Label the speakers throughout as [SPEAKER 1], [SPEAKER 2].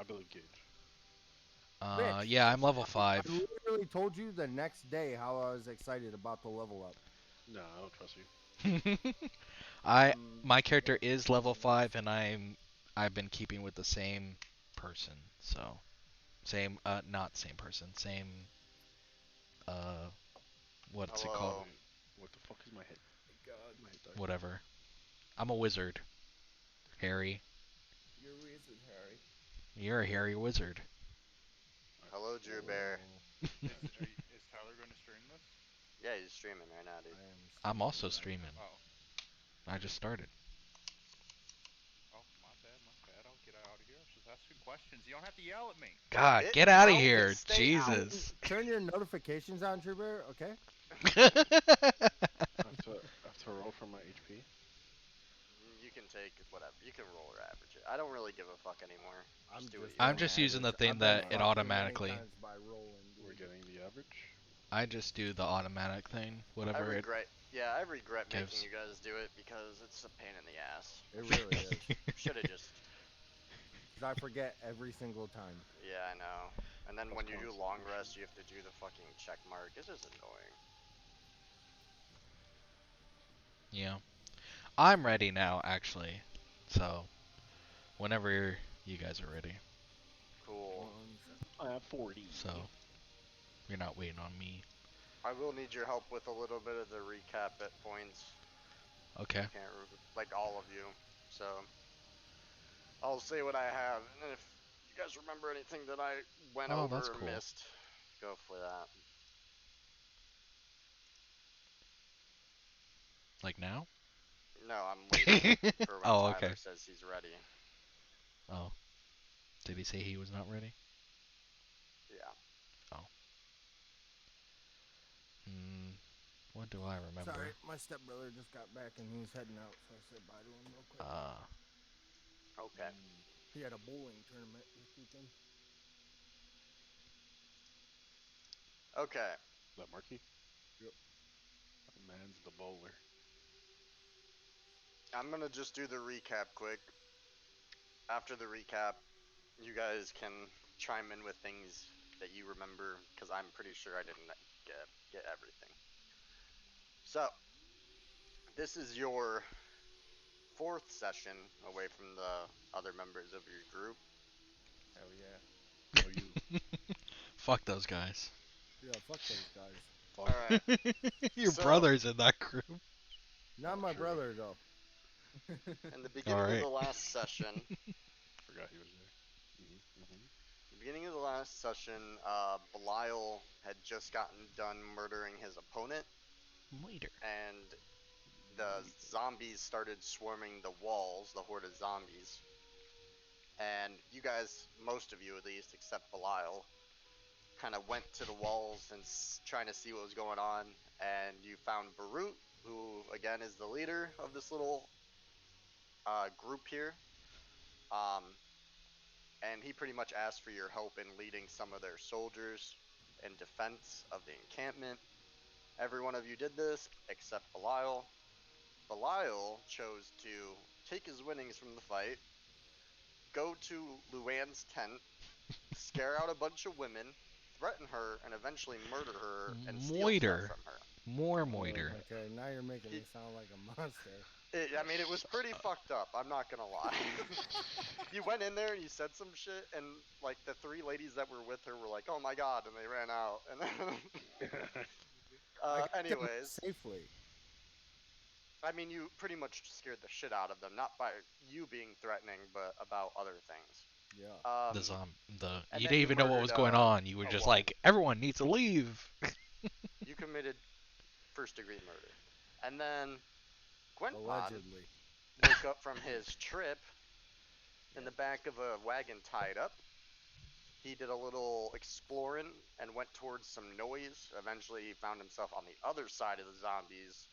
[SPEAKER 1] believe Gage.
[SPEAKER 2] Rich,
[SPEAKER 3] Yeah, I'm level
[SPEAKER 2] I
[SPEAKER 3] 5.
[SPEAKER 2] literally told you the next day how I was excited about the level up.
[SPEAKER 1] No, I don't trust you.
[SPEAKER 3] I
[SPEAKER 2] Um,
[SPEAKER 3] my character
[SPEAKER 2] yeah,
[SPEAKER 3] is level 5, and I've been keeping with the same person. So same, not same person, same, uh, what's it called?
[SPEAKER 4] Hello.
[SPEAKER 1] Wait, what the fuck is my head? God, my head died.
[SPEAKER 3] Whatever. I'm a wizard, Harry.
[SPEAKER 2] you're wizard, Harry.
[SPEAKER 3] You're a hairy wizard.
[SPEAKER 1] Alright.
[SPEAKER 4] Hello, Drew Bear.
[SPEAKER 5] Is Tyler going to stream this?
[SPEAKER 4] Yeah, he's streaming right now, dude.
[SPEAKER 2] I am
[SPEAKER 3] I'm
[SPEAKER 2] streaming
[SPEAKER 3] also
[SPEAKER 2] right
[SPEAKER 3] streaming.
[SPEAKER 2] now.
[SPEAKER 5] Oh.
[SPEAKER 3] I just started.
[SPEAKER 5] Oh, my bad, my bad. I'll get out of here. I was just asking questions. You don't have to yell at me.
[SPEAKER 3] God,
[SPEAKER 4] Get
[SPEAKER 3] get out of
[SPEAKER 4] out and
[SPEAKER 3] here,
[SPEAKER 4] stay out.
[SPEAKER 3] Jesus.
[SPEAKER 2] Turn your notifications on, Trooper, okay?
[SPEAKER 1] I have to roll for my HP.
[SPEAKER 4] You can take whatever. You can roll or average it. I don't really give a fuck anymore.
[SPEAKER 2] I'm
[SPEAKER 4] Just do what
[SPEAKER 2] just
[SPEAKER 4] you
[SPEAKER 3] I'm
[SPEAKER 4] want.
[SPEAKER 2] gonna
[SPEAKER 3] just using the
[SPEAKER 2] average.
[SPEAKER 3] thing
[SPEAKER 2] I've been
[SPEAKER 3] that it
[SPEAKER 2] fucked too many
[SPEAKER 3] automatically.
[SPEAKER 2] times by rolling, dude.
[SPEAKER 1] We're getting the average.
[SPEAKER 3] I just do the automatic thing,
[SPEAKER 4] I
[SPEAKER 3] whatever it
[SPEAKER 4] regret. Yeah, I regret
[SPEAKER 3] gives.
[SPEAKER 4] making you guys do it because it's a pain in the ass.
[SPEAKER 2] It really is.
[SPEAKER 4] Should have just.
[SPEAKER 2] 'Cause I forget every single time.
[SPEAKER 4] Yeah, I know. And then
[SPEAKER 1] That's
[SPEAKER 4] when you do long
[SPEAKER 1] concentration.
[SPEAKER 4] rest, you have to do the fucking check mark. It's just annoying.
[SPEAKER 3] Yeah. I'm ready now, actually. So, whenever you guys are ready.
[SPEAKER 4] Cool.
[SPEAKER 1] I have 40.
[SPEAKER 3] So, you're not waiting on me.
[SPEAKER 4] I will need your help with a little bit of the recap at points.
[SPEAKER 3] Okay.
[SPEAKER 4] Can't like all of you. So I'll say what I have, and then if you guys remember anything that I went
[SPEAKER 3] Oh,
[SPEAKER 4] over
[SPEAKER 3] that's
[SPEAKER 4] or
[SPEAKER 3] cool.
[SPEAKER 4] missed, go for that.
[SPEAKER 3] Like now?
[SPEAKER 4] No, I'm waiting for when
[SPEAKER 3] Oh,
[SPEAKER 4] Tyler
[SPEAKER 3] okay.
[SPEAKER 4] says he's ready.
[SPEAKER 3] Oh. Did he say he was not ready?
[SPEAKER 4] Yeah.
[SPEAKER 3] Hmm. What do I remember?
[SPEAKER 2] Sorry, my stepbrother just got back and he's heading out, so I said bye to him real quick.
[SPEAKER 4] Okay.
[SPEAKER 2] He had a bowling tournament this weekend.
[SPEAKER 4] Okay.
[SPEAKER 1] Is that Marky?
[SPEAKER 2] Yep.
[SPEAKER 1] That man's the bowler.
[SPEAKER 4] I'm gonna just do the recap quick. After the recap, you guys can chime in with things that you remember, because I'm pretty sure I didn't get everything. So, this is your 4th session away from the other members of your group.
[SPEAKER 2] Hell yeah.
[SPEAKER 1] Oh, you.
[SPEAKER 3] Fuck those guys.
[SPEAKER 2] Yeah, fuck those guys.
[SPEAKER 1] Fuck.
[SPEAKER 4] Alright.
[SPEAKER 3] Your
[SPEAKER 4] So-
[SPEAKER 3] brother's in that group.
[SPEAKER 2] Not my brother, though.
[SPEAKER 4] In the beginning of
[SPEAKER 3] Alright.
[SPEAKER 4] the last session,
[SPEAKER 1] Forgot he was there.
[SPEAKER 4] the beginning of the last session, Belial had just gotten done murdering his opponent,
[SPEAKER 3] Later.
[SPEAKER 4] and the zombies started swarming the walls, the horde of zombies. And you guys, most of you at least, except Belial, kind of went to the walls and trying to see what was going on, and you found Barut, who again is the leader of this little group here. And he pretty much asked for your help in leading some of their soldiers in defense of the encampment. Every one of you did this except Belial. Belial chose to take his winnings from the fight, go to Luann's tent, scare out a bunch of women, threaten her, and eventually murder her and steal stuff
[SPEAKER 3] Moiter.
[SPEAKER 4] from her.
[SPEAKER 3] More moiter.
[SPEAKER 2] Okay, now you're making me sound like a monster.
[SPEAKER 4] I mean, it was pretty fucked up. I'm not gonna lie. You went in there and you said some shit, and like the 3 ladies that were with her were like, "Oh my god," and they ran out. And then,
[SPEAKER 2] I got them
[SPEAKER 4] anyways,
[SPEAKER 2] safely.
[SPEAKER 4] I mean, you pretty much scared the shit out of them, not by you being threatening, but about other things.
[SPEAKER 2] Yeah.
[SPEAKER 4] And
[SPEAKER 3] You
[SPEAKER 4] then
[SPEAKER 3] didn't even know what was
[SPEAKER 4] murdered,
[SPEAKER 3] going on. You were
[SPEAKER 4] oh,
[SPEAKER 3] just
[SPEAKER 4] well.
[SPEAKER 3] like, everyone needs to leave.
[SPEAKER 4] You committed first-degree murder, and then Gwentmon
[SPEAKER 2] Allegedly.
[SPEAKER 4] woke up from his trip in the back of a wagon tied up. He did a little exploring and went towards some noise. Eventually, he found himself on the other side of the zombies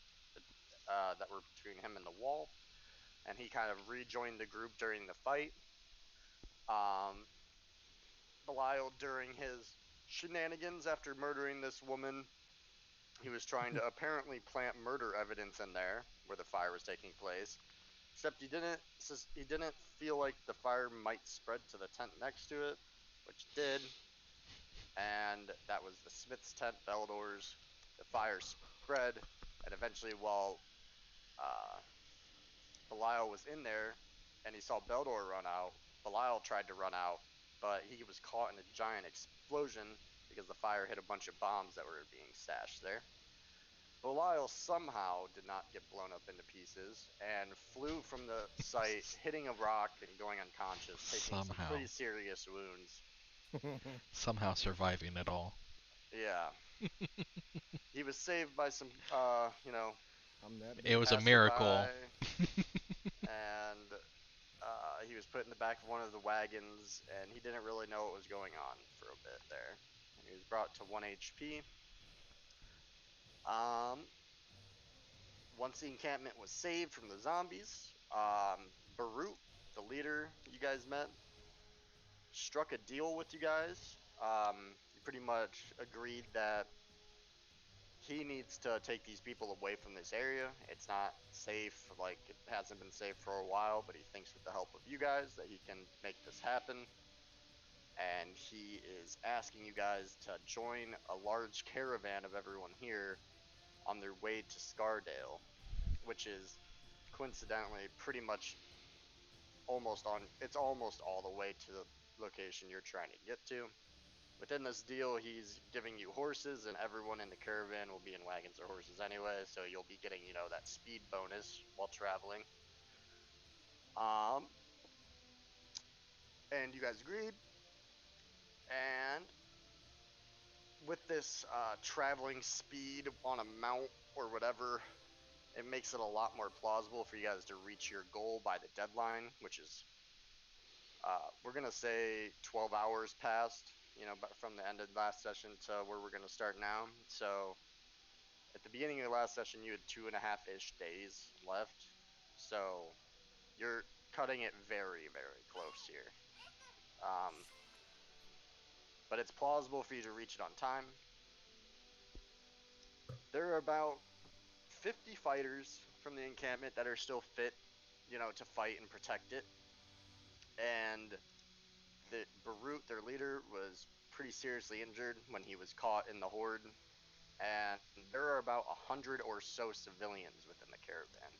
[SPEAKER 4] that were between him and the wall, and he kind of rejoined the group during the fight. Belial, during his shenanigans after murdering this woman, he was trying to apparently plant murder evidence in there where the fire was taking place. except he didn't feel like the fire might spread to the tent next to it, which it did, and that was the Smith's tent, Beldor's. The fire spread, and eventually, while Belial was in there, and he saw Beldor run out, Belial tried to run out, but he was caught in a giant explosion because the fire hit a bunch of bombs that were being stashed there. Belial somehow did not get blown up into pieces and flew from the site, hitting a rock and going unconscious, taking some
[SPEAKER 3] Somehow.
[SPEAKER 4] pretty serious wounds.
[SPEAKER 3] Somehow surviving it all.
[SPEAKER 4] Yeah. He was saved by some,
[SPEAKER 2] I'm that
[SPEAKER 3] It was a
[SPEAKER 4] passerby,
[SPEAKER 3] miracle.
[SPEAKER 4] and he was put in the back of one of the wagons, and he didn't really know what was going on for a bit there. He was brought to 1 HP. Once the encampment was saved from the zombies, Barut, the leader you guys met, struck a deal with you guys. He pretty much agreed that he needs to take these people away from this area. It's not safe, like it hasn't been safe for a while, but he thinks with the help of you guys that he can make this happen. And he is asking you guys to join a large caravan of everyone here on their way to Scardale, which is coincidentally pretty much almost all the way to the location you're trying to get to. Within this deal, he's giving you horses, and everyone in the caravan will be in wagons or horses anyway, so you'll be getting, that speed bonus while traveling. And you guys agreed. And with this traveling speed on a mount or whatever, it makes it a lot more plausible for you guys to reach your goal by the deadline, which is, we're going to say 12 hours passed, from the end of the last session to where we're going to start now. So at the beginning of the last session, you had 2.5-ish days left. So you're cutting it very, very close here. But it's plausible for you to reach it on time. There are about 50 fighters from the encampment that are still fit, to fight and protect it. And the Barut, their leader, was pretty seriously injured when he was caught in the horde. And there are about 100 or so civilians within the caravan.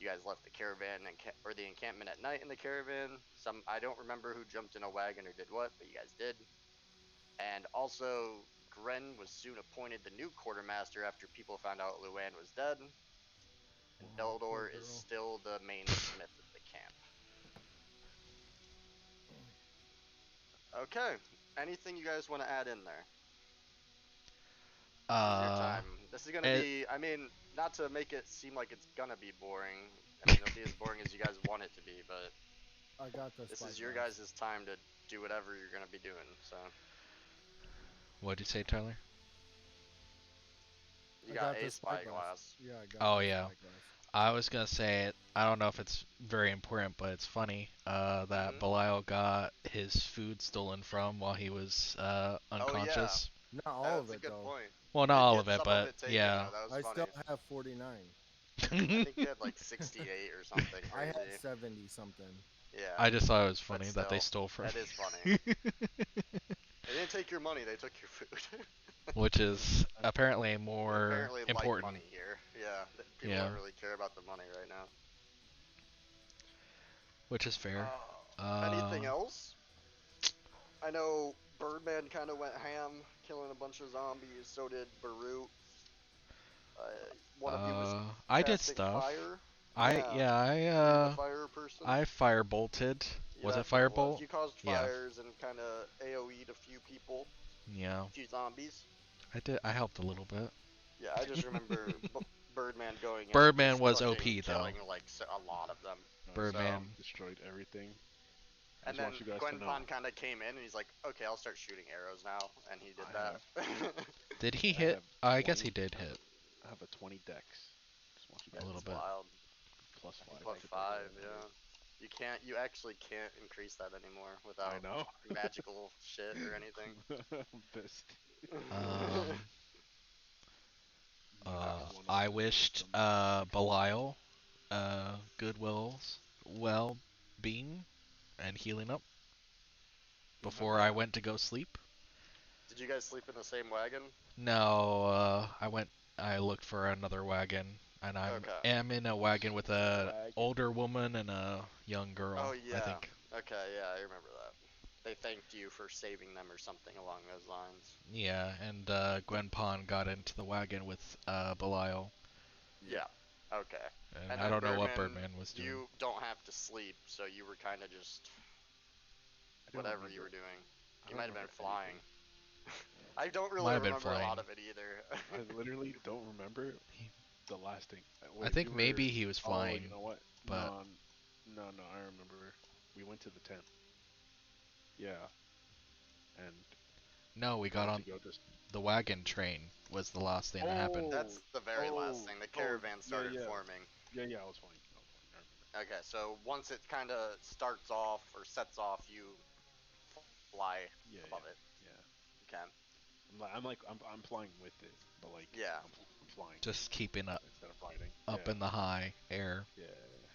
[SPEAKER 4] You guys left the caravan or the encampment at night in the caravan. I don't remember who jumped in a wagon or did what, but you guys did. And also, Gren was soon appointed the new quartermaster after people found out Luann was dead. And
[SPEAKER 2] Wow,
[SPEAKER 4] Beldor
[SPEAKER 2] poor
[SPEAKER 4] is
[SPEAKER 2] girl.
[SPEAKER 4] still the main smith of the camp. Okay. Anything you guys want to add in there? This is your time. This is gonna be, not to make it seem like it's gonna be boring. It'll be as boring as you guys want it to be, but
[SPEAKER 2] I got this.
[SPEAKER 4] this is your guys' time to do whatever you're gonna be doing, so.
[SPEAKER 3] What'd you say, Tyler?
[SPEAKER 4] You got a spyglass.
[SPEAKER 2] Yeah, I got
[SPEAKER 3] Oh,
[SPEAKER 2] the
[SPEAKER 3] yeah.
[SPEAKER 2] spyglass.
[SPEAKER 3] I was gonna say, I don't know if it's very important, but it's funny that Belial got his food stolen from while he was unconscious.
[SPEAKER 2] Not all
[SPEAKER 4] That's
[SPEAKER 2] of
[SPEAKER 4] a
[SPEAKER 2] it
[SPEAKER 4] good
[SPEAKER 2] though.
[SPEAKER 4] point.
[SPEAKER 3] Well, not
[SPEAKER 4] Did
[SPEAKER 3] all
[SPEAKER 4] get
[SPEAKER 3] of it,
[SPEAKER 4] some
[SPEAKER 3] but
[SPEAKER 4] it taken,
[SPEAKER 3] yeah.
[SPEAKER 4] though. That was
[SPEAKER 2] I
[SPEAKER 4] funny.
[SPEAKER 2] still have 49.
[SPEAKER 4] I think you had like 68 or something
[SPEAKER 2] I
[SPEAKER 4] crazy.
[SPEAKER 2] had 70 something.
[SPEAKER 4] Yeah.
[SPEAKER 3] I just thought it was funny
[SPEAKER 4] But
[SPEAKER 3] that they
[SPEAKER 4] still,
[SPEAKER 3] stole from.
[SPEAKER 4] that is funny. They didn't take your money, they took your food.
[SPEAKER 3] Which is apparently more
[SPEAKER 4] apparently
[SPEAKER 3] important.
[SPEAKER 4] like money here. Yeah, people don't really care about the money right now.
[SPEAKER 3] Which is fair.
[SPEAKER 4] Anything else? I know Birdman kind of went ham, killing a bunch of zombies. So did Barut. One of you was
[SPEAKER 3] I did
[SPEAKER 4] casting
[SPEAKER 3] stuff.
[SPEAKER 4] fire.
[SPEAKER 3] I
[SPEAKER 4] the fire person.
[SPEAKER 3] I fire bolted. Was it
[SPEAKER 4] That's what it
[SPEAKER 3] firebolt?
[SPEAKER 4] was. You caused
[SPEAKER 3] Yeah.
[SPEAKER 4] fires and kind of AoE'd a few people.
[SPEAKER 3] Yeah.
[SPEAKER 4] A few zombies.
[SPEAKER 3] I did. I helped a little bit.
[SPEAKER 4] Yeah, I just remember Birdman going in.
[SPEAKER 3] Birdman
[SPEAKER 4] and
[SPEAKER 3] was
[SPEAKER 4] just
[SPEAKER 3] OP
[SPEAKER 4] fucking
[SPEAKER 3] though.
[SPEAKER 4] killing like a lot of them.
[SPEAKER 3] Birdman
[SPEAKER 1] destroyed everything.
[SPEAKER 4] And then Gwenpon kind of came in and he's like, okay, I'll start shooting arrows now. And he did that.
[SPEAKER 3] Did he hit? I guess he did hit.
[SPEAKER 1] I have a 20 dex. Just want you guys
[SPEAKER 3] A little
[SPEAKER 1] to
[SPEAKER 3] bit.
[SPEAKER 4] Wild.
[SPEAKER 1] Plus 5.
[SPEAKER 4] Plus 5, yeah. You actually can't increase that anymore without magical shit or anything.
[SPEAKER 1] I'm pissed.
[SPEAKER 3] I wished Belial Goodwill's well-being and healing up before
[SPEAKER 1] Remember
[SPEAKER 3] I
[SPEAKER 1] that.
[SPEAKER 3] went to go sleep.
[SPEAKER 4] Did you guys sleep in the same wagon?
[SPEAKER 3] No, I looked for another wagon, and
[SPEAKER 4] Okay.
[SPEAKER 3] am in a wagon with a
[SPEAKER 1] Wagon.
[SPEAKER 3] older woman and a young girl.
[SPEAKER 4] Oh
[SPEAKER 3] I
[SPEAKER 4] yeah.
[SPEAKER 3] think.
[SPEAKER 4] Okay, yeah, I remember that. They thanked you for saving them or something along those lines.
[SPEAKER 3] Yeah, and Gwen Pond got into the wagon with Belial,
[SPEAKER 4] Yeah. Okay.
[SPEAKER 3] and
[SPEAKER 4] And
[SPEAKER 3] I
[SPEAKER 4] then
[SPEAKER 3] don't know what
[SPEAKER 4] Birdman,
[SPEAKER 3] Birdman was doing.
[SPEAKER 4] you don't have to sleep, so you were kind of just
[SPEAKER 1] I don't
[SPEAKER 4] whatever you
[SPEAKER 1] remember.
[SPEAKER 4] were doing.
[SPEAKER 1] I
[SPEAKER 4] You
[SPEAKER 1] don't
[SPEAKER 4] might have been
[SPEAKER 1] remember
[SPEAKER 4] flying.
[SPEAKER 1] anything.
[SPEAKER 4] I don't really
[SPEAKER 3] Might have been
[SPEAKER 4] remember a lot
[SPEAKER 3] flying.
[SPEAKER 4] of it either.
[SPEAKER 1] I literally don't remember the last thing.
[SPEAKER 3] I
[SPEAKER 1] Wait,
[SPEAKER 3] think
[SPEAKER 1] we were.
[SPEAKER 3] maybe he was
[SPEAKER 1] Oh,
[SPEAKER 3] flying,
[SPEAKER 1] you know what?
[SPEAKER 3] but
[SPEAKER 1] No. I remember. We went to the tent. Yeah, and
[SPEAKER 3] no, we
[SPEAKER 1] we
[SPEAKER 3] got
[SPEAKER 1] went
[SPEAKER 3] on
[SPEAKER 1] to go just.
[SPEAKER 3] the wagon train was the last thing that happened.
[SPEAKER 4] That's the very last thing. The caravan started
[SPEAKER 1] yeah.
[SPEAKER 4] forming.
[SPEAKER 1] Yeah, I was flying. I remember.
[SPEAKER 4] Okay, so once it kind of starts off or sets off, you fly
[SPEAKER 1] Yeah,
[SPEAKER 4] above it.
[SPEAKER 1] yeah.
[SPEAKER 4] Okay.
[SPEAKER 1] I'm flying with it, but like
[SPEAKER 4] Yeah.
[SPEAKER 1] I'm flying
[SPEAKER 3] Just keeping up
[SPEAKER 1] instead of riding.
[SPEAKER 3] up
[SPEAKER 1] Yeah,
[SPEAKER 3] in the high air,
[SPEAKER 1] yeah,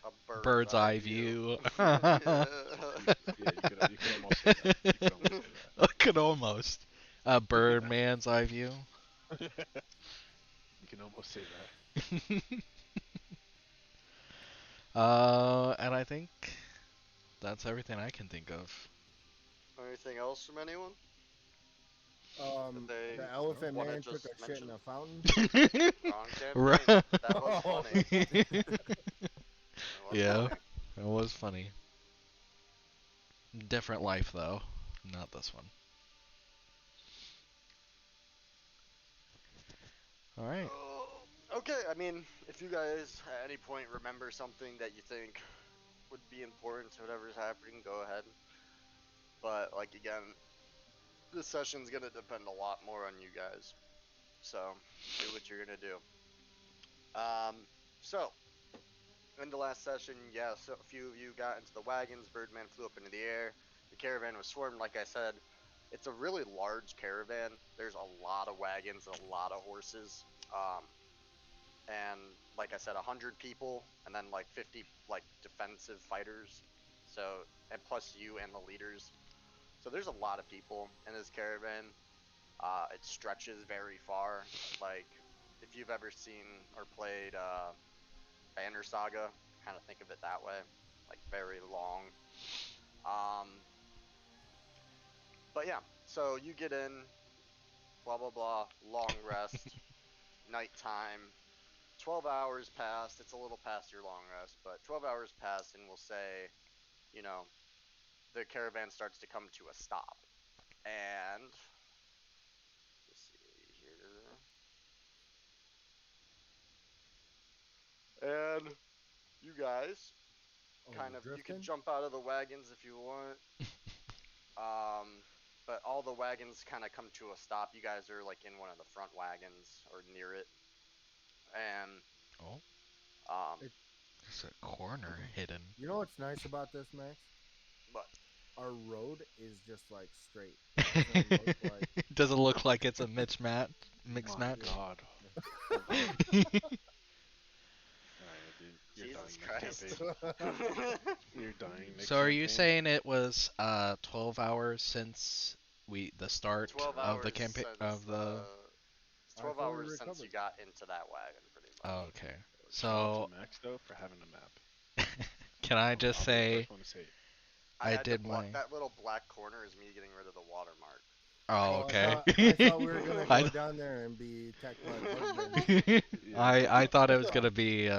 [SPEAKER 4] A bird's
[SPEAKER 3] bird's eye view.
[SPEAKER 4] yeah.
[SPEAKER 1] yeah. You could almost say that. You could almost say
[SPEAKER 3] I could almost. A birdman's eye view.
[SPEAKER 1] that. You can almost say that.
[SPEAKER 3] And I think that's everything I can think of.
[SPEAKER 4] Anything else from anyone? They
[SPEAKER 2] The elephant
[SPEAKER 4] wanna
[SPEAKER 2] man took
[SPEAKER 4] just
[SPEAKER 2] a shit
[SPEAKER 4] mention?
[SPEAKER 2] in a fountain.
[SPEAKER 4] Wrong
[SPEAKER 3] Right.
[SPEAKER 4] campaign. That was funny. That was
[SPEAKER 3] Yeah.
[SPEAKER 4] funny.
[SPEAKER 3] It was funny. Different life though, not this one. All right.
[SPEAKER 4] Okay, I mean, if you guys at any point remember something that you think would be important to whatever's happening, go ahead. But like again, this session's gonna depend a lot more on you guys. So do what you're gonna do. So in the last session, yes, a few of you got into the wagons. Birdman flew up into the air. The caravan was swarmed, like I said. It's a really large caravan. There's a lot of wagons and a lot of horses. And like I said, 100 people, and then like 50 like defensive fighters. So, and plus you and the leaders. So there's a lot of people in this caravan. It stretches very far. Like if you've ever seen or played Banner Saga, kind of think of it that way, like very long. But yeah, so you get in, blah blah blah, long rest, nighttime. 12 hours passed. It's a little past your long rest, but 12 hours passed, and we'll say, you know, the caravan starts to come to a stop. And let's see here. And you guys kind of you can jump out of the wagons if you want. But all the wagons kind of come to a stop. You guys are like in one of the front wagons or near it. And
[SPEAKER 3] Oh,
[SPEAKER 4] um
[SPEAKER 3] there's a corner hidden.
[SPEAKER 2] You know what's nice about this, Max?
[SPEAKER 4] but
[SPEAKER 2] Our road is just like straight. It doesn't look like
[SPEAKER 3] Doesn't look like it's a mixed match. Mixed
[SPEAKER 1] My
[SPEAKER 3] match.
[SPEAKER 1] God. Alright, dude. You're
[SPEAKER 4] Jesus
[SPEAKER 1] dying next
[SPEAKER 4] Christ.
[SPEAKER 1] campaign. You're dying next
[SPEAKER 3] So are you
[SPEAKER 1] campaign.
[SPEAKER 3] saying it was 12 hours since the start
[SPEAKER 4] 12
[SPEAKER 3] of
[SPEAKER 4] hours
[SPEAKER 3] the campaign
[SPEAKER 4] since,
[SPEAKER 3] of the?
[SPEAKER 4] it's 12
[SPEAKER 2] I fully
[SPEAKER 4] hours since
[SPEAKER 2] recovered.
[SPEAKER 4] you got into that wagon, pretty much.
[SPEAKER 3] Oh, okay.
[SPEAKER 1] Shout out
[SPEAKER 3] So
[SPEAKER 1] to Max though for having a map.
[SPEAKER 3] can I just
[SPEAKER 1] I'll be the
[SPEAKER 3] say
[SPEAKER 1] first one to say it.
[SPEAKER 3] I
[SPEAKER 4] had to
[SPEAKER 3] did
[SPEAKER 4] block
[SPEAKER 3] my?
[SPEAKER 4] that little black corner is me getting rid of the watermark.
[SPEAKER 3] Oh, okay.
[SPEAKER 2] I thought we were gonna
[SPEAKER 3] I-
[SPEAKER 2] go down there and be attacked by bugs.
[SPEAKER 3] I thought it was gonna be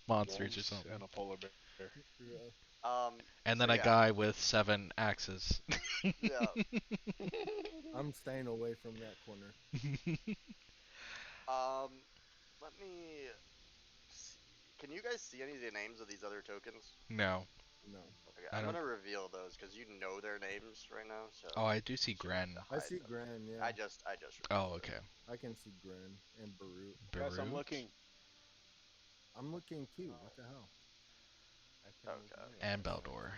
[SPEAKER 3] monsters or
[SPEAKER 1] Wolves
[SPEAKER 3] something,
[SPEAKER 1] and a polar bear.
[SPEAKER 3] and then
[SPEAKER 4] So
[SPEAKER 3] a
[SPEAKER 4] yeah.
[SPEAKER 3] guy with 7 axes.
[SPEAKER 4] Yeah.
[SPEAKER 2] I'm staying away from that corner.
[SPEAKER 4] Let me see. Can you guys see any of the names of these other tokens?
[SPEAKER 3] No.
[SPEAKER 2] No.
[SPEAKER 4] Okay,
[SPEAKER 3] I
[SPEAKER 4] I'm
[SPEAKER 3] don't-
[SPEAKER 4] gonna reveal those because you know their names right now. So
[SPEAKER 3] Oh, I do see
[SPEAKER 4] you shouldn't have
[SPEAKER 3] Gren.
[SPEAKER 4] to
[SPEAKER 2] I
[SPEAKER 4] hide
[SPEAKER 2] see
[SPEAKER 4] them.
[SPEAKER 2] Gran, yeah.
[SPEAKER 4] I just
[SPEAKER 3] Oh,
[SPEAKER 4] revealed
[SPEAKER 3] okay.
[SPEAKER 2] I can see Gran and Barut.
[SPEAKER 1] Yes, I'm
[SPEAKER 3] Barut?
[SPEAKER 1] looking.
[SPEAKER 2] I'm looking too. What the hell?
[SPEAKER 4] Okay.
[SPEAKER 3] And Beldor.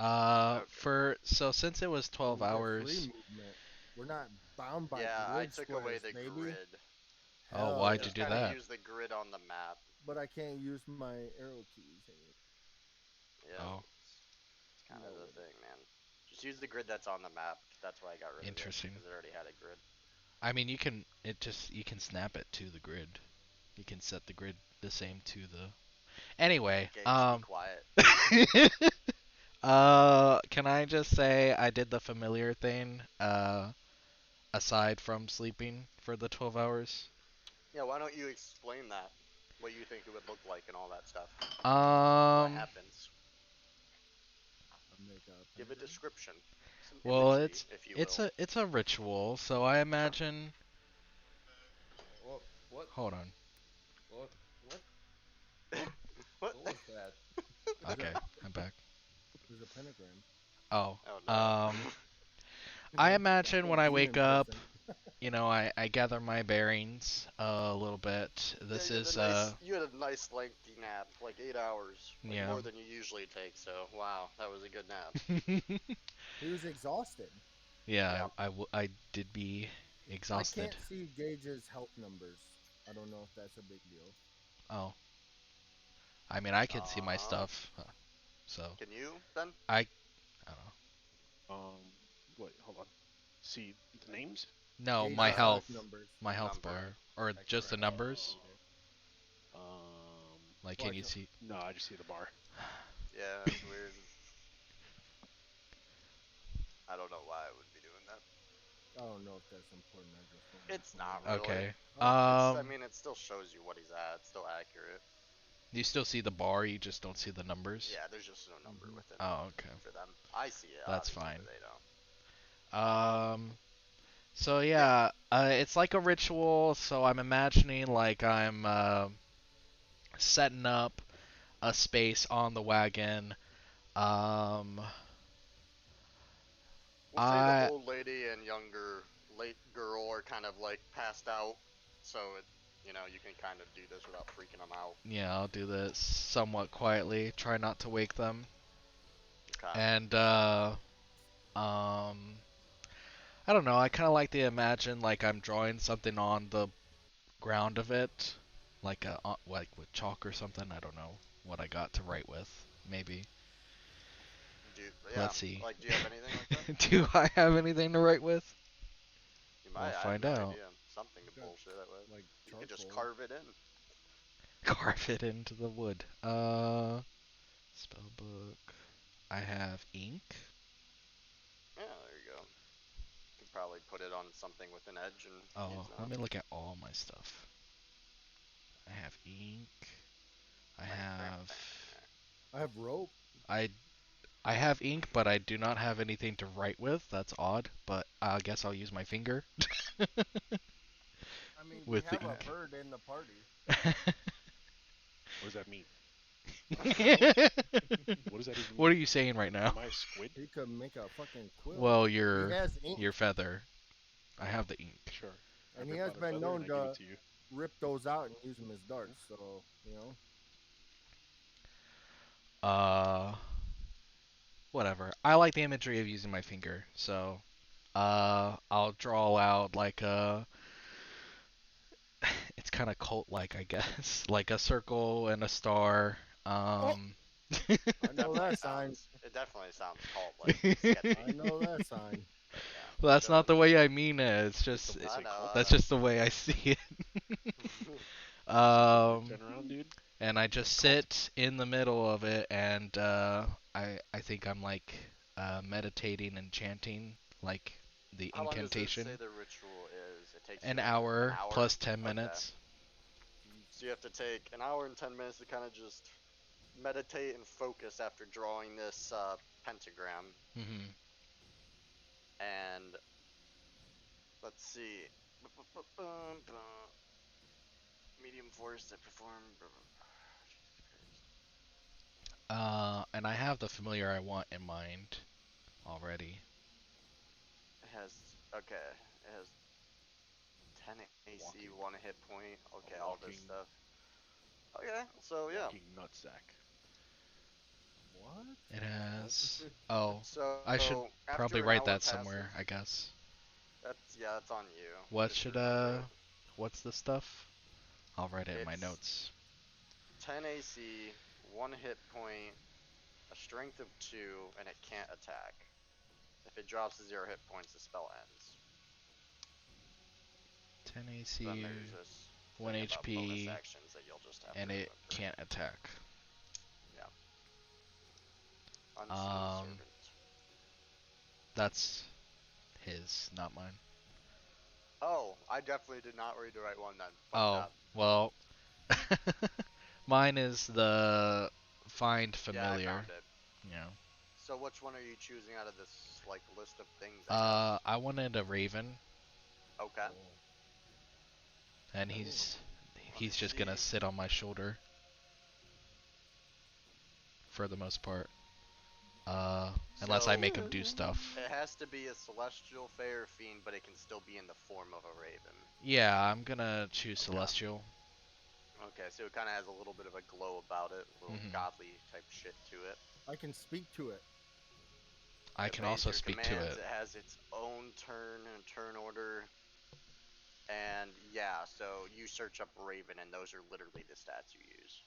[SPEAKER 4] Okay.
[SPEAKER 3] So since it was 12
[SPEAKER 2] We get
[SPEAKER 3] hours.
[SPEAKER 2] free movement. We're not bound by
[SPEAKER 4] Yeah, I
[SPEAKER 2] grid
[SPEAKER 4] took
[SPEAKER 2] squares,
[SPEAKER 4] away the
[SPEAKER 2] baby.
[SPEAKER 4] grid.
[SPEAKER 3] Oh,
[SPEAKER 2] Hell
[SPEAKER 3] why'd
[SPEAKER 2] yeah.
[SPEAKER 3] you
[SPEAKER 4] Just
[SPEAKER 3] do
[SPEAKER 4] kinda
[SPEAKER 3] that?
[SPEAKER 4] use the grid on the map.
[SPEAKER 2] but I can't use my arrow keys.
[SPEAKER 4] Yeah,
[SPEAKER 3] Oh,
[SPEAKER 4] it's kind of
[SPEAKER 2] No.
[SPEAKER 4] the thing, man. Just use the grid that's on the map. That's why I got rid of it
[SPEAKER 3] interesting.
[SPEAKER 4] because it already had a grid.
[SPEAKER 3] I mean, you can snap it to the grid. You can set the grid the same to the. Anyway,
[SPEAKER 4] Gage, be quiet.
[SPEAKER 3] can I just say I did the familiar thing, aside from sleeping for the 12 hours?
[SPEAKER 4] Yeah, why don't you explain that? What you think it would look like and all that stuff. What
[SPEAKER 3] Um,
[SPEAKER 4] happens?
[SPEAKER 2] I'll make a
[SPEAKER 4] Give a
[SPEAKER 2] pentagram.
[SPEAKER 4] description, some
[SPEAKER 3] well,
[SPEAKER 4] imagery, if you will.
[SPEAKER 3] it's a ritual, so I imagine.
[SPEAKER 6] What?
[SPEAKER 3] Hold on.
[SPEAKER 6] What? What?
[SPEAKER 4] What?
[SPEAKER 6] What was that?
[SPEAKER 2] There's
[SPEAKER 3] Okay,
[SPEAKER 2] a
[SPEAKER 3] I'm back.
[SPEAKER 2] there's a pentagram.
[SPEAKER 3] Oh,
[SPEAKER 4] Oh no.
[SPEAKER 3] I
[SPEAKER 2] That's
[SPEAKER 3] imagine
[SPEAKER 2] a
[SPEAKER 3] when I
[SPEAKER 2] demon
[SPEAKER 3] wake up,
[SPEAKER 2] person.
[SPEAKER 3] I gather my bearings a little bit.
[SPEAKER 4] Yeah,
[SPEAKER 3] This
[SPEAKER 4] you had
[SPEAKER 3] is
[SPEAKER 4] you had a nice lengthy nap, like 8 hours, like
[SPEAKER 3] yeah.
[SPEAKER 4] more than you usually take. So wow, that was a good nap.
[SPEAKER 2] He was exhausted.
[SPEAKER 3] Yeah,
[SPEAKER 4] Yeah.
[SPEAKER 3] I did be
[SPEAKER 2] I
[SPEAKER 3] exhausted.
[SPEAKER 2] can't see Gage's health numbers. I don't know if that's a big deal.
[SPEAKER 3] Oh, I mean, I can see my
[SPEAKER 4] Uh,
[SPEAKER 3] stuff, so
[SPEAKER 4] can you then?
[SPEAKER 3] I don't know.
[SPEAKER 1] Wait, hold on. See the names?
[SPEAKER 3] No,
[SPEAKER 2] Gage's
[SPEAKER 4] Uh,
[SPEAKER 2] health numbers.
[SPEAKER 3] my health
[SPEAKER 4] number.
[SPEAKER 3] bar, or just the
[SPEAKER 2] Extra.
[SPEAKER 3] numbers.
[SPEAKER 2] Okay.
[SPEAKER 3] Like, can
[SPEAKER 2] Watch
[SPEAKER 3] you
[SPEAKER 2] out.
[SPEAKER 3] see?
[SPEAKER 1] No, I just see the bar.
[SPEAKER 4] Yeah, that's weird. I don't know why I would be doing that.
[SPEAKER 2] I don't know if that's important. I just don't.
[SPEAKER 4] It's not really.
[SPEAKER 3] Okay.
[SPEAKER 2] Okay.
[SPEAKER 4] I mean, it still shows you what he's at. It's still accurate.
[SPEAKER 3] You still see the bar, you just don't see the numbers.
[SPEAKER 4] Yeah, there's just no number
[SPEAKER 2] Mhm.
[SPEAKER 4] within
[SPEAKER 3] Oh, okay.
[SPEAKER 4] for them. I see it,
[SPEAKER 3] That's
[SPEAKER 4] obviously,
[SPEAKER 3] fine.
[SPEAKER 4] but they don't.
[SPEAKER 3] So
[SPEAKER 4] Yeah.
[SPEAKER 3] yeah, it's like a ritual. So I'm imagining like I'm setting up a space on the wagon. Um,
[SPEAKER 4] We'll say the
[SPEAKER 3] I
[SPEAKER 4] old lady and younger late girl are kind of like passed out, so you can kind of do this without freaking them out.
[SPEAKER 3] yeah, I'll do this somewhat quietly. Try not to wake them.
[SPEAKER 4] Okay.
[SPEAKER 3] And um, I don't know. I kind of like to imagine like I'm drawing something on the ground of it, like with chalk or something. I don't know what I got to write with. Maybe.
[SPEAKER 4] Yeah.
[SPEAKER 3] Let's see.
[SPEAKER 4] Like, do you have anything like that?
[SPEAKER 3] Do I have anything to write with?
[SPEAKER 4] You might.
[SPEAKER 3] We'll
[SPEAKER 4] I have
[SPEAKER 3] find
[SPEAKER 4] no
[SPEAKER 3] out.
[SPEAKER 4] idea. Something to
[SPEAKER 2] Got,
[SPEAKER 4] bullshit it with.
[SPEAKER 2] like
[SPEAKER 4] You could just
[SPEAKER 2] charcoal.
[SPEAKER 4] carve it in.
[SPEAKER 3] Carve it into the wood. Spell book. I have ink.
[SPEAKER 4] Yeah, there you go. You could probably put it on something with an edge and use
[SPEAKER 3] Oh, let
[SPEAKER 4] that.
[SPEAKER 3] me look at all my stuff. I have ink. I have
[SPEAKER 2] I have rope.
[SPEAKER 3] I I have ink, but I do not have anything to write with. That's odd, but I guess I'll use my finger
[SPEAKER 2] I mean, we
[SPEAKER 3] with the
[SPEAKER 2] have a
[SPEAKER 3] ink.
[SPEAKER 2] bird in the party.
[SPEAKER 1] What does that mean? What does that even
[SPEAKER 3] What
[SPEAKER 1] mean?
[SPEAKER 3] are you saying right now?
[SPEAKER 1] Am I a squid?
[SPEAKER 2] He could make a fucking quilt.
[SPEAKER 3] Well,
[SPEAKER 2] He has ink,
[SPEAKER 3] your feather. I have the ink.
[SPEAKER 1] Sure. I
[SPEAKER 2] and he
[SPEAKER 1] rip
[SPEAKER 2] has
[SPEAKER 1] out a
[SPEAKER 2] been
[SPEAKER 1] feather
[SPEAKER 2] known
[SPEAKER 1] and I give
[SPEAKER 2] to
[SPEAKER 1] it to you.
[SPEAKER 2] rip those out and use them as darts. So
[SPEAKER 3] Uh, whatever. I like the imagery of using my finger, so I'll draw out like a. It's kind of cult-like, I guess, like a circle and a star.
[SPEAKER 2] I know that sign.
[SPEAKER 4] It definitely sounds cult-like. Sketchy.
[SPEAKER 2] I know that sign.
[SPEAKER 4] But yeah.
[SPEAKER 3] Well, that's not the
[SPEAKER 4] does.
[SPEAKER 3] way I mean it. It's
[SPEAKER 1] Did
[SPEAKER 3] just
[SPEAKER 1] someone
[SPEAKER 4] I
[SPEAKER 1] say
[SPEAKER 4] know.
[SPEAKER 1] cult?
[SPEAKER 3] that's just the way I see it.
[SPEAKER 1] See what you're
[SPEAKER 3] Um,
[SPEAKER 1] turning around, dude?
[SPEAKER 3] and I
[SPEAKER 1] You're a
[SPEAKER 3] just
[SPEAKER 1] cult.
[SPEAKER 3] sit in the middle of it, and I think I'm like meditating and chanting like the
[SPEAKER 4] How long does it
[SPEAKER 3] incantation.
[SPEAKER 4] say the ritual is? It takes
[SPEAKER 3] An
[SPEAKER 4] you an
[SPEAKER 3] hour
[SPEAKER 4] hour
[SPEAKER 3] plus 10
[SPEAKER 4] Okay.
[SPEAKER 3] minutes.
[SPEAKER 4] So you have to take an hour and 10 minutes to kind of just meditate and focus after drawing this pentagram.
[SPEAKER 3] Hmm.
[SPEAKER 4] And let's see. Medium force that perform.
[SPEAKER 3] And I have the familiar I want in mind already.
[SPEAKER 4] It has okay. It has 10 AC,
[SPEAKER 1] Walking.
[SPEAKER 4] 1 hit point. Okay,
[SPEAKER 1] A
[SPEAKER 4] all this
[SPEAKER 1] walking,
[SPEAKER 4] stuff. Okay, so yeah.
[SPEAKER 1] walking nutsack.
[SPEAKER 2] What?
[SPEAKER 3] It has. Oh,
[SPEAKER 4] So
[SPEAKER 3] I should
[SPEAKER 4] after
[SPEAKER 3] probably
[SPEAKER 4] an
[SPEAKER 3] write
[SPEAKER 4] hour
[SPEAKER 3] that
[SPEAKER 4] passes,
[SPEAKER 3] somewhere, I guess.
[SPEAKER 4] that's on you.
[SPEAKER 3] What
[SPEAKER 4] Just
[SPEAKER 3] should
[SPEAKER 4] remember it.
[SPEAKER 3] What's the stuff? I'll write it in my
[SPEAKER 4] It's
[SPEAKER 3] notes.
[SPEAKER 4] 10 AC, 1 hit point, a strength of 2, and it can't attack. If it drops to 0 hit points, the spell ends.
[SPEAKER 3] 10
[SPEAKER 4] So then
[SPEAKER 3] AC,
[SPEAKER 4] there's this
[SPEAKER 3] 1
[SPEAKER 4] thing about bonus
[SPEAKER 3] HP,
[SPEAKER 4] actions that you'll just have
[SPEAKER 3] and
[SPEAKER 4] to
[SPEAKER 3] it
[SPEAKER 4] remember.
[SPEAKER 3] can't attack.
[SPEAKER 4] Yeah. Unseen
[SPEAKER 3] Um,
[SPEAKER 4] Servant.
[SPEAKER 3] That's his, not mine.
[SPEAKER 4] Oh, I definitely did not read the right one then. Fuck
[SPEAKER 3] Oh,
[SPEAKER 4] that.
[SPEAKER 3] well, mine is the find
[SPEAKER 4] Yeah, I
[SPEAKER 3] familiar.
[SPEAKER 4] found it.
[SPEAKER 3] Yeah.
[SPEAKER 4] So which one are you choosing out of this like list of things? I
[SPEAKER 3] I wanted a raven,
[SPEAKER 4] guess. Okay.
[SPEAKER 3] and
[SPEAKER 4] Let me
[SPEAKER 3] he's just
[SPEAKER 4] see.
[SPEAKER 3] gonna sit on my shoulder for the most part. Unless I make him do stuff.
[SPEAKER 4] It has to be a celestial, fair fiend, but it can still be in the form of a raven.
[SPEAKER 3] Yeah, I'm gonna choose
[SPEAKER 4] Okay.
[SPEAKER 3] Celestial.
[SPEAKER 4] Okay, so it kind of has a little bit of a glow about it, a little godly type shit to it.
[SPEAKER 2] I can speak to it.
[SPEAKER 3] I
[SPEAKER 4] It
[SPEAKER 3] can
[SPEAKER 4] obeys
[SPEAKER 3] also
[SPEAKER 4] your
[SPEAKER 3] speak
[SPEAKER 4] commands.
[SPEAKER 3] to it.
[SPEAKER 4] It has its own turn and turn order. And yeah, so you search up Raven, and those are literally the stats you use.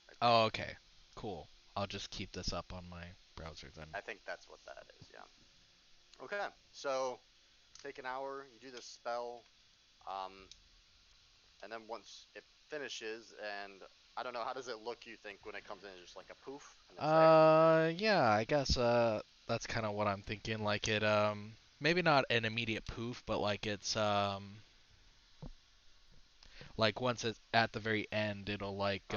[SPEAKER 4] Right there.
[SPEAKER 3] Oh, okay. Cool. I'll just keep this up on my browser then.
[SPEAKER 4] I think that's what that is, yeah. Okay, so take an hour, you do this spell, and then once it finishes, and I don't know, how does it look, you think, when it comes in? Just like a poof, and it's there?
[SPEAKER 3] Yeah, I guess that's kind of what I'm thinking. Like it maybe not an immediate poof, but like it's like once it's at the very end, it'll like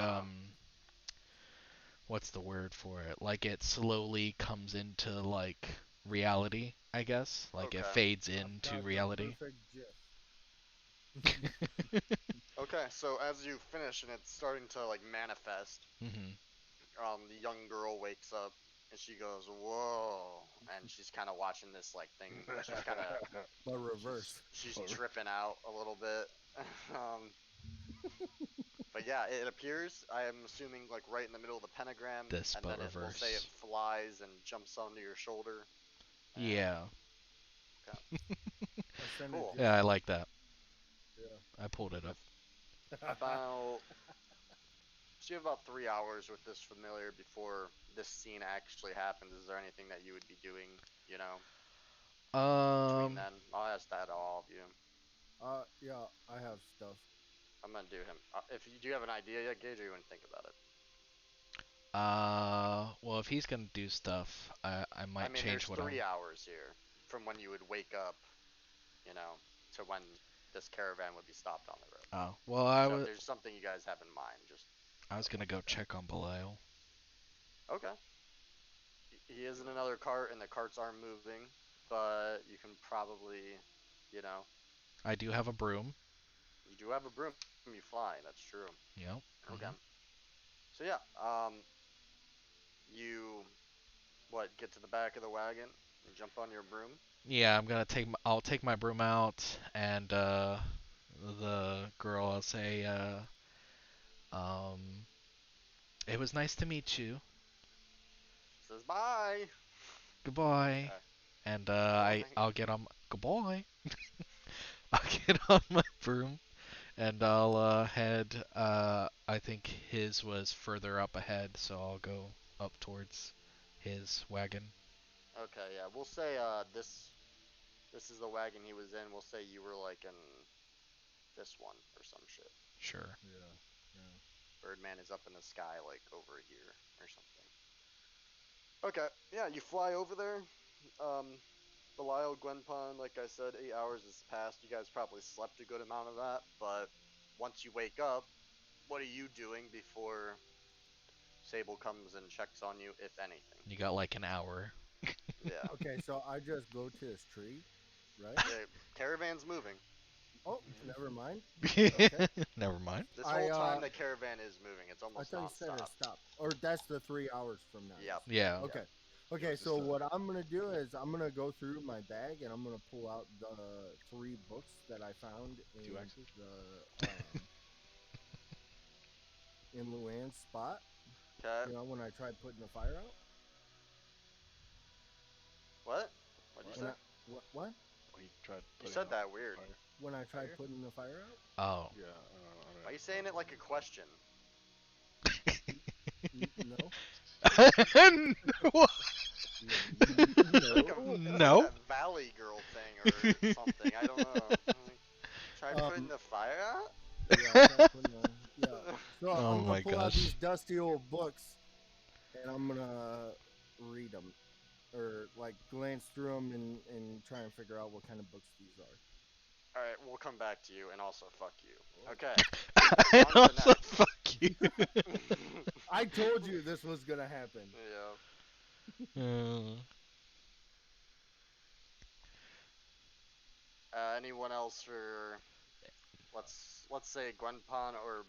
[SPEAKER 3] what's the word for it? Like it slowly comes into like reality, I guess. Like it
[SPEAKER 4] Okay.
[SPEAKER 3] fades
[SPEAKER 2] I've
[SPEAKER 3] into
[SPEAKER 2] got the
[SPEAKER 3] reality.
[SPEAKER 2] perfect gif.
[SPEAKER 4] Okay, so as you finish and it's starting to like manifest,
[SPEAKER 3] Mhm.
[SPEAKER 4] the young girl wakes up and she goes, "Whoa!" And she's kind of watching this like thing. She's kind of
[SPEAKER 2] The reverse.
[SPEAKER 4] she's tripping out a little bit. um, but yeah, it appears. I am assuming like right in the middle of the pentagram,
[SPEAKER 3] This
[SPEAKER 4] and
[SPEAKER 3] but
[SPEAKER 4] then we'll say it
[SPEAKER 3] reverse.
[SPEAKER 4] flies and jumps onto your shoulder. And,
[SPEAKER 3] Yeah.
[SPEAKER 4] Okay.
[SPEAKER 2] I sent
[SPEAKER 4] Cool.
[SPEAKER 2] it
[SPEAKER 3] Yeah, I
[SPEAKER 2] just
[SPEAKER 3] like that.
[SPEAKER 2] yeah.
[SPEAKER 3] I pulled it up.
[SPEAKER 4] About so you have about 3 hours with this familiar before this scene actually happens. Is there anything that you would be doing? You know, between
[SPEAKER 3] Um
[SPEAKER 4] then, I'll ask that to all of you.
[SPEAKER 2] Yeah, I have stuff.
[SPEAKER 4] I'm gonna do him. If you do you have an idea yet, Gage, or you want to think about it?
[SPEAKER 3] well, if he's gonna do stuff, I
[SPEAKER 4] I
[SPEAKER 3] might
[SPEAKER 4] mean, there's
[SPEAKER 3] change what I'm.
[SPEAKER 4] 3 hours here from when you would wake up, you know, to when this caravan would be stopped on the road.
[SPEAKER 3] Oh, well,
[SPEAKER 4] So if there's something you guys have in mind, just
[SPEAKER 3] I was gonna go check on Belial.
[SPEAKER 4] okay. He is in another cart, and the carts are moving, but you can probably, you know,
[SPEAKER 3] I do have a broom.
[SPEAKER 4] you do have a broom. You fly. That's true.
[SPEAKER 3] Yep.
[SPEAKER 4] Okay.
[SPEAKER 3] Mhm.
[SPEAKER 4] So yeah, you get to the back of the wagon and jump on your broom.
[SPEAKER 3] Yeah, I'll take my broom out, and the girl, I'll say, um, it was nice to meet you.
[SPEAKER 4] Says bye.
[SPEAKER 3] Goodbye.
[SPEAKER 4] Okay.
[SPEAKER 3] And
[SPEAKER 4] Goodbye.
[SPEAKER 3] I'll get on. Goodbye. I'll get on my broom, and I'll head. I think his was further up ahead, so I'll go up towards his wagon.
[SPEAKER 4] Okay, yeah. We'll say this is the wagon he was in. We'll say you were like in this one or some shit.
[SPEAKER 3] Sure.
[SPEAKER 2] Yeah. Yeah.
[SPEAKER 4] Birdman is up in the sky like over here or something. Okay, yeah, you fly over there. Um, Belial, Gwenpon, like I said, 8 hours has passed. You guys probably slept a good amount of that, but once you wake up, what are you doing before Sable comes and checks on you, if anything?
[SPEAKER 3] You got like an hour.
[SPEAKER 4] Yeah.
[SPEAKER 2] Okay, so I just go to this tree, right?
[SPEAKER 4] The caravan's moving.
[SPEAKER 2] Oh, never mind. Okay.
[SPEAKER 3] Never mind.
[SPEAKER 4] This
[SPEAKER 2] I,
[SPEAKER 4] whole time the caravan is moving. It's
[SPEAKER 2] I
[SPEAKER 4] almost
[SPEAKER 2] thought you said it
[SPEAKER 4] non-stop.
[SPEAKER 2] stopped. Or that's the 3 hours from now.
[SPEAKER 4] Yep.
[SPEAKER 3] Yeah.
[SPEAKER 2] Okay.
[SPEAKER 1] Yeah,
[SPEAKER 2] Okay,
[SPEAKER 1] just,
[SPEAKER 2] so what I'm gonna do is I'm gonna go through my bag and I'm gonna pull out the 3 books that I found in
[SPEAKER 1] 2 X's?
[SPEAKER 2] the in Luann's spot.
[SPEAKER 4] Okay.
[SPEAKER 2] You know, when I tried putting the fire out.
[SPEAKER 4] What? What'd you
[SPEAKER 2] When
[SPEAKER 4] say?
[SPEAKER 2] what?
[SPEAKER 1] When he tried
[SPEAKER 4] You
[SPEAKER 1] putting
[SPEAKER 4] said
[SPEAKER 1] out
[SPEAKER 4] that weird.
[SPEAKER 1] fire.
[SPEAKER 2] When I tried
[SPEAKER 5] Fire?
[SPEAKER 2] putting the fire out?
[SPEAKER 3] Oh.
[SPEAKER 1] Yeah,
[SPEAKER 4] Why are you saying it like a question?
[SPEAKER 2] No.
[SPEAKER 3] What?
[SPEAKER 4] It's like
[SPEAKER 2] No.
[SPEAKER 4] it's like
[SPEAKER 3] No.
[SPEAKER 4] that Valley Girl thing or something. I don't know. Like, try putting the fire out.
[SPEAKER 2] Yeah, try putting yeah. So
[SPEAKER 3] Oh
[SPEAKER 2] I'm gonna
[SPEAKER 3] my
[SPEAKER 2] pull out
[SPEAKER 3] gosh.
[SPEAKER 2] these dusty old books, and I'm gonna read them, or like glance through them and try and figure out what kind of books these are.
[SPEAKER 4] All right, we'll come back to you, and also fuck you.
[SPEAKER 2] Oh.
[SPEAKER 4] Okay.
[SPEAKER 3] And
[SPEAKER 4] On to
[SPEAKER 3] also,
[SPEAKER 4] next.
[SPEAKER 3] fuck you.
[SPEAKER 2] I told you this was gonna happen.
[SPEAKER 4] Yeah.
[SPEAKER 3] Uh,
[SPEAKER 4] Anyone else for let's say Gwenpon or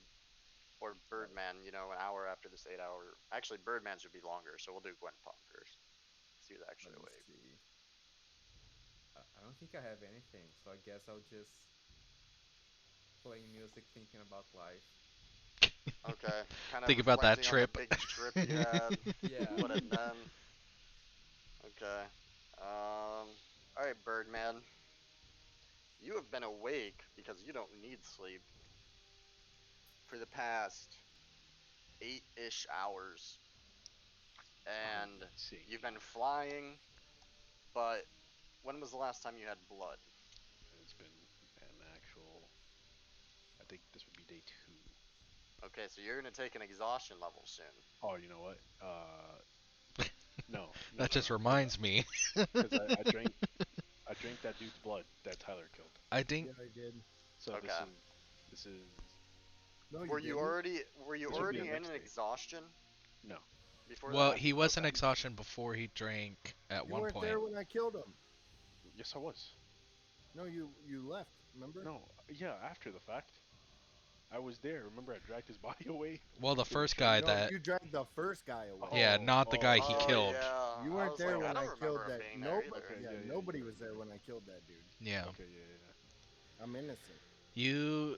[SPEAKER 4] Birdman? You know, an hour after this 8 hour. Actually, Birdman should be longer, so we'll do Gwenpon first. See who's actually
[SPEAKER 2] Let me
[SPEAKER 4] awake.
[SPEAKER 2] see.
[SPEAKER 6] I don't think I have anything, so I guess I'll just play music, thinking about life.
[SPEAKER 4] Okay. Kind of
[SPEAKER 3] Think about that
[SPEAKER 4] reflecting on the
[SPEAKER 3] trip.
[SPEAKER 4] big trip you had.
[SPEAKER 6] Yeah.
[SPEAKER 4] What it meant. Okay. All right, Birdman. You have been awake because you don't need sleep for the past 8-ish hours, and
[SPEAKER 1] Insane.
[SPEAKER 4] you've been flying. But when was the last time you had blood?
[SPEAKER 1] It's been an actual. I think this would be day 2.
[SPEAKER 4] Okay, so you're gonna take an exhaustion level soon.
[SPEAKER 1] Oh, you know what? No, no,
[SPEAKER 3] That
[SPEAKER 1] no,
[SPEAKER 3] just
[SPEAKER 1] no.
[SPEAKER 3] reminds me.
[SPEAKER 1] Because I drank that dude's blood that Tyler killed.
[SPEAKER 3] I think
[SPEAKER 2] Yeah, I did.
[SPEAKER 1] So
[SPEAKER 4] Okay.
[SPEAKER 1] this is
[SPEAKER 2] No, you
[SPEAKER 4] Were you
[SPEAKER 2] didn't.
[SPEAKER 1] This would be
[SPEAKER 4] already
[SPEAKER 1] the
[SPEAKER 4] in
[SPEAKER 1] next
[SPEAKER 4] an
[SPEAKER 1] day.
[SPEAKER 4] exhaustion
[SPEAKER 1] No.
[SPEAKER 4] before
[SPEAKER 3] well,
[SPEAKER 4] that?
[SPEAKER 3] he was in
[SPEAKER 4] Okay.
[SPEAKER 3] exhaustion before he drank at
[SPEAKER 2] You
[SPEAKER 3] one
[SPEAKER 2] weren't
[SPEAKER 3] point.
[SPEAKER 2] there when I killed him.
[SPEAKER 1] Yes, I was.
[SPEAKER 2] No, you left. Remember?
[SPEAKER 1] No. Yeah, after the fact, I was there. Remember, I dragged his body away.
[SPEAKER 3] Well, the
[SPEAKER 1] They were
[SPEAKER 3] first guy
[SPEAKER 2] No,
[SPEAKER 3] that
[SPEAKER 2] you dragged the first guy away.
[SPEAKER 3] yeah, not the guy he
[SPEAKER 4] Oh
[SPEAKER 3] killed.
[SPEAKER 4] yeah.
[SPEAKER 2] You
[SPEAKER 4] I
[SPEAKER 2] weren't
[SPEAKER 4] was
[SPEAKER 2] there
[SPEAKER 4] like,
[SPEAKER 2] when
[SPEAKER 4] I
[SPEAKER 2] I
[SPEAKER 4] don't
[SPEAKER 2] killed
[SPEAKER 4] remember him
[SPEAKER 2] that.
[SPEAKER 4] being there
[SPEAKER 2] Nobody,
[SPEAKER 4] either.
[SPEAKER 1] Okay,
[SPEAKER 2] yeah,
[SPEAKER 1] yeah,
[SPEAKER 2] nobody
[SPEAKER 1] yeah.
[SPEAKER 2] was there when I killed that dude.
[SPEAKER 3] Yeah.
[SPEAKER 1] Okay, yeah,
[SPEAKER 2] I'm innocent.
[SPEAKER 3] You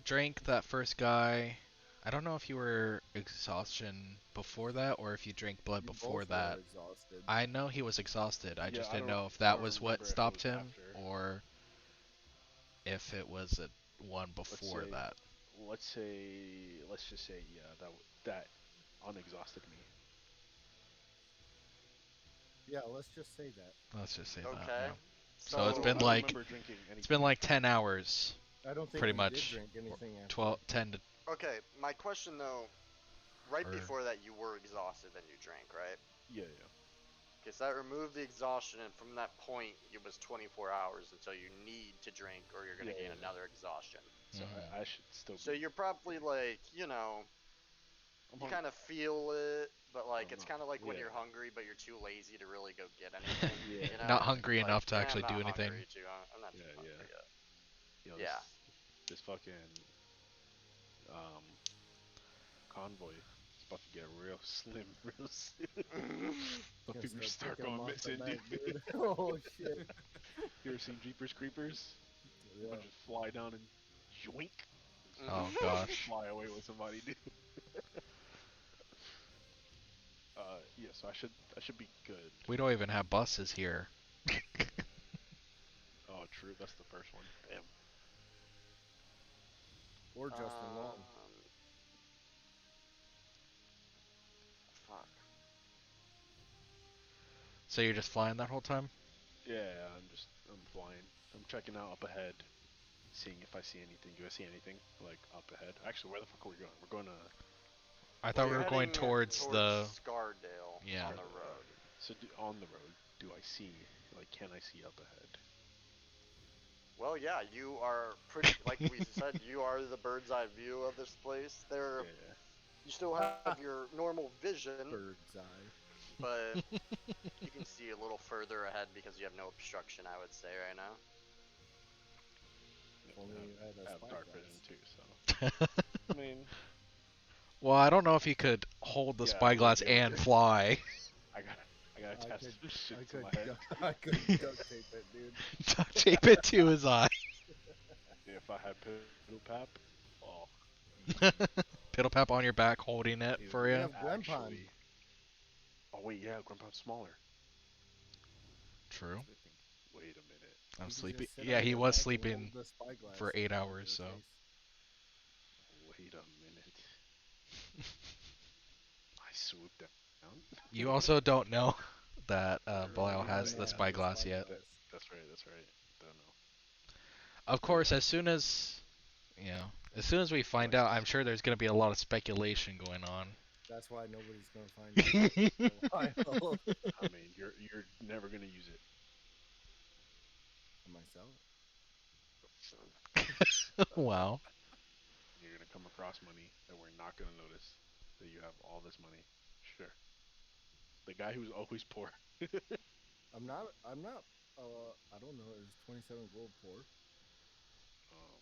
[SPEAKER 3] drank that first guy. I don't know if you were exhaustion before that or if you drank blood
[SPEAKER 2] You
[SPEAKER 3] before
[SPEAKER 2] both
[SPEAKER 3] that.
[SPEAKER 2] were exhausted.
[SPEAKER 3] I know he was exhausted. I
[SPEAKER 1] yeah.
[SPEAKER 3] just
[SPEAKER 1] I
[SPEAKER 3] didn't
[SPEAKER 1] don't.
[SPEAKER 3] know if
[SPEAKER 1] I
[SPEAKER 3] that
[SPEAKER 1] don't
[SPEAKER 3] was
[SPEAKER 1] remember
[SPEAKER 3] what
[SPEAKER 1] if it
[SPEAKER 3] stopped
[SPEAKER 1] was
[SPEAKER 3] him
[SPEAKER 1] after.
[SPEAKER 3] or if it was a one before
[SPEAKER 1] say-
[SPEAKER 3] that.
[SPEAKER 1] Let's just say, yeah, that unexhausted me.
[SPEAKER 2] Yeah, let's just say that.
[SPEAKER 3] Let's just say that.
[SPEAKER 4] Okay.
[SPEAKER 3] Yeah.
[SPEAKER 4] So,
[SPEAKER 3] So it's
[SPEAKER 1] I
[SPEAKER 3] been
[SPEAKER 1] don't
[SPEAKER 3] like
[SPEAKER 1] remember drinking anything.
[SPEAKER 3] it's been like 10 hours,
[SPEAKER 2] I don't think
[SPEAKER 3] pretty
[SPEAKER 2] you
[SPEAKER 3] much.
[SPEAKER 2] did drink anything after.
[SPEAKER 3] 12 10 to
[SPEAKER 4] okay, my question though, right
[SPEAKER 3] Or-
[SPEAKER 4] before that you were exhausted and you drank, right?
[SPEAKER 1] Yeah, yeah.
[SPEAKER 4] Okay, so that removed the exhaustion, and from that point, it was 24 hours until you need to drink, or you're gonna
[SPEAKER 1] Yeah,
[SPEAKER 4] gain
[SPEAKER 1] yeah.
[SPEAKER 4] another exhaustion.
[SPEAKER 1] So
[SPEAKER 3] Mhm.
[SPEAKER 1] I should still.
[SPEAKER 4] So
[SPEAKER 1] be,
[SPEAKER 4] you're probably like, you know,
[SPEAKER 1] I'm
[SPEAKER 4] you
[SPEAKER 1] hungry.
[SPEAKER 4] kind of feel it, but like
[SPEAKER 1] I'm
[SPEAKER 4] it's
[SPEAKER 1] not-
[SPEAKER 4] kind of like when
[SPEAKER 1] yeah.
[SPEAKER 4] you're hungry, but you're too lazy to really go get anything.
[SPEAKER 1] Yeah.
[SPEAKER 4] You know?
[SPEAKER 3] not hungry
[SPEAKER 4] Like,
[SPEAKER 3] enough to
[SPEAKER 4] "Yeah,
[SPEAKER 3] actually
[SPEAKER 4] I'm
[SPEAKER 3] do
[SPEAKER 4] not
[SPEAKER 3] anything.
[SPEAKER 4] hungry too. I'm not too
[SPEAKER 1] Yeah,
[SPEAKER 4] hungry
[SPEAKER 1] yeah.
[SPEAKER 4] yet.
[SPEAKER 1] You know,
[SPEAKER 4] Yeah.
[SPEAKER 1] this fucking um convoy is about to get real slim, real soon. The
[SPEAKER 2] Gonna
[SPEAKER 1] people start
[SPEAKER 2] picking 'em
[SPEAKER 1] going
[SPEAKER 2] off the
[SPEAKER 1] missing,
[SPEAKER 2] back,
[SPEAKER 1] dude.
[SPEAKER 2] dude. Oh shit.
[SPEAKER 1] You ever seen Jeepers Creepers?
[SPEAKER 2] Yeah.
[SPEAKER 1] I'll just fly down and yoink.
[SPEAKER 3] Oh gosh.
[SPEAKER 1] Fly away with somebody, dude. Yeah, so I should be good.
[SPEAKER 3] We don't even have buses here.
[SPEAKER 1] Oh, true. That's the first one. Damn.
[SPEAKER 2] Or Justin Long.
[SPEAKER 4] Fuck.
[SPEAKER 3] So you're just flying that whole time?
[SPEAKER 1] Yeah, I'm flying. I'm checking out up ahead, seeing if I see anything. Do I see anything like up ahead? Actually, where the fuck are we going? We're going to.
[SPEAKER 3] I thought we
[SPEAKER 4] You're
[SPEAKER 3] were going
[SPEAKER 4] heading
[SPEAKER 3] towards the
[SPEAKER 4] Scardale
[SPEAKER 3] Yeah.
[SPEAKER 4] on the road.
[SPEAKER 1] So on the road, do I see? Like, can I see up ahead?
[SPEAKER 4] Well, yeah, you are pretty. Like we said, you are the bird's eye view of this place. There,
[SPEAKER 1] Yeah.
[SPEAKER 4] you still have your normal vision,
[SPEAKER 2] Bird's eye.
[SPEAKER 4] but you can see a little further ahead because you have no obstruction. I would say right now.
[SPEAKER 2] Only you had a
[SPEAKER 1] I have dark
[SPEAKER 2] spyglass.
[SPEAKER 1] vision too, so. I mean,
[SPEAKER 3] Well, I don't know if you could hold the
[SPEAKER 1] Yeah,
[SPEAKER 3] spyglass
[SPEAKER 1] yeah,
[SPEAKER 3] and
[SPEAKER 1] yeah.
[SPEAKER 3] fly.
[SPEAKER 1] I gotta test some shit
[SPEAKER 2] I
[SPEAKER 1] to my
[SPEAKER 2] could,
[SPEAKER 1] head.
[SPEAKER 2] I could duct tape it, dude.
[SPEAKER 3] Duct tape it to his eye.
[SPEAKER 1] Yeah, if I had piddle pap, oh,
[SPEAKER 3] Piddle pap on your back holding it
[SPEAKER 1] dude,
[SPEAKER 3] for you.
[SPEAKER 2] Yeah. Gwenpon.
[SPEAKER 1] actually. Oh wait, yeah, Grandpa's smaller.
[SPEAKER 3] True.
[SPEAKER 1] Wait a minute.
[SPEAKER 3] I'm
[SPEAKER 2] You could
[SPEAKER 3] sleepy.
[SPEAKER 2] just sit
[SPEAKER 3] Yeah,
[SPEAKER 2] on
[SPEAKER 3] he
[SPEAKER 2] your
[SPEAKER 3] was
[SPEAKER 2] back and
[SPEAKER 3] sleeping
[SPEAKER 2] hold the spyglass
[SPEAKER 3] for 8
[SPEAKER 2] over
[SPEAKER 3] hours,
[SPEAKER 2] your
[SPEAKER 3] so.
[SPEAKER 2] face.
[SPEAKER 1] Wait a minute. swoop down.
[SPEAKER 3] You also don't know that Belial
[SPEAKER 2] I
[SPEAKER 3] has
[SPEAKER 2] may
[SPEAKER 3] the
[SPEAKER 2] have the
[SPEAKER 3] spyglass yet.
[SPEAKER 1] That, that's right. That's right. Don't know.
[SPEAKER 3] Of
[SPEAKER 1] But
[SPEAKER 3] course,
[SPEAKER 1] yeah,
[SPEAKER 3] as soon as we find out, I'm
[SPEAKER 1] devices.
[SPEAKER 3] sure there's going to be a lot of speculation going on.
[SPEAKER 2] That's why nobody's gonna find out for a while.
[SPEAKER 1] I mean, you're never gonna use it.
[SPEAKER 2] Myself.
[SPEAKER 3] Wow.
[SPEAKER 1] You're gonna come across money that we're not gonna notice that you have all this money. Sure. The guy who's always poor.
[SPEAKER 2] I'm not. I'm not. I don't know. Is 27 gold poor?
[SPEAKER 1] Um,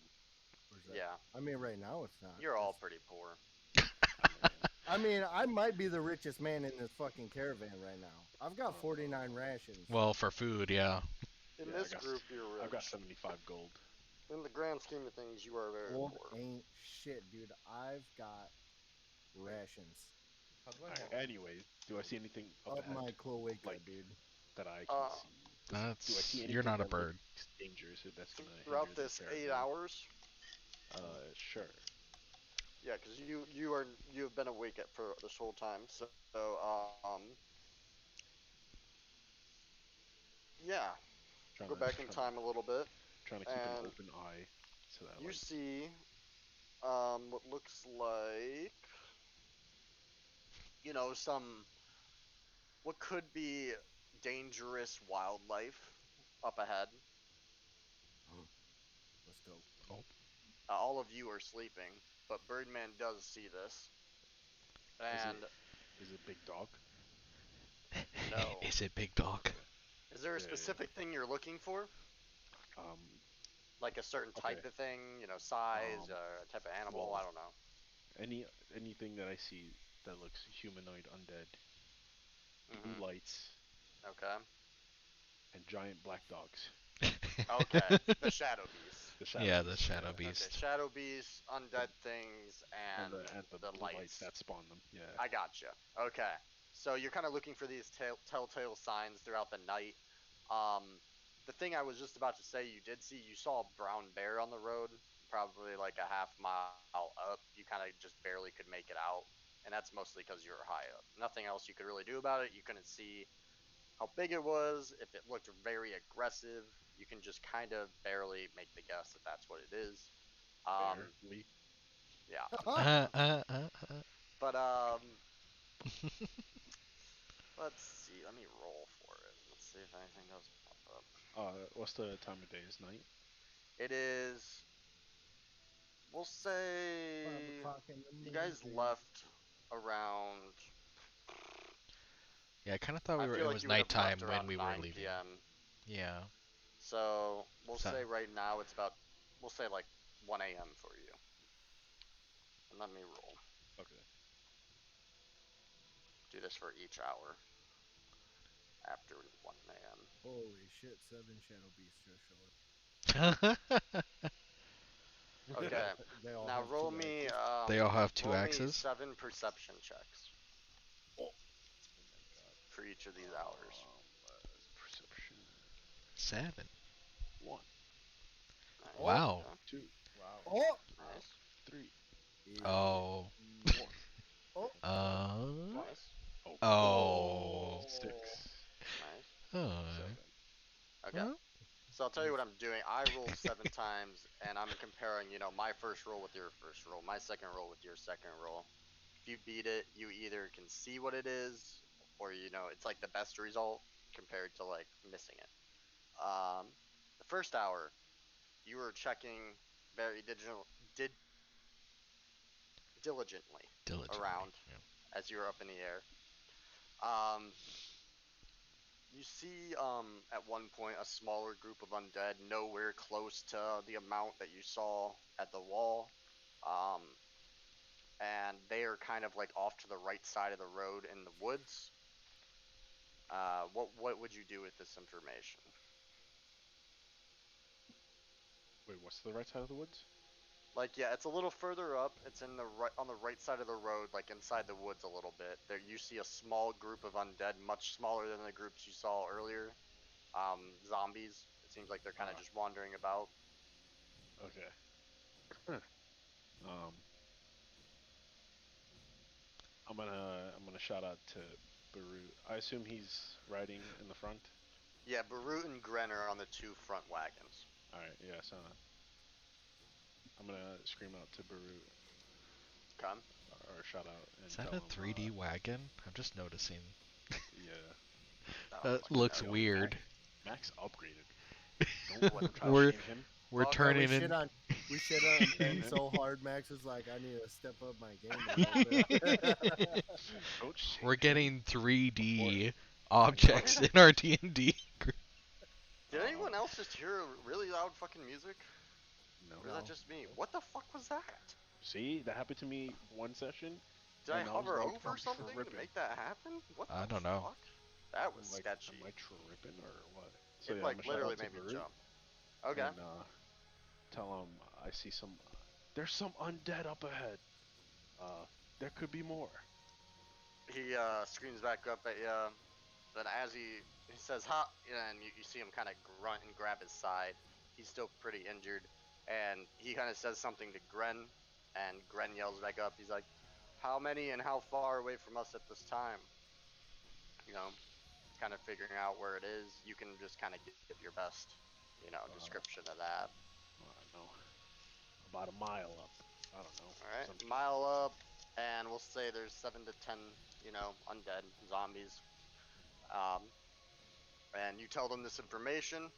[SPEAKER 2] Or is that?
[SPEAKER 4] Yeah,
[SPEAKER 2] I mean, right now it's not.
[SPEAKER 4] you're all pretty poor.
[SPEAKER 1] I mean,
[SPEAKER 2] I mean, I might be the richest man in this fucking caravan right now. I've got
[SPEAKER 1] uh,
[SPEAKER 2] 49 rations.
[SPEAKER 3] Well, for food, yeah.
[SPEAKER 4] In
[SPEAKER 1] yeah,
[SPEAKER 4] this group, you're
[SPEAKER 1] I've got
[SPEAKER 4] rich.
[SPEAKER 1] 75 gold.
[SPEAKER 4] In the grand scheme of things, you are very
[SPEAKER 2] Gold
[SPEAKER 4] poor.
[SPEAKER 2] ain't shit, dude. I've got rations.
[SPEAKER 6] How do I
[SPEAKER 1] Alright,
[SPEAKER 6] have?
[SPEAKER 1] anyway, do I see anything up
[SPEAKER 2] Up
[SPEAKER 1] ahead,
[SPEAKER 2] my cloaca,
[SPEAKER 1] like
[SPEAKER 2] dude.
[SPEAKER 1] that I can
[SPEAKER 4] Uh,
[SPEAKER 1] see? Do I see
[SPEAKER 3] You're
[SPEAKER 1] anything
[SPEAKER 3] not a
[SPEAKER 1] that
[SPEAKER 3] bird.
[SPEAKER 1] looks dangerous that's gonna
[SPEAKER 4] throughout
[SPEAKER 1] hinder the
[SPEAKER 4] this 8
[SPEAKER 1] caravan?
[SPEAKER 4] hours,
[SPEAKER 1] Sure.
[SPEAKER 4] yeah, because you've been awake for this whole time. So, yeah,
[SPEAKER 1] Trying
[SPEAKER 4] go
[SPEAKER 1] to
[SPEAKER 4] back in time a little bit,
[SPEAKER 1] trying to keep an
[SPEAKER 4] and
[SPEAKER 1] open eye so that
[SPEAKER 4] you
[SPEAKER 1] like
[SPEAKER 4] see what looks like some what could be dangerous wildlife up ahead.
[SPEAKER 2] Let's go.
[SPEAKER 3] Oh.
[SPEAKER 4] All of you are sleeping, but Birdman does see this,
[SPEAKER 1] is
[SPEAKER 4] and
[SPEAKER 1] it big dog?
[SPEAKER 4] no.
[SPEAKER 3] Is it Big Dog?
[SPEAKER 1] Okay.
[SPEAKER 4] Is there a
[SPEAKER 1] Yeah, yeah.
[SPEAKER 4] specific thing you're looking for?
[SPEAKER 1] Um.
[SPEAKER 4] Like a certain
[SPEAKER 1] Okay.
[SPEAKER 4] type of thing, size,
[SPEAKER 1] Um.
[SPEAKER 4] or a type of animal?
[SPEAKER 1] Well,
[SPEAKER 4] I don't know.
[SPEAKER 1] any anything that I see that looks humanoid, undead, blue
[SPEAKER 4] Hmm.
[SPEAKER 1] lights,
[SPEAKER 4] Okay.
[SPEAKER 1] and giant black dogs.
[SPEAKER 4] Okay. The Shadow Beasts.
[SPEAKER 1] The shadow
[SPEAKER 3] Yeah, the
[SPEAKER 1] beasts.
[SPEAKER 3] Shadow
[SPEAKER 1] Yeah.
[SPEAKER 4] Okay.
[SPEAKER 3] Beast.
[SPEAKER 4] Shadow Beasts, undead things, and
[SPEAKER 1] And the
[SPEAKER 4] the
[SPEAKER 1] blue lights
[SPEAKER 4] lights.
[SPEAKER 1] that spawn them. Yeah.
[SPEAKER 4] I gotcha. Okay. So you're kind of looking for these telltale signs throughout the night. The thing I was just about to say, you saw a brown bear on the road, probably like a half mile up. You kind of just barely could make it out, and that's mostly because you were high up. Nothing else you could really do about it. You couldn't see how big it was, if it looked very aggressive. You can just kind of barely make the guess that that's what it is.
[SPEAKER 1] Barely.
[SPEAKER 4] Yeah.
[SPEAKER 3] Uh, uh, uh, uh.
[SPEAKER 4] But let's see. Let me roll for it. Let's see if anything does pop up.
[SPEAKER 1] What's the time of day? Is night?
[SPEAKER 4] It is. We'll
[SPEAKER 2] 5
[SPEAKER 4] say
[SPEAKER 2] o'clock in the
[SPEAKER 4] you guys
[SPEAKER 2] morning.
[SPEAKER 4] left around.
[SPEAKER 3] Yeah, I kind of thought
[SPEAKER 4] I feel
[SPEAKER 3] it
[SPEAKER 4] like
[SPEAKER 3] was
[SPEAKER 4] you would have
[SPEAKER 3] nighttime
[SPEAKER 4] left
[SPEAKER 3] when
[SPEAKER 4] around
[SPEAKER 3] we were
[SPEAKER 4] 9
[SPEAKER 3] leaving.
[SPEAKER 4] p.m.
[SPEAKER 3] Yeah.
[SPEAKER 4] So we'll
[SPEAKER 3] So,
[SPEAKER 4] say right now it's about. We'll say like 1 a.m. for you. And let me roll.
[SPEAKER 1] Okay.
[SPEAKER 4] Do this for each hour after 1 a.m.
[SPEAKER 2] Holy shit! 7 shadow beasts just showed up.
[SPEAKER 4] Okay.
[SPEAKER 2] They all
[SPEAKER 4] Now
[SPEAKER 2] have
[SPEAKER 4] roll
[SPEAKER 2] 2
[SPEAKER 4] me.
[SPEAKER 2] axes.
[SPEAKER 3] they all have two
[SPEAKER 4] Roll me
[SPEAKER 3] axes.
[SPEAKER 4] 7 perception checks
[SPEAKER 1] Oh
[SPEAKER 4] for each of
[SPEAKER 1] my
[SPEAKER 4] these
[SPEAKER 1] god.
[SPEAKER 4] hours.
[SPEAKER 1] Perception.
[SPEAKER 3] 7.
[SPEAKER 1] 1,
[SPEAKER 4] Nice.
[SPEAKER 2] Oh,
[SPEAKER 3] Wow.
[SPEAKER 4] Okay.
[SPEAKER 1] 2,
[SPEAKER 6] Wow.
[SPEAKER 2] oh,
[SPEAKER 4] Nice.
[SPEAKER 1] 3,
[SPEAKER 3] Oh.
[SPEAKER 1] 4,
[SPEAKER 2] oh,
[SPEAKER 3] Uh.
[SPEAKER 4] Nice.
[SPEAKER 1] oh,
[SPEAKER 3] Oh.
[SPEAKER 1] 6,
[SPEAKER 4] Nice.
[SPEAKER 3] Oh.
[SPEAKER 1] 7.
[SPEAKER 4] Okay.
[SPEAKER 3] Well,
[SPEAKER 4] So I'll tell you what I'm doing. I rolled 7 times, and I'm comparing, my first roll with your first roll, my second roll with your second roll. If you beat it, you either can see what it is, or it's like the best result compared to like missing it. The first hour, you were checking very did diligently
[SPEAKER 3] diligently.
[SPEAKER 4] around as you were up in the air. Um, You see, at one point, a smaller group of undead, nowhere close to the amount that you saw at the wall. Um, and they are kind of like off to the right side of the road in the woods. What would you do with this information?
[SPEAKER 1] Wait, what's the right side of the woods?
[SPEAKER 4] Like, yeah, it's a little further up. It's in the right on the right side of the road, like inside the woods a little bit. There, you see a small group of undead, much smaller than the groups you saw earlier. Zombies. It seems like they're kind of just wandering about.
[SPEAKER 1] Okay. um. I'm gonna shout out to Barut. I assume he's riding in the front.
[SPEAKER 4] Yeah, Barut and Gren are on the two front wagons.
[SPEAKER 1] All right, yeah. So I'm gonna scream out to Barut
[SPEAKER 4] Okay.
[SPEAKER 1] or shout out and
[SPEAKER 3] Is that
[SPEAKER 1] tell
[SPEAKER 3] a
[SPEAKER 1] him.
[SPEAKER 3] 3D wagon? I'm just noticing.
[SPEAKER 1] Yeah.
[SPEAKER 4] I don't
[SPEAKER 3] That
[SPEAKER 4] fucking
[SPEAKER 3] looks
[SPEAKER 4] know.
[SPEAKER 1] Yo,
[SPEAKER 3] weird.
[SPEAKER 1] Max upgraded. Don't try to
[SPEAKER 3] we're
[SPEAKER 1] shame him.
[SPEAKER 3] we're
[SPEAKER 4] Fuck.
[SPEAKER 2] Yeah, we
[SPEAKER 3] turning
[SPEAKER 2] shit
[SPEAKER 3] in.
[SPEAKER 2] on Ben so hard. Max is like, I need to step up my game a little bit.
[SPEAKER 1] Don't shame
[SPEAKER 3] We're
[SPEAKER 1] him.
[SPEAKER 3] getting 3D
[SPEAKER 1] Or-
[SPEAKER 3] objects in our D&D.
[SPEAKER 4] Did anyone else just hear really loud fucking music?
[SPEAKER 1] No.
[SPEAKER 4] Or is that just me? What the fuck was that?
[SPEAKER 1] See, that happened to me one session.
[SPEAKER 4] Did I
[SPEAKER 1] and was
[SPEAKER 4] hover
[SPEAKER 1] like,
[SPEAKER 4] over
[SPEAKER 1] I'm
[SPEAKER 4] something to
[SPEAKER 1] tripping.
[SPEAKER 4] make that happen? What
[SPEAKER 3] I
[SPEAKER 4] the
[SPEAKER 3] don't know.
[SPEAKER 4] fuck? That was
[SPEAKER 1] I'm like,
[SPEAKER 4] sketchy.
[SPEAKER 1] am I tripping or what? So
[SPEAKER 4] It
[SPEAKER 1] yeah, I'm
[SPEAKER 4] like
[SPEAKER 1] gonna shout
[SPEAKER 4] literally
[SPEAKER 1] out to
[SPEAKER 4] made me
[SPEAKER 1] Barut
[SPEAKER 4] jump. Okay.
[SPEAKER 1] and tell him I see some. There's some undead up ahead. There could be more.
[SPEAKER 4] He screams back up at you. Then as he says "ha," and you see him kind of grunt and grab his side. He's still pretty injured, and he kind of says something to Gren, and Gren yells back up. He's like, "How many and how far away from us at this time?" You know, kind of figuring out where it is. You can just kind of give your best, description of that.
[SPEAKER 1] I don't know. About a mile up. I don't know.
[SPEAKER 4] All right,
[SPEAKER 1] Some-
[SPEAKER 4] mile up, and we'll say there's 7 to 10, undead zombies. Um, and you tell them this information,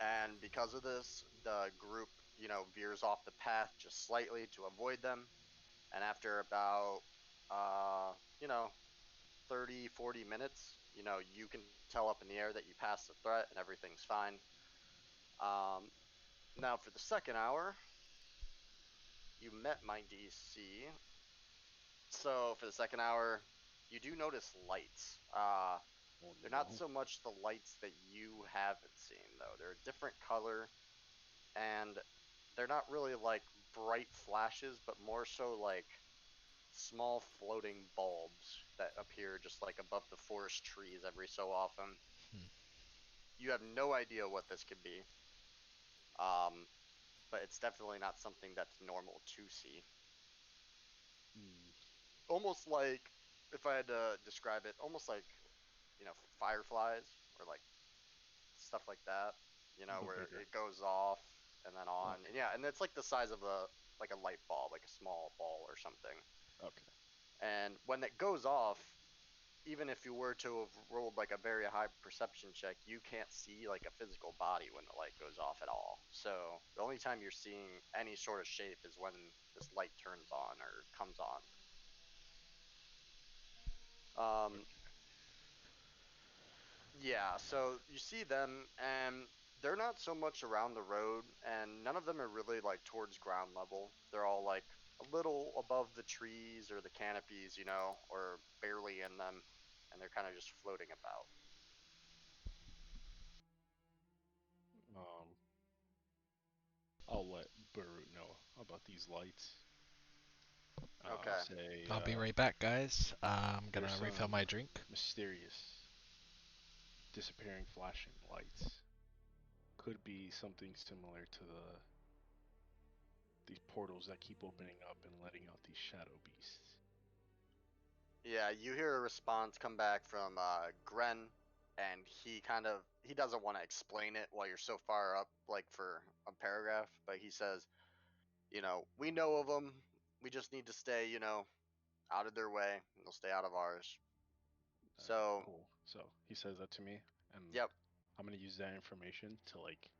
[SPEAKER 4] and because of this, the group, veers off the path just slightly to avoid them. And after about, uh, you know, 30, 40 minutes, you can tell up in the air that you passed the threat and everything's fine. Now for the second hour, you met my DC. So for the second hour, you do notice lights.
[SPEAKER 1] oh,
[SPEAKER 4] They're
[SPEAKER 1] no.
[SPEAKER 4] not so much the lights that you haven't seen, though. They're a different color, and they're not really like bright flashes, but more so like small floating bulbs that appear just like above the forest trees every so often. You have no idea what this could be, but it's definitely not something that's normal to see.
[SPEAKER 1] Hmm.
[SPEAKER 4] Almost like, if I had to describe it, almost like, fireflies or like stuff like that,
[SPEAKER 1] But
[SPEAKER 4] where
[SPEAKER 1] bigger.
[SPEAKER 4] it goes off and then on.
[SPEAKER 1] Okay.
[SPEAKER 4] And yeah, and it's like the size of a light bulb, like a small ball or something.
[SPEAKER 1] Okay.
[SPEAKER 4] And when it goes off, even if you were to have rolled like a very high perception check, you can't see like a physical body when the light goes off at all. So the only time you're seeing any sort of shape is when this light turns on or comes on. Yeah, so you see them, and they're not so much around the road, and none of them are really like towards ground level. They're all like a little above the trees or the canopies, or barely in them, and they're kind of just floating about.
[SPEAKER 1] Um, I'll let Barut know about these lights.
[SPEAKER 4] Okay.
[SPEAKER 1] Say
[SPEAKER 3] I'll be right back, guys. I'm gonna
[SPEAKER 1] there's
[SPEAKER 3] refill
[SPEAKER 1] some
[SPEAKER 3] my drink.
[SPEAKER 1] mysterious disappearing flashing lights. Could be something similar to these portals that keep opening up and letting out these shadow beasts.
[SPEAKER 4] Yeah, you hear a response come back from Gren, and he doesn't want to explain it while you're so far up, like for a paragraph, but he says, we know of them. We just need to stay, out of their way, and they'll stay out of ours. So,
[SPEAKER 1] Cool. So he says that to me, and
[SPEAKER 4] yep.
[SPEAKER 1] I'm gonna use that information to like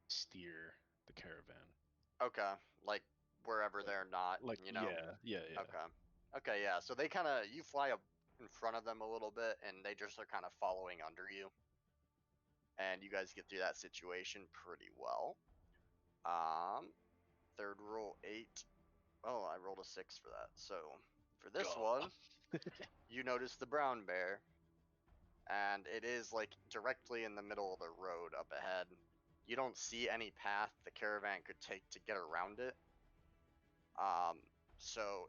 [SPEAKER 1] steer the caravan.
[SPEAKER 4] Okay, like wherever
[SPEAKER 1] Like,
[SPEAKER 4] they're not,
[SPEAKER 1] yeah.
[SPEAKER 4] Okay. Okay, yeah. So you fly up in front of them a little bit, and they just are kind of following under you, and you guys get through that situation pretty well. Third roll 8. Oh, I rolled a 6 for that. So for this
[SPEAKER 1] Go.
[SPEAKER 4] one, you notice the brown bear, and it is like directly in the middle of the road up ahead. You don't see any path the caravan could take to get around it. Um, so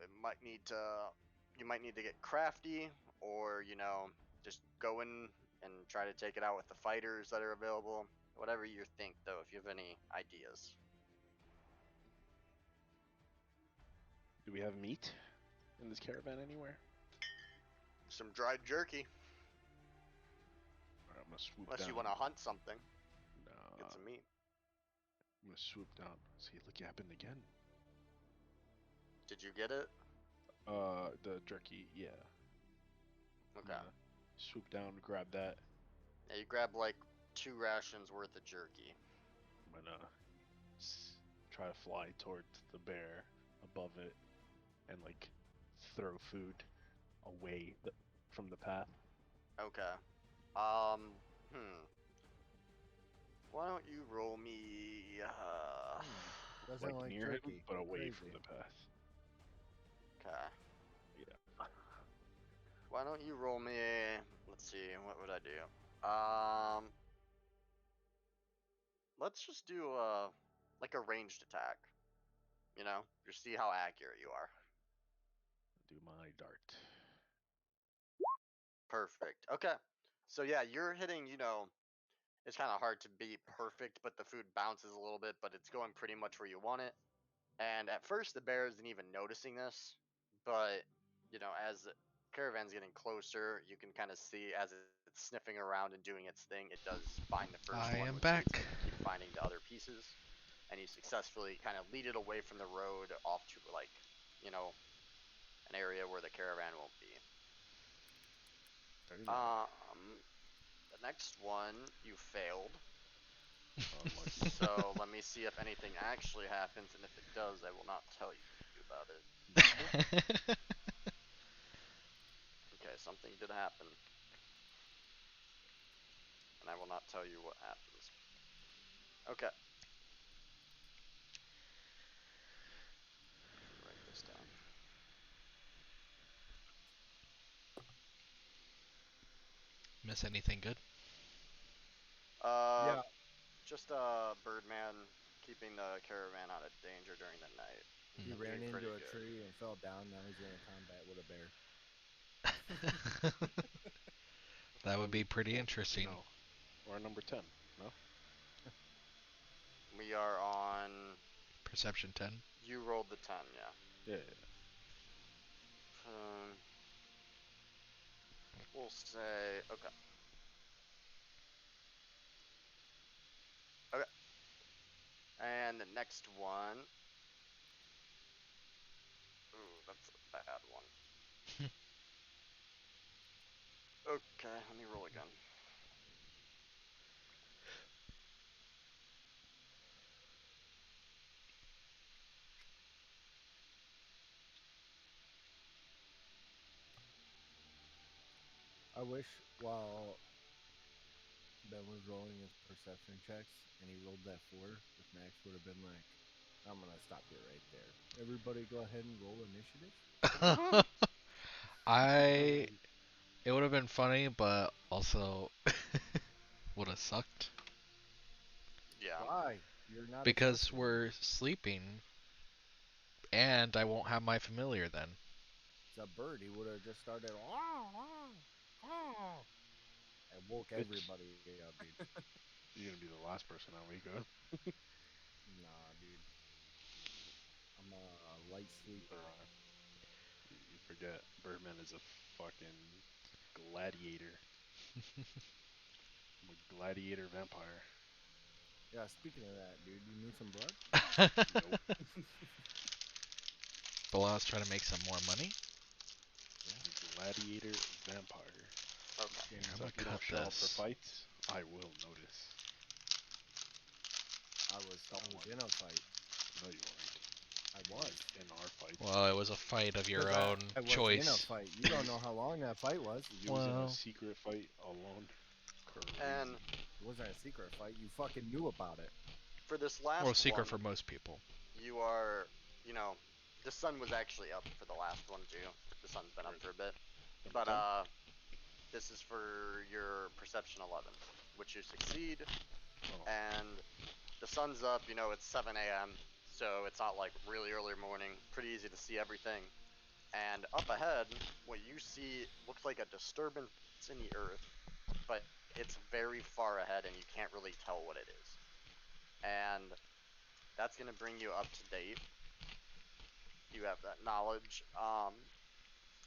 [SPEAKER 4] you might need to get crafty, or just go in and try to take it out with the fighters that are available. Whatever you think, though, if you have any ideas.
[SPEAKER 1] Do we have meat in this caravan anywhere?
[SPEAKER 4] Some dried jerky,
[SPEAKER 1] Alright, I'm gonna swoop
[SPEAKER 4] unless
[SPEAKER 1] down.
[SPEAKER 4] you want to hunt something.
[SPEAKER 1] Nah,
[SPEAKER 4] Get some meat.
[SPEAKER 1] I'm gonna swoop down. See, look, it happened again.
[SPEAKER 4] Did you get it?
[SPEAKER 1] The jerky, yeah. I'm
[SPEAKER 4] Okay.
[SPEAKER 1] gonna swoop down, grab that.
[SPEAKER 4] Yeah, you grab like 2 rations worth of jerky.
[SPEAKER 1] I'm gonna try to fly towards the bear above it and like throw food away from the path.
[SPEAKER 4] Okay. Hmm. Why don't you roll me?
[SPEAKER 2] Doesn't
[SPEAKER 1] Like
[SPEAKER 2] like
[SPEAKER 1] near
[SPEAKER 2] jerky.
[SPEAKER 1] him, but away
[SPEAKER 2] Crazy.
[SPEAKER 1] from the path.
[SPEAKER 4] Okay.
[SPEAKER 1] Yeah.
[SPEAKER 4] Why don't you roll me? Let's see. What would I do? Let's just do like a ranged attack. You know, just see how accurate you are.
[SPEAKER 1] Do my dart.
[SPEAKER 4] Perfect. Okay. So yeah, you're hitting. You know, it's kind of hard to be perfect, but the food bounces a little bit, but it's going pretty much where you want it. And at first, the bear isn't even noticing this, but you know, as the caravan's getting closer, you can kind of see as it's sniffing around and doing its thing, it does find the first
[SPEAKER 3] I
[SPEAKER 4] one,
[SPEAKER 3] am
[SPEAKER 4] which leads
[SPEAKER 3] back.
[SPEAKER 4] it to keep finding the other pieces, and you successfully kind of lead it away from the road off to like, you know, an area where the caravan won't be.
[SPEAKER 1] Very nice.
[SPEAKER 4] The next one you failed.
[SPEAKER 1] Unlucky.
[SPEAKER 4] So let me see if anything actually happens, and if it does, I will not tell you about it. Okay, something did happen. And I will not tell you what happens. Okay. Let me write this down.
[SPEAKER 3] Miss anything good?
[SPEAKER 4] Uh,
[SPEAKER 2] Yeah,
[SPEAKER 4] just Birdman keeping the caravan out of danger during the night.
[SPEAKER 2] he
[SPEAKER 3] Mm.
[SPEAKER 2] ran
[SPEAKER 4] Doing pretty
[SPEAKER 2] into a
[SPEAKER 4] good.
[SPEAKER 2] tree and fell down. Now he's in a combat with a bear.
[SPEAKER 3] That would be pretty
[SPEAKER 1] Well,
[SPEAKER 3] interesting.
[SPEAKER 1] No. We're number 10. No?
[SPEAKER 4] We are on.
[SPEAKER 3] Perception 10.
[SPEAKER 4] You rolled the 10, yeah.
[SPEAKER 1] Yeah.
[SPEAKER 4] Um, we'll say. Okay. Okay. And the next one. Ooh, that's a bad one. Okay, let me roll again.
[SPEAKER 2] I wish while Ben was rolling his perception checks and he rolled that 4, if Max would have been like, I'm gonna stop you right there. Everybody go ahead and roll initiative.
[SPEAKER 3] I. It would have been funny, but also would have sucked.
[SPEAKER 4] Yeah.
[SPEAKER 2] Why? You're not
[SPEAKER 3] Because
[SPEAKER 2] exhausted.
[SPEAKER 3] we're sleeping, and I won't have my familiar then.
[SPEAKER 2] It's a bird. He would have just started. And woke
[SPEAKER 1] Bitch.
[SPEAKER 2] everybody up, dude.
[SPEAKER 1] You're gonna be the last person I wake up.
[SPEAKER 2] Nah, dude. I'm a light sleeper.
[SPEAKER 1] You forget Birdman is a fucking gladiator. I'm a gladiator vampire.
[SPEAKER 2] Yeah, speaking of that, dude, you need some blood?
[SPEAKER 1] Nope.
[SPEAKER 3] Bilal's trying to make some more money.
[SPEAKER 1] I'm a gladiator vampire.
[SPEAKER 4] Okay.
[SPEAKER 3] Here, I'm
[SPEAKER 1] So
[SPEAKER 3] gonna
[SPEAKER 1] if you
[SPEAKER 3] cut
[SPEAKER 1] don't show up for
[SPEAKER 3] this.
[SPEAKER 1] fights, I will notice.
[SPEAKER 2] I was
[SPEAKER 1] Someone.
[SPEAKER 2] in a fight.
[SPEAKER 1] No, you weren't.
[SPEAKER 2] I was.
[SPEAKER 1] In our fights.
[SPEAKER 3] Well, it was a fight of your
[SPEAKER 2] 'Cause
[SPEAKER 3] own
[SPEAKER 2] I was in a
[SPEAKER 3] choice.
[SPEAKER 2] fight. You don't know how long that fight was.
[SPEAKER 1] You was in a
[SPEAKER 3] Well.
[SPEAKER 1] secret fight alone. Crazy.
[SPEAKER 4] And
[SPEAKER 2] It wasn't a secret fight. You fucking knew about it.
[SPEAKER 4] for this last
[SPEAKER 3] Well, secret
[SPEAKER 4] one,
[SPEAKER 3] for most people.
[SPEAKER 4] you are, you know, the sun was actually up for the last one too. The sun's been up for a bit.
[SPEAKER 1] Number
[SPEAKER 4] But
[SPEAKER 1] 10?
[SPEAKER 4] this is for your perception 11, which you succeed,
[SPEAKER 1] Oh.
[SPEAKER 4] and the sun's up. You know, it's 7 a.m., so it's not like really early morning. Pretty easy to see everything. And up ahead, what you see looks like a disturbance in the earth, but it's very far ahead, and you can't really tell what it is. And that's gonna bring you up to date. You have that knowledge.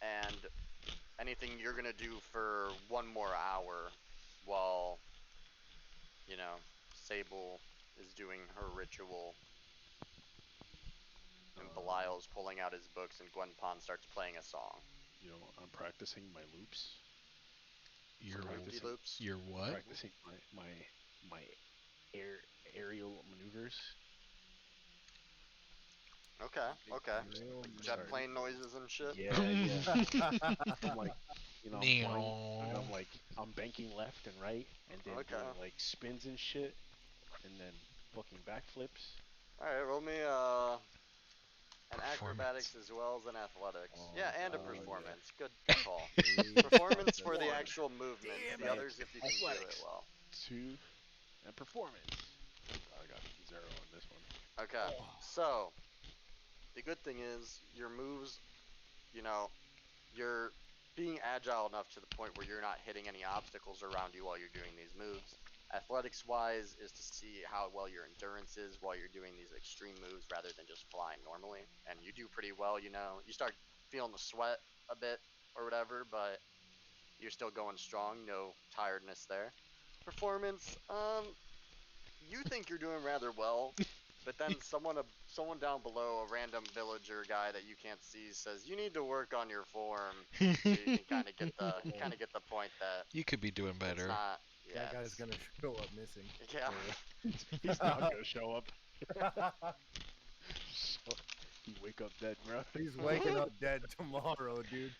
[SPEAKER 4] and anything you're gonna do for 1 more hour while, you know, Sable is doing her ritual and Belial's pulling out his books and Gwenpon starts playing a song.
[SPEAKER 1] You know, I'm practicing my loops.
[SPEAKER 3] Your
[SPEAKER 1] practicing-
[SPEAKER 4] loops.
[SPEAKER 3] your what?
[SPEAKER 1] Practicing my aerial maneuvers.
[SPEAKER 4] Okay, okay.
[SPEAKER 2] Real
[SPEAKER 4] Like jet
[SPEAKER 1] Sorry.
[SPEAKER 4] plane noises and shit.
[SPEAKER 1] Yeah, yeah. I'm like, you know, I'm flying.
[SPEAKER 3] Meow.
[SPEAKER 1] I'm like, I'm banking left and right, and then
[SPEAKER 4] Okay.
[SPEAKER 1] doing like spins and shit, and then fucking backflips.
[SPEAKER 4] Alright, roll me an acrobatics as well as an athletics. Yeah, and a
[SPEAKER 1] yeah.
[SPEAKER 4] performance. Good call.
[SPEAKER 2] Please
[SPEAKER 4] Performance
[SPEAKER 2] fuck
[SPEAKER 4] for the
[SPEAKER 2] this.
[SPEAKER 4] actual movement.
[SPEAKER 2] Damn
[SPEAKER 4] The
[SPEAKER 2] it.
[SPEAKER 4] others if you can do it
[SPEAKER 1] Athletics.
[SPEAKER 4] well.
[SPEAKER 1] 2 and performance. I got 0 on this one.
[SPEAKER 4] Okay.
[SPEAKER 2] Oh.
[SPEAKER 4] So the good thing is your moves, you know, you're being agile enough to the point where you're not hitting any obstacles around you while you're doing these moves. Athletics wise is to see how well your endurance is while you're doing these extreme moves rather than just flying normally. And you do pretty well, you know. You start feeling the sweat a bit or whatever, but you're still going strong, no tiredness there. Performance, you think you're doing rather well, but then someone down below, a random villager guy that you can't see, says you need to work on your form. So you can kind of get the point that
[SPEAKER 3] You could be doing
[SPEAKER 4] it's
[SPEAKER 3] better.
[SPEAKER 4] not. Yeah,
[SPEAKER 2] That guy's
[SPEAKER 4] it's-
[SPEAKER 2] gonna show up missing.
[SPEAKER 4] Yeah.
[SPEAKER 1] He's not gonna show up. He wake up dead, bro.
[SPEAKER 2] He's waking up dead tomorrow, dude.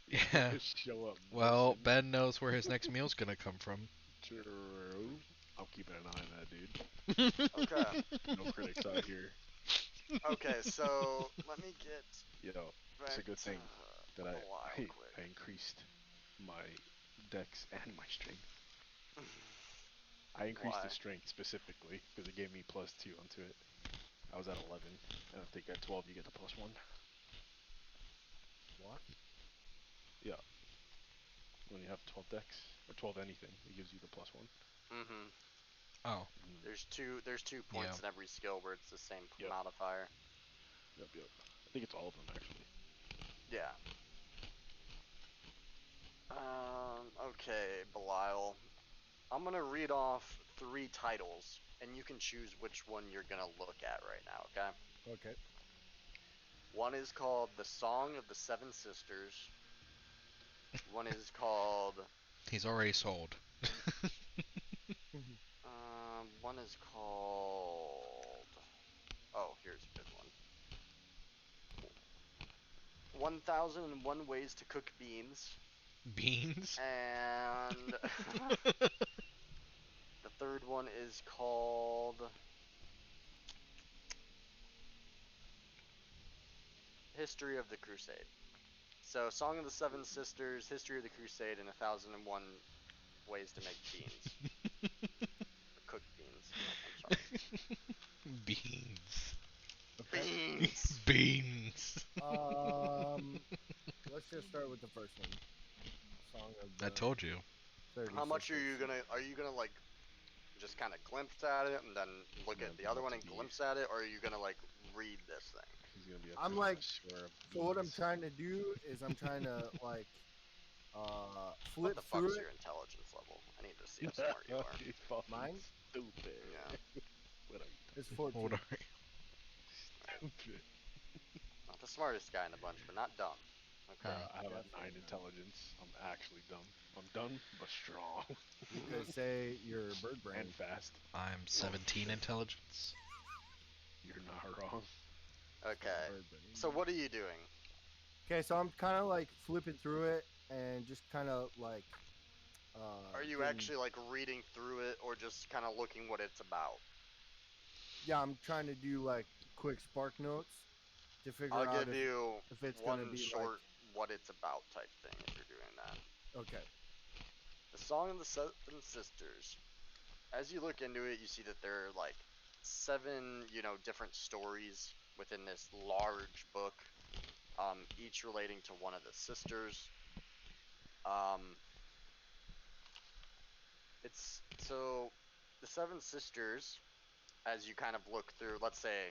[SPEAKER 3] Yeah.
[SPEAKER 1] Just show up.
[SPEAKER 3] Well,
[SPEAKER 1] missing.
[SPEAKER 3] Ben knows where his next meal's gonna come from.
[SPEAKER 1] True. I'm keeping an eye on that, dude.
[SPEAKER 4] Okay.
[SPEAKER 1] No critics out here.
[SPEAKER 4] Okay. So let me get
[SPEAKER 1] Yo,
[SPEAKER 4] back
[SPEAKER 1] it's a good thing
[SPEAKER 4] to
[SPEAKER 1] that
[SPEAKER 4] Belial
[SPEAKER 1] I
[SPEAKER 4] quick.
[SPEAKER 1] increased my dex and my strength. I increased
[SPEAKER 4] Why?
[SPEAKER 1] the strength specifically because it gave me +2 onto it. I was at 11, and I think at 12 you get the +1.
[SPEAKER 2] What?
[SPEAKER 1] Yeah. When you have 12 dex or 12 anything, it gives you the +1.
[SPEAKER 4] Mm-hmm.
[SPEAKER 3] Oh,
[SPEAKER 4] There's two points
[SPEAKER 3] Yeah.
[SPEAKER 4] in every skill where it's the same
[SPEAKER 1] Yep.
[SPEAKER 4] modifier.
[SPEAKER 1] Yep. I think it's all of them actually.
[SPEAKER 4] Yeah. Okay, Belial. I'm gonna read off 3 titles, and you can choose which one you're gonna look at right now, okay?
[SPEAKER 2] Okay.
[SPEAKER 4] One is called The Song of the Seven Sisters. One is called,
[SPEAKER 3] he's already sold.
[SPEAKER 4] one is called, oh, here's a good one. 1001 Ways to Cook Beans.
[SPEAKER 3] Beans?
[SPEAKER 4] And the third one is called History of the Crusade. So, Song of the Seven Sisters, History of the Crusade, and 1001 Ways to Make Beans. Or cook beans. I'm sorry.
[SPEAKER 3] Beans.
[SPEAKER 2] Okay.
[SPEAKER 4] Beans!
[SPEAKER 3] Beans.
[SPEAKER 2] Let's just start with the first one. Song of the
[SPEAKER 3] I told you.
[SPEAKER 2] 30
[SPEAKER 4] How much are
[SPEAKER 2] Sisters.
[SPEAKER 4] you gonna like just kind of glimpse at it and then look
[SPEAKER 1] Yeah,
[SPEAKER 4] at the other one and
[SPEAKER 1] be-
[SPEAKER 4] glimpse at it, or are you gonna like read this thing?
[SPEAKER 1] He's gonna be a
[SPEAKER 2] I'm like-
[SPEAKER 1] connoisseur of
[SPEAKER 2] So what I'm
[SPEAKER 1] beans.
[SPEAKER 2] trying to do is I'm trying to like
[SPEAKER 4] What
[SPEAKER 2] flip
[SPEAKER 4] the
[SPEAKER 2] through
[SPEAKER 4] fuck's
[SPEAKER 2] it.
[SPEAKER 4] your intelligence level? I need to see how smart you are.
[SPEAKER 1] He's fucking
[SPEAKER 2] Mine?
[SPEAKER 1] stupid.
[SPEAKER 4] Yeah.
[SPEAKER 1] What are you
[SPEAKER 2] It's 14.
[SPEAKER 3] Hold on.
[SPEAKER 1] stupid?
[SPEAKER 4] Not the smartest guy in the bunch, but not dumb.
[SPEAKER 1] Bro,
[SPEAKER 4] Okay.
[SPEAKER 1] I have a
[SPEAKER 2] Definitely
[SPEAKER 1] 9
[SPEAKER 2] not.
[SPEAKER 1] intelligence. I'm actually dumb. I'm dumb but strong
[SPEAKER 2] You could say you're bird brain.
[SPEAKER 1] and fast.
[SPEAKER 3] I'm 17 intelligence.
[SPEAKER 1] You're not wrong.
[SPEAKER 4] Okay.
[SPEAKER 2] Bird brain.
[SPEAKER 4] So what are you doing?
[SPEAKER 2] Okay, so I'm kind of like flipping through it and just kind of like.
[SPEAKER 4] Are you
[SPEAKER 2] getting-
[SPEAKER 4] actually like reading through it, or just kind of looking what it's about?
[SPEAKER 2] Yeah, I'm trying to do like quick spark notes to figure
[SPEAKER 4] I'll
[SPEAKER 2] out
[SPEAKER 4] give you
[SPEAKER 2] if it's
[SPEAKER 4] one
[SPEAKER 2] gonna be
[SPEAKER 4] short what it's about type thing if you're doing that.
[SPEAKER 2] like. Okay.
[SPEAKER 4] The Song of the Seven Sisters. As you look into it, you see that there are like 7, different stories within this large book, each relating to one of the sisters. It's so the 7 sisters, as you kind of look through, let's say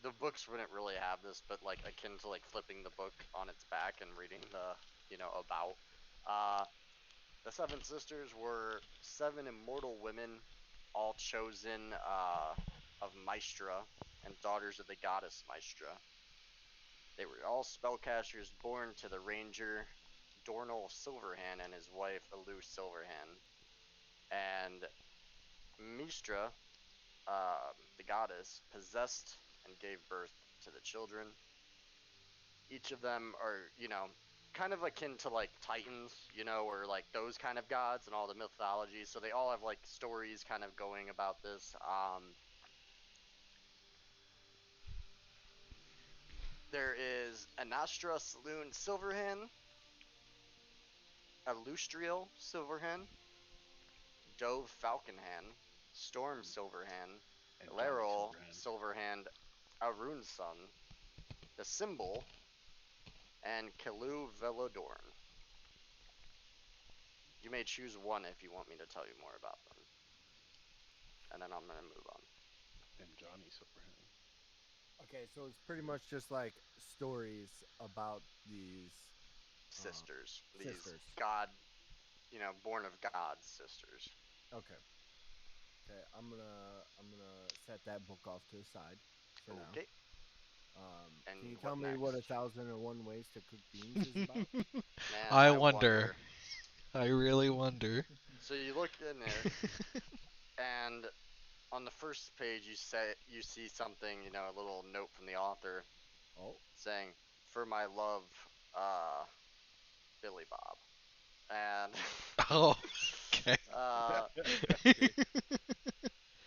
[SPEAKER 4] the books wouldn't really have this, but like akin to like flipping the book on its back and reading the, about. The seven sisters were seven immortal women, all chosen of Maestra and daughters of the goddess Maestra. They were all spellcasters born to the ranger Dornal Silverhand and his wife Elu Silverhand. And Maestra, the goddess, possessed and gave birth to the children. Each of them are, kind of akin to like Titans, or like those kind of gods and all the mythology. So they all have like stories kind of going about this. There is Anastra Saloon Silverhand, Alustriel Silverhand, Dove Falconhand, Storm Silverhand,
[SPEAKER 1] And
[SPEAKER 4] Laryl
[SPEAKER 1] Silverhand.
[SPEAKER 4] Silverhand, Arun Sun, the Symbol, and Kalu Velodorn. You may choose one if you want me to tell you more about them. And then I'm going to move on.
[SPEAKER 1] And Johnny Silverhand.
[SPEAKER 2] Okay, so it's pretty much just like stories about these
[SPEAKER 4] Sisters.
[SPEAKER 2] sisters.
[SPEAKER 4] These god, born of gods sisters.
[SPEAKER 2] Okay. Okay, I'm gonna set that book off to the side for now.
[SPEAKER 4] Okay. And
[SPEAKER 2] Can you
[SPEAKER 4] what
[SPEAKER 2] tell me what
[SPEAKER 4] next?
[SPEAKER 2] 1001 Ways to Cook Beans is about?
[SPEAKER 4] Man,
[SPEAKER 3] I wonder. I really wonder.
[SPEAKER 4] So you look in there, and on the first page you see something, a little note from the author
[SPEAKER 2] Oh,
[SPEAKER 4] saying, "For my love, Billy Bob," and
[SPEAKER 3] Oh, okay.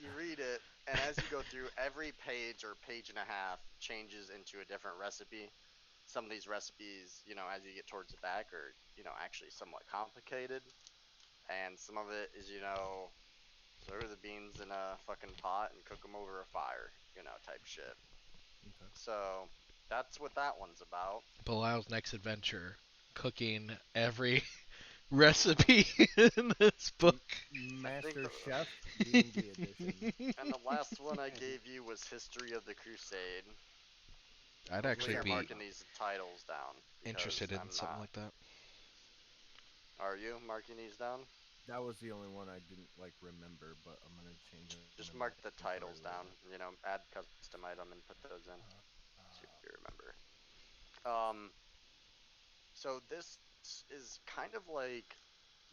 [SPEAKER 4] you read it, and as you go through, every page or page and a half changes into a different recipe. Some of these recipes, as you get towards the back, are actually somewhat complicated, and some of it is throw the beans in a fucking pot and cook them over a fire, type shit.
[SPEAKER 2] okay.
[SPEAKER 4] So that's what that one's about.
[SPEAKER 3] Belial's next adventure, cooking every recipe in this book.
[SPEAKER 2] Master Chef D&D edition.
[SPEAKER 4] And the last one I gave you was History of the Crusade.
[SPEAKER 3] I'd
[SPEAKER 4] We
[SPEAKER 3] actually
[SPEAKER 4] are
[SPEAKER 3] be
[SPEAKER 4] marking these titles down.
[SPEAKER 3] interested in
[SPEAKER 4] I'm
[SPEAKER 3] something
[SPEAKER 4] not.
[SPEAKER 3] like that.
[SPEAKER 4] Are you marking these down?
[SPEAKER 2] That was the only one I didn't like remember, but I'm gonna change it.
[SPEAKER 4] Just mark the titles down. Add custom item and put those in. See if you remember. So this is kind of like,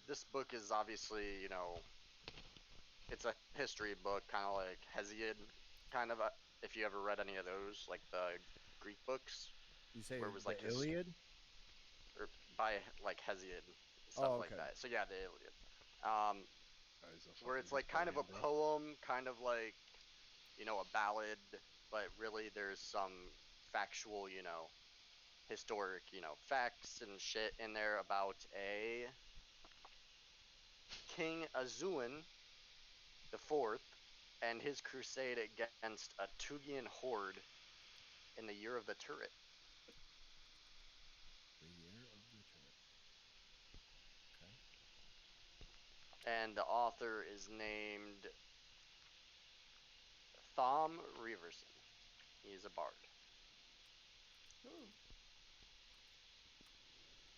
[SPEAKER 4] this book is obviously, it's a history book, kind of like Hesiod, kind of. If you ever read any of those, like the Greek books,
[SPEAKER 2] You say
[SPEAKER 4] where it was
[SPEAKER 2] the
[SPEAKER 4] like
[SPEAKER 2] Iliad?
[SPEAKER 4] or by like Hesiod, stuff
[SPEAKER 2] Oh,
[SPEAKER 4] like
[SPEAKER 2] okay.
[SPEAKER 4] that. So yeah, the Iliad. Where it's like kind of a poem, kind of like, a ballad, but really there's some factual, historic, facts and shit in there about a King Azuan the Fourth and his crusade against a Tugian horde in the year of the turret.
[SPEAKER 2] The Year of the Turret. Okay.
[SPEAKER 4] And the author is named Thom Reverson. He's a bard.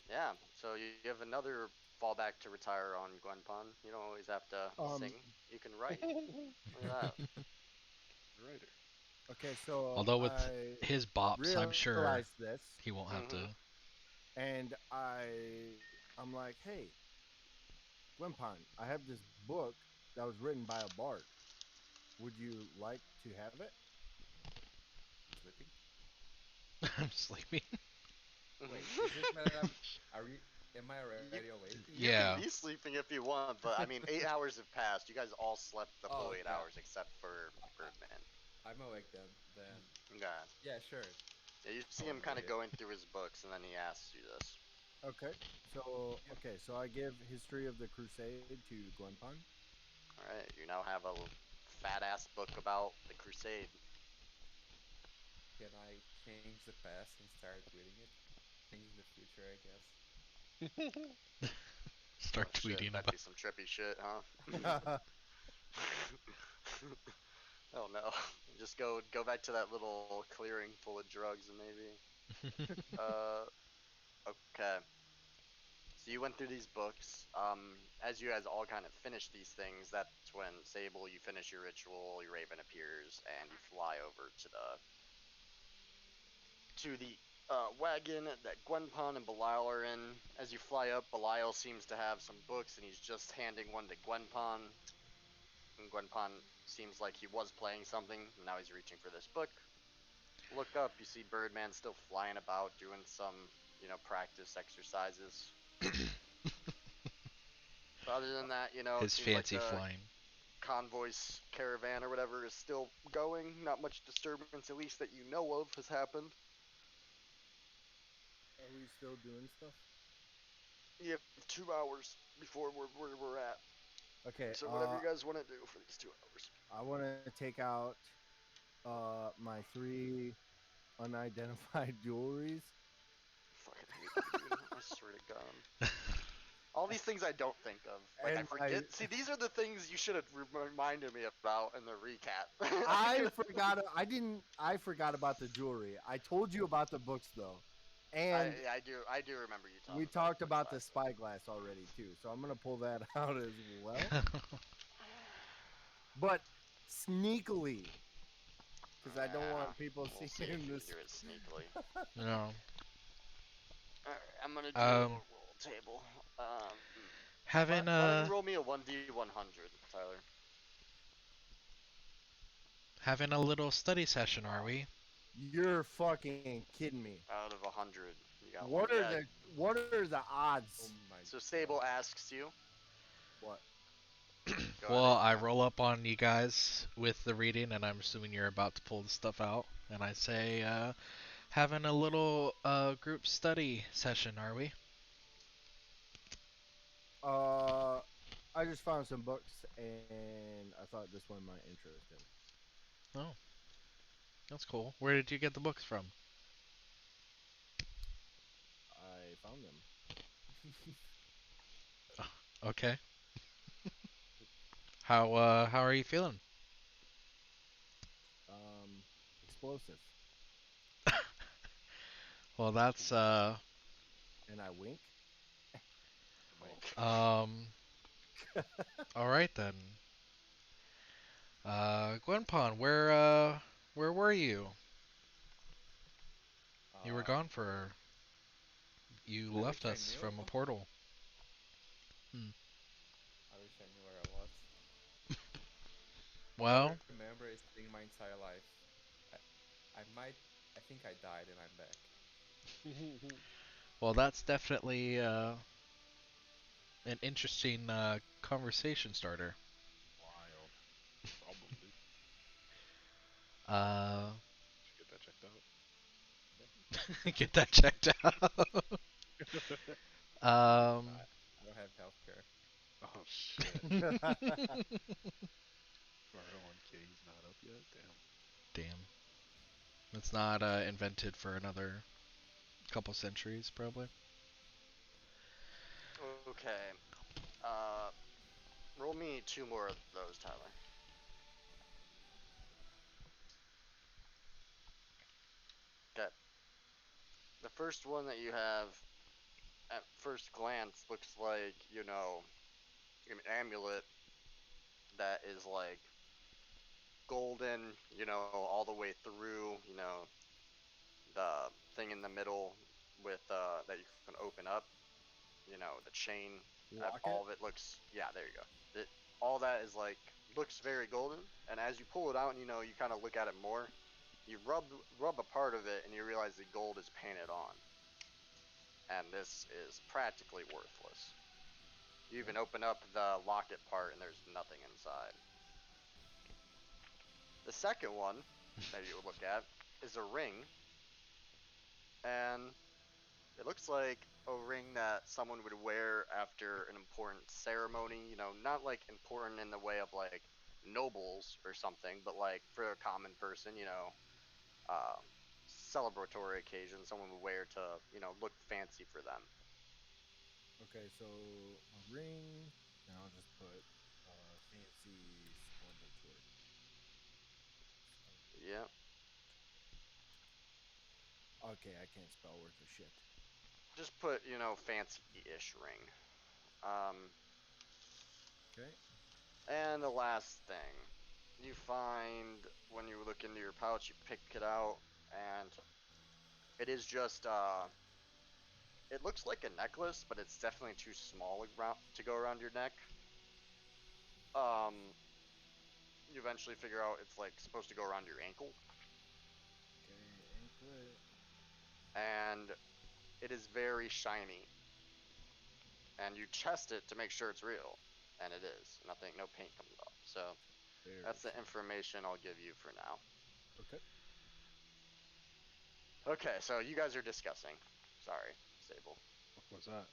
[SPEAKER 4] Yeah, so you have another fallback to retire on, Gwenpon. You don't always have to sing. You can write. Look at that.
[SPEAKER 1] Writer.
[SPEAKER 2] Okay, so
[SPEAKER 3] Although with
[SPEAKER 2] I
[SPEAKER 3] his bops, I'm sure
[SPEAKER 2] realized this,
[SPEAKER 3] he won't have to.
[SPEAKER 2] and I'm like, hey, Wimpon, I have this book that was written by a bard. Would you like to have it?
[SPEAKER 6] Sleeping?
[SPEAKER 3] I'm sleeping.
[SPEAKER 6] Wait, is this madam? Am I already awake?
[SPEAKER 4] You
[SPEAKER 3] Yeah.
[SPEAKER 4] can be sleeping if you want, but I mean, 8 hours have passed. You guys all slept the full
[SPEAKER 6] Oh,
[SPEAKER 4] 8
[SPEAKER 6] yeah.
[SPEAKER 4] hours except for Birdman.
[SPEAKER 6] I'm awake then.
[SPEAKER 4] Yeah.
[SPEAKER 6] Yeah, sure.
[SPEAKER 4] Yeah, you see
[SPEAKER 6] Oh,
[SPEAKER 4] him kind of
[SPEAKER 6] yeah.
[SPEAKER 4] going through his books, and then he asks you this.
[SPEAKER 2] Okay. So I give History of the Crusade to Gwenpon.
[SPEAKER 4] Alright, you now have a fat ass book about the Crusade.
[SPEAKER 6] Can I change the past and start reading it? Change the future, I guess.
[SPEAKER 3] Start
[SPEAKER 4] Shit,
[SPEAKER 3] tweeting
[SPEAKER 4] that'd
[SPEAKER 3] about.
[SPEAKER 4] be some trippy shit, huh? Oh no. Just go back to that little clearing full of drugs and maybe. Uh, okay. So you went through these books. As you guys all kind of finish these things, that's when Sable, you finish your ritual, your raven appears, and you fly over to the wagon that Gwenpon and Belial are in. As you fly up, Belial seems to have some books, and he's just handing one to Gwenpon. And Gwenpon seems like he was playing something. Now he's reaching for this book. Look up, you see Birdman still flying about, doing some, practice exercises. But other than that, it
[SPEAKER 3] His
[SPEAKER 4] seems like
[SPEAKER 3] fancy
[SPEAKER 4] the
[SPEAKER 3] flying.
[SPEAKER 4] convoy's caravan or whatever is still going. Not much disturbance, at least that you know of, has happened.
[SPEAKER 2] Are we still doing stuff?
[SPEAKER 4] You have 2 hours before where we're at.
[SPEAKER 2] Okay.
[SPEAKER 4] So whatever you guys want to do for these 2 hours.
[SPEAKER 2] I want to take out my 3 unidentified jewelries.
[SPEAKER 4] Fucking hate you, dude. I swear to God. All these things I don't think of. Like, I
[SPEAKER 2] And
[SPEAKER 4] forget. See, these are the things you should have reminded me about in the recap.
[SPEAKER 2] I forgot. I forgot about the jewelry. I told you about the books though, and
[SPEAKER 4] I do remember you talking.
[SPEAKER 2] we talked about the spyglass already too. So I'm gonna pull that out as well, but sneakily, because I don't want people
[SPEAKER 4] we'll see
[SPEAKER 2] seeing
[SPEAKER 4] if you
[SPEAKER 2] this.
[SPEAKER 4] do it sneakily.
[SPEAKER 3] No.
[SPEAKER 4] Alright, I'm gonna do a roll table.
[SPEAKER 3] Having
[SPEAKER 4] Why don't you roll me a 1d100, Tyler?
[SPEAKER 3] having a little study session, are we?
[SPEAKER 2] You're fucking kidding me.
[SPEAKER 4] Out of 100, you got
[SPEAKER 2] What
[SPEAKER 4] one.
[SPEAKER 2] are the odds?
[SPEAKER 6] Oh my
[SPEAKER 4] So Sable asks you.
[SPEAKER 2] What?
[SPEAKER 4] Go
[SPEAKER 3] Well,
[SPEAKER 4] ahead,
[SPEAKER 3] I
[SPEAKER 4] yeah.
[SPEAKER 3] roll up on you guys with the reading, and I'm assuming you're about to pull the stuff out. And I say, having a little group study session, are we?
[SPEAKER 2] I just found some books and I thought this one might interest him.
[SPEAKER 3] Oh, that's cool. Where did you get the books from?
[SPEAKER 2] I found them.
[SPEAKER 3] Okay. How are you feeling?
[SPEAKER 2] Explosive.
[SPEAKER 3] Well, that's
[SPEAKER 2] And I wink.
[SPEAKER 4] Wink.
[SPEAKER 3] all right then. Gwenpon, where were you? You were gone for. You
[SPEAKER 6] I
[SPEAKER 3] left
[SPEAKER 6] wish I
[SPEAKER 3] us
[SPEAKER 6] knew.
[SPEAKER 3] from a portal.
[SPEAKER 6] I wish I knew where I was. All I
[SPEAKER 3] Well,
[SPEAKER 6] remember is seeing my entire life. I, I might. I think I died and I'm back.
[SPEAKER 3] well, that's definitely an interesting conversation starter.
[SPEAKER 1] Wild. Probably.
[SPEAKER 3] Uh,
[SPEAKER 1] Should get that checked out.
[SPEAKER 3] get that checked out. um,
[SPEAKER 6] I don't have healthcare.
[SPEAKER 1] Oh shit.
[SPEAKER 2] I
[SPEAKER 1] Our 1K's not up yet. Damn.
[SPEAKER 3] damn, it's not invented for another couple centuries, probably.
[SPEAKER 4] Okay. Uh, roll me 2 more of those, Tyler. Okay. The first one that you have, at first glance, looks like, an amulet that is like golden, all the way through, the thing in the middle with that you can open up, the chain.
[SPEAKER 2] Locket.
[SPEAKER 4] All of it looks, yeah, there you go. All that is like looks very golden, and as you pull it out, and you kind of look at it more, you rub a part of it, and you realize the gold is painted on, and this is practically worthless. You even open up the locket part, and there's nothing inside. The second one that you look at is a ring, and it looks like a ring that someone would wear after an important ceremony, not like important in the way of like nobles or something, but like for a common person, uh, celebratory occasion, someone would wear to, look fancy for them.
[SPEAKER 2] Okay, so a ring, and I'll just put fancy celebratory.
[SPEAKER 4] Yeah.
[SPEAKER 2] Okay, I can't spell worth of shit.
[SPEAKER 4] Just put, fancy-ish ring. Um,
[SPEAKER 2] Okay.
[SPEAKER 4] and the last thing, you find when you look into your pouch, you pick it out, and it is just it looks like a necklace, but it's definitely too small to go around your neck. Um, you eventually figure out it's like supposed to go around your ankle,
[SPEAKER 2] Okay, anklet.
[SPEAKER 4] and it is very shiny. And you test it to make sure it's real, and it is. Nothing, no paint comes off. So
[SPEAKER 2] Very
[SPEAKER 4] that's the
[SPEAKER 2] shiny.
[SPEAKER 4] information I'll give you for now.
[SPEAKER 2] Okay.
[SPEAKER 4] Okay, so you guys are discussing. Sorry, Sable.
[SPEAKER 1] What's that?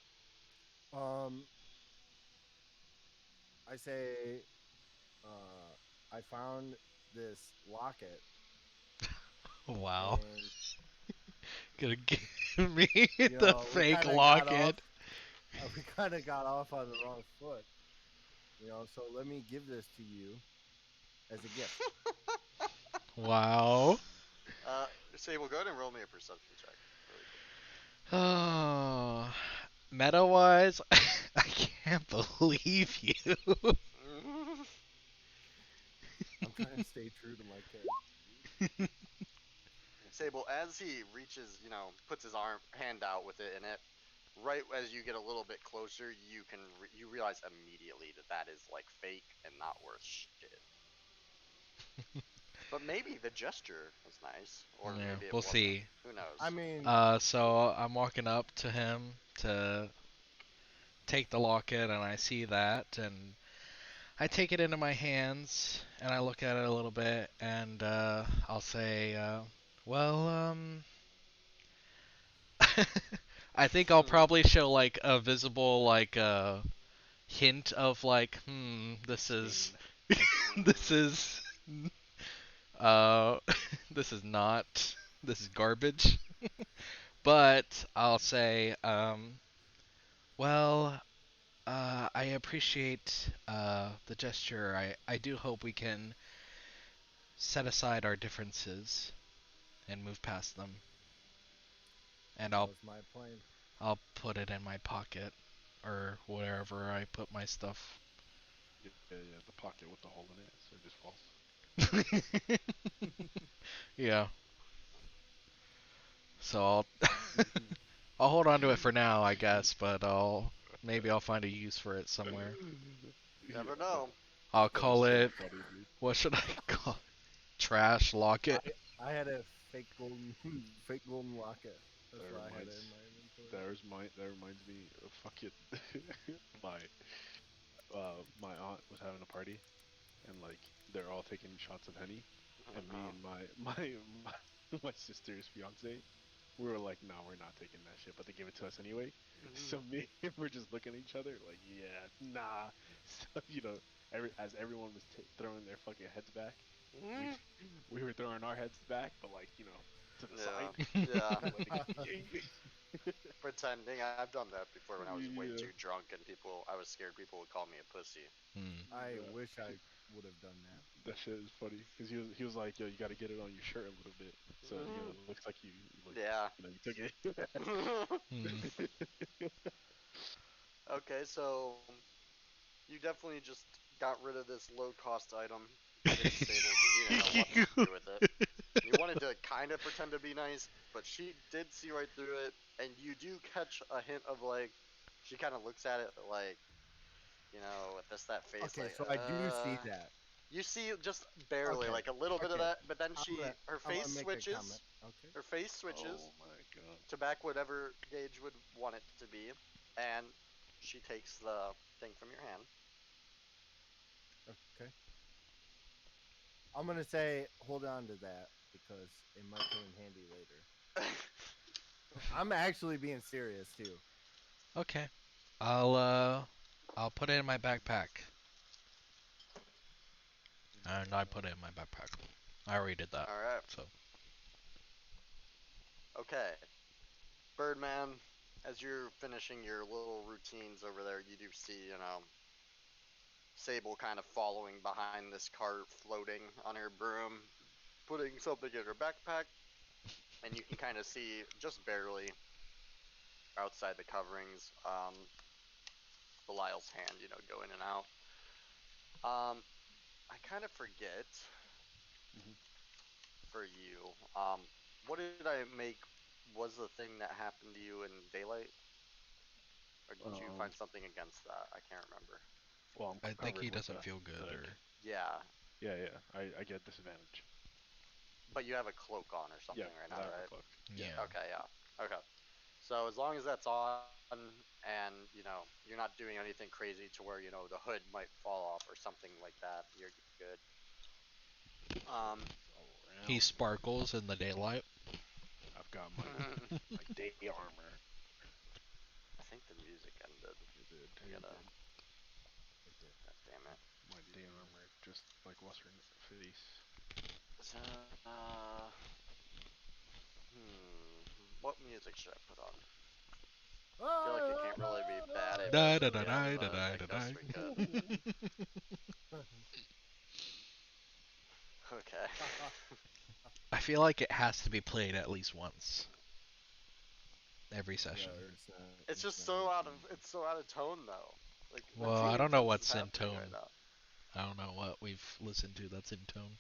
[SPEAKER 2] Um, I say, I found this locket,
[SPEAKER 3] Wow.
[SPEAKER 2] and
[SPEAKER 3] Gonna give me
[SPEAKER 2] you
[SPEAKER 3] the
[SPEAKER 2] know,
[SPEAKER 3] fake locket.
[SPEAKER 2] we kind of got off on the wrong foot. So let me give this to you as a gift.
[SPEAKER 3] Wow.
[SPEAKER 4] Uh, Sable, go ahead and roll me a perception check really quick.
[SPEAKER 3] Oh, meta wise, I can't believe you.
[SPEAKER 2] I'm trying to stay true to my character.
[SPEAKER 4] Sable, as he reaches, puts his hand out with it, and it, right as you get a little bit closer, you realize immediately that that is like fake and not worth shit. But maybe the gesture was nice, or
[SPEAKER 3] Yeah,
[SPEAKER 4] maybe it
[SPEAKER 3] we'll
[SPEAKER 4] wasn't.
[SPEAKER 3] see.
[SPEAKER 4] Who knows?
[SPEAKER 2] I mean,
[SPEAKER 3] So I'm walking up to him to take the locket, and I see that, and I take it into my hands, and I look at it a little bit, and I'll say, well, I think I'll probably show like a visible like hint of like, this is this is uh this is not this is garbage. But I'll say, well, I appreciate the gesture. I do hope we can set aside our differences and move past them. And
[SPEAKER 2] that
[SPEAKER 3] I'll
[SPEAKER 2] was my plan.
[SPEAKER 3] I'll put it in my pocket or wherever I put my stuff.
[SPEAKER 1] Yeah, the pocket with the hole in it, so it just falls.
[SPEAKER 3] Yeah. So I'll hold on to it for now, I guess, but maybe I'll find a use for it somewhere.
[SPEAKER 4] Never
[SPEAKER 1] Yeah,
[SPEAKER 4] know.
[SPEAKER 3] I'll
[SPEAKER 1] that is
[SPEAKER 3] call
[SPEAKER 1] so
[SPEAKER 3] it,
[SPEAKER 1] funny, dude.
[SPEAKER 3] what should I call it? Trash locket.
[SPEAKER 2] I had a fake golden fake golden locket. That's
[SPEAKER 1] That
[SPEAKER 2] why I had it
[SPEAKER 1] reminds
[SPEAKER 2] in my inventory.
[SPEAKER 1] that reminds me of fucking my my aunt was having a party, and like they're all taking shots of henny,
[SPEAKER 4] Oh
[SPEAKER 1] and me
[SPEAKER 4] no.
[SPEAKER 1] and my my sister's fiance, we were like, no, we're not taking that shit, but they gave it to us anyway. So me and we're just looking at each other like, yeah, nah. So as everyone was throwing their fucking heads back, we we were throwing our heads back, but like to the
[SPEAKER 4] Yeah.
[SPEAKER 1] side.
[SPEAKER 4] Yeah.
[SPEAKER 1] Like,
[SPEAKER 4] Pretending. I've done that before when I was way
[SPEAKER 1] yeah,
[SPEAKER 4] too drunk and I was scared people would call me a pussy.
[SPEAKER 3] Hmm.
[SPEAKER 2] I
[SPEAKER 1] that,
[SPEAKER 2] wish I would have done that.
[SPEAKER 1] that shit is funny because he was like, yo, you got to get it on your shirt a little bit, so it looks like you like
[SPEAKER 4] Yeah.
[SPEAKER 1] you took it.
[SPEAKER 3] Hmm.
[SPEAKER 4] Okay, so you definitely just got rid of this low cost item, gave it to Sable because you didn't know what to do with it. You wanted to kind of pretend to be nice, but she did see right through it, and you do catch a hint of like, she kind of looks at it like, with that face,
[SPEAKER 2] Okay,
[SPEAKER 4] like,
[SPEAKER 2] so I do see that.
[SPEAKER 4] You see just barely,
[SPEAKER 2] Okay,
[SPEAKER 4] like a little bit of
[SPEAKER 2] okay.
[SPEAKER 4] that, but then her
[SPEAKER 2] I'm
[SPEAKER 4] face
[SPEAKER 2] gonna make a comment.
[SPEAKER 4] switches.
[SPEAKER 2] Okay.
[SPEAKER 4] Her face switches
[SPEAKER 1] Oh my god.
[SPEAKER 4] to back whatever Gage would want it to be, and she takes the thing from your hand.
[SPEAKER 2] Okay. I'm gonna say hold on to that because it might come in handy later. I'm actually being serious too.
[SPEAKER 3] Okay. I'll put it in my backpack. And I put it in my backpack. I already did that.
[SPEAKER 4] All right.
[SPEAKER 3] So.
[SPEAKER 4] Okay. Birdman, as you're finishing your little routines over there, you do see, Sable kind of following behind this cart, floating on her broom. putting something in her backpack, and you can kind of see just barely outside the coverings, Belial's hand, go in and out. I kind of forget
[SPEAKER 1] Mhm.
[SPEAKER 4] for you. What did I make was the thing that happened to you in daylight? Or did you
[SPEAKER 1] Um,
[SPEAKER 4] find something against that? I can't remember.
[SPEAKER 1] well, I'm
[SPEAKER 3] I think
[SPEAKER 1] covered
[SPEAKER 3] he
[SPEAKER 1] with
[SPEAKER 3] doesn't feel
[SPEAKER 1] the
[SPEAKER 3] good,
[SPEAKER 1] hood.
[SPEAKER 3] or
[SPEAKER 4] Yeah,
[SPEAKER 1] Yeah. I get disadvantage.
[SPEAKER 4] but you have a cloak on or
[SPEAKER 1] Yeah,
[SPEAKER 4] something right
[SPEAKER 1] but
[SPEAKER 4] now,
[SPEAKER 1] I have a
[SPEAKER 4] right?
[SPEAKER 1] cloak. Yeah.
[SPEAKER 3] yeah.
[SPEAKER 4] Okay, yeah. Okay. So as long as that's on and, you're not doing anything crazy to where, the hood might fall off or something like that, you're good. Um,
[SPEAKER 1] All
[SPEAKER 3] He
[SPEAKER 1] around me.
[SPEAKER 3] sparkles in the daylight.
[SPEAKER 1] I've got my day armor.
[SPEAKER 4] I think the music ended.
[SPEAKER 1] It did.
[SPEAKER 4] I gotta,
[SPEAKER 2] It did.
[SPEAKER 4] God damn it.
[SPEAKER 1] My day armor, just like what's her face.
[SPEAKER 4] So, what music should I put on? I feel like it can't really be bad if
[SPEAKER 3] Da
[SPEAKER 4] it's
[SPEAKER 3] da da
[SPEAKER 4] yeah,
[SPEAKER 3] da da
[SPEAKER 4] but
[SPEAKER 3] da
[SPEAKER 4] I
[SPEAKER 3] da
[SPEAKER 4] guess
[SPEAKER 3] da.
[SPEAKER 4] we could. Okay.
[SPEAKER 3] I feel like it has to be played at least once every session.
[SPEAKER 2] Yeah, or it's not.
[SPEAKER 4] It's
[SPEAKER 2] It's
[SPEAKER 4] just
[SPEAKER 2] not
[SPEAKER 4] it's so out of tone though. Like
[SPEAKER 3] Well,
[SPEAKER 4] too
[SPEAKER 3] I
[SPEAKER 4] many
[SPEAKER 3] don't know
[SPEAKER 4] things is
[SPEAKER 3] what's in
[SPEAKER 4] happening
[SPEAKER 3] tone.
[SPEAKER 4] right now.
[SPEAKER 3] I don't know what we've listened to that's in tone.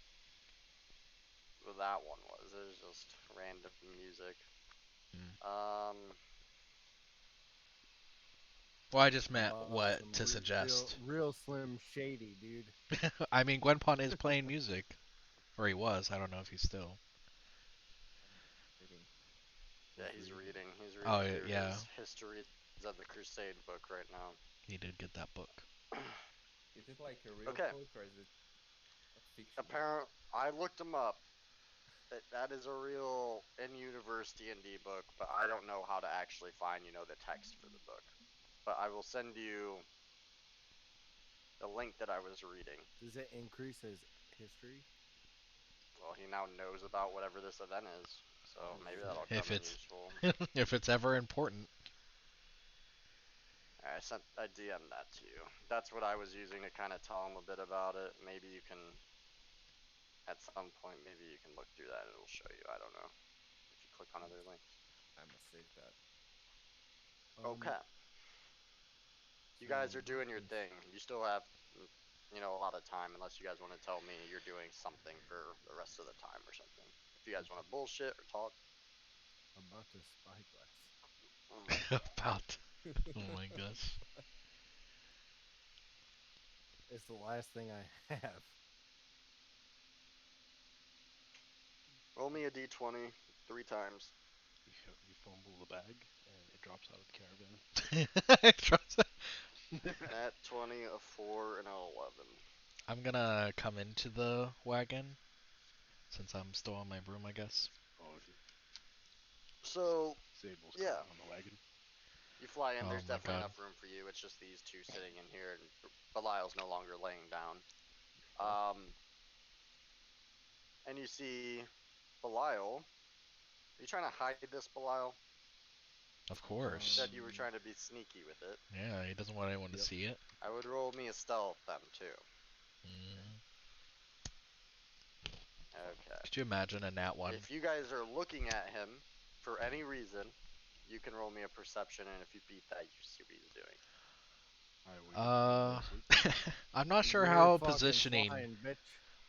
[SPEAKER 4] Well, that one was. It was just random music.
[SPEAKER 3] Hmm.
[SPEAKER 4] Um,
[SPEAKER 3] Well, I just meant what
[SPEAKER 2] some
[SPEAKER 3] to suggest.
[SPEAKER 2] real slim shady, dude.
[SPEAKER 3] I mean, Gwenpon is playing music, or he was. I don't know if he's still.
[SPEAKER 2] Reading.
[SPEAKER 4] yeah, he's reading. He's
[SPEAKER 3] Oh
[SPEAKER 4] reading through
[SPEAKER 3] yeah,
[SPEAKER 4] his histories of the Crusade book right now.
[SPEAKER 3] he did get that book.
[SPEAKER 6] Is it like a real
[SPEAKER 4] Okay.
[SPEAKER 6] book or is it a fiction book?
[SPEAKER 4] Apparent. I looked him up. That is a real in-universe D&D book, but I don't know how to actually find, the text for the book. But I will send you the link that I was reading.
[SPEAKER 2] Does it increase his history?
[SPEAKER 4] Well, he now knows about whatever this event is, so
[SPEAKER 2] Oh,
[SPEAKER 4] maybe
[SPEAKER 2] shit.
[SPEAKER 4] that'll
[SPEAKER 3] If
[SPEAKER 4] come in
[SPEAKER 3] it's
[SPEAKER 4] useful.
[SPEAKER 3] if it's ever important.
[SPEAKER 4] I DM'd that to you. That's what I was using to kind of tell him a bit about it. Maybe you can, at some point, maybe you can look through that and it'll show you. I don't know. If you click on other links.
[SPEAKER 6] I must save that.
[SPEAKER 4] Okay. You
[SPEAKER 2] So my
[SPEAKER 4] guys are
[SPEAKER 2] book
[SPEAKER 4] doing your
[SPEAKER 2] is
[SPEAKER 4] thing. You still have, a lot of time, unless you guys want to tell me you're doing something for the rest of the time or something. If you guys want to bullshit or talk.
[SPEAKER 2] about to spyglass.
[SPEAKER 3] About. Oh my gosh.
[SPEAKER 2] It's the last thing I have.
[SPEAKER 4] Roll me a d20 3 times.
[SPEAKER 1] You fumble the bag and it drops out of the
[SPEAKER 4] At 20, a 4, and an 11.
[SPEAKER 3] I'm gonna come into the wagon since I'm still on my broom, I guess.
[SPEAKER 1] oh,
[SPEAKER 4] So,
[SPEAKER 1] Sable's
[SPEAKER 4] yeah.
[SPEAKER 1] coming on the wagon.
[SPEAKER 4] You fly in,
[SPEAKER 3] Oh
[SPEAKER 4] there's
[SPEAKER 3] my
[SPEAKER 4] definitely
[SPEAKER 3] god.
[SPEAKER 4] enough room for you. It's just these two sitting in here, and Belial's no longer laying down. And you see Belial. Are you trying to hide this, Belial?
[SPEAKER 3] Of
[SPEAKER 4] You
[SPEAKER 3] course.
[SPEAKER 4] said you were trying to be sneaky with it.
[SPEAKER 3] Yeah, he doesn't want anyone to
[SPEAKER 2] Yep.
[SPEAKER 3] see it.
[SPEAKER 4] I would roll me a stealth then, too.
[SPEAKER 3] Mm.
[SPEAKER 4] Okay.
[SPEAKER 3] Could you imagine a nat one?
[SPEAKER 4] If you guys are looking at him for any reason, you can roll me a perception, and if you beat that, you see what he's doing.
[SPEAKER 1] I wake up.
[SPEAKER 3] I'm not sure
[SPEAKER 2] You're
[SPEAKER 3] how
[SPEAKER 2] fucking
[SPEAKER 3] positioning.
[SPEAKER 2] flying, bitch.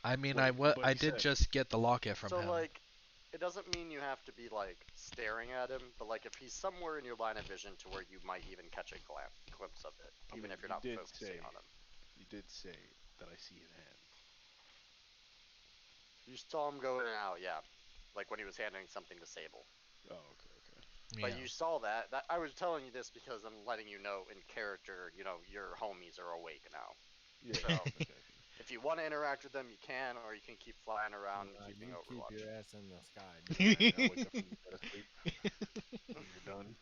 [SPEAKER 3] I mean,
[SPEAKER 1] Wait, but
[SPEAKER 3] I
[SPEAKER 1] he
[SPEAKER 3] did
[SPEAKER 1] said
[SPEAKER 3] just get the locket from
[SPEAKER 4] So,
[SPEAKER 3] him.
[SPEAKER 4] like, it doesn't mean you have to be, like, staring at him, but, like, if he's somewhere in your line of vision to where you might even catch a glimpse of it,
[SPEAKER 1] I
[SPEAKER 4] even
[SPEAKER 1] mean,
[SPEAKER 4] if you're
[SPEAKER 1] you
[SPEAKER 4] not
[SPEAKER 1] did
[SPEAKER 4] focusing
[SPEAKER 1] say
[SPEAKER 4] on him.
[SPEAKER 1] you did say that I see his hand.
[SPEAKER 4] You saw him go in and out, yeah. Like when he was handing something to Sable.
[SPEAKER 1] Oh, okay.
[SPEAKER 3] Yeah.
[SPEAKER 4] But you saw that. I was telling you this because I'm letting you know in character, your homies are awake now.
[SPEAKER 1] Yeah.
[SPEAKER 4] So,
[SPEAKER 1] Okay.
[SPEAKER 4] if you want to interact with them, you can, or you can keep flying around and keeping
[SPEAKER 2] You keep
[SPEAKER 4] Overwatch.
[SPEAKER 2] your ass in the sky.
[SPEAKER 1] Alright, I'll wake up from the dead of sleep when you're done.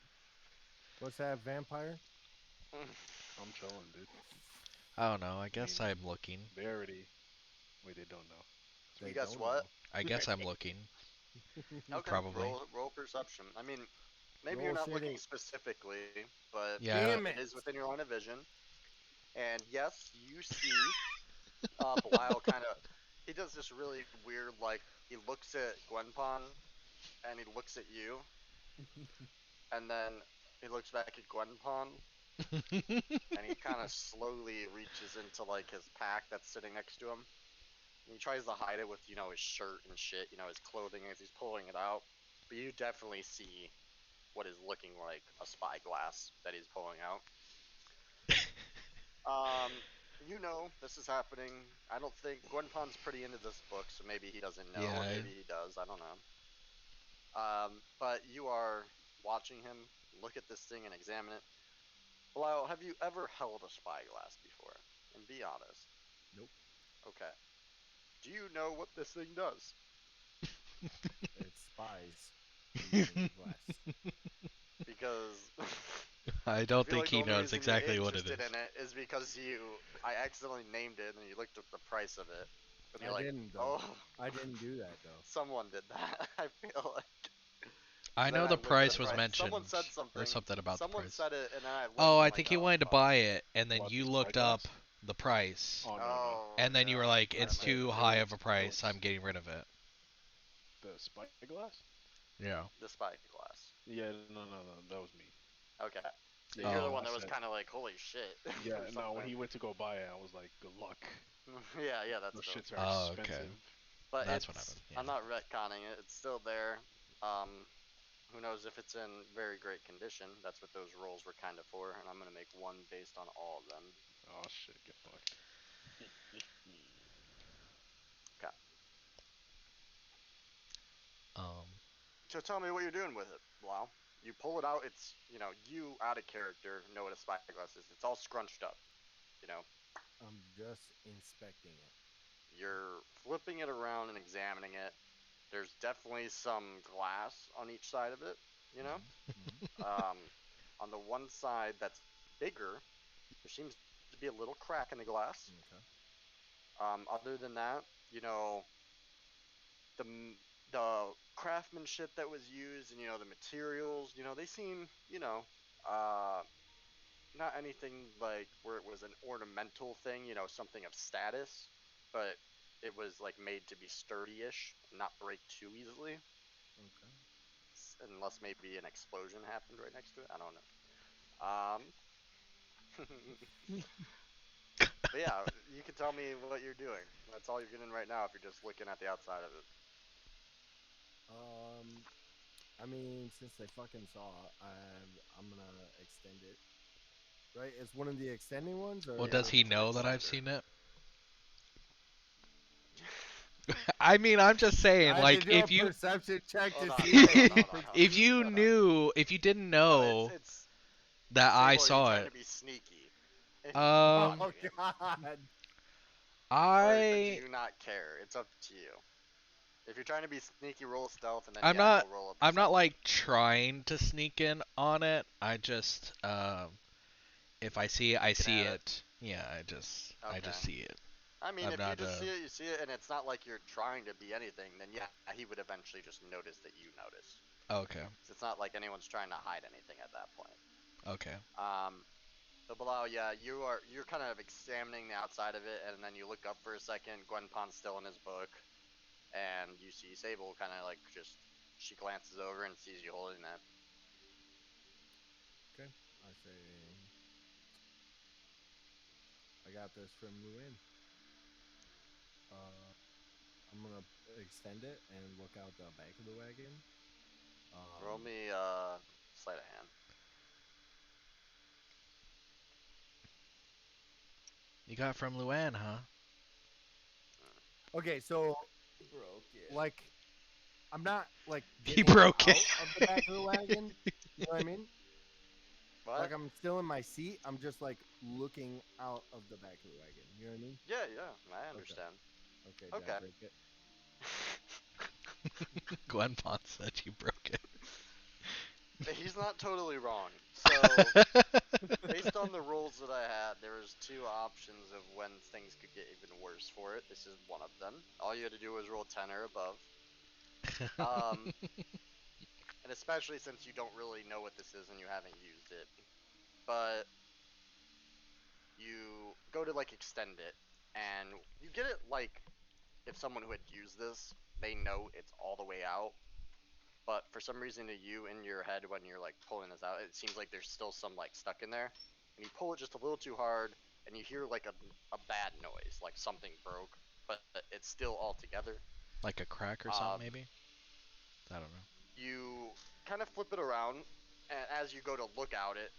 [SPEAKER 2] What's that, vampire?
[SPEAKER 1] I'm chilling, dude.
[SPEAKER 3] I don't know. I guess
[SPEAKER 1] mean,
[SPEAKER 3] I'm looking.
[SPEAKER 1] They already. Wait, they don't know.
[SPEAKER 2] They
[SPEAKER 4] You guess
[SPEAKER 2] don't
[SPEAKER 4] what?
[SPEAKER 3] I guess I'm looking.
[SPEAKER 2] know.
[SPEAKER 4] Okay,
[SPEAKER 3] Probably.
[SPEAKER 4] roll perception. I mean, maybe
[SPEAKER 2] Roll
[SPEAKER 4] you're not looking
[SPEAKER 2] shitty.
[SPEAKER 4] specifically, but
[SPEAKER 3] Yeah.
[SPEAKER 2] Damn
[SPEAKER 4] it
[SPEAKER 2] it!
[SPEAKER 4] is within your line of vision. And yes, you see Belial kind of he does this really weird, like, he looks at Gwenpon, and he looks at you, and then he looks back at Gwenpon, and he kind of slowly reaches into, like, his pack that's sitting next to him. And he tries to hide it with, his shirt and shit, his clothing as he's pulling it out. But you definitely see what is looking like a spyglass that he's pulling out. This is happening. I don't think Gwenpon's pretty into this book, so maybe he doesn't know,
[SPEAKER 3] Yeah,
[SPEAKER 4] or maybe he does. I don't know. But you are watching him look at this thing and examine it. Belial, have you ever held a spyglass before? And be honest.
[SPEAKER 2] Nope.
[SPEAKER 4] Okay. Do you know what this thing does?
[SPEAKER 2] It's spies using glass.
[SPEAKER 4] Because
[SPEAKER 3] I don't
[SPEAKER 4] feel
[SPEAKER 3] think
[SPEAKER 4] like
[SPEAKER 3] he
[SPEAKER 4] the only
[SPEAKER 3] knows
[SPEAKER 4] reason
[SPEAKER 3] exactly
[SPEAKER 4] you're
[SPEAKER 3] what it is.
[SPEAKER 4] interested in it is because I accidentally named it and you looked up the price of it. And you're
[SPEAKER 2] I
[SPEAKER 4] like,
[SPEAKER 2] didn't though.
[SPEAKER 4] oh,
[SPEAKER 2] I didn't do that though.
[SPEAKER 4] someone did that. I feel like.
[SPEAKER 3] I
[SPEAKER 4] Then
[SPEAKER 3] know the
[SPEAKER 4] looked at
[SPEAKER 3] price was mentioned,
[SPEAKER 4] Someone said something.
[SPEAKER 3] or something about the
[SPEAKER 4] Someone
[SPEAKER 3] price.
[SPEAKER 4] said it, and then I looked.
[SPEAKER 3] Oh,
[SPEAKER 4] I'm
[SPEAKER 3] I
[SPEAKER 4] like,
[SPEAKER 3] think he
[SPEAKER 4] oh,
[SPEAKER 3] wanted to
[SPEAKER 4] fuck.
[SPEAKER 3] buy it, and then
[SPEAKER 1] What,
[SPEAKER 3] you
[SPEAKER 1] the
[SPEAKER 3] looked
[SPEAKER 1] spyglass?
[SPEAKER 3] up the price,
[SPEAKER 1] Oh no,
[SPEAKER 4] Oh,
[SPEAKER 3] and then you were like,
[SPEAKER 4] yeah,
[SPEAKER 3] "It's
[SPEAKER 4] I
[SPEAKER 3] too
[SPEAKER 1] It
[SPEAKER 3] high
[SPEAKER 1] was-
[SPEAKER 3] of a
[SPEAKER 1] it
[SPEAKER 3] price.
[SPEAKER 1] was-
[SPEAKER 3] I'm getting rid of it."
[SPEAKER 1] no. The spyglass?
[SPEAKER 3] Yeah.
[SPEAKER 4] the spyglass.
[SPEAKER 1] Yeah, no, that was me.
[SPEAKER 4] Okay. So
[SPEAKER 1] Yeah,
[SPEAKER 4] you're the
[SPEAKER 3] Oh.
[SPEAKER 4] one that
[SPEAKER 1] I
[SPEAKER 4] was
[SPEAKER 1] said-
[SPEAKER 4] kind of like, holy shit.
[SPEAKER 1] Yeah,
[SPEAKER 4] or
[SPEAKER 1] no, when
[SPEAKER 4] something.
[SPEAKER 1] he went to go buy it, I was like, good luck.
[SPEAKER 4] yeah, that's
[SPEAKER 1] Those
[SPEAKER 4] dope.
[SPEAKER 1] shits are
[SPEAKER 3] Oh, okay.
[SPEAKER 1] expensive.
[SPEAKER 4] But
[SPEAKER 3] That's
[SPEAKER 4] it's,
[SPEAKER 3] what happened,
[SPEAKER 4] I'm
[SPEAKER 3] yeah.
[SPEAKER 4] not retconning it. It's still there. Who knows if it's in very great condition. That's what those rolls were kind of for, and I'm gonna make one based on all of them.
[SPEAKER 1] Oh shit, get fucked.
[SPEAKER 4] Okay.
[SPEAKER 3] Um.
[SPEAKER 4] So tell me what you're doing with it, Blau. You pull it out. It's you out of character know what a spyglass is. It's all scrunched up. You know,
[SPEAKER 2] I'm just inspecting it.
[SPEAKER 4] you're flipping it around and examining it. There's definitely some glass on each side of it. You know, on the one side that's bigger, there seems to be a little crack in the glass.
[SPEAKER 2] Okay.
[SPEAKER 4] Other than that, the the craftsmanship that was used and the materials, they seem uh, not anything like where it was an ornamental thing, something of status, but it was like made to be sturdy-ish, not break too easily,
[SPEAKER 2] Okay.
[SPEAKER 4] unless maybe an explosion happened right next to it. I don't know. But yeah, you can tell me what you're doing. That's all you're getting right now if you're just looking at the outside of it.
[SPEAKER 2] I mean, since they fucking saw, I'm gonna extend it. Right? It's one of the extending ones, or
[SPEAKER 3] Well,
[SPEAKER 4] Yeah,
[SPEAKER 3] does he
[SPEAKER 4] it's an
[SPEAKER 3] know that I've
[SPEAKER 4] extender.
[SPEAKER 3] seen it? I mean, I'm just saying,
[SPEAKER 2] I
[SPEAKER 3] like,
[SPEAKER 2] had to do
[SPEAKER 3] if
[SPEAKER 2] a
[SPEAKER 3] you
[SPEAKER 2] perception check
[SPEAKER 4] Hold
[SPEAKER 2] to
[SPEAKER 4] on,
[SPEAKER 2] see
[SPEAKER 4] hold
[SPEAKER 2] if
[SPEAKER 4] on, hold on, hold
[SPEAKER 3] if you
[SPEAKER 4] Hold on.
[SPEAKER 3] knew, if you didn't
[SPEAKER 4] No,
[SPEAKER 3] know
[SPEAKER 4] it's
[SPEAKER 3] that I
[SPEAKER 4] Sable,
[SPEAKER 3] saw
[SPEAKER 4] you're trying
[SPEAKER 3] it,
[SPEAKER 4] to be sneaky.
[SPEAKER 3] um,
[SPEAKER 2] Oh God!
[SPEAKER 4] Or do
[SPEAKER 3] I
[SPEAKER 4] you not care? It's up to you. If you're trying to be sneaky, roll stealth, and then
[SPEAKER 3] I'm
[SPEAKER 4] yeah,
[SPEAKER 3] not
[SPEAKER 4] we'll roll a
[SPEAKER 3] I'm not
[SPEAKER 4] perception.
[SPEAKER 3] like trying to sneak in on it. I just if I see it, I
[SPEAKER 4] Looking
[SPEAKER 3] see
[SPEAKER 4] at it.
[SPEAKER 3] it. Yeah, I
[SPEAKER 4] Okay.
[SPEAKER 3] just see it.
[SPEAKER 4] I mean,
[SPEAKER 3] I'm
[SPEAKER 4] if you
[SPEAKER 3] not
[SPEAKER 4] just see it, you see it, and it's not like you're trying to be anything, then yeah, he would eventually just notice that you notice.
[SPEAKER 3] okay.
[SPEAKER 4] 'Cause it's not like anyone's trying to hide anything at that point.
[SPEAKER 3] Okay.
[SPEAKER 4] But below, yeah, you're kind of examining the outside of it, and then you look up for a second. Gwenpon's still in his book, and you see Sable kind of like she glances over and sees you holding that.
[SPEAKER 2] Okay, I say, I got this from Luann. I'm gonna extend it and look out the back of the wagon.
[SPEAKER 4] Roll me sleight of hand.
[SPEAKER 3] You got it from Luann, huh?
[SPEAKER 2] Okay, so
[SPEAKER 6] Broke it.
[SPEAKER 2] like, I'm not like
[SPEAKER 3] He
[SPEAKER 2] getting
[SPEAKER 3] broke
[SPEAKER 2] out
[SPEAKER 3] it.
[SPEAKER 2] of the back of the wagon. You know what I mean?
[SPEAKER 4] What?
[SPEAKER 2] Like I'm still in my seat. I'm just like looking out of the back of the wagon. You know what I mean?
[SPEAKER 4] Yeah, I understand.
[SPEAKER 2] Okay. Did I
[SPEAKER 4] Okay.
[SPEAKER 2] break it?
[SPEAKER 3] Gwen Pond said you broke it.
[SPEAKER 4] He's not totally wrong. So, based on the rolls that I had, there was two options of when things could get even worse for it. This is one of them. All you had to do was roll 10 or above. And especially since you don't really know what this is and you haven't used it. But you go to like extend it, and you get it like if someone who had used this, they know it's all the way out. But for some reason, to you in your head when you're like pulling this out, it seems like there's still some like stuck in there, and you pull it just a little too hard, and you hear like a bad noise, like something broke, but it's still all together.
[SPEAKER 3] Like a crack or something,
[SPEAKER 4] Um,
[SPEAKER 3] maybe? I don't know.
[SPEAKER 4] you kind of flip it around, and as you go to look out it,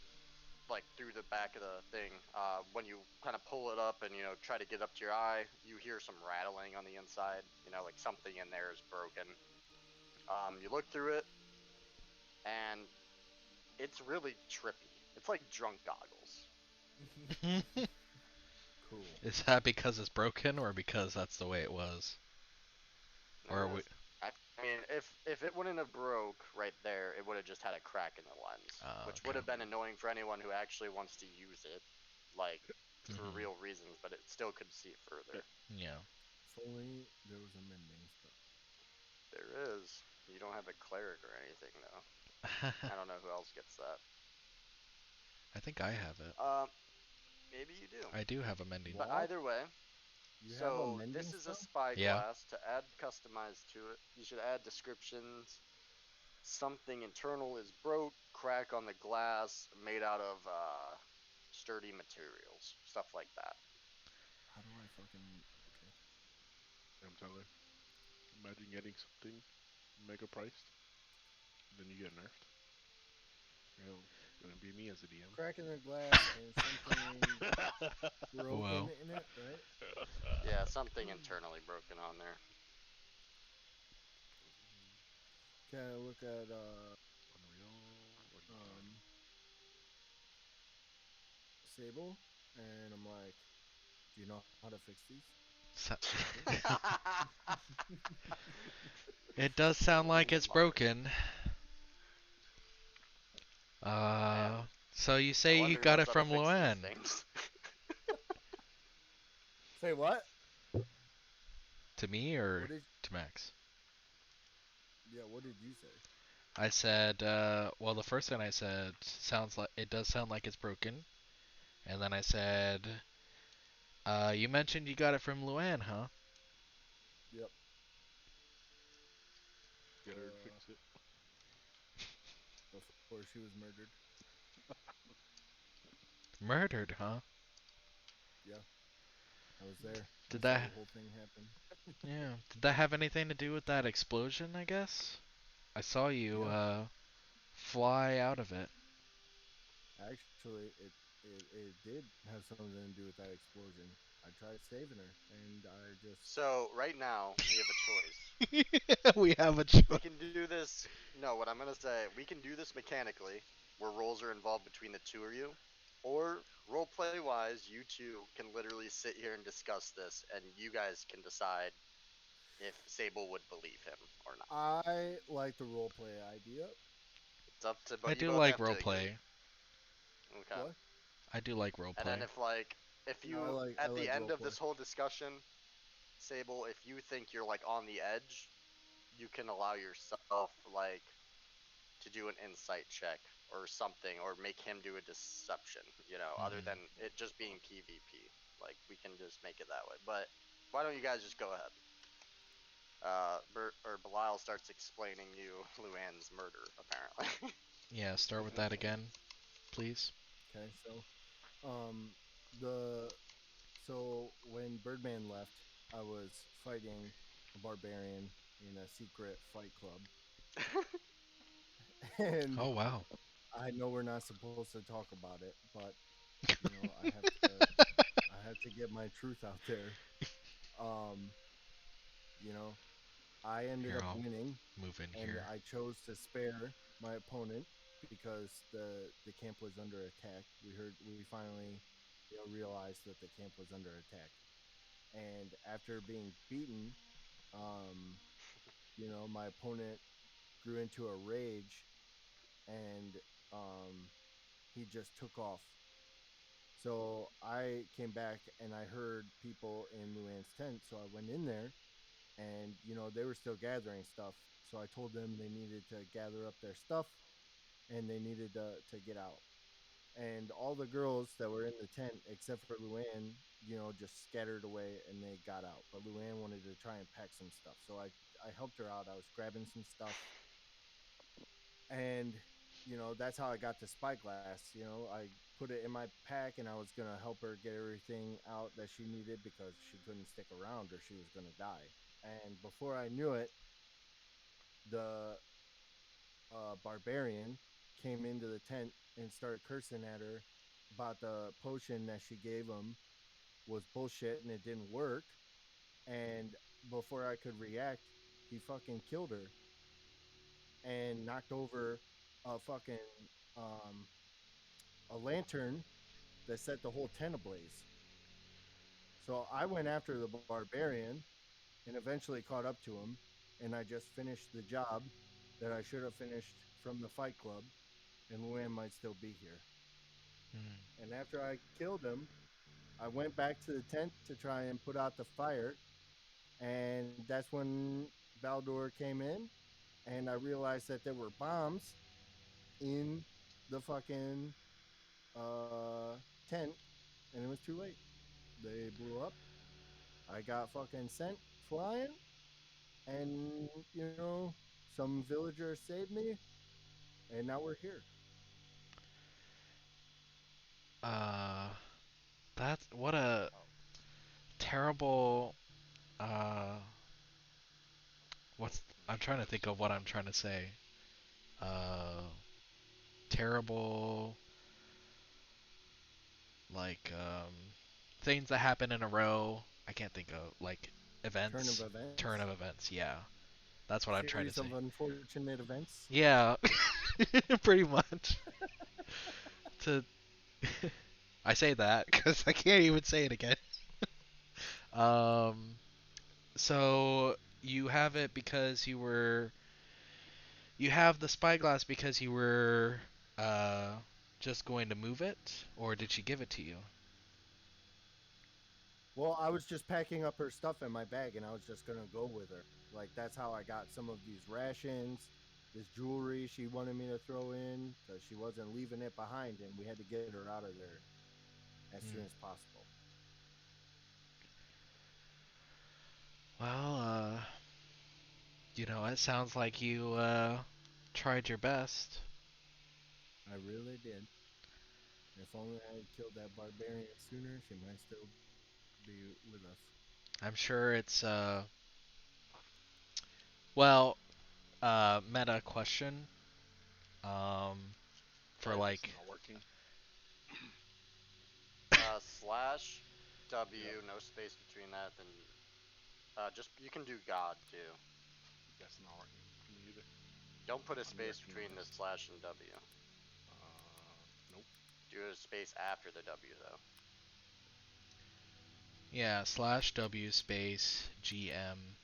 [SPEAKER 4] like through the back of the thing, when you kind of pull it up and try to get up to your eye, you hear some rattling on the inside. Like something in there is broken. You look through it, and it's really trippy. It's like drunk goggles.
[SPEAKER 2] Cool.
[SPEAKER 3] Is that because it's broken or because that's the way it was? Or are we...
[SPEAKER 4] I mean, if it wouldn't have broke right there, it would have just had a crack in the lens, which would
[SPEAKER 3] okay.
[SPEAKER 4] have been annoying for anyone who actually wants to use it, like for
[SPEAKER 3] Mhm.
[SPEAKER 4] real reasons. But it still could see it further.
[SPEAKER 3] Yeah.
[SPEAKER 2] If only there was a mending spell.
[SPEAKER 4] There is. You don't have a cleric or anything though. I don't know who else gets that.
[SPEAKER 3] I think I have it.
[SPEAKER 4] Maybe you do.
[SPEAKER 3] I do have a mending.
[SPEAKER 4] But
[SPEAKER 2] What?
[SPEAKER 4] either way,
[SPEAKER 2] You have a
[SPEAKER 4] so
[SPEAKER 2] mending
[SPEAKER 4] this is a
[SPEAKER 2] spell?
[SPEAKER 3] Yeah.
[SPEAKER 4] spyglass. To add customize to it, you should add descriptions. Something internal is broke, crack on the glass, made out of sturdy materials, stuff like that.
[SPEAKER 2] How do I fucking? Okay.
[SPEAKER 1] I'm telling. Imagine getting something mega priced, then you get nerfed. You know, gonna be me as a DM.
[SPEAKER 2] Crack in the glass and something broken
[SPEAKER 3] Wow.
[SPEAKER 2] in it, right?
[SPEAKER 4] Yeah, something internally broken on there.
[SPEAKER 2] Can I look at
[SPEAKER 1] Unreal. What are you talking?
[SPEAKER 2] Sable, and I'm like, do you know how to fix these?
[SPEAKER 3] So- it does sound like it's broken.
[SPEAKER 4] Man,
[SPEAKER 3] So you
[SPEAKER 4] no
[SPEAKER 3] say you
[SPEAKER 4] wonder he
[SPEAKER 3] got
[SPEAKER 4] knows
[SPEAKER 3] it
[SPEAKER 4] how to
[SPEAKER 3] from
[SPEAKER 4] fix these
[SPEAKER 3] Luann.
[SPEAKER 4] things.
[SPEAKER 2] Say what?
[SPEAKER 3] To me
[SPEAKER 2] What
[SPEAKER 3] or
[SPEAKER 2] did?
[SPEAKER 3] to Max?
[SPEAKER 2] Yeah, what did you say?
[SPEAKER 3] I said, well, the first thing I said sounds like it does sound like it's broken, and then I said, you mentioned you got it from Luann, huh?
[SPEAKER 2] Yep.
[SPEAKER 1] Get her to fix it.
[SPEAKER 2] Before she was murdered.
[SPEAKER 3] Murdered, huh?
[SPEAKER 2] Yeah, I was there.
[SPEAKER 3] Did
[SPEAKER 2] I saw
[SPEAKER 3] that?
[SPEAKER 2] the whole thing happen.
[SPEAKER 3] Yeah. Did that have anything to do with that explosion? I guess. I saw you
[SPEAKER 2] Yeah.
[SPEAKER 3] fly out of it.
[SPEAKER 2] Actually, it did have something to do with that explosion. I tried saving her, and I just
[SPEAKER 4] So right now we have a choice.
[SPEAKER 3] We have a
[SPEAKER 4] We
[SPEAKER 3] choice.
[SPEAKER 4] can do this. No, what I'm gonna say, we can do this mechanically, where roles are involved between the two of you, or roleplay wise, you two can literally sit here and discuss this, and you guys can decide if Sable would believe him or not.
[SPEAKER 2] I like the role play idea.
[SPEAKER 4] It's up to,
[SPEAKER 3] I
[SPEAKER 4] but you
[SPEAKER 3] do
[SPEAKER 4] both
[SPEAKER 3] like
[SPEAKER 4] have to agree.
[SPEAKER 3] roleplay.
[SPEAKER 4] Okay.
[SPEAKER 2] What?
[SPEAKER 3] I do like
[SPEAKER 4] And then
[SPEAKER 3] roleplay.
[SPEAKER 4] if
[SPEAKER 2] No, I
[SPEAKER 4] you
[SPEAKER 2] like
[SPEAKER 4] at the end
[SPEAKER 2] role
[SPEAKER 4] of
[SPEAKER 2] play.
[SPEAKER 4] this whole discussion, Sable, if you think you're like on the edge, you can allow yourself like to do an insight check or something, or make him do a deception, other than it just being PvP. Like, we can just make it that way. But why don't you guys just go ahead? Belial starts explaining you Luann's murder, apparently.
[SPEAKER 3] Yeah, start with that again, please.
[SPEAKER 2] Okay, the so when Birdman left, I was fighting a barbarian in a secret fight club, and
[SPEAKER 3] Oh wow.
[SPEAKER 2] I know we're not supposed to talk about it, but I have to get my truth out there. Um, you know, I ended
[SPEAKER 3] Here,
[SPEAKER 2] up
[SPEAKER 3] I'll
[SPEAKER 2] winning,
[SPEAKER 3] move in
[SPEAKER 2] and
[SPEAKER 3] here.
[SPEAKER 2] I chose to spare my opponent because the camp was under attack. We finally realized that the camp was under attack, and after being beaten, um, my opponent grew into a rage, and he just took off. So I came back and I heard people in Luann's tent, so I went in there, and they were still gathering stuff. So I told them they needed to gather up their stuff and they needed to get out. And all the girls that were in the tent, except for Luann, just scattered away and they got out. But Luann wanted to try and pack some stuff. So I helped her out. I was grabbing some stuff. And, that's how I got the spyglass. I put it in my pack and I was going to help her get everything out that she needed because she couldn't stick around or she was going to die. And before I knew it, the barbarian came into the tent and started cursing at her about the potion that she gave him was bullshit and it didn't work. And before I could react, he fucking killed her and knocked over a fucking um, a lantern that set the whole tent ablaze. So I went after the barbarian and eventually caught up to him, and I just finished the job that I should have finished from the fight club, and Luann might still be here.
[SPEAKER 3] Hmm.
[SPEAKER 2] And after I killed him, I went back to the tent to try and put out the fire, and that's when Baldur came in, and I realized that there were bombs in the fucking tent, and it was too late. They blew up. I got fucking sent flying, and some villagers saved me, and now we're here.
[SPEAKER 3] Uh, that's what a terrible. Uh, what's I'm trying to think of what I'm trying to say. Uh, terrible, like things that happen in a row. I can't think of like
[SPEAKER 2] Turn of
[SPEAKER 3] events,
[SPEAKER 2] events,
[SPEAKER 3] turn of events. Yeah, that's what I'm trying to
[SPEAKER 2] series
[SPEAKER 3] say.
[SPEAKER 2] of unfortunate events.
[SPEAKER 3] Yeah, pretty much. To I say that because I can't even say it again. Um, so you have it because you have the spyglass because you were uh just going to move it, or did she give it to you?
[SPEAKER 2] Well, I was just packing up her stuff in my bag, and I was just gonna go with her. Like that's how I got some of these rations, this jewelry she wanted me to throw in because she wasn't leaving it behind, and we had to get her out of there as soon as
[SPEAKER 3] Hmm.
[SPEAKER 2] possible.
[SPEAKER 3] Well, it sounds like you tried your best.
[SPEAKER 2] I really did. If only I had killed that barbarian sooner, she might still be with us.
[SPEAKER 3] I'm sure it's well, meta question. Um, for
[SPEAKER 1] Sorry if it's
[SPEAKER 3] like,
[SPEAKER 1] not working.
[SPEAKER 4] Slash
[SPEAKER 1] Yep,
[SPEAKER 4] W, no space between that. Then just you can do God too.
[SPEAKER 1] that's not working for me either.
[SPEAKER 4] Don't put a
[SPEAKER 1] I'm
[SPEAKER 4] space
[SPEAKER 1] working on
[SPEAKER 4] between the
[SPEAKER 1] this.
[SPEAKER 4] slash and W.
[SPEAKER 1] Nope.
[SPEAKER 4] Do a space after the W though.
[SPEAKER 3] yeah, slash W space GM.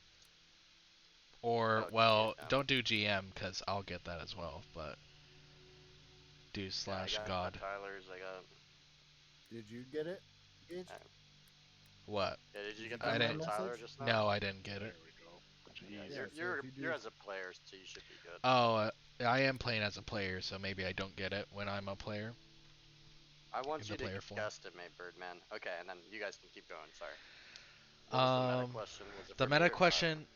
[SPEAKER 3] Or,
[SPEAKER 4] Oh,
[SPEAKER 3] well,
[SPEAKER 4] GM.
[SPEAKER 3] don't do GM because I'll get that as well, but do
[SPEAKER 4] Yeah, I
[SPEAKER 3] slash
[SPEAKER 4] got
[SPEAKER 3] God.
[SPEAKER 4] Tyler's. I got.
[SPEAKER 2] Did you get it, Gage?
[SPEAKER 3] What?
[SPEAKER 4] Yeah, did you
[SPEAKER 2] Did you
[SPEAKER 4] get
[SPEAKER 2] get
[SPEAKER 3] I
[SPEAKER 4] that
[SPEAKER 2] my
[SPEAKER 4] from
[SPEAKER 3] didn't.
[SPEAKER 4] Tyler
[SPEAKER 2] message?
[SPEAKER 4] just now?
[SPEAKER 3] No, I didn't get it.
[SPEAKER 1] There we go.
[SPEAKER 4] Yeah,
[SPEAKER 1] Jeez.
[SPEAKER 2] Yeah. So if you do,
[SPEAKER 4] you're as a player, so you should be good.
[SPEAKER 3] Oh, I am playing as a player, so maybe I don't get it when I'm a player
[SPEAKER 4] I
[SPEAKER 3] in
[SPEAKER 4] want
[SPEAKER 3] the
[SPEAKER 4] you to
[SPEAKER 3] player form.
[SPEAKER 4] guesstimate, Birdman. Okay, and then you guys can keep going. Sorry. What was the meta
[SPEAKER 3] Um,
[SPEAKER 4] question? Was it
[SPEAKER 3] the
[SPEAKER 4] for me
[SPEAKER 3] meta
[SPEAKER 4] or Tyler?
[SPEAKER 3] question,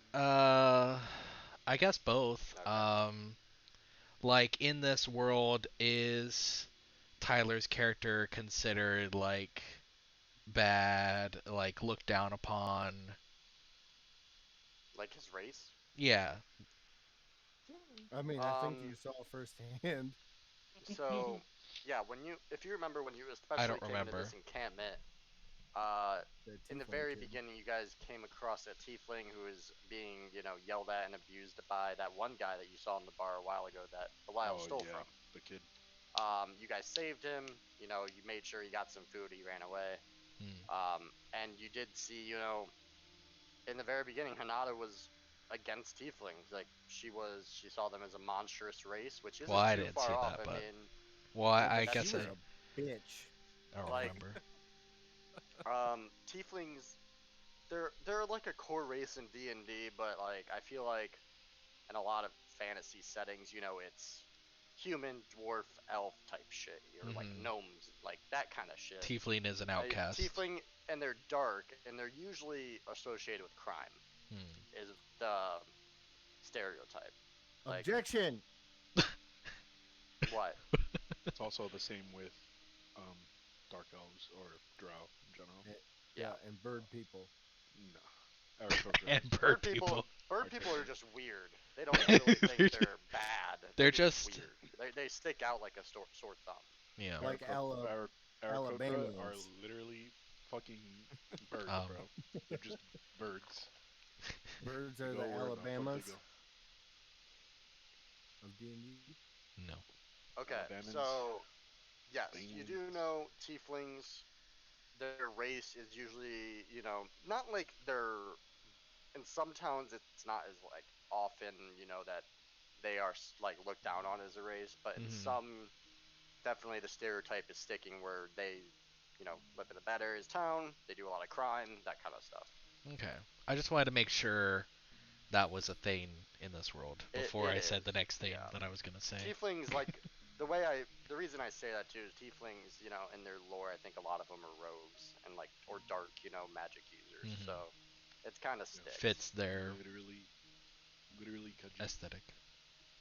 [SPEAKER 3] I guess both.
[SPEAKER 4] Okay.
[SPEAKER 3] Like in this world, is Tyler's character considered like bad, like looked down upon?
[SPEAKER 4] Like his race?
[SPEAKER 3] Yeah,
[SPEAKER 2] I mean, I think you
[SPEAKER 4] Um.
[SPEAKER 2] saw firsthand
[SPEAKER 4] So, yeah, if you remember when you
[SPEAKER 3] I
[SPEAKER 4] especially
[SPEAKER 3] don't
[SPEAKER 4] came into
[SPEAKER 3] remember.
[SPEAKER 4] this encampment, uh,
[SPEAKER 2] the
[SPEAKER 4] in the
[SPEAKER 2] Tiefling
[SPEAKER 4] very
[SPEAKER 2] kid.
[SPEAKER 4] beginning, you guys came across a tiefling who was being, yelled at and abused by that one guy that you saw in the bar a while ago that Belial
[SPEAKER 1] Oh
[SPEAKER 4] stole
[SPEAKER 1] yeah,
[SPEAKER 4] from.
[SPEAKER 1] the kid.
[SPEAKER 4] You guys saved him. You made sure he got some food. He ran away.
[SPEAKER 3] Hmm.
[SPEAKER 4] And you did see, in the very beginning, Hanada was against tieflings. Like she saw them as a monstrous race, which
[SPEAKER 3] Well,
[SPEAKER 4] isn't
[SPEAKER 3] I
[SPEAKER 4] too
[SPEAKER 3] didn't
[SPEAKER 4] far
[SPEAKER 3] see
[SPEAKER 4] off.
[SPEAKER 3] that,
[SPEAKER 4] I
[SPEAKER 3] but
[SPEAKER 4] mean,
[SPEAKER 3] well,
[SPEAKER 2] Yeah,
[SPEAKER 3] I
[SPEAKER 2] but she
[SPEAKER 3] guess
[SPEAKER 2] was
[SPEAKER 4] that's
[SPEAKER 2] a bitch.
[SPEAKER 3] I don't
[SPEAKER 4] like
[SPEAKER 3] remember.
[SPEAKER 4] tieflings. They're like a core race in D&D, but like I feel like in a lot of fantasy settings, it's human, dwarf, elf type shit, or like
[SPEAKER 3] Mhm.
[SPEAKER 4] gnomes, like that kind of shit.
[SPEAKER 3] Tiefling is an outcast.
[SPEAKER 4] Tiefling, and they're dark, and they're usually associated with crime.
[SPEAKER 3] Hmm.
[SPEAKER 4] Is the stereotype. Like
[SPEAKER 2] Objection.
[SPEAKER 4] what?
[SPEAKER 1] It's also the same with um, dark elves or drow in general.
[SPEAKER 2] Eh,
[SPEAKER 4] Yeah.
[SPEAKER 2] Yeah, and bird people.
[SPEAKER 1] No, Aarakocra
[SPEAKER 3] And
[SPEAKER 1] is
[SPEAKER 3] bird people.
[SPEAKER 4] Bird
[SPEAKER 1] Are
[SPEAKER 4] people are
[SPEAKER 1] different.
[SPEAKER 4] just weird. They don't really think
[SPEAKER 3] They're
[SPEAKER 4] they're bad.
[SPEAKER 3] they're
[SPEAKER 4] just
[SPEAKER 3] just
[SPEAKER 4] weird. They stick out like a sore thumb.
[SPEAKER 3] yeah.
[SPEAKER 2] Like
[SPEAKER 1] Aarakocra are
[SPEAKER 2] Alabamians.
[SPEAKER 1] literally fucking birds,
[SPEAKER 3] Um,
[SPEAKER 1] bro. They're just birds.
[SPEAKER 2] Birds
[SPEAKER 1] They
[SPEAKER 2] are
[SPEAKER 1] go
[SPEAKER 2] the
[SPEAKER 1] where the fuck they
[SPEAKER 2] Alabamas
[SPEAKER 1] go.
[SPEAKER 2] of D&D.
[SPEAKER 3] no.
[SPEAKER 4] Okay,
[SPEAKER 1] Alabamans,
[SPEAKER 4] so yes, you
[SPEAKER 1] Spain.
[SPEAKER 4] do know tieflings. Their race is usually, not like they're. In some towns, it's not as like often, that they are like looked down on as a race. But in
[SPEAKER 3] Mhm.
[SPEAKER 4] some, definitely the stereotype is sticking where they, live in a bad areas town. They do a lot of crime, that kind of stuff.
[SPEAKER 3] Okay. I just wanted to make sure that was a thing in this world before
[SPEAKER 4] It
[SPEAKER 3] I
[SPEAKER 4] is,
[SPEAKER 3] said the next thing
[SPEAKER 4] yeah.
[SPEAKER 3] that I was gonna say.
[SPEAKER 4] Tieflings, like the reason I say that too is tieflings, in their lore, I think a lot of them are rogues and like or dark, magic users.
[SPEAKER 3] Mhm.
[SPEAKER 4] So it's kind of
[SPEAKER 1] Yeah.
[SPEAKER 4] sticks.
[SPEAKER 3] Fits their
[SPEAKER 1] Literally, literally Kaji.
[SPEAKER 3] aesthetic.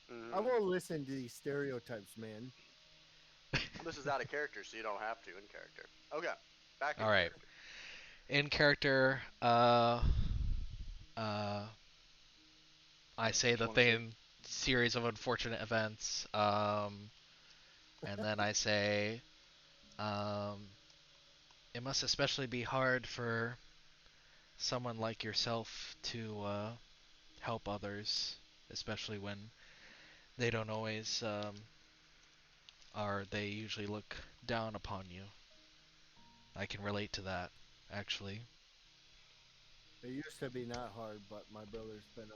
[SPEAKER 2] I
[SPEAKER 4] Hmm.
[SPEAKER 2] won't listen to these stereotypes, man.
[SPEAKER 4] This is out of character, so you don't have to in character. Okay, back in
[SPEAKER 3] All right.
[SPEAKER 4] character.
[SPEAKER 3] In character, uh, I say
[SPEAKER 1] Just
[SPEAKER 3] the
[SPEAKER 1] want to say,
[SPEAKER 3] thing series of unfortunate events, and then I say, um, it must especially be hard for someone like yourself to help others, especially when they don't always, or they usually look down upon you. I can relate to that, actually.
[SPEAKER 2] It used to be not hard, but my brother's been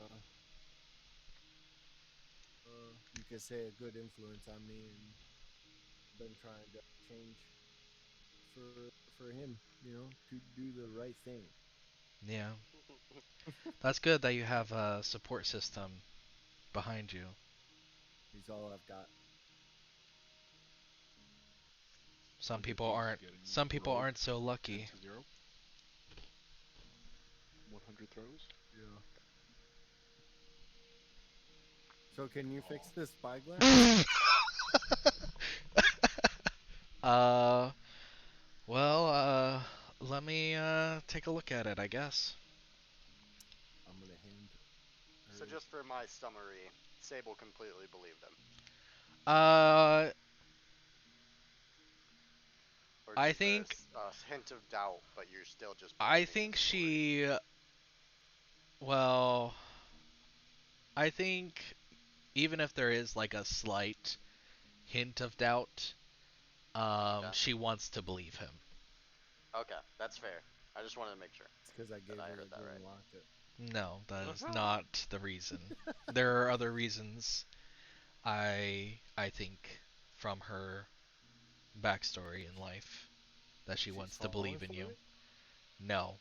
[SPEAKER 2] you could say a good influence on me, and been trying to change for him, to do the right thing.
[SPEAKER 3] Yeah, that's good that you have a support system behind you.
[SPEAKER 2] He's all I've got.
[SPEAKER 3] Some
[SPEAKER 1] Hundred
[SPEAKER 3] people
[SPEAKER 1] Thieves is
[SPEAKER 3] aren't.
[SPEAKER 1] getting
[SPEAKER 3] Some people
[SPEAKER 1] rogue
[SPEAKER 3] aren't so
[SPEAKER 1] 10
[SPEAKER 3] lucky.
[SPEAKER 1] to 0. 100 throws.
[SPEAKER 2] Yeah. So can you fix
[SPEAKER 1] Oh,
[SPEAKER 2] this spyglass?
[SPEAKER 3] uh, well, let me take a look at it, I guess.
[SPEAKER 2] I'm gonna hand
[SPEAKER 4] So
[SPEAKER 2] her.
[SPEAKER 4] just for my summary, Sable completely believed him,
[SPEAKER 3] Uh,
[SPEAKER 4] or
[SPEAKER 3] I
[SPEAKER 4] just
[SPEAKER 3] think
[SPEAKER 4] a hint of doubt, but you're still just
[SPEAKER 3] I
[SPEAKER 4] believing
[SPEAKER 3] think
[SPEAKER 4] his story.
[SPEAKER 3] she. Well, I think even if there is like a slight hint of doubt,
[SPEAKER 4] Okay.
[SPEAKER 3] she wants to believe him.
[SPEAKER 4] Okay, that's fair. I just wanted to make sure
[SPEAKER 2] It's because I
[SPEAKER 4] that
[SPEAKER 2] gave
[SPEAKER 4] I
[SPEAKER 2] her
[SPEAKER 4] heard
[SPEAKER 2] the
[SPEAKER 4] that
[SPEAKER 2] green
[SPEAKER 4] right.
[SPEAKER 2] locket.
[SPEAKER 3] No, that is not the reason. There are other reasons. I think from her backstory in life that she
[SPEAKER 2] She's
[SPEAKER 3] wants to
[SPEAKER 2] falling
[SPEAKER 3] believe in
[SPEAKER 2] for
[SPEAKER 3] you.
[SPEAKER 2] it.
[SPEAKER 3] No,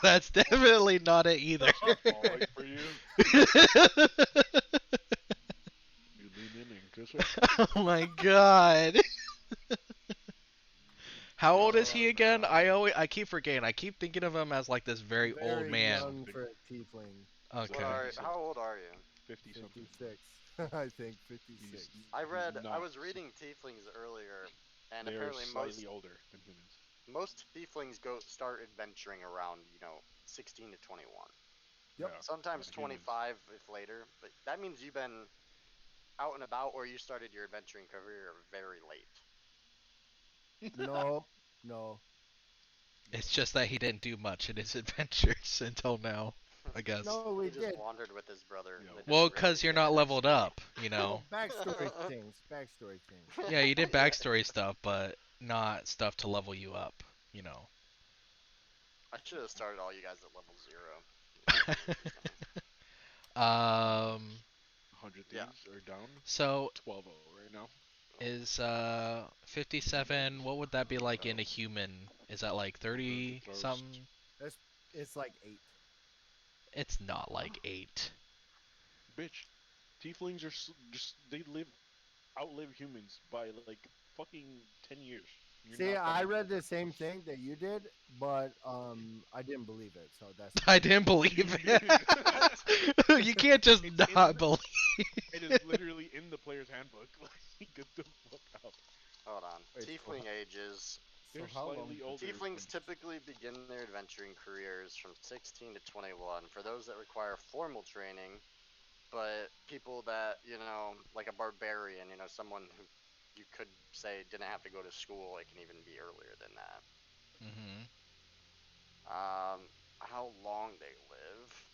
[SPEAKER 3] that's definitely not it either.
[SPEAKER 1] falling for you. You lean in and kiss her.
[SPEAKER 3] Oh my god. How old is he
[SPEAKER 2] Oh
[SPEAKER 3] again?
[SPEAKER 2] God.
[SPEAKER 3] I keep forgetting. I keep thinking of him as like this very old
[SPEAKER 2] Very
[SPEAKER 3] man.
[SPEAKER 2] young for a tiefling.
[SPEAKER 1] He's like
[SPEAKER 3] Okay.
[SPEAKER 4] How old are you?
[SPEAKER 1] 50 something.
[SPEAKER 2] 56. I think 56.
[SPEAKER 1] He's he's
[SPEAKER 4] I
[SPEAKER 1] not.
[SPEAKER 4] was reading tieflings earlier, and
[SPEAKER 1] They are
[SPEAKER 4] apparently
[SPEAKER 1] slightly older than humans.
[SPEAKER 4] most tieflings go start adventuring around 16 to 21.
[SPEAKER 2] Yep.
[SPEAKER 1] Yeah,
[SPEAKER 4] Sometimes
[SPEAKER 1] humans.
[SPEAKER 4] 25 if later, but that means you've been out and about or you started your adventuring career very late.
[SPEAKER 2] No. No.
[SPEAKER 3] It's just that he didn't do much in his adventures until now, I guess.
[SPEAKER 2] No, we
[SPEAKER 4] He just
[SPEAKER 2] did.
[SPEAKER 4] wandered with his brother.
[SPEAKER 1] Yeah.
[SPEAKER 4] They
[SPEAKER 3] Well,
[SPEAKER 4] didn't really
[SPEAKER 3] because you're
[SPEAKER 4] get
[SPEAKER 3] not
[SPEAKER 4] any
[SPEAKER 3] leveled
[SPEAKER 4] story.
[SPEAKER 3] up, you know.
[SPEAKER 2] Well, backstory things. Backstory things.
[SPEAKER 3] Yeah, you did backstory stuff, but not stuff to level you up, you know.
[SPEAKER 4] I should have started all you guys at level 0. It'd be interesting.
[SPEAKER 3] um,
[SPEAKER 1] 100
[SPEAKER 4] Yeah.
[SPEAKER 1] thieves are down
[SPEAKER 3] so
[SPEAKER 1] 12-0 right now.
[SPEAKER 3] is 57, what would that be like in a human? Is that like
[SPEAKER 1] 100
[SPEAKER 3] 30
[SPEAKER 1] throws.
[SPEAKER 3] something?
[SPEAKER 2] That's it's like 8.
[SPEAKER 3] It's not like 8.
[SPEAKER 1] Bitch, tieflings are just they live outlive humans by like fucking 10 years. You're
[SPEAKER 2] See,
[SPEAKER 1] not that
[SPEAKER 2] I
[SPEAKER 1] much
[SPEAKER 2] read
[SPEAKER 1] older.
[SPEAKER 2] the same thing that you did, but I didn't believe it. So that's
[SPEAKER 3] I
[SPEAKER 2] fine.
[SPEAKER 3] didn't believe it.
[SPEAKER 4] What?
[SPEAKER 3] You can't just
[SPEAKER 1] It's
[SPEAKER 3] not
[SPEAKER 1] in.
[SPEAKER 3] believe.
[SPEAKER 1] It is literally in the player's handbook. Like, get the fuck out.
[SPEAKER 4] Hold on.
[SPEAKER 2] Wait, so
[SPEAKER 4] Tiefling ages.
[SPEAKER 2] so
[SPEAKER 1] They're
[SPEAKER 2] how long?
[SPEAKER 1] slightly older.
[SPEAKER 4] Tieflings typically begin their adventuring careers from 16 to 21. For those that require formal training, but people that, like a barbarian, someone who you could say didn't have to go to school, it can even be earlier than that.
[SPEAKER 3] Hmm.
[SPEAKER 4] How long they live?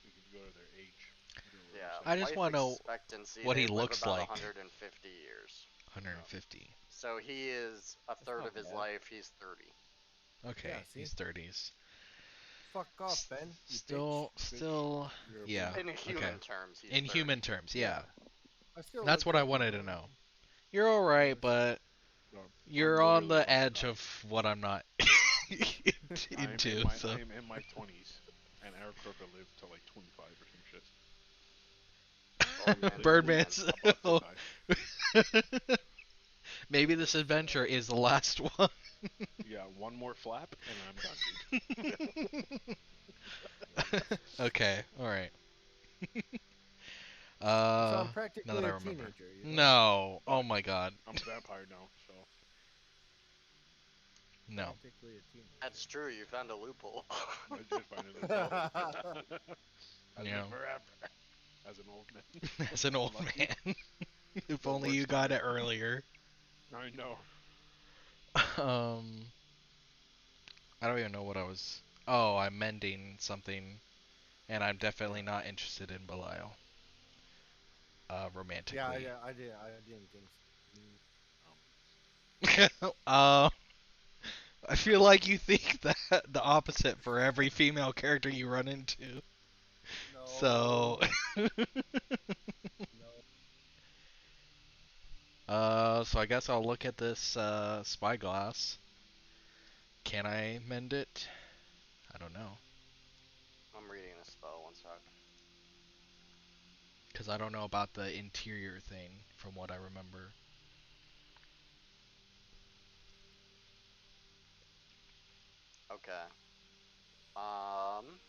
[SPEAKER 1] You could go to their age. You don't really
[SPEAKER 4] Yeah,
[SPEAKER 1] say.
[SPEAKER 3] I just
[SPEAKER 4] life
[SPEAKER 3] want to know
[SPEAKER 4] expectancy,
[SPEAKER 3] what
[SPEAKER 4] they
[SPEAKER 3] he
[SPEAKER 4] live
[SPEAKER 3] looks
[SPEAKER 4] about
[SPEAKER 3] like.
[SPEAKER 4] 150 years.
[SPEAKER 1] Yeah.
[SPEAKER 3] 150.
[SPEAKER 4] So he is a
[SPEAKER 2] That's
[SPEAKER 4] third
[SPEAKER 2] not
[SPEAKER 4] of his
[SPEAKER 2] bad.
[SPEAKER 4] life, he's 30.
[SPEAKER 3] Okay,
[SPEAKER 2] Yeah, see,
[SPEAKER 3] he's 30s.
[SPEAKER 2] fuck off, Ben. You bitch.
[SPEAKER 3] Still,
[SPEAKER 1] You're a
[SPEAKER 3] yeah.
[SPEAKER 1] boomer.
[SPEAKER 4] In
[SPEAKER 3] Okay.
[SPEAKER 4] human terms, he's
[SPEAKER 3] In
[SPEAKER 4] 30.
[SPEAKER 3] human terms, yeah.
[SPEAKER 2] I still
[SPEAKER 3] That's
[SPEAKER 2] look
[SPEAKER 3] what I
[SPEAKER 2] good.
[SPEAKER 3] wanted to know. You're all right, but
[SPEAKER 1] No, I'm
[SPEAKER 3] you're on
[SPEAKER 1] literally
[SPEAKER 3] the
[SPEAKER 1] about to
[SPEAKER 3] edge
[SPEAKER 1] die.
[SPEAKER 3] of what I'm not into. So
[SPEAKER 1] I am in my 20s, and Eric Croker lived to like 25 or some shit.
[SPEAKER 4] Old man to be man.
[SPEAKER 3] Birdman's.
[SPEAKER 1] About to die.
[SPEAKER 3] Maybe this adventure is the last one.
[SPEAKER 1] Yeah, one more flap, and I'm done, dude.
[SPEAKER 3] Okay, all right.
[SPEAKER 2] So I'm
[SPEAKER 3] Now that
[SPEAKER 2] practically
[SPEAKER 3] I
[SPEAKER 2] a
[SPEAKER 3] remember.
[SPEAKER 2] teenager, you know.
[SPEAKER 3] No. Oh
[SPEAKER 1] But
[SPEAKER 3] my God.
[SPEAKER 1] I'm a vampire now, so
[SPEAKER 3] No.
[SPEAKER 2] Practically a
[SPEAKER 4] That's
[SPEAKER 2] teenager.
[SPEAKER 4] true, you found a loophole.
[SPEAKER 1] I did find a loophole. I
[SPEAKER 3] Yeah.
[SPEAKER 1] live forever as an old man.
[SPEAKER 3] As an old
[SPEAKER 1] Lucky.
[SPEAKER 3] man. If
[SPEAKER 1] The
[SPEAKER 3] only you
[SPEAKER 1] worst
[SPEAKER 3] got
[SPEAKER 1] time.
[SPEAKER 3] it earlier.
[SPEAKER 1] I know.
[SPEAKER 3] Um, I don't even know what I was. Oh, I'm mending something, and I'm definitely not interested in Belial.
[SPEAKER 2] Yeah,
[SPEAKER 3] Romantically.
[SPEAKER 2] I didn't think so.
[SPEAKER 3] uh, I feel like you think that the opposite for every female character you run into. So,
[SPEAKER 2] No, no.
[SPEAKER 3] so I guess I'll look at this spyglass. Can I mend it? I don't know,
[SPEAKER 4] I'm reading a spell, one sec.
[SPEAKER 3] because I don't know about the interior thing from what I remember.
[SPEAKER 4] Okay. Um,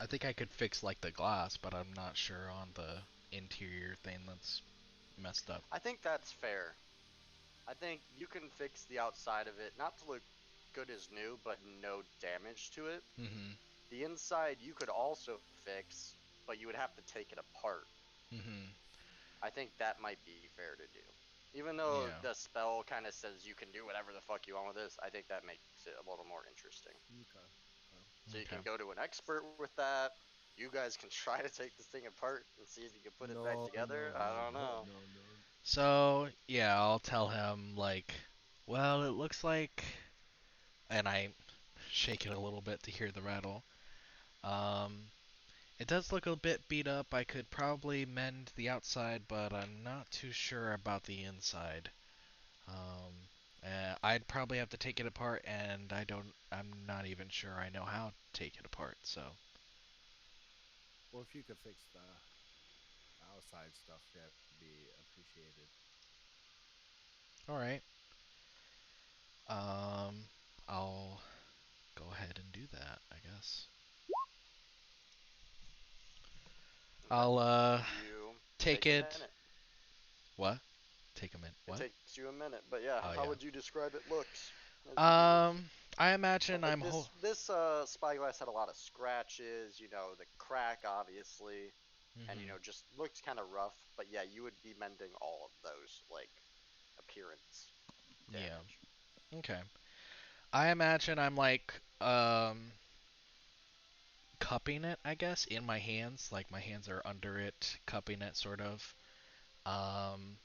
[SPEAKER 3] I think I could fix like the glass, but I'm not sure on the interior thing that's messed up.
[SPEAKER 4] I think that's fair. I think you can fix the outside of it, not to look good as new, but no damage to it.
[SPEAKER 3] Mhm.
[SPEAKER 4] The inside you could also fix, but you would have to take it apart.
[SPEAKER 3] Mhm.
[SPEAKER 4] I think that might be fair to do. Even though
[SPEAKER 3] Yeah.
[SPEAKER 4] the spell kind of says you can do whatever the fuck you want with this, I think that makes it a little more interesting.
[SPEAKER 2] Okay.
[SPEAKER 4] So you
[SPEAKER 3] Okay.
[SPEAKER 4] can go to an expert with that. You guys can try to take this thing apart and see if you can put it back
[SPEAKER 2] No,
[SPEAKER 4] together.
[SPEAKER 2] no,
[SPEAKER 4] I
[SPEAKER 2] no,
[SPEAKER 4] don't
[SPEAKER 2] no,
[SPEAKER 4] know.
[SPEAKER 2] no, no.
[SPEAKER 3] So, yeah, I'll tell him like, well, it looks like, and I shake it a little bit to hear the rattle. Um, it does look a bit beat up. I could probably mend the outside, but I'm not too sure about the inside. I'd probably have to take it apart, and I'm not even sure I know how to take it apart. So,
[SPEAKER 2] Well, if you could fix the outside stuff, that'd be appreciated.
[SPEAKER 3] all right. Um, I'll go ahead and do that, I guess.
[SPEAKER 4] Okay.
[SPEAKER 3] I'll
[SPEAKER 4] You
[SPEAKER 3] take
[SPEAKER 4] take a
[SPEAKER 3] it.
[SPEAKER 4] minute.
[SPEAKER 3] What? Take a minute.
[SPEAKER 4] It
[SPEAKER 3] What?
[SPEAKER 4] takes you a minute, but yeah,
[SPEAKER 3] Oh
[SPEAKER 4] how
[SPEAKER 3] yeah.
[SPEAKER 4] would you describe it looks as you do this?
[SPEAKER 3] I imagine
[SPEAKER 4] Like
[SPEAKER 3] I'm
[SPEAKER 4] this spyglass had a lot of scratches, the crack obviously, and
[SPEAKER 3] Mhm.
[SPEAKER 4] just looked kind of rough. But yeah, you would be mending all of those like appearance
[SPEAKER 3] Yeah.
[SPEAKER 4] damage.
[SPEAKER 3] Okay. I imagine I'm like cupping it, I guess, in my hands. Like my hands are under it, cupping it sort of. Um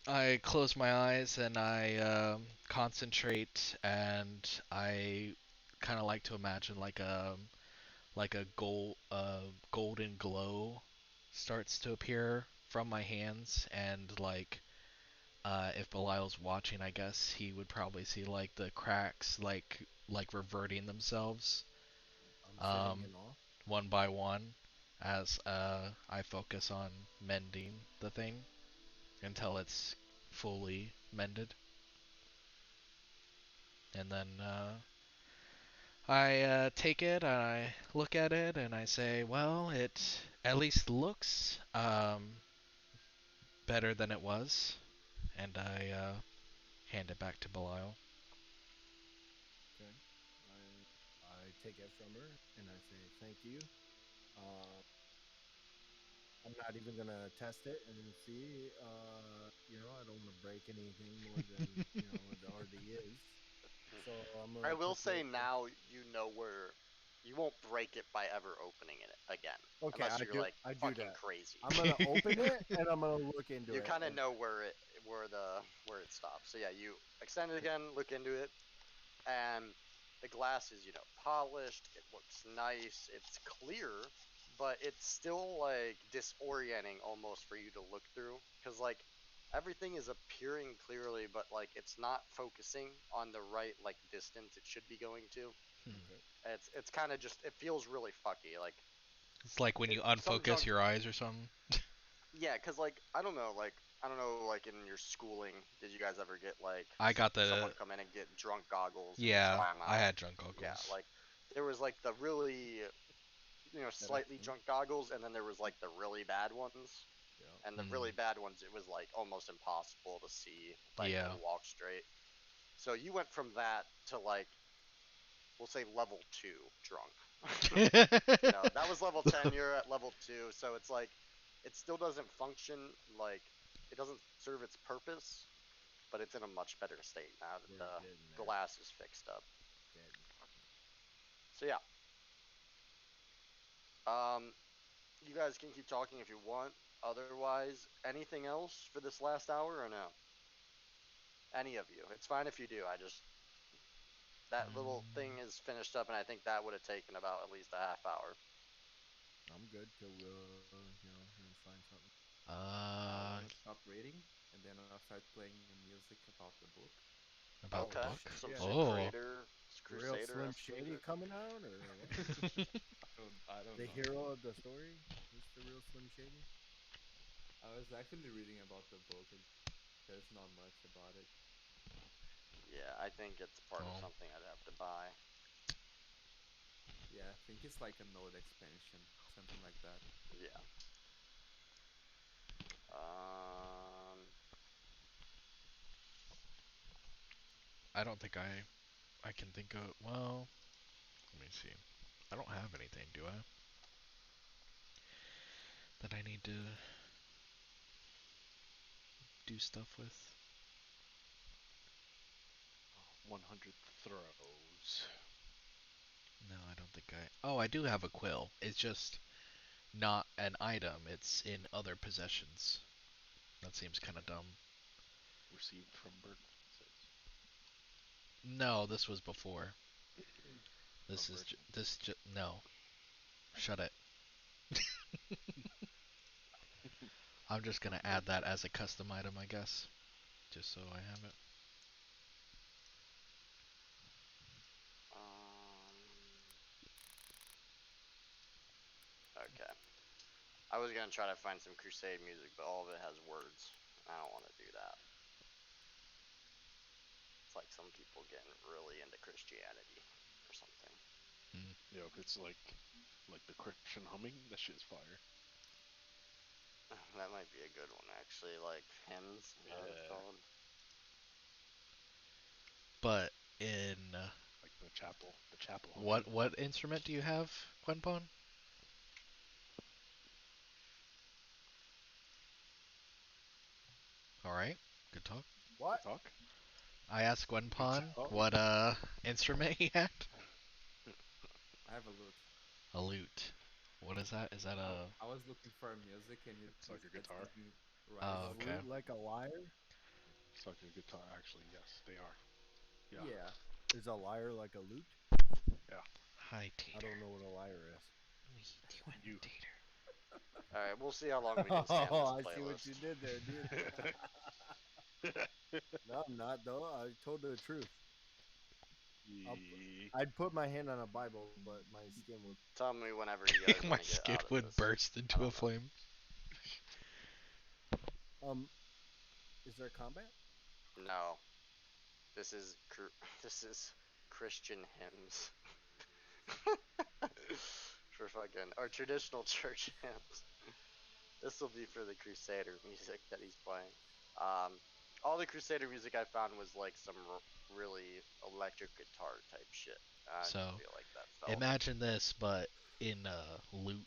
[SPEAKER 3] I close my eyes and I concentrate, and I kind of like to imagine like a golden glow starts to appear from my hands, and like if Belial's watching, I guess he would probably see like the cracks like reverting themselves
[SPEAKER 2] I'm sitting
[SPEAKER 3] um,
[SPEAKER 2] in awe.
[SPEAKER 3] one by one as I focus on mending the thing until it's fully mended. And then I take it, I look at it, and I say, well, it at least looks better than it was. And I hand it back to Belial.
[SPEAKER 2] Okay. I take it from her and I say thank you. Uh, I'm not even gonna test it and see. I don't want to break anything more than it already is. So I'm
[SPEAKER 4] I
[SPEAKER 2] gonna
[SPEAKER 4] will
[SPEAKER 2] put
[SPEAKER 4] say
[SPEAKER 2] the.
[SPEAKER 4] now you know where you won't break it by ever opening it again,
[SPEAKER 2] Okay,
[SPEAKER 4] unless you're like
[SPEAKER 2] I do
[SPEAKER 4] fucking
[SPEAKER 2] that.
[SPEAKER 4] crazy.
[SPEAKER 2] I'm gonna open it and I'm gonna look into
[SPEAKER 4] You
[SPEAKER 2] it.
[SPEAKER 4] kind of
[SPEAKER 2] And,
[SPEAKER 4] know where it stops. So yeah, you extend it again, look into it, and the glass is polished. It looks nice. It's clear, but it's still like disorienting almost for you to look through because like everything is appearing clearly, but like it's not focusing on the right like distance it should be going to.
[SPEAKER 2] okay.
[SPEAKER 4] It's kind of just it feels really fucky. Like
[SPEAKER 3] It's like when you
[SPEAKER 4] some
[SPEAKER 3] unfocus
[SPEAKER 4] junk.
[SPEAKER 3] your eyes or something.
[SPEAKER 4] Yeah, cause like I don't know like in your schooling, did you guys ever get like
[SPEAKER 3] I got
[SPEAKER 4] someone
[SPEAKER 3] the
[SPEAKER 4] come in and get drunk goggles and
[SPEAKER 3] yeah.
[SPEAKER 4] try them
[SPEAKER 3] I
[SPEAKER 4] out?
[SPEAKER 3] had drunk
[SPEAKER 4] Yeah,
[SPEAKER 3] goggles.
[SPEAKER 4] like there was like the really
[SPEAKER 2] That I
[SPEAKER 4] slightly drunk goggles, and then there was like the really bad ones.
[SPEAKER 2] Yeah.
[SPEAKER 4] And the really
[SPEAKER 3] Mm,
[SPEAKER 4] bad ones, it was like almost impossible to see, like or
[SPEAKER 3] yeah.
[SPEAKER 4] walk straight. So you went from that to like we'll say level 2 drunk. That was level 10. You're at level 2, so it's like it still doesn't function like it doesn't serve its purpose, but it's in a much better state now that
[SPEAKER 2] We're getting
[SPEAKER 4] the
[SPEAKER 2] there.
[SPEAKER 4] glass is fixed up.
[SPEAKER 2] Getting.
[SPEAKER 4] So yeah, um, you guys can keep talking if you want. Otherwise, anything else for this last hour or no? Any of you? It's fine if you do. I just that little thing is finished up, and I think that would have taken about at least a half hour.
[SPEAKER 2] I'm good till we find something.
[SPEAKER 6] I
[SPEAKER 3] Uh,
[SPEAKER 6] want to stop reading, and then I'll start playing music about the book.
[SPEAKER 3] about the
[SPEAKER 2] Oh
[SPEAKER 4] Okay,
[SPEAKER 3] book.
[SPEAKER 4] some
[SPEAKER 2] shit!
[SPEAKER 3] Oh.
[SPEAKER 2] Real
[SPEAKER 4] Crusader
[SPEAKER 2] Slim
[SPEAKER 4] esque
[SPEAKER 2] Shady
[SPEAKER 4] music.
[SPEAKER 2] coming out, or what?
[SPEAKER 6] I don't
[SPEAKER 2] The
[SPEAKER 6] know.
[SPEAKER 2] hero of the story is the real Slim Shady.
[SPEAKER 6] I was actually reading about the book, and there's not much about it.
[SPEAKER 4] Yeah, I think it's part of
[SPEAKER 3] Oh.
[SPEAKER 4] something I'd have to buy.
[SPEAKER 6] Yeah, I think it's like a node expansion, something like that.
[SPEAKER 4] Yeah. Um.
[SPEAKER 3] I don't think I can think of. Well, let me see. I don't have anything, do I? That I need to do stuff with.
[SPEAKER 1] 100 throws.
[SPEAKER 3] No, I don't think I. Oh, I do have a quill. It's just not an item. It's in other possessions. That seems kind of dumb.
[SPEAKER 1] Received from Burton.
[SPEAKER 3] No, this was before.
[SPEAKER 1] From
[SPEAKER 3] This is
[SPEAKER 1] Burton.
[SPEAKER 3] no. Shut it. I'm just gonna add that as a custom item, I guess, just so I have it.
[SPEAKER 4] Um. Okay. I was gonna try to find some Crusade music, but all of it has words. I don't want to do that. It's like some people getting really into Christianity or something.
[SPEAKER 1] Yo, if it's like the Christian humming, that shit's fire.
[SPEAKER 4] That might be a good one actually. Like hymns, is that what it's
[SPEAKER 1] Yeah.
[SPEAKER 4] called?
[SPEAKER 3] But in
[SPEAKER 1] Like the chapel humming.
[SPEAKER 3] what instrument do you have, Quenpon? All right, good talk.
[SPEAKER 2] What?
[SPEAKER 1] Good talk.
[SPEAKER 3] I asked
[SPEAKER 1] Good
[SPEAKER 3] Gwenpon
[SPEAKER 1] talk.
[SPEAKER 3] what instrument he had.
[SPEAKER 6] I have a loot.
[SPEAKER 3] A lute. What is that? Is that
[SPEAKER 6] I,
[SPEAKER 3] a?
[SPEAKER 6] I was looking for music, and
[SPEAKER 1] It's like a
[SPEAKER 6] it's
[SPEAKER 1] guitar.
[SPEAKER 6] giving
[SPEAKER 2] Is
[SPEAKER 6] right
[SPEAKER 3] Oh,
[SPEAKER 2] a
[SPEAKER 3] okay.
[SPEAKER 6] to.
[SPEAKER 2] lute like a lyre?
[SPEAKER 1] It's like a guitar. Actually, yes, they are. Yeah.
[SPEAKER 6] Yeah,
[SPEAKER 2] Is a lyre like a lute?
[SPEAKER 1] Yeah.
[SPEAKER 3] Hi,
[SPEAKER 2] I
[SPEAKER 3] Tater.
[SPEAKER 2] don't know what a lyre is.
[SPEAKER 3] We doing
[SPEAKER 1] You.
[SPEAKER 3] Tater.
[SPEAKER 4] All right, we'll see how long we can stand
[SPEAKER 2] Oh,
[SPEAKER 4] this
[SPEAKER 2] I see what
[SPEAKER 4] playlist.
[SPEAKER 2] you did there, dude. No, I'm not though. I told the truth. I'd put my hand on a Bible, but my skin would.
[SPEAKER 4] Tell me whenever you guys
[SPEAKER 3] My
[SPEAKER 4] want to get
[SPEAKER 3] skin
[SPEAKER 4] out of
[SPEAKER 3] would
[SPEAKER 4] this.
[SPEAKER 3] burst
[SPEAKER 4] I
[SPEAKER 3] into
[SPEAKER 4] don't
[SPEAKER 3] a
[SPEAKER 4] know.
[SPEAKER 3] flame.
[SPEAKER 2] Is there combat?
[SPEAKER 4] No, this is this is Christian hymns for fucking or traditional church hymns. This will be for the Crusader music that he's playing. All the Crusader music I found was like some really electric guitar type shit. I
[SPEAKER 3] So,
[SPEAKER 4] feel like that felt.
[SPEAKER 3] imagine this, but in loot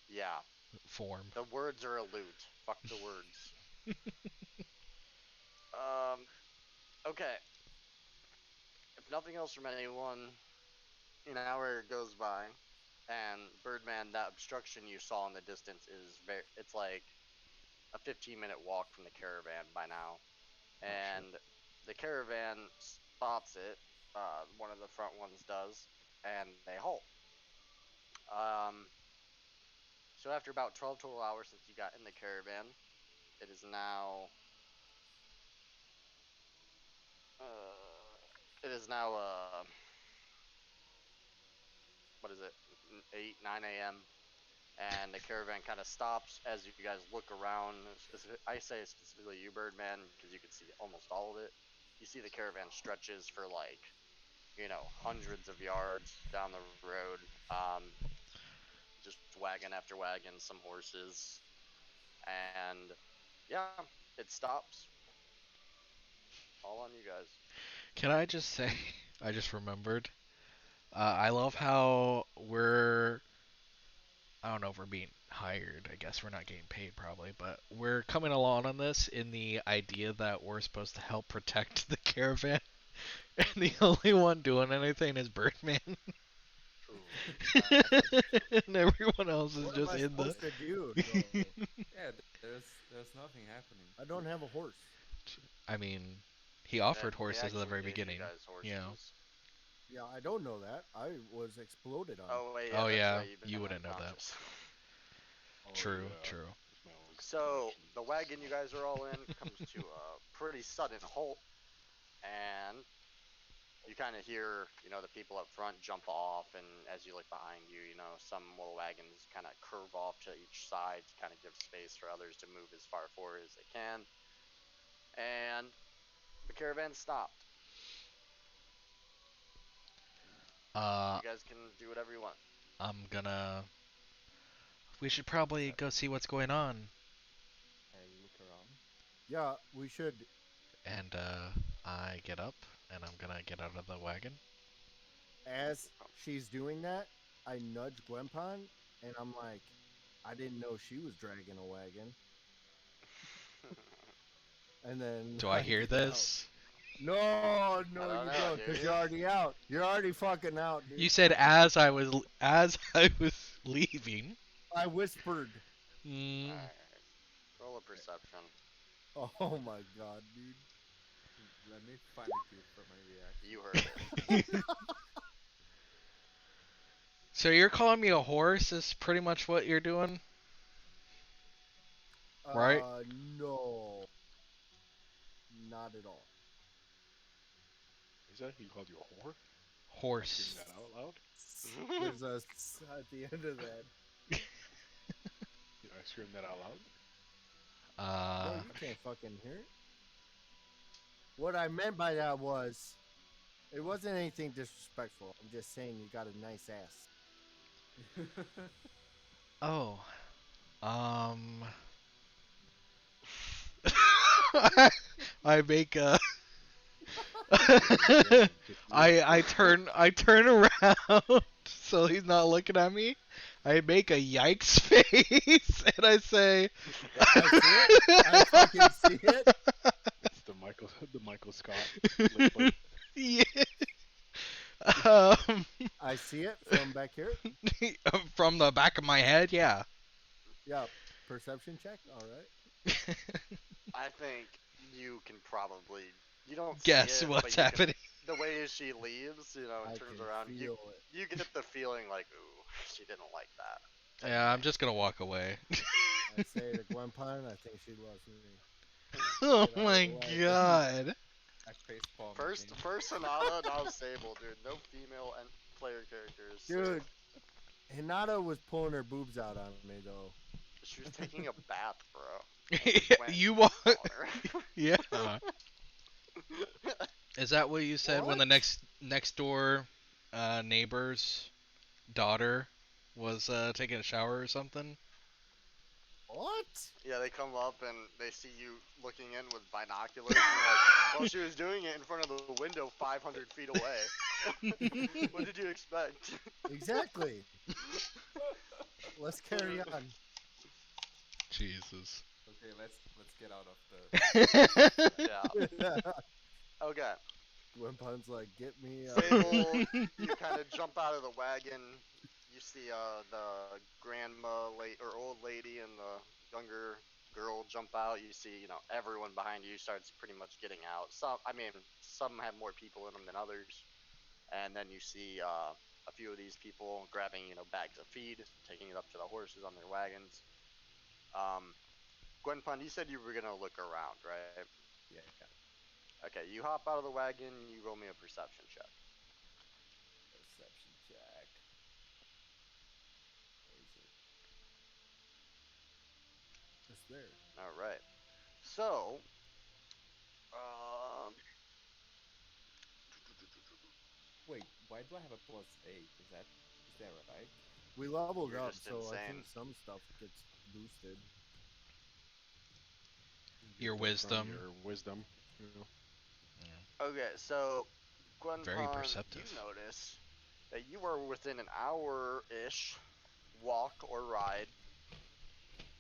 [SPEAKER 4] Yeah,
[SPEAKER 3] form.
[SPEAKER 4] the words are a loot. Fuck the words. Um. Okay. If nothing else from anyone, an hour goes by, and Birdman, that obstruction you saw in the distance is very. It's like a 15-minute walk from the caravan by now, and the caravan spots it. One of the front ones does, and they halt. Um, so after about 12 total hours since you got in the caravan, it is now. It is now. What is it? 8, 9 a.m. And the caravan kind of stops as you guys look around. I say specifically you, Birdman, because you can see almost all of it. You see the caravan stretches for like, hundreds of yards down the road. Just wagon after wagon, some horses, and yeah, it stops. All on you guys.
[SPEAKER 3] Can I just say, I just remembered. I love how I don't know if we're being hired. I guess we're not getting paid probably, but we're coming along on this in the idea that we're supposed to help protect the caravan, and the only one doing anything is Birdman, and everyone else is
[SPEAKER 2] What am
[SPEAKER 3] just
[SPEAKER 2] I
[SPEAKER 3] in the.
[SPEAKER 2] supposed to do? Though?
[SPEAKER 6] Yeah, there's nothing happening.
[SPEAKER 2] I don't have a horse.
[SPEAKER 3] I mean, he offered
[SPEAKER 4] They
[SPEAKER 3] horses at the
[SPEAKER 4] actually
[SPEAKER 3] very
[SPEAKER 4] gave
[SPEAKER 3] beginning.
[SPEAKER 4] You guys horses.
[SPEAKER 3] You know.
[SPEAKER 2] Yeah, I don't know that. I was exploded on.
[SPEAKER 4] Oh wait,
[SPEAKER 3] Oh,
[SPEAKER 4] that's
[SPEAKER 3] yeah,
[SPEAKER 4] right. You've been
[SPEAKER 3] you wouldn't know that.
[SPEAKER 4] unconscious.
[SPEAKER 3] True, true.
[SPEAKER 4] So the wagon you guys are all in comes to a pretty sudden halt, and you kind of hear, the people up front jump off, and as you look behind you, some little wagons kind of curve off to each side to kind of give space for others to move as far forward as they can, and the caravan stopped.
[SPEAKER 3] Uh,
[SPEAKER 4] You guys can do whatever you want.
[SPEAKER 3] I'm gonna. We should probably go see what's going on.
[SPEAKER 6] I look around.
[SPEAKER 2] Yeah, we should.
[SPEAKER 3] And I get up, and I'm gonna get out of the wagon.
[SPEAKER 2] As she's doing that, I nudge Gwenpon, and I'm like, I didn't know she was dragging a wagon. And then.
[SPEAKER 3] Do I hear this?
[SPEAKER 2] No,
[SPEAKER 4] I
[SPEAKER 2] you
[SPEAKER 4] don't know,
[SPEAKER 2] don't,
[SPEAKER 4] do
[SPEAKER 2] because
[SPEAKER 4] you?
[SPEAKER 2] you're already out. You're already fucking out, dude.
[SPEAKER 3] You said as I was leaving.
[SPEAKER 2] I whispered.
[SPEAKER 3] Mm,
[SPEAKER 4] Alright. Roll a perception.
[SPEAKER 2] Oh my god, dude.
[SPEAKER 6] Let me find a gift for my reaction.
[SPEAKER 4] You heard it.
[SPEAKER 3] so you're calling me a horse? Is pretty much what you're doing? Right?
[SPEAKER 2] No. Not at all.
[SPEAKER 1] Is that he called you a whore?
[SPEAKER 3] Horse.
[SPEAKER 1] Scream that out loud.
[SPEAKER 2] There's a s at the end of that.
[SPEAKER 1] I scream that out loud.
[SPEAKER 2] No, you can't fucking hear it. What I meant by that was, it wasn't anything disrespectful. I'm just saying you got a nice ass.
[SPEAKER 3] Oh. I make a. I turn around so he's not looking at me. I make a yikes face and I say,
[SPEAKER 2] I see it. I fucking see it.
[SPEAKER 1] It's the Michael Scott. Lip bite.
[SPEAKER 3] yeah.
[SPEAKER 2] I see it from back here.
[SPEAKER 3] From the back of my head, yeah.
[SPEAKER 2] Yeah, perception check. All right.
[SPEAKER 4] I think you can probably. You don't
[SPEAKER 3] Guess
[SPEAKER 4] see it,
[SPEAKER 3] what's
[SPEAKER 4] but you can-
[SPEAKER 3] happening.
[SPEAKER 4] the way she leaves, and
[SPEAKER 2] I
[SPEAKER 4] turns
[SPEAKER 2] can
[SPEAKER 4] around,
[SPEAKER 2] feel
[SPEAKER 4] you get the feeling like, ooh, she didn't like that.
[SPEAKER 3] Yeah, I'm just gonna walk away.
[SPEAKER 2] I say to Gwenpon, I think she loves me.
[SPEAKER 3] Oh
[SPEAKER 2] Get out of
[SPEAKER 3] my
[SPEAKER 2] the way.
[SPEAKER 3] god.
[SPEAKER 6] I face palm
[SPEAKER 4] First,
[SPEAKER 6] again.
[SPEAKER 4] first Sonata, now Sable, dude. No female and player characters.
[SPEAKER 2] Dude, Hinata was pulling her boobs out on me though.
[SPEAKER 4] She was taking a bath, bro. And you went
[SPEAKER 3] You want?
[SPEAKER 4] on her.
[SPEAKER 3] Yeah. Is that what you said when the
[SPEAKER 2] What?
[SPEAKER 3] next door neighbor's daughter was taking a shower or something?
[SPEAKER 2] What?
[SPEAKER 4] Yeah, they come up and they see you looking in with binoculars. And you're like, well, she was doing it in front of the window 500 feet away. What did you expect?
[SPEAKER 2] Exactly. Let's carry on.
[SPEAKER 3] Jesus.
[SPEAKER 6] Okay, let's get out of the.
[SPEAKER 4] Yeah. Okay.
[SPEAKER 2] Wimpun's like, get me.
[SPEAKER 4] Sable, you kind of jump out of the wagon. You see the grandma, or old lady, and the younger girl jump out. You see, everyone behind you starts pretty much getting out. Some have more people in them than others. And then you see a few of these people grabbing, bags of feed, taking it up to the horses on their wagons. Gwenpun, you said you were gonna look around, right?
[SPEAKER 6] Yeah.
[SPEAKER 4] Okay, you hop out of the wagon. You roll me a perception check.
[SPEAKER 6] Perception check. Where is it?
[SPEAKER 2] It's there.
[SPEAKER 4] All right. So, um,
[SPEAKER 6] Wait, why do I have a +8? Is that right?
[SPEAKER 2] We leveled
[SPEAKER 4] You're
[SPEAKER 2] up,
[SPEAKER 4] just
[SPEAKER 2] so I
[SPEAKER 4] insane.
[SPEAKER 2] think some stuff gets boosted.
[SPEAKER 3] Your
[SPEAKER 1] From
[SPEAKER 3] wisdom.
[SPEAKER 1] Your wisdom.
[SPEAKER 4] okay, so
[SPEAKER 3] Very
[SPEAKER 4] Gwenpon, you
[SPEAKER 3] perceptive.
[SPEAKER 4] notice that you are within an hour-ish walk or ride.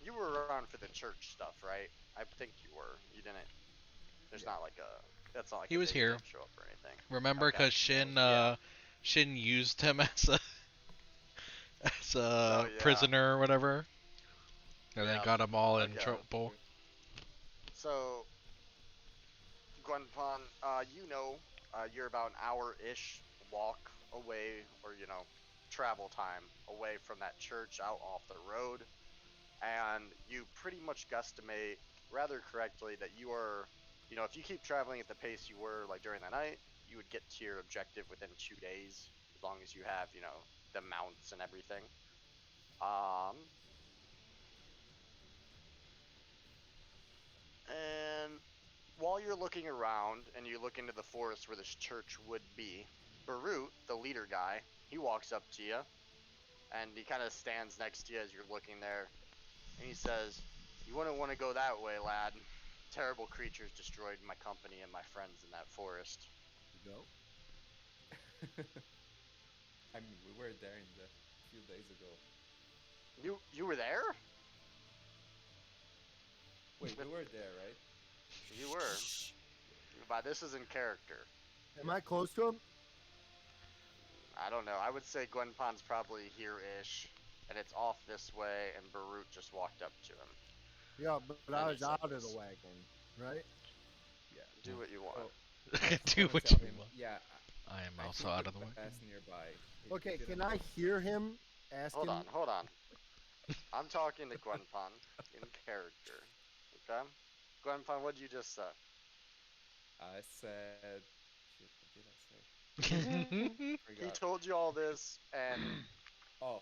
[SPEAKER 4] You were around for the church stuff, right? I think you were. You didn't. There's
[SPEAKER 6] Yeah.
[SPEAKER 4] not like a. That's not like
[SPEAKER 3] He
[SPEAKER 4] a
[SPEAKER 3] was
[SPEAKER 4] day you
[SPEAKER 3] here.
[SPEAKER 4] didn't show up or anything.
[SPEAKER 3] Remember,
[SPEAKER 4] Okay.
[SPEAKER 3] because Shin
[SPEAKER 4] Yeah.
[SPEAKER 3] Shin used him as a
[SPEAKER 4] Oh, yeah.
[SPEAKER 3] prisoner or whatever, and
[SPEAKER 4] Yeah.
[SPEAKER 3] then got them all in
[SPEAKER 4] Okay.
[SPEAKER 3] trouble.
[SPEAKER 4] So, Gwenpon, you're about an hour-ish walk away, or travel time away from that church out off the road, and you pretty much guesstimate rather correctly that you are, if you keep traveling at the pace you were like during the night, you would get to your objective within 2 days, as long as you have, the mounts and everything. Um, and while you're looking around and you look into the forest where this church would be, Barut, the leader guy, he walks up to you and he kind of stands next to you as you're looking there, and he says, "You wouldn't want to go that way, lad. Terrible creatures destroyed my company and my friends in that forest."
[SPEAKER 2] You go.
[SPEAKER 6] I mean, we were there in the few days ago.
[SPEAKER 4] You were there?
[SPEAKER 6] Wait, we were there, right?
[SPEAKER 4] You were. By this is in character.
[SPEAKER 2] Am I close to him?
[SPEAKER 4] I don't know. I would say Gwenpon's probably here-ish, and it's off this way, and Barut just walked up to him.
[SPEAKER 2] Yeah, but
[SPEAKER 4] And
[SPEAKER 2] I
[SPEAKER 4] he
[SPEAKER 2] was
[SPEAKER 4] said
[SPEAKER 2] out of
[SPEAKER 4] this.
[SPEAKER 2] the wagon, right?
[SPEAKER 6] Yeah.
[SPEAKER 4] Do what you want.
[SPEAKER 6] So, I was just
[SPEAKER 3] Do
[SPEAKER 6] gonna
[SPEAKER 3] what
[SPEAKER 6] tell
[SPEAKER 3] you
[SPEAKER 6] him,
[SPEAKER 3] want.
[SPEAKER 6] yeah,
[SPEAKER 3] I am
[SPEAKER 6] I
[SPEAKER 3] also
[SPEAKER 6] think
[SPEAKER 3] out
[SPEAKER 6] we
[SPEAKER 3] of the way.
[SPEAKER 6] passed nearby. It
[SPEAKER 2] Okay,
[SPEAKER 6] didn't
[SPEAKER 2] can I
[SPEAKER 6] look-
[SPEAKER 2] hear him asking?
[SPEAKER 4] Hold on. I'm talking to Gwenpon in character. Okay? Gwenpon, what'd you just say?
[SPEAKER 6] I said, shit, what did I say?
[SPEAKER 4] He
[SPEAKER 6] Forgot.
[SPEAKER 4] told you all this, and
[SPEAKER 6] Oh,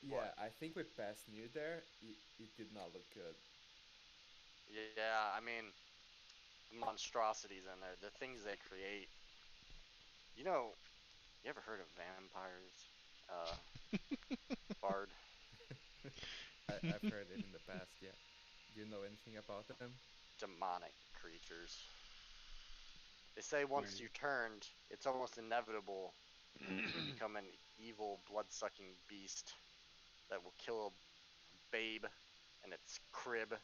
[SPEAKER 6] yeah,
[SPEAKER 4] What?
[SPEAKER 6] I think we passed near there. It did not look good.
[SPEAKER 4] yeah, the monstrosities in there, the things they create. You ever heard of vampires? Bard?
[SPEAKER 6] I've heard it in the past, yeah. Do you know anything about them?
[SPEAKER 4] Demonic creatures. They say once
[SPEAKER 1] Wait.
[SPEAKER 4] you turned, it's almost inevitable you become an evil, blood-sucking beast that will kill a babe in its crib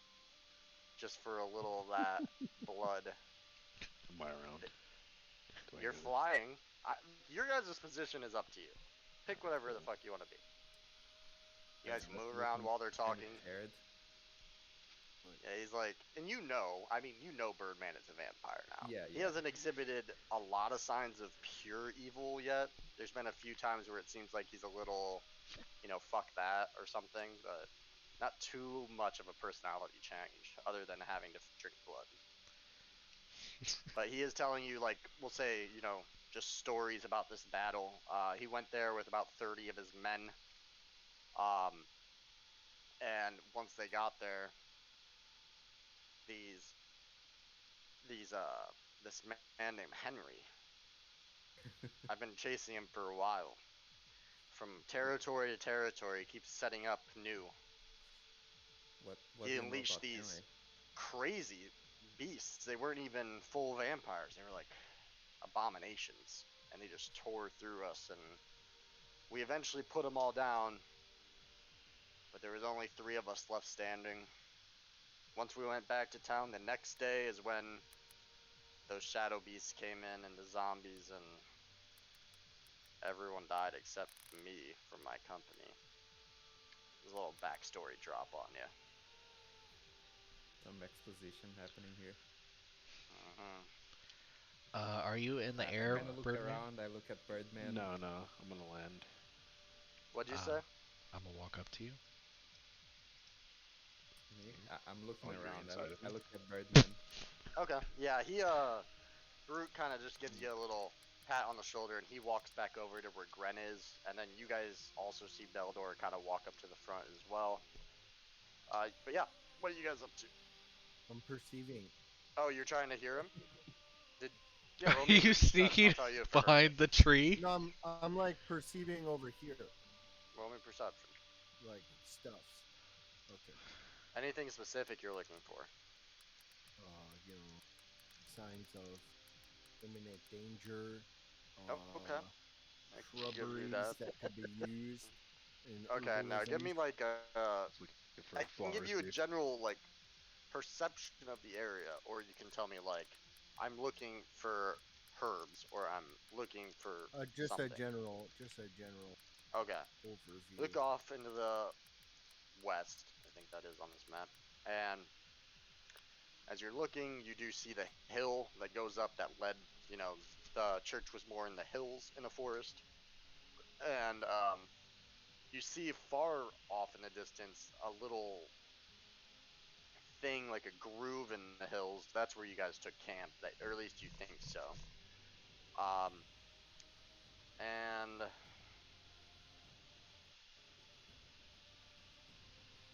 [SPEAKER 4] just for a little of that blood.
[SPEAKER 1] Am I around? Do I
[SPEAKER 4] You're
[SPEAKER 1] hear this?
[SPEAKER 4] flying. Your guys' position is up to you. Pick whatever the fuck you want to be. You guys can move around while they're talking.
[SPEAKER 6] Scared.
[SPEAKER 4] Yeah, he's like, and Birdman is a vampire now.
[SPEAKER 6] Yeah,
[SPEAKER 4] He
[SPEAKER 6] yeah.
[SPEAKER 4] hasn't exhibited a lot of signs of pure evil yet. There's been a few times where it seems like he's a little, fuck that or something, but not too much of a personality change other than having to drink blood. But he is telling you, like, we'll say, just stories about this battle. He went there with about 30 of his men. And once they got there, these this man named Henry, I've been chasing him for a while. From territory to territory, he keeps setting up new.
[SPEAKER 6] What
[SPEAKER 4] He
[SPEAKER 6] do you know
[SPEAKER 4] unleashed
[SPEAKER 6] about
[SPEAKER 4] these
[SPEAKER 6] Henry?
[SPEAKER 4] crazy beasts. They weren't even full vampires. They were like abominations, and they just tore through us. And we eventually put them all down, but there was only 3 of us left standing. Once we went back to town, the next day is when those shadow beasts came in and the zombies, and everyone died except me from my company. There's a little backstory drop on you.
[SPEAKER 6] Some exposition happening here.
[SPEAKER 4] Mm-hmm.
[SPEAKER 3] Are you in the
[SPEAKER 6] I
[SPEAKER 3] air,
[SPEAKER 6] kind of look
[SPEAKER 3] Birdman?
[SPEAKER 6] around. I look at Birdman.
[SPEAKER 1] No, I'm gonna land.
[SPEAKER 4] What'd you say?
[SPEAKER 3] I'm gonna walk up to you.
[SPEAKER 6] Me? I'm looking
[SPEAKER 1] Oh, you're
[SPEAKER 6] around.
[SPEAKER 1] inside of
[SPEAKER 6] I
[SPEAKER 1] me?
[SPEAKER 6] look at Birdman.
[SPEAKER 4] Okay. Yeah, Brute kind of just gives you a little pat on the shoulder, and he walks back over to where Gren is, and then you guys also see Beldor kind of walk up to the front as well. But yeah, what are you guys up to?
[SPEAKER 2] I'm perceiving.
[SPEAKER 4] Oh, you're trying to hear him? Yeah,
[SPEAKER 3] Are
[SPEAKER 4] roll me a
[SPEAKER 3] you
[SPEAKER 4] perception.
[SPEAKER 3] sneaking
[SPEAKER 4] I'll tell you if it
[SPEAKER 3] behind the tree?
[SPEAKER 2] No, I'm like perceiving over here,
[SPEAKER 4] Roll me perception.
[SPEAKER 2] like stuffs. Okay.
[SPEAKER 4] Anything specific you're looking for?
[SPEAKER 2] You know, signs of imminent danger.
[SPEAKER 4] Oh, okay. I can give you
[SPEAKER 2] Shrubberies
[SPEAKER 4] that.
[SPEAKER 2] that could be used in
[SPEAKER 4] Okay, now give me
[SPEAKER 2] herbalisms.
[SPEAKER 4] like a.
[SPEAKER 1] Just looking for
[SPEAKER 4] I can give
[SPEAKER 1] flowers,
[SPEAKER 4] you a
[SPEAKER 1] dude.
[SPEAKER 4] general like perception of the area, or you can tell me like I'm looking for herbs, or I'm looking for
[SPEAKER 2] Just
[SPEAKER 4] something.
[SPEAKER 2] just a general
[SPEAKER 4] Okay.
[SPEAKER 2] overview.
[SPEAKER 4] Look off into the west. I think that is on this map. And as you're looking, you do see the hill that goes up that led. The church was more in the hills in a forest, and you see far off in the distance a little thing like a groove in the hills. That's where you guys took camp, or at least you think so. And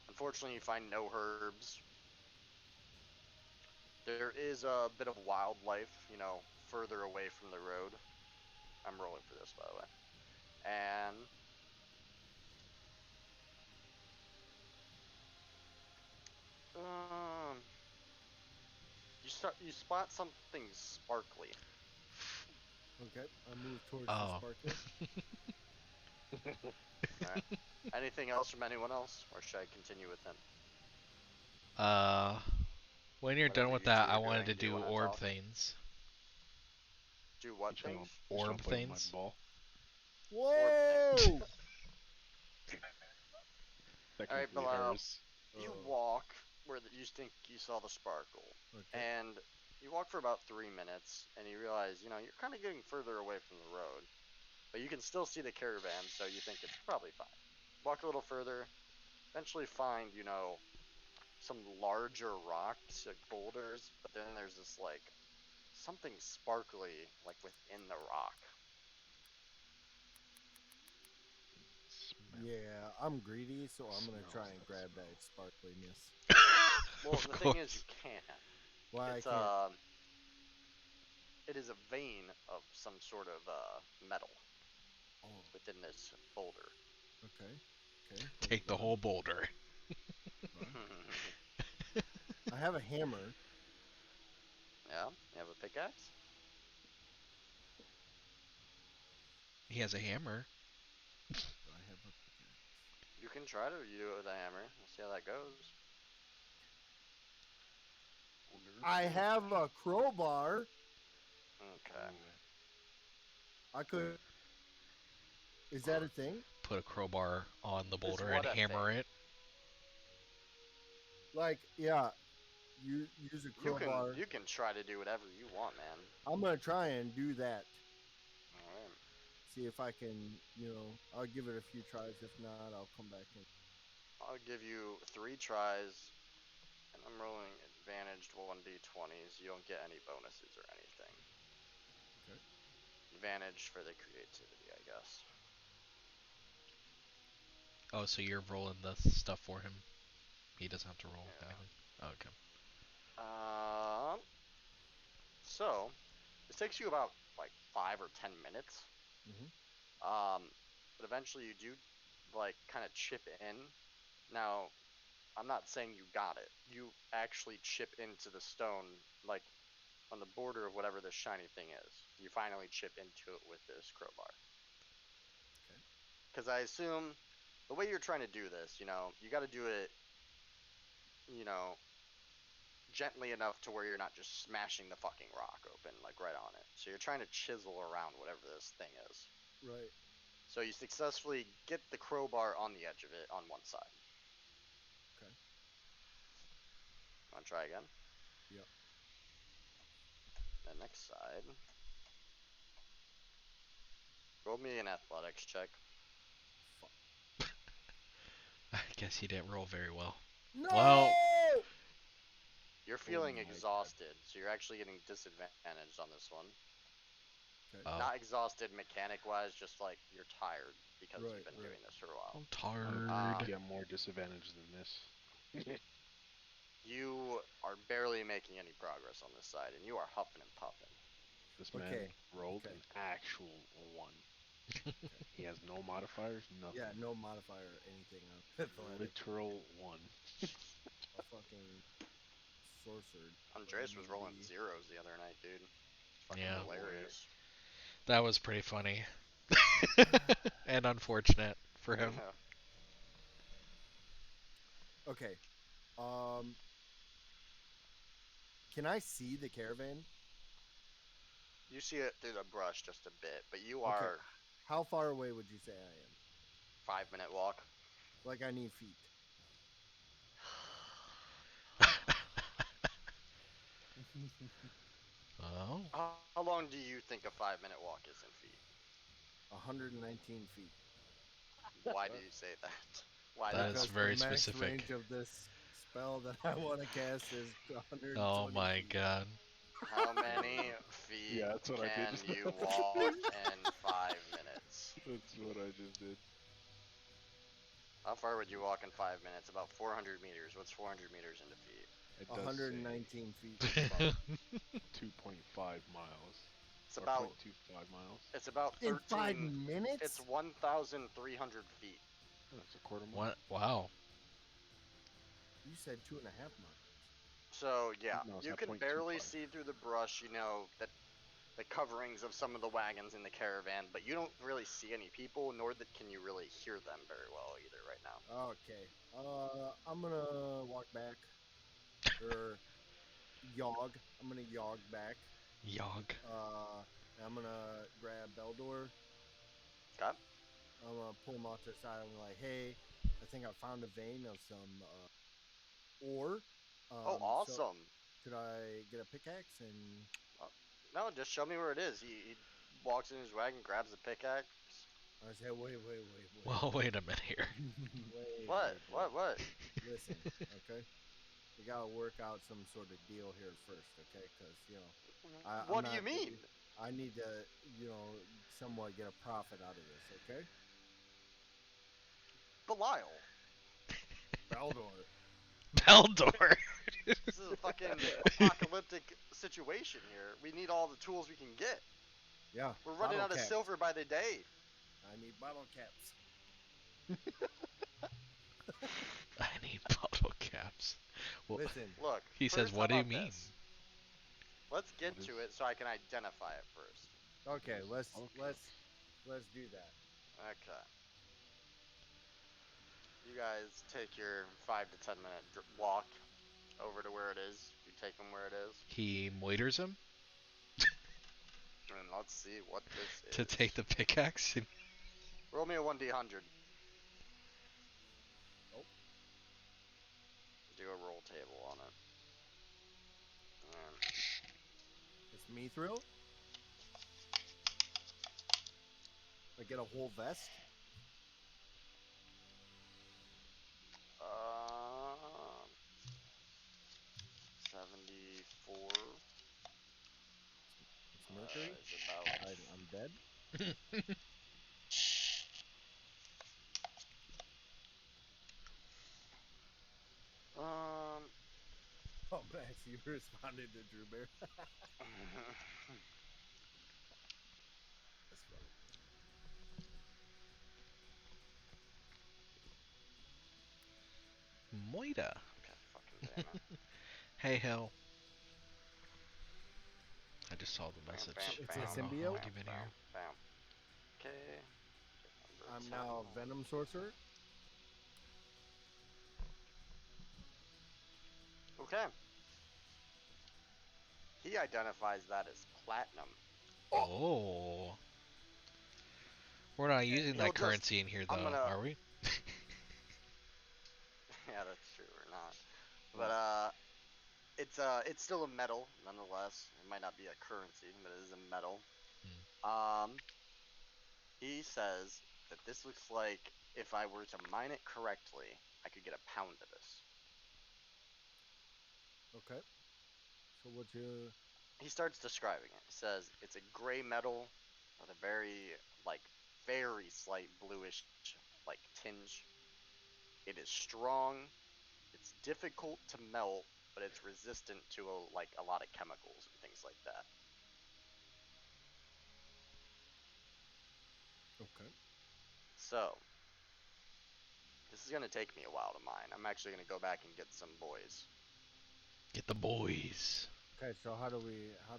[SPEAKER 4] unfortunately, you find no herbs. There is a bit of wildlife, further away from the road. I'm rolling for this, by the way. And you spot something sparkly.
[SPEAKER 2] Okay, I move towards the
[SPEAKER 3] Oh.
[SPEAKER 2] sparkler.
[SPEAKER 4] All right. Anything else from anyone else, or should I continue with him?
[SPEAKER 3] When you're done
[SPEAKER 4] Whatever
[SPEAKER 3] with
[SPEAKER 4] you two
[SPEAKER 3] that, I
[SPEAKER 4] are
[SPEAKER 3] wanted
[SPEAKER 4] doing.
[SPEAKER 3] to
[SPEAKER 4] Do you
[SPEAKER 3] do
[SPEAKER 4] want to
[SPEAKER 3] orb
[SPEAKER 4] talk?
[SPEAKER 3] things.
[SPEAKER 4] Do what
[SPEAKER 1] Just gonna,
[SPEAKER 4] things?
[SPEAKER 1] just gonna
[SPEAKER 3] Orb
[SPEAKER 1] play with my
[SPEAKER 3] things.
[SPEAKER 1] ball.
[SPEAKER 4] Orb
[SPEAKER 2] Whoa!
[SPEAKER 4] things. All right,
[SPEAKER 1] Technically
[SPEAKER 4] Bilal.
[SPEAKER 1] hers.
[SPEAKER 4] You walk where you think you saw the sparkle,
[SPEAKER 2] Okay.
[SPEAKER 4] and you walk for about 3 minutes, and you realize, you're kind of getting further away from the road, but you can still see the caravan, so you think it's probably fine. Walk a little further, eventually find, some larger rocks, like boulders, but then there's this, like, something sparkly, like, within the rock.
[SPEAKER 1] Smell.
[SPEAKER 2] Yeah, I'm greedy, so I'm gonna
[SPEAKER 1] Smells
[SPEAKER 2] try and
[SPEAKER 1] that
[SPEAKER 2] grab
[SPEAKER 1] smell.
[SPEAKER 2] that sparkliness.
[SPEAKER 4] Well,
[SPEAKER 3] Of
[SPEAKER 4] the thing is, you
[SPEAKER 3] course.
[SPEAKER 4] can't.
[SPEAKER 2] Why
[SPEAKER 4] It's,
[SPEAKER 2] I can't?
[SPEAKER 4] it is a vein of some sort of, metal
[SPEAKER 2] Oh,
[SPEAKER 4] within this boulder.
[SPEAKER 2] okay. Okay.
[SPEAKER 3] Take the
[SPEAKER 2] Hold
[SPEAKER 3] whole boulder.
[SPEAKER 2] on. I have a hammer.
[SPEAKER 4] Yeah, you have a pickaxe?
[SPEAKER 3] He has a hammer.
[SPEAKER 2] Do I have a pickaxe?
[SPEAKER 4] You can try to do it with a hammer. We'll see how that goes.
[SPEAKER 2] I have a crowbar.
[SPEAKER 4] Okay.
[SPEAKER 2] I could. Is that a thing?
[SPEAKER 3] Put a crowbar on the
[SPEAKER 4] Is
[SPEAKER 3] boulder
[SPEAKER 4] what
[SPEAKER 3] and
[SPEAKER 4] a
[SPEAKER 3] hammer
[SPEAKER 4] thing?
[SPEAKER 3] it.
[SPEAKER 2] Like, yeah, you use a crowbar.
[SPEAKER 4] You can try to do whatever you want, man.
[SPEAKER 2] I'm gonna try and do that.
[SPEAKER 4] All right.
[SPEAKER 2] See if I can, I'll give it a few tries. If not, I'll come back and.
[SPEAKER 4] I'll give you 3 tries, and I'm rolling advantaged 1d20s. You don't get any bonuses or anything.
[SPEAKER 2] Okay.
[SPEAKER 4] Advantage for the creativity, I guess.
[SPEAKER 3] Oh, so you're rolling the stuff for him. He doesn't have to roll
[SPEAKER 4] Yeah.
[SPEAKER 3] anything. Oh, okay.
[SPEAKER 4] So this takes you about like 5 or 10 minutes.
[SPEAKER 2] Mhm.
[SPEAKER 4] But eventually you do like kind of chip in. Now, I'm not saying you got it. You actually chip into the stone, like on the border of whatever this shiny thing is. You finally chip into it with this crowbar.
[SPEAKER 2] Okay.
[SPEAKER 4] Because I assume the way you're trying to do this, you got to do it, you know, gently enough to where you're not just smashing the fucking rock open, like right on it. So you're trying to chisel around whatever this thing is.
[SPEAKER 2] Right.
[SPEAKER 4] So you successfully get the crowbar on the edge of it on one side.
[SPEAKER 2] Okay.
[SPEAKER 4] Want to try again?
[SPEAKER 2] Yep.
[SPEAKER 4] The next side. Roll me an athletics check.
[SPEAKER 2] Fuck.
[SPEAKER 3] I guess he didn't roll very well.
[SPEAKER 2] No.
[SPEAKER 3] Well-
[SPEAKER 4] You're feeling
[SPEAKER 2] my God.
[SPEAKER 4] exhausted, so you're actually getting disadvantaged on this one.
[SPEAKER 2] Okay.
[SPEAKER 3] Oh,
[SPEAKER 4] Not exhausted mechanic-wise, just like you're tired because
[SPEAKER 2] Right,
[SPEAKER 4] you've been
[SPEAKER 2] right.
[SPEAKER 4] doing this for a while.
[SPEAKER 3] I'm
[SPEAKER 1] I
[SPEAKER 3] tired.
[SPEAKER 1] get more disadvantage than this.
[SPEAKER 4] You are barely making any progress on this side, and you are huffing and puffing.
[SPEAKER 1] This man
[SPEAKER 2] Okay,
[SPEAKER 1] rolled
[SPEAKER 2] okay.
[SPEAKER 1] an actual 1. He has no modifiers, nothing.
[SPEAKER 2] Yeah. No modifier or anything on athletic.
[SPEAKER 1] Literal 1.
[SPEAKER 2] A fucking sorcerer.
[SPEAKER 4] Andreas was rolling
[SPEAKER 2] Maybe.
[SPEAKER 4] zeros the other night, dude. Fucking
[SPEAKER 3] Yeah.
[SPEAKER 4] hilarious.
[SPEAKER 3] That was pretty funny. And unfortunate for him.
[SPEAKER 4] Yeah.
[SPEAKER 2] Okay. Can I see the caravan?
[SPEAKER 4] You see it through the brush just a bit, but you
[SPEAKER 2] Okay.
[SPEAKER 4] are
[SPEAKER 2] How far away would you say I am?
[SPEAKER 4] 5-minute walk.
[SPEAKER 2] Like I need feet.
[SPEAKER 3] Oh.
[SPEAKER 4] How long do you think a 5-minute walk is in feet?
[SPEAKER 2] 119 feet.
[SPEAKER 4] Why do you say that? Why
[SPEAKER 3] That
[SPEAKER 4] that
[SPEAKER 3] is
[SPEAKER 2] Because
[SPEAKER 4] number?
[SPEAKER 3] very
[SPEAKER 2] the max
[SPEAKER 3] specific.
[SPEAKER 2] range of this spell that I want to cast is 120
[SPEAKER 3] Oh my
[SPEAKER 2] feet.
[SPEAKER 3] god.
[SPEAKER 4] How many feet
[SPEAKER 1] Yeah, that's what I did
[SPEAKER 4] can
[SPEAKER 1] just
[SPEAKER 4] you
[SPEAKER 1] now.
[SPEAKER 4] walk in 5 minutes?
[SPEAKER 1] That's what I just did.
[SPEAKER 4] How far would you walk in 5 minutes? About 400 meters. What's 400 meters into feet?
[SPEAKER 1] It does
[SPEAKER 2] 119 feet.
[SPEAKER 1] say about 2.5 miles.
[SPEAKER 4] It's
[SPEAKER 1] Or
[SPEAKER 4] about
[SPEAKER 1] 0.25 miles.
[SPEAKER 4] it's about
[SPEAKER 2] In 5
[SPEAKER 4] 13.
[SPEAKER 2] minutes?
[SPEAKER 4] It's 1,300 feet.
[SPEAKER 1] Oh, that's a quarter mile.
[SPEAKER 3] What? Wow.
[SPEAKER 2] You said 2.5 miles.
[SPEAKER 4] So yeah,
[SPEAKER 1] No, it's
[SPEAKER 4] you
[SPEAKER 1] not
[SPEAKER 4] can barely
[SPEAKER 1] 0.25.
[SPEAKER 4] see through the brush. That the coverings of some of the wagons in the caravan, but you don't really see any people, nor can you really hear them very well either right now.
[SPEAKER 2] Okay. I'm gonna walk back. Or jog. I'm gonna jog back.
[SPEAKER 3] Yog.
[SPEAKER 2] I'm gonna grab Beldor.
[SPEAKER 4] Okay.
[SPEAKER 2] I'm gonna pull him off to the side. I'm like, hey, I think I found a vein of some ore.
[SPEAKER 4] Oh,
[SPEAKER 2] So
[SPEAKER 4] awesome.
[SPEAKER 2] could I get a pickaxe and
[SPEAKER 4] No, just show me where it is. He walks in his wagon, grabs the pickaxe.
[SPEAKER 2] I said, wait.
[SPEAKER 3] Well, wait a minute here.
[SPEAKER 2] Wait,
[SPEAKER 4] What?
[SPEAKER 2] wait.
[SPEAKER 4] What?
[SPEAKER 2] Listen, okay? We gotta work out some sort of deal here first, okay? Because, I'm
[SPEAKER 4] What do you
[SPEAKER 2] not
[SPEAKER 4] mean?
[SPEAKER 2] really- I need to, somewhat get a profit out of this, okay?
[SPEAKER 4] Belial.
[SPEAKER 2] Beldor.
[SPEAKER 3] Beldor.
[SPEAKER 4] This is a fucking apocalyptic situation here. We need all the tools we can get.
[SPEAKER 2] Yeah.
[SPEAKER 4] We're running
[SPEAKER 2] bottle
[SPEAKER 4] out of
[SPEAKER 2] caps.
[SPEAKER 4] silver by the day.
[SPEAKER 2] I need bottle caps.
[SPEAKER 3] I need bottle caps. Well,
[SPEAKER 2] Listen,
[SPEAKER 4] Look.
[SPEAKER 3] he says,
[SPEAKER 4] first,
[SPEAKER 3] what
[SPEAKER 4] how
[SPEAKER 3] do you
[SPEAKER 4] about
[SPEAKER 3] mean?
[SPEAKER 4] this? Let's get
[SPEAKER 1] What
[SPEAKER 4] to
[SPEAKER 1] is-
[SPEAKER 4] it so I can identify it first.
[SPEAKER 2] okay, let's
[SPEAKER 1] bottle
[SPEAKER 2] let's do that.
[SPEAKER 4] Okay. You guys take your 5 to 10 minute walk over to where it is. You take them where it is.
[SPEAKER 3] He moiters him
[SPEAKER 4] And let's see what this is.
[SPEAKER 3] to take the pickaxe.
[SPEAKER 4] Roll me a 1d100.
[SPEAKER 2] Nope.
[SPEAKER 4] Do a roll table on it.
[SPEAKER 2] It's me through. I get a whole vest.
[SPEAKER 4] Um, 7,
[SPEAKER 2] Mercury.
[SPEAKER 4] Is about.
[SPEAKER 2] I'm dead.
[SPEAKER 4] Um.
[SPEAKER 2] Oh, Max, you responded to Drew Bear. That's funny.
[SPEAKER 3] Moida.
[SPEAKER 4] Okay, fucking damn it.
[SPEAKER 3] Hey, hell. I just saw the
[SPEAKER 4] Bam,
[SPEAKER 3] message.
[SPEAKER 4] bam,
[SPEAKER 2] It's
[SPEAKER 3] I
[SPEAKER 2] a
[SPEAKER 3] don't know
[SPEAKER 4] bam,
[SPEAKER 3] how
[SPEAKER 2] symbiote.
[SPEAKER 3] long you've been
[SPEAKER 4] bam,
[SPEAKER 3] here.
[SPEAKER 4] bam. Okay. Number
[SPEAKER 2] I'm
[SPEAKER 4] 10.
[SPEAKER 2] now Venom Sorcerer.
[SPEAKER 4] Okay. He identifies that as platinum.
[SPEAKER 3] Oh. We're not using
[SPEAKER 4] He'll
[SPEAKER 3] that
[SPEAKER 4] just.
[SPEAKER 3] currency in here,
[SPEAKER 4] I'm
[SPEAKER 3] though,
[SPEAKER 4] gonna.
[SPEAKER 3] are we?
[SPEAKER 4] Yeah, that's true. Or not.
[SPEAKER 2] What?
[SPEAKER 4] But it's still a metal nonetheless. It might not be a currency, but it is a metal. He says that this looks like if I were to mine it correctly, I could get a pound of this.
[SPEAKER 2] Okay. So what you?
[SPEAKER 4] He starts describing it. He says it's a gray metal with a very slight bluish, like tinge. It is strong. It's difficult to melt, but it's resistant to a lot of chemicals and things like that.
[SPEAKER 2] Okay.
[SPEAKER 4] So this is gonna take me a while to mine. I'm actually gonna go back and get some boys.
[SPEAKER 3] Get the boys.
[SPEAKER 2] Okay. So how do we? Are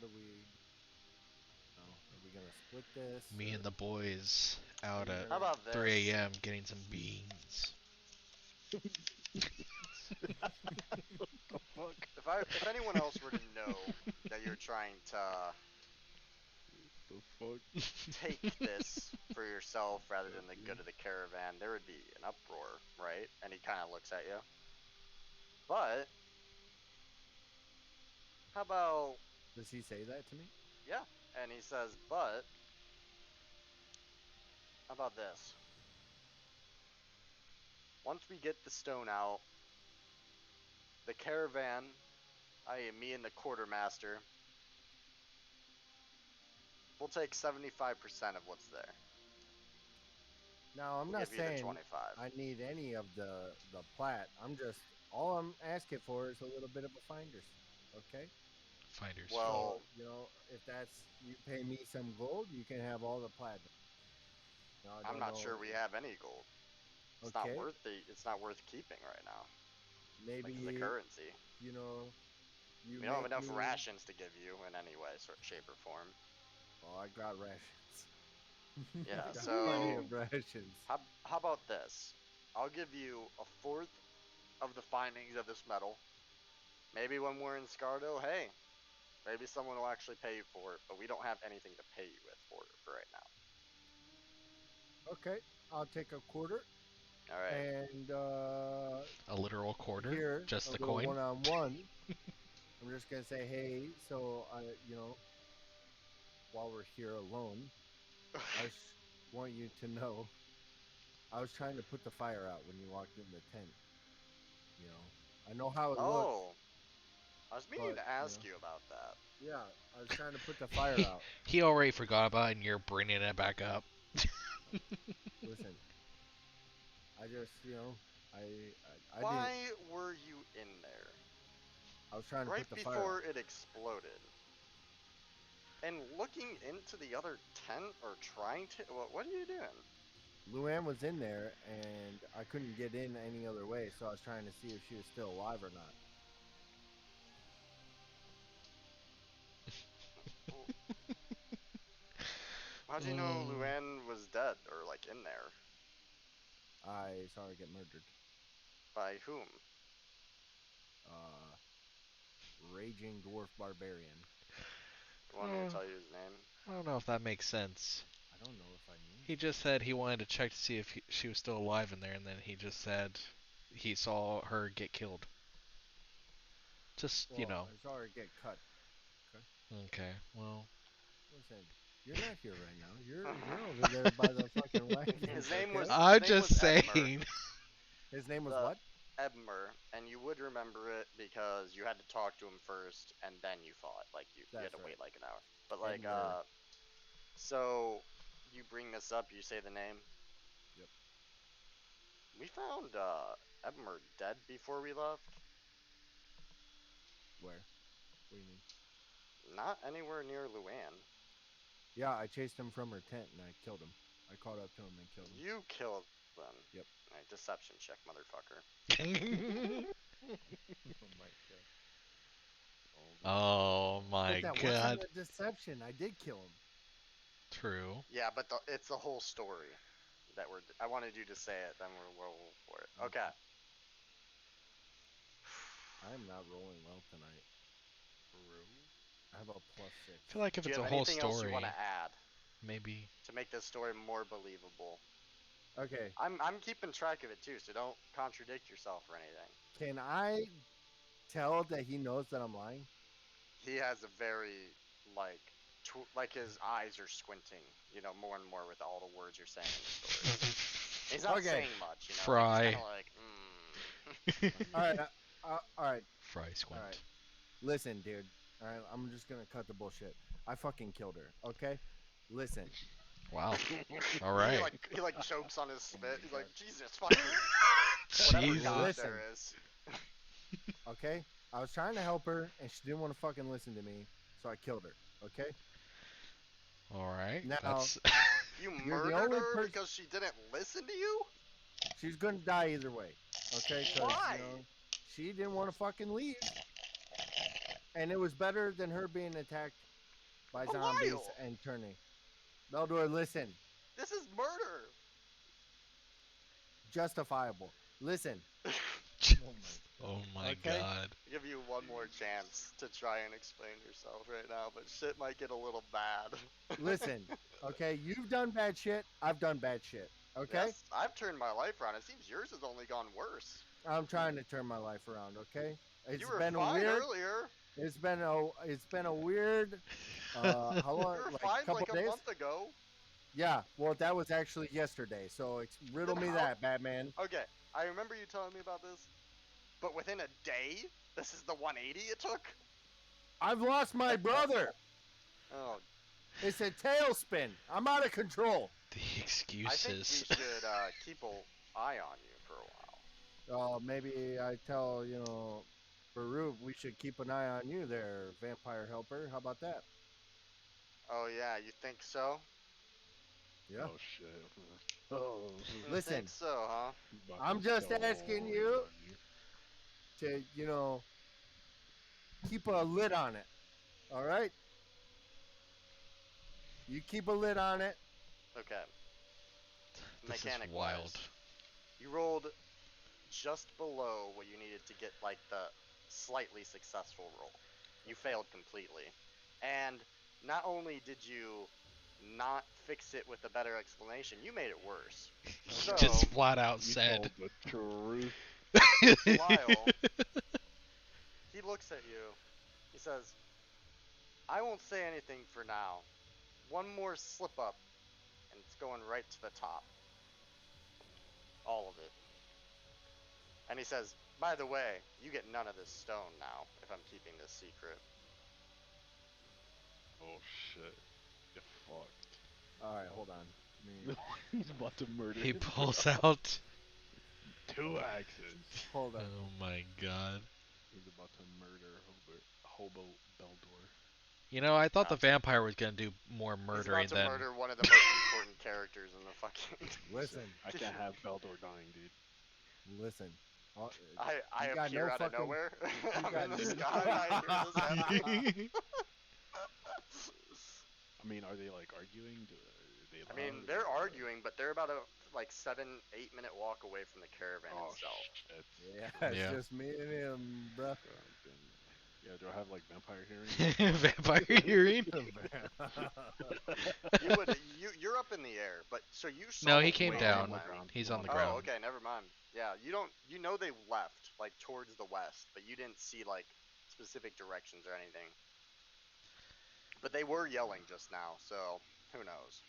[SPEAKER 2] we gonna split this?
[SPEAKER 3] Me
[SPEAKER 2] or-
[SPEAKER 3] and the boys out
[SPEAKER 2] you
[SPEAKER 3] at
[SPEAKER 4] How
[SPEAKER 2] gonna-
[SPEAKER 4] about this?
[SPEAKER 3] 3 a.m. getting some beans.
[SPEAKER 1] The fuck?
[SPEAKER 4] If anyone else were to know that you're trying to
[SPEAKER 1] The fuck?
[SPEAKER 4] take this for yourself rather than the good of the caravan, there would be an uproar, right? And he kind of looks at you. But how about
[SPEAKER 2] Does he say that to me?
[SPEAKER 4] yeah? And he says, but how about this? Once we get the stone out, the caravan, I.e. me and the quartermaster, we'll take 75% of what's there.
[SPEAKER 2] Now I'm
[SPEAKER 4] We'll
[SPEAKER 2] not
[SPEAKER 4] give you the
[SPEAKER 2] saying
[SPEAKER 4] 25.
[SPEAKER 2] I need any of the plat. All I'm asking for is a little bit of a finder's, okay?
[SPEAKER 3] Finders.
[SPEAKER 4] Well,
[SPEAKER 2] So, if that's you pay me some gold, you can have all the platinum. Now, I
[SPEAKER 4] I'm
[SPEAKER 2] don't
[SPEAKER 4] not
[SPEAKER 2] know.
[SPEAKER 4] sure we have any gold. It's
[SPEAKER 2] Okay,
[SPEAKER 4] not worth keeping right now.
[SPEAKER 2] maybe
[SPEAKER 4] Like the currency.
[SPEAKER 2] you know you
[SPEAKER 4] We don't have
[SPEAKER 2] make
[SPEAKER 4] enough
[SPEAKER 2] me.
[SPEAKER 4] rations to give you in any way, shape, or form.
[SPEAKER 2] Oh, I got rations.
[SPEAKER 4] Yeah,
[SPEAKER 2] I got
[SPEAKER 4] so-
[SPEAKER 2] plenty of rations.
[SPEAKER 4] How about this? I'll give you a fourth of the findings of this metal. Maybe when we're in Scardo, hey, maybe someone will actually pay you for it, but we don't have anything to pay you with for it for right now.
[SPEAKER 2] Okay, I'll take a quarter
[SPEAKER 4] All right.
[SPEAKER 2] and
[SPEAKER 3] A literal quarter?
[SPEAKER 2] here
[SPEAKER 3] Just
[SPEAKER 2] a
[SPEAKER 3] the
[SPEAKER 2] little
[SPEAKER 3] coin?
[SPEAKER 2] one-on-one. I'm just gonna say, hey, so while we're here alone, I just want you to know, I was trying to put the fire out when you walked in the tent. I know how it looks.
[SPEAKER 4] Oh, I was meaning
[SPEAKER 2] But,
[SPEAKER 4] to ask you about that.
[SPEAKER 2] Yeah, I was trying to put the fire out.
[SPEAKER 3] He already forgot about it and you're bringing it back up.
[SPEAKER 2] Listen, I just, I
[SPEAKER 4] Why
[SPEAKER 2] didn't.
[SPEAKER 4] were you in there?
[SPEAKER 2] I was trying to
[SPEAKER 4] Right
[SPEAKER 2] put the fire
[SPEAKER 4] before
[SPEAKER 2] out.
[SPEAKER 4] it exploded. And looking into the other tent or trying to. What are you doing?
[SPEAKER 2] Luann was in there, and I couldn't get in any other way, so I was trying to see if she was still alive or not.
[SPEAKER 4] How do you know Luann was dead or like in there?
[SPEAKER 2] I saw her get murdered.
[SPEAKER 4] By whom?
[SPEAKER 2] Raging dwarf barbarian.
[SPEAKER 4] You want me to tell you his name?
[SPEAKER 3] I don't know if that makes sense.
[SPEAKER 2] I don't know if I knew.
[SPEAKER 3] He just said he wanted to check to see if she was still alive in there, and then he just said he saw her get killed. Just,
[SPEAKER 2] Well, I saw her get cut.
[SPEAKER 3] Okay, well.
[SPEAKER 2] Listen, you're not here right now. You're over there by the fucking wagon.
[SPEAKER 4] His name
[SPEAKER 2] okay?
[SPEAKER 4] was-
[SPEAKER 3] I'm
[SPEAKER 4] name
[SPEAKER 3] just
[SPEAKER 4] was Edmer.
[SPEAKER 3] saying.
[SPEAKER 2] His name was
[SPEAKER 4] the-
[SPEAKER 2] what?
[SPEAKER 4] Ebmer, and you would remember it because you had to talk to him first, and then you fought. Like you had
[SPEAKER 2] That's
[SPEAKER 4] to wait
[SPEAKER 2] right.
[SPEAKER 4] like an hour. But like,
[SPEAKER 2] Edmer.
[SPEAKER 4] so you bring this up, you say the name.
[SPEAKER 2] Yep.
[SPEAKER 4] We found Ebmer dead before we left.
[SPEAKER 2] Where? What do you mean?
[SPEAKER 4] Not anywhere near Luann.
[SPEAKER 2] Yeah, I chased him from her tent and I killed him. I caught up to him and killed him.
[SPEAKER 4] You killed them.
[SPEAKER 2] Yep.
[SPEAKER 4] Alright, deception check, motherfucker.
[SPEAKER 6] Oh my god.
[SPEAKER 3] Oh my
[SPEAKER 2] But that
[SPEAKER 3] god.
[SPEAKER 2] wasn't a deception. I did kill him.
[SPEAKER 3] True.
[SPEAKER 4] Yeah, but it's the whole story that I wanted you to say it, then we'll roll for it. Okay.
[SPEAKER 2] I am not rolling well tonight. I have a +6.
[SPEAKER 3] I feel like if
[SPEAKER 4] Do you
[SPEAKER 3] it's a
[SPEAKER 4] have
[SPEAKER 3] whole
[SPEAKER 4] anything else you
[SPEAKER 3] story,
[SPEAKER 4] want to add
[SPEAKER 3] maybe.
[SPEAKER 4] to make this story more believable?
[SPEAKER 2] Okay.
[SPEAKER 4] I'm keeping track of it too, so don't contradict yourself or anything.
[SPEAKER 2] Can I tell that he knows that I'm lying?
[SPEAKER 4] He has a very like his eyes are squinting, more and more with all the words you're saying in the story. He's not
[SPEAKER 2] Okay.
[SPEAKER 4] saying much,
[SPEAKER 3] Fry.
[SPEAKER 4] He's kind of like,
[SPEAKER 2] All right. All right.
[SPEAKER 3] Fry squint.
[SPEAKER 2] All right. Listen, dude. All right. I'm just gonna cut the bullshit. I fucking killed her. Okay. Listen.
[SPEAKER 3] Wow. All right.
[SPEAKER 4] he like chokes on his spit. He's like, Jesus fucking whatever
[SPEAKER 3] Jesus.
[SPEAKER 4] god
[SPEAKER 2] Listen.
[SPEAKER 4] there is.
[SPEAKER 2] Okay. I was trying to help her, and she didn't want to fucking listen to me, so I killed her. Okay.
[SPEAKER 3] All right.
[SPEAKER 2] Now-
[SPEAKER 3] That's
[SPEAKER 4] You
[SPEAKER 2] You're the
[SPEAKER 4] murdered
[SPEAKER 2] only
[SPEAKER 4] her
[SPEAKER 2] person-
[SPEAKER 4] because she didn't listen to you?
[SPEAKER 2] She's gonna die either way. Okay. 'Cause,
[SPEAKER 4] Why?
[SPEAKER 2] she didn't want to fucking leave, and it was better than her being attacked by zombies
[SPEAKER 4] Belial.
[SPEAKER 2] and turning. Beldor, listen.
[SPEAKER 4] This is murder.
[SPEAKER 2] Justifiable. Listen.
[SPEAKER 3] oh my
[SPEAKER 2] Okay.
[SPEAKER 3] god.
[SPEAKER 4] I'll give you one more chance to try and explain yourself right now, but shit might get a little bad.
[SPEAKER 2] Listen. Okay. You've done bad shit. I've done bad shit. Okay.
[SPEAKER 4] Yes, I've turned my life around. It seems yours has only gone worse.
[SPEAKER 2] I'm trying to turn my life around. Okay. It's
[SPEAKER 4] You were
[SPEAKER 2] been
[SPEAKER 4] fine
[SPEAKER 2] weird.
[SPEAKER 4] earlier.
[SPEAKER 2] It's been a weird. How long?
[SPEAKER 4] You were
[SPEAKER 2] Like
[SPEAKER 4] fine
[SPEAKER 2] couple
[SPEAKER 4] like a
[SPEAKER 2] days.
[SPEAKER 4] month ago.
[SPEAKER 2] Yeah. Well, that was actually yesterday. So riddle
[SPEAKER 4] Then
[SPEAKER 2] me
[SPEAKER 4] how-
[SPEAKER 2] that, Batman.
[SPEAKER 4] Okay, I remember you telling me about this, but within a day, this is the 180 it took?
[SPEAKER 2] I've lost my brother.
[SPEAKER 4] Oh,
[SPEAKER 2] It's a tailspin. I'm out of control.
[SPEAKER 3] The
[SPEAKER 4] I think we
[SPEAKER 3] excuses.
[SPEAKER 4] should keep an eye on you for a while.
[SPEAKER 2] Maybe I tell Baruch we should keep an eye on you there, vampire helper. How about that?
[SPEAKER 4] Oh yeah, you think so?
[SPEAKER 2] Yeah.
[SPEAKER 1] Oh shit. Oh.
[SPEAKER 4] You
[SPEAKER 2] Listen.
[SPEAKER 4] think so, huh?
[SPEAKER 2] I'm just asking you to, keep a lid on it. All right? You keep a lid on it.
[SPEAKER 4] Okay.
[SPEAKER 3] This is
[SPEAKER 4] Mechanic
[SPEAKER 3] wild.
[SPEAKER 4] wise, you rolled just below what you needed to get like the slightly successful roll. You failed completely. And not only did you not fix it with a better explanation, you made it worse. So,
[SPEAKER 3] Just flat out
[SPEAKER 1] You
[SPEAKER 3] said.
[SPEAKER 1] told the truth.
[SPEAKER 4] Lyle, he looks at you. He says, I won't say anything for now. One more slip up, and it's going right to the top. All of it. And he says, by the way, you get none of this stone now, if I'm keeping this secret.
[SPEAKER 1] Oh shit. You're fucked.
[SPEAKER 2] All right, hold on.
[SPEAKER 1] He's about to murder.
[SPEAKER 3] He
[SPEAKER 1] his
[SPEAKER 3] pulls
[SPEAKER 1] brother.
[SPEAKER 3] out.
[SPEAKER 1] 2 axes.
[SPEAKER 2] Hold on.
[SPEAKER 3] Oh my god.
[SPEAKER 1] He's about to murder Hobo Beldor.
[SPEAKER 3] You know, I thought the
[SPEAKER 4] Gotcha.
[SPEAKER 3] vampire was gonna do more
[SPEAKER 4] He's
[SPEAKER 3] murdering
[SPEAKER 4] about to
[SPEAKER 3] than.
[SPEAKER 4] murder one of the most important characters in the fucking...
[SPEAKER 2] Listen.
[SPEAKER 1] I can't have Beldor dying, dude.
[SPEAKER 2] Listen.
[SPEAKER 4] I
[SPEAKER 2] You got
[SPEAKER 4] appear
[SPEAKER 2] no
[SPEAKER 4] out of
[SPEAKER 2] fucking-
[SPEAKER 4] nowhere. I'm
[SPEAKER 2] got
[SPEAKER 4] in the
[SPEAKER 2] no-
[SPEAKER 4] sky. I hear this happening.
[SPEAKER 1] I mean, are they like arguing?
[SPEAKER 4] I mean, they're arguing, but they're about a 7-8 minute walk away from the caravan
[SPEAKER 1] Oh
[SPEAKER 4] itself.
[SPEAKER 1] shit.
[SPEAKER 2] Yeah, it's
[SPEAKER 3] Yeah.
[SPEAKER 2] just me and him, bruh.
[SPEAKER 1] Yeah, do I have like vampire hearing?
[SPEAKER 3] Vampire hearing?
[SPEAKER 4] You're up in the air, but so you saw.
[SPEAKER 3] No, he
[SPEAKER 4] the
[SPEAKER 3] came
[SPEAKER 4] way
[SPEAKER 3] down.
[SPEAKER 4] they went.
[SPEAKER 3] He's on the
[SPEAKER 4] Oh,
[SPEAKER 3] ground.
[SPEAKER 4] okay, never mind. Yeah, you know they left like towards the west, but you didn't see like specific directions or anything. But they were yelling just now, so who knows?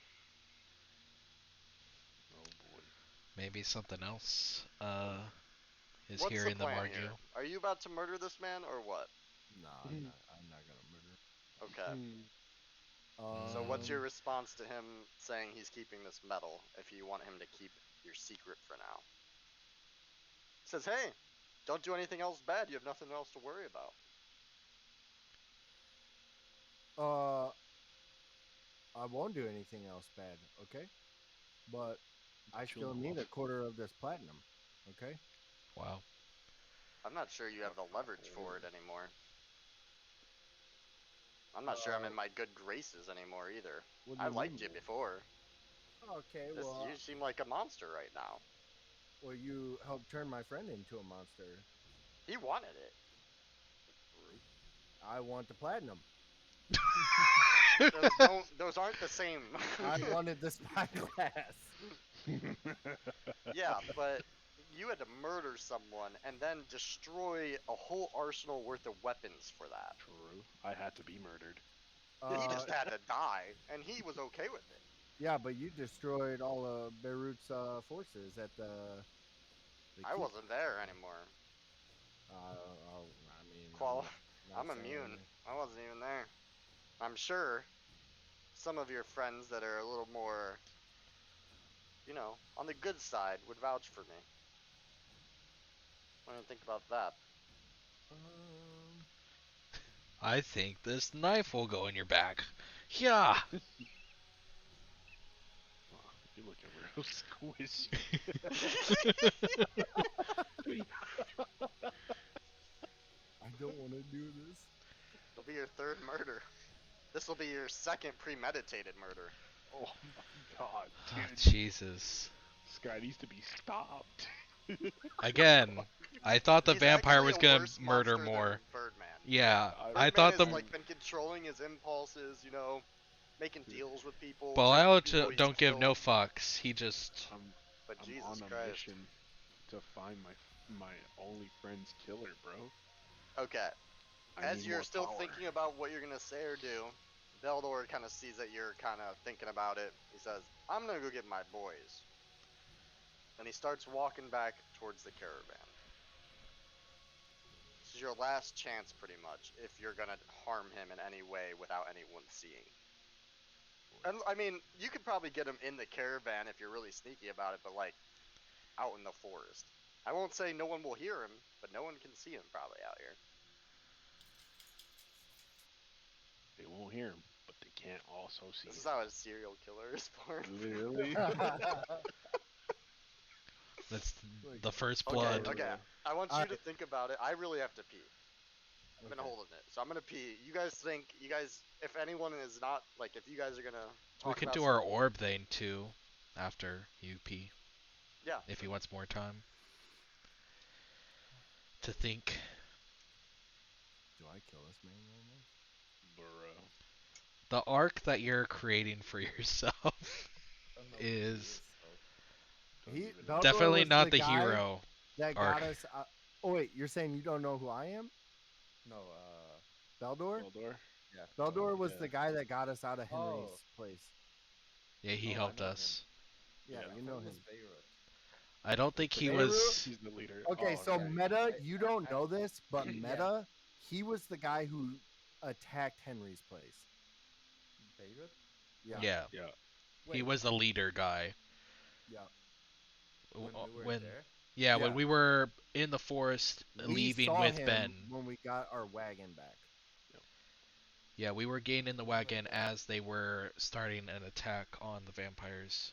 [SPEAKER 1] Oh boy.
[SPEAKER 3] Maybe something else. is
[SPEAKER 4] What's the
[SPEAKER 3] hearing them
[SPEAKER 4] plan
[SPEAKER 3] argue.
[SPEAKER 4] here? Are you about to murder this man or what?
[SPEAKER 2] No, I'm not gonna murder.
[SPEAKER 4] Okay. So what's your
[SPEAKER 2] Um,
[SPEAKER 4] response to him saying he's keeping this medal if you want him to keep your secret for now? He says, hey, don't do anything else bad. You have nothing else to worry about.
[SPEAKER 2] I won't do anything else bad, okay? But I
[SPEAKER 1] Chill
[SPEAKER 2] still need
[SPEAKER 1] off.
[SPEAKER 2] a quarter of this platinum, okay?
[SPEAKER 3] Wow.
[SPEAKER 4] I'm not sure you have the leverage for it anymore. I'm not sure I'm in my good graces anymore either.
[SPEAKER 2] What do
[SPEAKER 4] I
[SPEAKER 2] you
[SPEAKER 4] liked
[SPEAKER 2] mean?
[SPEAKER 4] you before.
[SPEAKER 2] Okay,
[SPEAKER 4] This,
[SPEAKER 2] well,
[SPEAKER 4] you seem like a monster right now.
[SPEAKER 2] well, you helped turn my friend into a monster.
[SPEAKER 4] He wanted it.
[SPEAKER 2] I want the platinum.
[SPEAKER 4] Those aren't the same.
[SPEAKER 2] I wanted the spyglass.
[SPEAKER 4] Yeah, but you had to murder someone and then destroy a whole arsenal worth of weapons for that.
[SPEAKER 1] True. I had to be murdered.
[SPEAKER 4] He just had to die, and he was okay with it.
[SPEAKER 2] Yeah, but you destroyed all of Beirut's forces at the
[SPEAKER 4] I
[SPEAKER 2] keep.
[SPEAKER 4] wasn't there anymore.
[SPEAKER 2] I mean,
[SPEAKER 4] I'm
[SPEAKER 2] not saying
[SPEAKER 4] immune.
[SPEAKER 2] anything.
[SPEAKER 4] I wasn't even there. I'm sure some of your friends that are a little more, on the good side would vouch for me. What do you think about that?
[SPEAKER 3] I think this knife will go in your back. Yeah.
[SPEAKER 1] Oh, you're looking real squishy.
[SPEAKER 2] I don't want to do this.
[SPEAKER 4] It'll be your third murder. This will be your second premeditated murder.
[SPEAKER 1] Oh my god,
[SPEAKER 3] Oh,
[SPEAKER 1] dude.
[SPEAKER 3] Jesus.
[SPEAKER 1] This guy needs to be stopped.
[SPEAKER 3] Again, I thought the
[SPEAKER 4] He's
[SPEAKER 3] vampire
[SPEAKER 4] actually
[SPEAKER 3] was
[SPEAKER 4] a
[SPEAKER 3] gonna
[SPEAKER 4] worse
[SPEAKER 3] murder
[SPEAKER 4] monster
[SPEAKER 3] more.
[SPEAKER 4] than Birdman.
[SPEAKER 3] Yeah, I
[SPEAKER 4] Birdman
[SPEAKER 3] thought
[SPEAKER 4] has
[SPEAKER 3] the
[SPEAKER 4] been controlling his impulses, making deals with people.
[SPEAKER 3] Belial
[SPEAKER 4] taking people he's
[SPEAKER 3] don't give no
[SPEAKER 4] killed.
[SPEAKER 3] fucks. He just
[SPEAKER 4] But
[SPEAKER 1] I'm
[SPEAKER 4] Jesus
[SPEAKER 1] on a
[SPEAKER 4] Christ.
[SPEAKER 1] mission to find my only friend's killer, bro.
[SPEAKER 4] Okay.
[SPEAKER 1] I
[SPEAKER 4] As
[SPEAKER 1] need
[SPEAKER 4] you're
[SPEAKER 1] more
[SPEAKER 4] still
[SPEAKER 1] power.
[SPEAKER 4] thinking about what you're gonna say or do, Veldor kind of sees that you're kind of thinking about it. He says, "I'm gonna go get my boys." And he starts walking back towards the caravan. This is your last chance, pretty much, if you're gonna harm him in any way without anyone seeing. And I mean, you could probably get him in the caravan if you're really sneaky about it, but like out in the forest. I won't say no one will hear him, but no one can see him probably out here.
[SPEAKER 1] They won't hear him, but they can't also see
[SPEAKER 4] This is
[SPEAKER 1] him.
[SPEAKER 4] how a serial killer is born.
[SPEAKER 1] Literally.
[SPEAKER 3] that's the first
[SPEAKER 4] Okay,
[SPEAKER 3] blood.
[SPEAKER 4] okay. I want you to think about it. I really have to pee. I've been holding it, so I'm gonna pee. You guys, if anyone is not, like, if you guys are gonna talk
[SPEAKER 3] We could
[SPEAKER 4] about
[SPEAKER 3] do our
[SPEAKER 4] something-
[SPEAKER 3] orb thing too, after you pee,
[SPEAKER 4] Yeah.
[SPEAKER 3] if he wants more time to think.
[SPEAKER 2] Do I kill this man right now?
[SPEAKER 1] Bro.
[SPEAKER 3] The arc that you're creating for yourself is
[SPEAKER 1] Don't even
[SPEAKER 3] definitely
[SPEAKER 2] was
[SPEAKER 3] not the
[SPEAKER 2] guy
[SPEAKER 3] hero
[SPEAKER 2] that
[SPEAKER 3] arc.
[SPEAKER 2] got us. Oh wait, you're saying you don't know who I am?
[SPEAKER 6] No,
[SPEAKER 2] Beldor?
[SPEAKER 1] Beldor?
[SPEAKER 6] yeah.
[SPEAKER 2] Beldor was
[SPEAKER 1] yeah.
[SPEAKER 2] the guy that got us out of Henry's
[SPEAKER 6] Oh.
[SPEAKER 2] place.
[SPEAKER 3] Yeah, he
[SPEAKER 6] Oh, I
[SPEAKER 3] helped
[SPEAKER 6] know him.
[SPEAKER 3] us.
[SPEAKER 2] Yeah,
[SPEAKER 1] Yeah.
[SPEAKER 2] you know
[SPEAKER 6] Who
[SPEAKER 2] him.
[SPEAKER 6] was Beirut?
[SPEAKER 3] I don't think he
[SPEAKER 2] Beirut?
[SPEAKER 3] was.
[SPEAKER 1] He's the leader.
[SPEAKER 2] Okay,
[SPEAKER 1] Oh,
[SPEAKER 2] so
[SPEAKER 1] okay.
[SPEAKER 2] Meta, you don't know this, but
[SPEAKER 6] Yeah.
[SPEAKER 2] Meta, he was the guy who attacked Henry's place.
[SPEAKER 6] Beirut?
[SPEAKER 2] Yeah.
[SPEAKER 3] Yeah,
[SPEAKER 1] Yeah.
[SPEAKER 3] he
[SPEAKER 6] Wait,
[SPEAKER 3] was the leader guy.
[SPEAKER 2] Yeah.
[SPEAKER 6] when we were
[SPEAKER 3] When
[SPEAKER 6] there?
[SPEAKER 3] yeah,
[SPEAKER 2] Yeah.
[SPEAKER 3] when we were in the forest
[SPEAKER 2] We
[SPEAKER 3] leaving
[SPEAKER 2] saw
[SPEAKER 3] with
[SPEAKER 2] him
[SPEAKER 3] Ben.
[SPEAKER 2] when we got our wagon back.
[SPEAKER 3] Yeah, we were getting in the
[SPEAKER 6] Oh my
[SPEAKER 3] wagon
[SPEAKER 6] God.
[SPEAKER 3] as they were starting an attack on the vampires.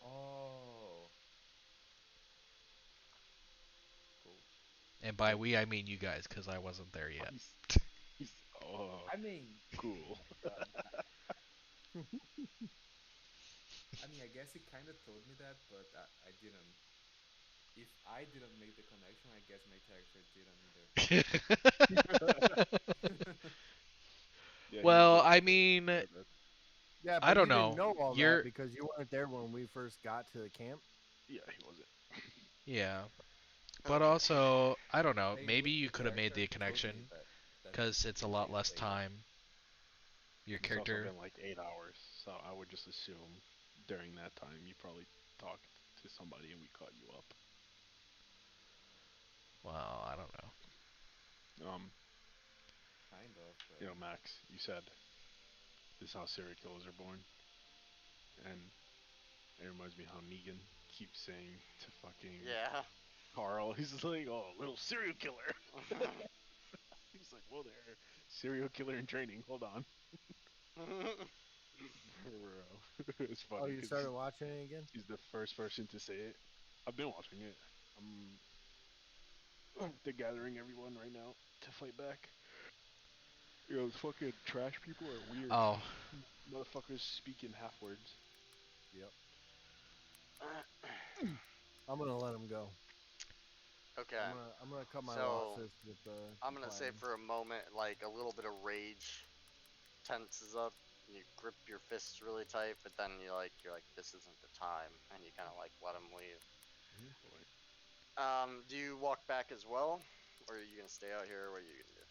[SPEAKER 6] Oh. Cool.
[SPEAKER 3] And by we, I mean you guys, because I wasn't there yet.
[SPEAKER 1] He's oh,
[SPEAKER 6] I mean,
[SPEAKER 1] cool.
[SPEAKER 6] I mean, I guess he kind of told me that, but I didn't. If I didn't make the connection, I guess my character didn't either.
[SPEAKER 1] Yeah,
[SPEAKER 3] Well, I mean,
[SPEAKER 2] Yeah, but
[SPEAKER 3] I don't
[SPEAKER 2] you didn't
[SPEAKER 3] know.
[SPEAKER 2] know all
[SPEAKER 3] You're-
[SPEAKER 2] that because you weren't there when we first got to the camp.
[SPEAKER 1] yeah, he wasn't.
[SPEAKER 3] yeah. But
[SPEAKER 4] Okay.
[SPEAKER 3] also, I don't know.
[SPEAKER 6] Beirut,
[SPEAKER 3] Maybe you
[SPEAKER 6] the
[SPEAKER 3] could have made the
[SPEAKER 6] character, told me
[SPEAKER 3] connection
[SPEAKER 6] that
[SPEAKER 3] because it's a lot
[SPEAKER 6] named
[SPEAKER 3] less
[SPEAKER 6] Beirut.
[SPEAKER 3] time. Your
[SPEAKER 1] It's also
[SPEAKER 3] character.
[SPEAKER 1] been like 8 hours, so I would just assume during that time you probably talked. to somebody and we caught you up.
[SPEAKER 3] Well, I don't know.
[SPEAKER 6] Kind of, but
[SPEAKER 1] Max, you said this is how serial killers are born, and it reminds me how Negan keeps saying to fucking
[SPEAKER 4] Yeah.
[SPEAKER 1] Carl, he's just like, "Oh, little serial killer." He's like, "Whoa there, serial killer in training. Hold on." Bro, it's funny
[SPEAKER 2] Oh, you
[SPEAKER 1] because
[SPEAKER 2] started watching it again?
[SPEAKER 1] he's the first person to say it. I've been watching it. They're gathering everyone right now to fight back. Those fucking trash people are weird.
[SPEAKER 3] Oh,
[SPEAKER 1] Motherfuckers speaking half words.
[SPEAKER 2] Yep. I'm gonna let him go.
[SPEAKER 4] Okay.
[SPEAKER 2] I'm gonna cut my
[SPEAKER 4] So,
[SPEAKER 2] losses with the.
[SPEAKER 4] I'm gonna say
[SPEAKER 2] platinum.
[SPEAKER 4] for a moment, like a little bit of rage tenses up. You grip your fists really tight, but then you're like, this isn't the time, and you kind of like let him leave. Do you walk back as well, or are you gonna stay out here? What are you gonna do?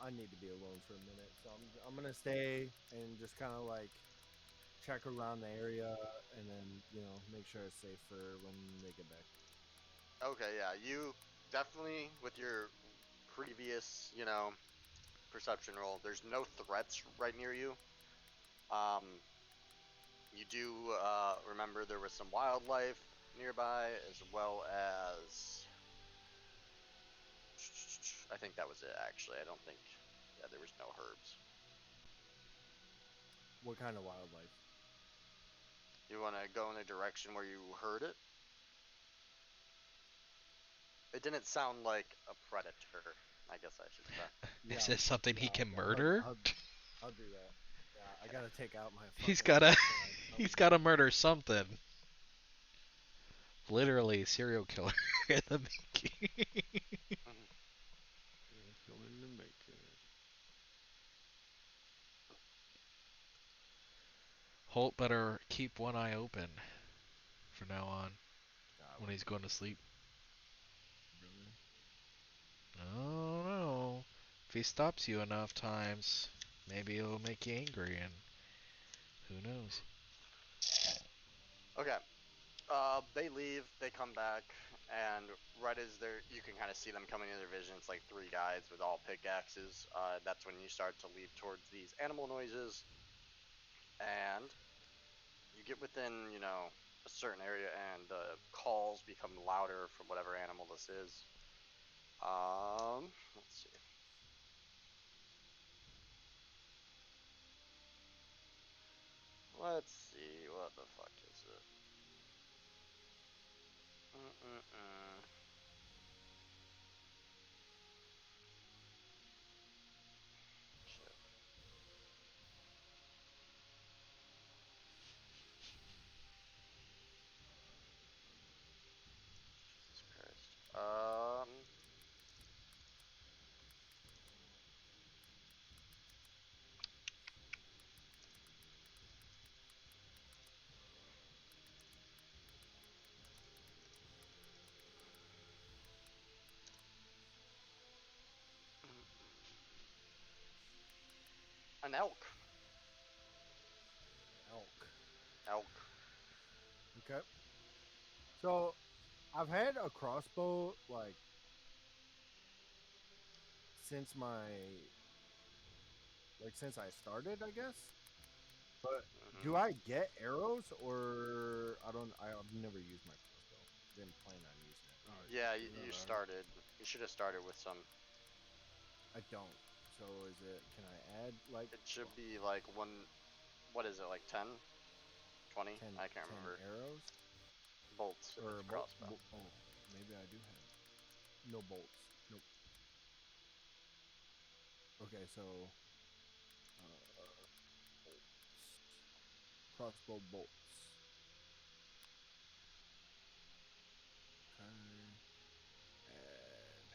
[SPEAKER 2] I need to be alone for a minute, so I'm gonna stay and just kind of like check around the area, and then make sure it's safe for when they get back.
[SPEAKER 4] Okay, yeah, you definitely with your previous, perception roll. There's no threats right near you. You do remember there was some wildlife nearby, as well as I think that was it. Actually, I don't think. Yeah, there was no herbs.
[SPEAKER 2] What kind of wildlife?
[SPEAKER 4] You want to go in the direction where you heard it? It didn't sound like a predator, I guess I should say.
[SPEAKER 3] is this something he can
[SPEAKER 2] Yeah,
[SPEAKER 3] murder?
[SPEAKER 2] I'll do that. Yeah, I gotta take out my.
[SPEAKER 3] He's
[SPEAKER 2] fucking
[SPEAKER 3] gotta,
[SPEAKER 2] select
[SPEAKER 3] he's
[SPEAKER 2] something.
[SPEAKER 3] gotta murder something. Literally, serial killer in the making.
[SPEAKER 1] Killing the maker.
[SPEAKER 3] Holt better keep one eye open from now on
[SPEAKER 2] God,
[SPEAKER 3] when he's going to sleep.
[SPEAKER 2] really?
[SPEAKER 3] Oh no. If he stops you enough times, maybe it'll make you angry, and who knows?
[SPEAKER 4] Okay. They leave. They come back, and right as you can kind of see them coming into their vision. It's like three guys with all pickaxes. That's when you start to leave towards these animal noises, and you get within, a certain area, and the calls become louder from whatever animal this is. Let's see. Let's see. What the fuck is it? Shit. Jesus Christ. An elk.
[SPEAKER 2] Elk.
[SPEAKER 4] Elk.
[SPEAKER 2] Okay. So, I've had a crossbow like since since I started, I guess. But do I get arrows, or I don't? I've never used my crossbow. Didn't plan on using it.
[SPEAKER 4] Yeah, you started. You should have started with some.
[SPEAKER 2] I don't. So is it? Can I add like?
[SPEAKER 4] It should be like one. What is it, like 10? 20?
[SPEAKER 2] 10,
[SPEAKER 4] I can't
[SPEAKER 2] 10
[SPEAKER 4] remember.
[SPEAKER 2] arrows
[SPEAKER 4] Bolts if
[SPEAKER 2] or
[SPEAKER 4] it's a crossbow.
[SPEAKER 2] oh, maybe I do have no bolts. Nope. Okay, so bolts. Crossbow bolts. Okay. Add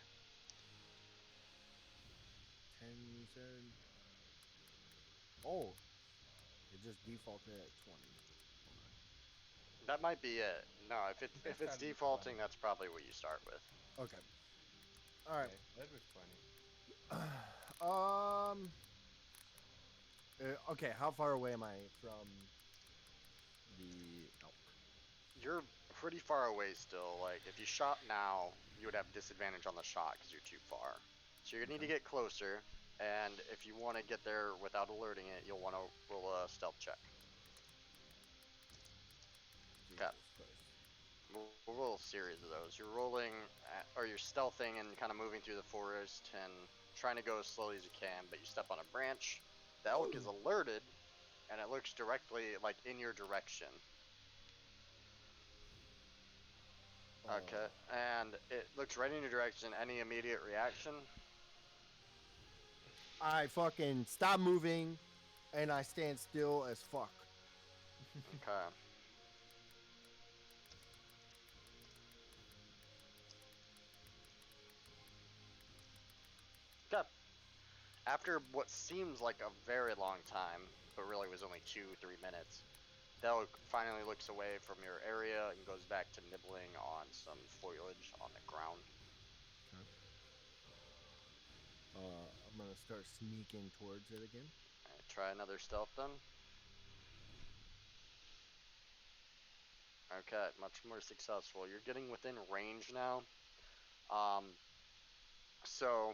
[SPEAKER 2] 10. You said. Oh, it just defaulted at 20.
[SPEAKER 4] That might be it. No, if it's
[SPEAKER 6] gotta be
[SPEAKER 4] defaulting,
[SPEAKER 6] 20.
[SPEAKER 4] that's probably what you start with.
[SPEAKER 2] Okay. All right.
[SPEAKER 6] Okay, that was funny.
[SPEAKER 2] Okay, how far away am I from the elk?
[SPEAKER 4] You're pretty far away still. Like, if you shot now, you would have disadvantage on the shot because you're too far. So you're gonna need to
[SPEAKER 2] Okay.
[SPEAKER 4] get closer, and if you want to get there without alerting it, you'll want to roll a stealth check. Okay.
[SPEAKER 2] Jesus Christ.
[SPEAKER 4] We'll roll a series of those. You're rolling, or you're stealthing and kind of moving through the forest and trying to go as slowly as you can, but you step on a branch. The elk is alerted, and it looks directly, like, in your direction. Okay, and it looks right in your direction. Any immediate reaction?
[SPEAKER 2] I fucking stop moving, and I stand still as fuck.
[SPEAKER 4] Okay. Okay. After what seems like a very long time, but really was only 2-3 minutes, the elk finally looks away from your area and goes back to nibbling on some foliage on the ground.
[SPEAKER 2] I'm gonna start sneaking towards it again.
[SPEAKER 4] Alright, try another stealth then. Okay, much more successful. You're getting within range now. So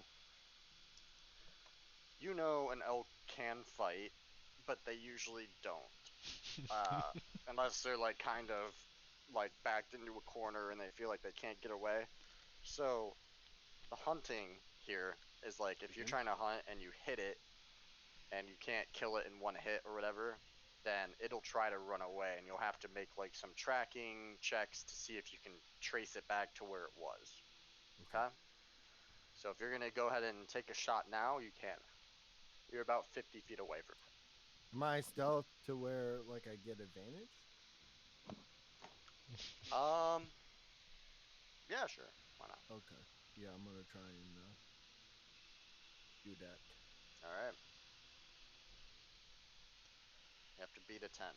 [SPEAKER 4] you know an elk can fight, but they usually don't. Unless they're like kind of like backed into a corner and they feel like they can't get away. So the hunting here is like if you're trying to hunt and you hit it and you can't kill it in one hit or whatever, then it'll try to run away and you'll have to make like some tracking checks to see if you can trace it back to where it was. Okay? So if you're gonna go ahead and take a shot now, you can. You're about 50 feet away from it.
[SPEAKER 2] Am I stealth to where like I get advantage?
[SPEAKER 4] Yeah, sure. Why not?
[SPEAKER 2] Okay. Yeah, I'm gonna try and do that.
[SPEAKER 4] Alright. You have to beat a 10.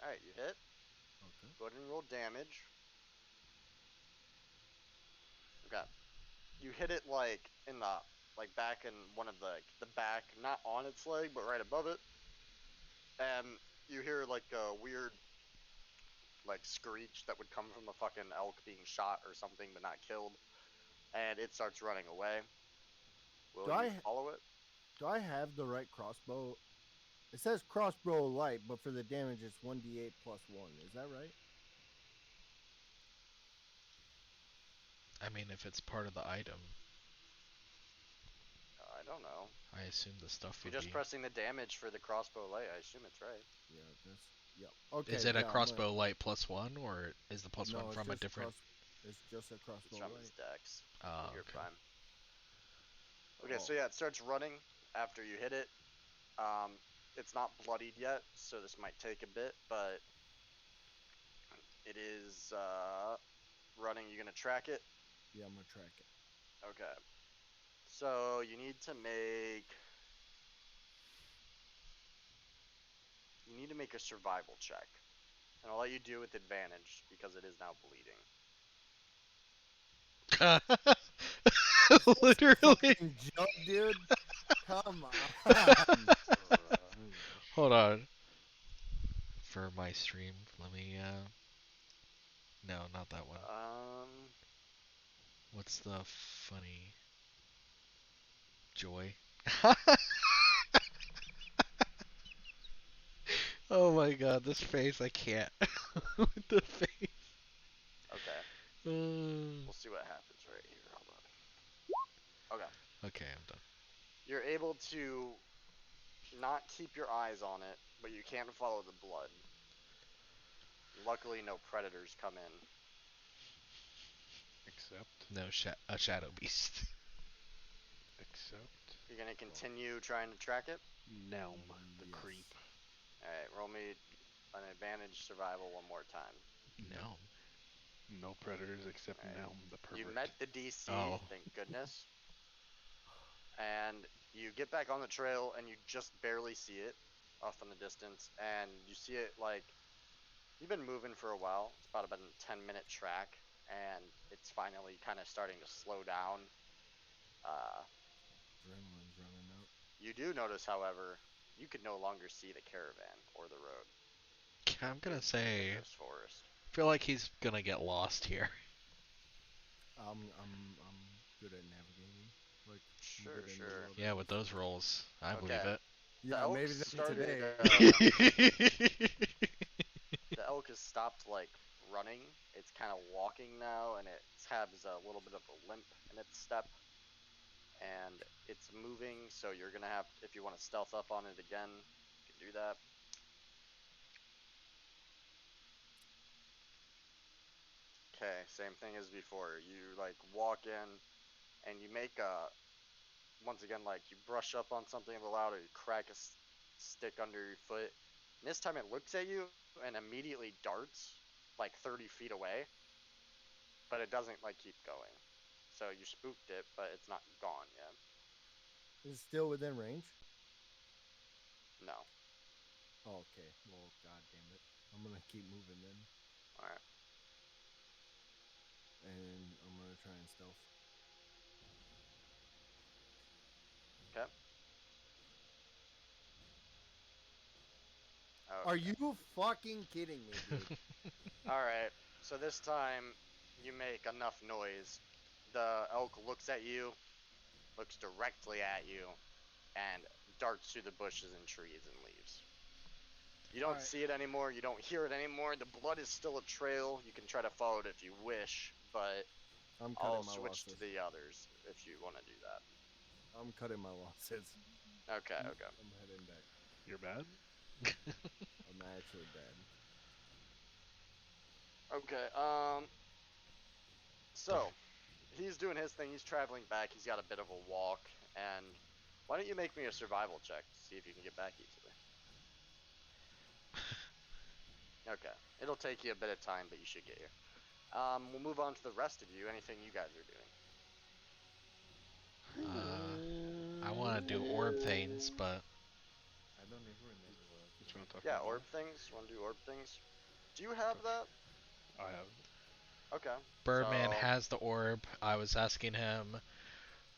[SPEAKER 4] Alright, you hit.
[SPEAKER 2] Okay.
[SPEAKER 4] Go ahead and roll damage. Okay. You hit it like in the back in one of the back, not on its leg, but right above it. And you hear like a weird like screech that would come from a fucking elk being shot or something but not killed. And it starts running away. Will you follow it?
[SPEAKER 2] Do I have the right crossbow? It says crossbow light, but for the damage it's 1d8 plus 1. Is that right?
[SPEAKER 3] I mean, if it's part of the item,
[SPEAKER 4] I don't know.
[SPEAKER 3] I assume the stuff
[SPEAKER 4] If
[SPEAKER 3] would
[SPEAKER 4] you're just
[SPEAKER 3] be.
[SPEAKER 4] pressing the damage for the crossbow light, I assume it's right.
[SPEAKER 2] Yeah, that's yep. Okay.
[SPEAKER 3] Is it a
[SPEAKER 2] yeah,
[SPEAKER 3] crossbow light plus one, or is the plus
[SPEAKER 2] no,
[SPEAKER 3] one from a different?
[SPEAKER 2] It's just a crossbow
[SPEAKER 4] It's from
[SPEAKER 2] light.
[SPEAKER 4] his dex.
[SPEAKER 3] Oh,
[SPEAKER 4] You're
[SPEAKER 3] okay.
[SPEAKER 4] fine. Okay, so yeah, it starts running after you hit it. It's not bloodied yet, so this might take a bit, but it is running. You gonna track it?
[SPEAKER 2] Yeah, I'm gonna track it.
[SPEAKER 4] Okay. So you need to make a survival check, and I'll let you do it with advantage because it is now bleeding.
[SPEAKER 3] Literally.
[SPEAKER 2] Fucking joke, dude. Come on.
[SPEAKER 3] Hold on. For my stream, let me. No, not that one. What's the funny? Joy. Oh my god, this face, I can't. With the face.
[SPEAKER 4] Okay.
[SPEAKER 3] Uh,
[SPEAKER 4] We'll see what happens right here. Hold on. Okay.
[SPEAKER 3] okay, I'm done.
[SPEAKER 4] You're able to not keep your eyes on it, but you can follow the blood. Luckily, no predators come in.
[SPEAKER 1] Except.
[SPEAKER 3] No, a shadow beast.
[SPEAKER 1] Except.
[SPEAKER 4] You're gonna continue trying to track it?
[SPEAKER 1] Nelm, the
[SPEAKER 2] Yes.
[SPEAKER 1] creep.
[SPEAKER 4] Alright, roll me an advantage survival one more time.
[SPEAKER 3] No.
[SPEAKER 1] No predators except
[SPEAKER 4] Alright.
[SPEAKER 1] Nelm, the pervert.
[SPEAKER 4] You met the DC,
[SPEAKER 3] Oh.
[SPEAKER 4] thank goodness. And you get back on the trail and you just barely see it off in the distance. And you see it like, you've been moving for a while. It's about a 10-minute track. And it's finally kind of starting to slow down.
[SPEAKER 2] Adrenaline's running out.
[SPEAKER 4] You do notice, however, you could no longer see the caravan or the road.
[SPEAKER 3] I'm gonna
[SPEAKER 4] It's
[SPEAKER 3] say,
[SPEAKER 4] deep in
[SPEAKER 3] I
[SPEAKER 4] this forest.
[SPEAKER 3] feel like he's gonna get lost here.
[SPEAKER 2] I'm good at navigating. Like I'm
[SPEAKER 4] Sure,
[SPEAKER 2] good in the
[SPEAKER 4] sure.
[SPEAKER 3] Yeah, with
[SPEAKER 2] wilderness.
[SPEAKER 3] those rolls, I believe
[SPEAKER 4] Okay.
[SPEAKER 3] it.
[SPEAKER 4] The
[SPEAKER 2] Yeah,
[SPEAKER 4] elk
[SPEAKER 2] maybe not
[SPEAKER 4] started.
[SPEAKER 2] today.
[SPEAKER 4] The elk has stopped like running. It's kind of walking now, and it has a little bit of a limp in its step. And it's moving, so you're gonna have, if you want to stealth up on it again, you can do that. Okay, same thing as before. You like walk in, and you make a, once again, like you brush up on something a little loud, or you crack a stick under your foot. And this time it looks at you and immediately darts like 30 feet away, but it doesn't like keep going. So you spooked it, but it's not gone yet.
[SPEAKER 2] Is it still within range?
[SPEAKER 4] No.
[SPEAKER 2] Oh, okay. Well, god damn it. I'm gonna keep moving then,
[SPEAKER 4] All right.
[SPEAKER 2] and I'm gonna try and stealth.
[SPEAKER 4] Okay.
[SPEAKER 2] Are
[SPEAKER 4] Okay.
[SPEAKER 2] you fucking kidding me, dude?
[SPEAKER 4] All right. So this time you make enough noise. The elk looks at you, looks directly at you, and darts through the bushes and trees and leaves. You don't
[SPEAKER 2] Alright.
[SPEAKER 4] see it anymore. You don't hear it anymore. The blood is still a trail. You can try to follow it if you wish, but
[SPEAKER 2] I'm
[SPEAKER 4] I'll
[SPEAKER 2] cutting my
[SPEAKER 4] switch to
[SPEAKER 2] losses.
[SPEAKER 4] the others if you want to do that.
[SPEAKER 2] I'm cutting my losses.
[SPEAKER 4] Okay, okay.
[SPEAKER 2] I'm heading back.
[SPEAKER 1] You're bad.
[SPEAKER 2] I'm actually bad.
[SPEAKER 4] Okay, so he's doing his thing. He's traveling back. He's got a bit of a walk, and why don't you make me a survival check to see if you can get back easily? Okay, it'll take you a bit of time, but you should get here. We'll move on to the rest of you. Anything you guys are doing?
[SPEAKER 3] I want to do orb things, but
[SPEAKER 6] I don't even remember what I was
[SPEAKER 1] You
[SPEAKER 6] doing.
[SPEAKER 1] trying to talk
[SPEAKER 4] Yeah,
[SPEAKER 1] about
[SPEAKER 4] orb things. Want to do orb things? Do you have that?
[SPEAKER 1] I have.
[SPEAKER 4] Okay.
[SPEAKER 3] Birdman
[SPEAKER 4] So
[SPEAKER 3] has the orb. I was asking him.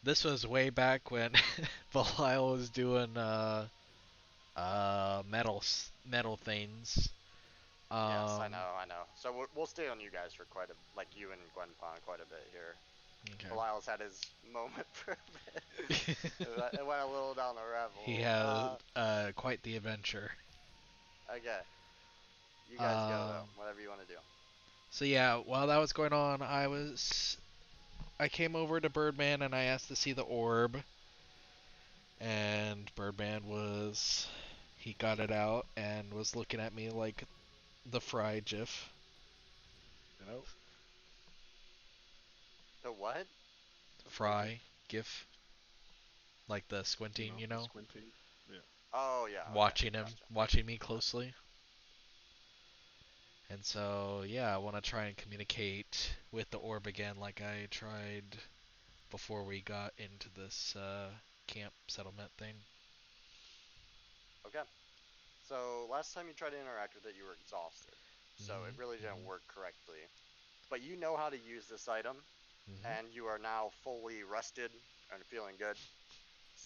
[SPEAKER 3] This was way back when Belial was doing metal things.
[SPEAKER 4] yes, I know. So we'll stay on you guys for quite a, like you and Gwenpon, quite a bit here.
[SPEAKER 3] Okay.
[SPEAKER 4] Belial's had his moment for a bit. It went a little down the rabbit hole.
[SPEAKER 3] He had quite the adventure.
[SPEAKER 4] Okay. You guys go
[SPEAKER 3] Um,
[SPEAKER 4] though. Whatever you want to do.
[SPEAKER 3] So yeah, while that was going on, I came over to Birdman and I asked to see the orb, and Birdman he got it out and was looking at me like the Fry gif.
[SPEAKER 1] No.
[SPEAKER 4] The what?
[SPEAKER 3] Fry gif, like the squinting, you know,
[SPEAKER 1] Squinting. Yeah.
[SPEAKER 4] Oh yeah. Okay.
[SPEAKER 3] watching him,
[SPEAKER 4] Gotcha.
[SPEAKER 3] watching me closely. And so yeah, I want to try and communicate with the orb again, like I tried before we got into this camp settlement thing.
[SPEAKER 4] Okay. So last time you tried to interact with it, you were exhausted. So it really didn't
[SPEAKER 3] Mhm.
[SPEAKER 4] work correctly. But you know how to use this item,
[SPEAKER 3] Mhm.
[SPEAKER 4] and you are now fully rested and feeling good.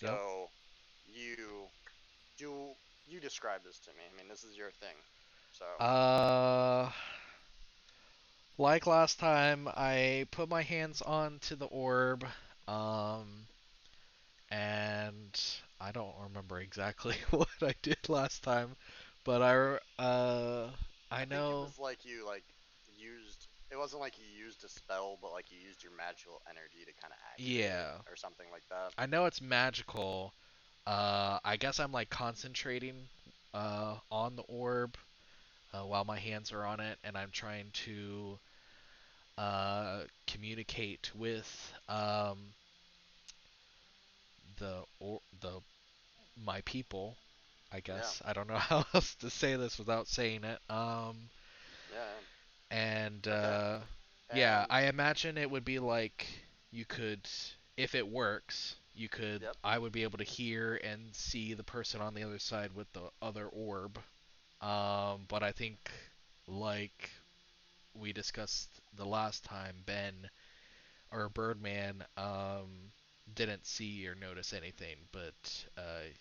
[SPEAKER 3] Yep.
[SPEAKER 4] So you do you describe this to me. I mean, this is your thing. So
[SPEAKER 3] Uh, like last time, I put my hands onto the orb, um, and I don't remember exactly what I did last time, but I
[SPEAKER 4] I think it
[SPEAKER 3] know,
[SPEAKER 4] was like you like used. It wasn't like you used a spell, but like you used your magical energy to kind of activate it
[SPEAKER 3] yeah,
[SPEAKER 4] or something like that.
[SPEAKER 3] I know it's magical. I guess I'm like concentrating, on the orb, while my hands are on it, and I'm trying to communicate with the my people. I
[SPEAKER 4] Yeah.
[SPEAKER 3] guess I don't know how else to say this without saying it.
[SPEAKER 4] Yeah.
[SPEAKER 3] And
[SPEAKER 4] Okay.
[SPEAKER 3] yeah,
[SPEAKER 4] And
[SPEAKER 3] I imagine it would be like you could, if it works, you could.
[SPEAKER 4] yep.
[SPEAKER 3] I would be able to hear and see the person on the other side with the other orb. But I think, like we discussed the last time, Ben or Birdman didn't see or notice anything, but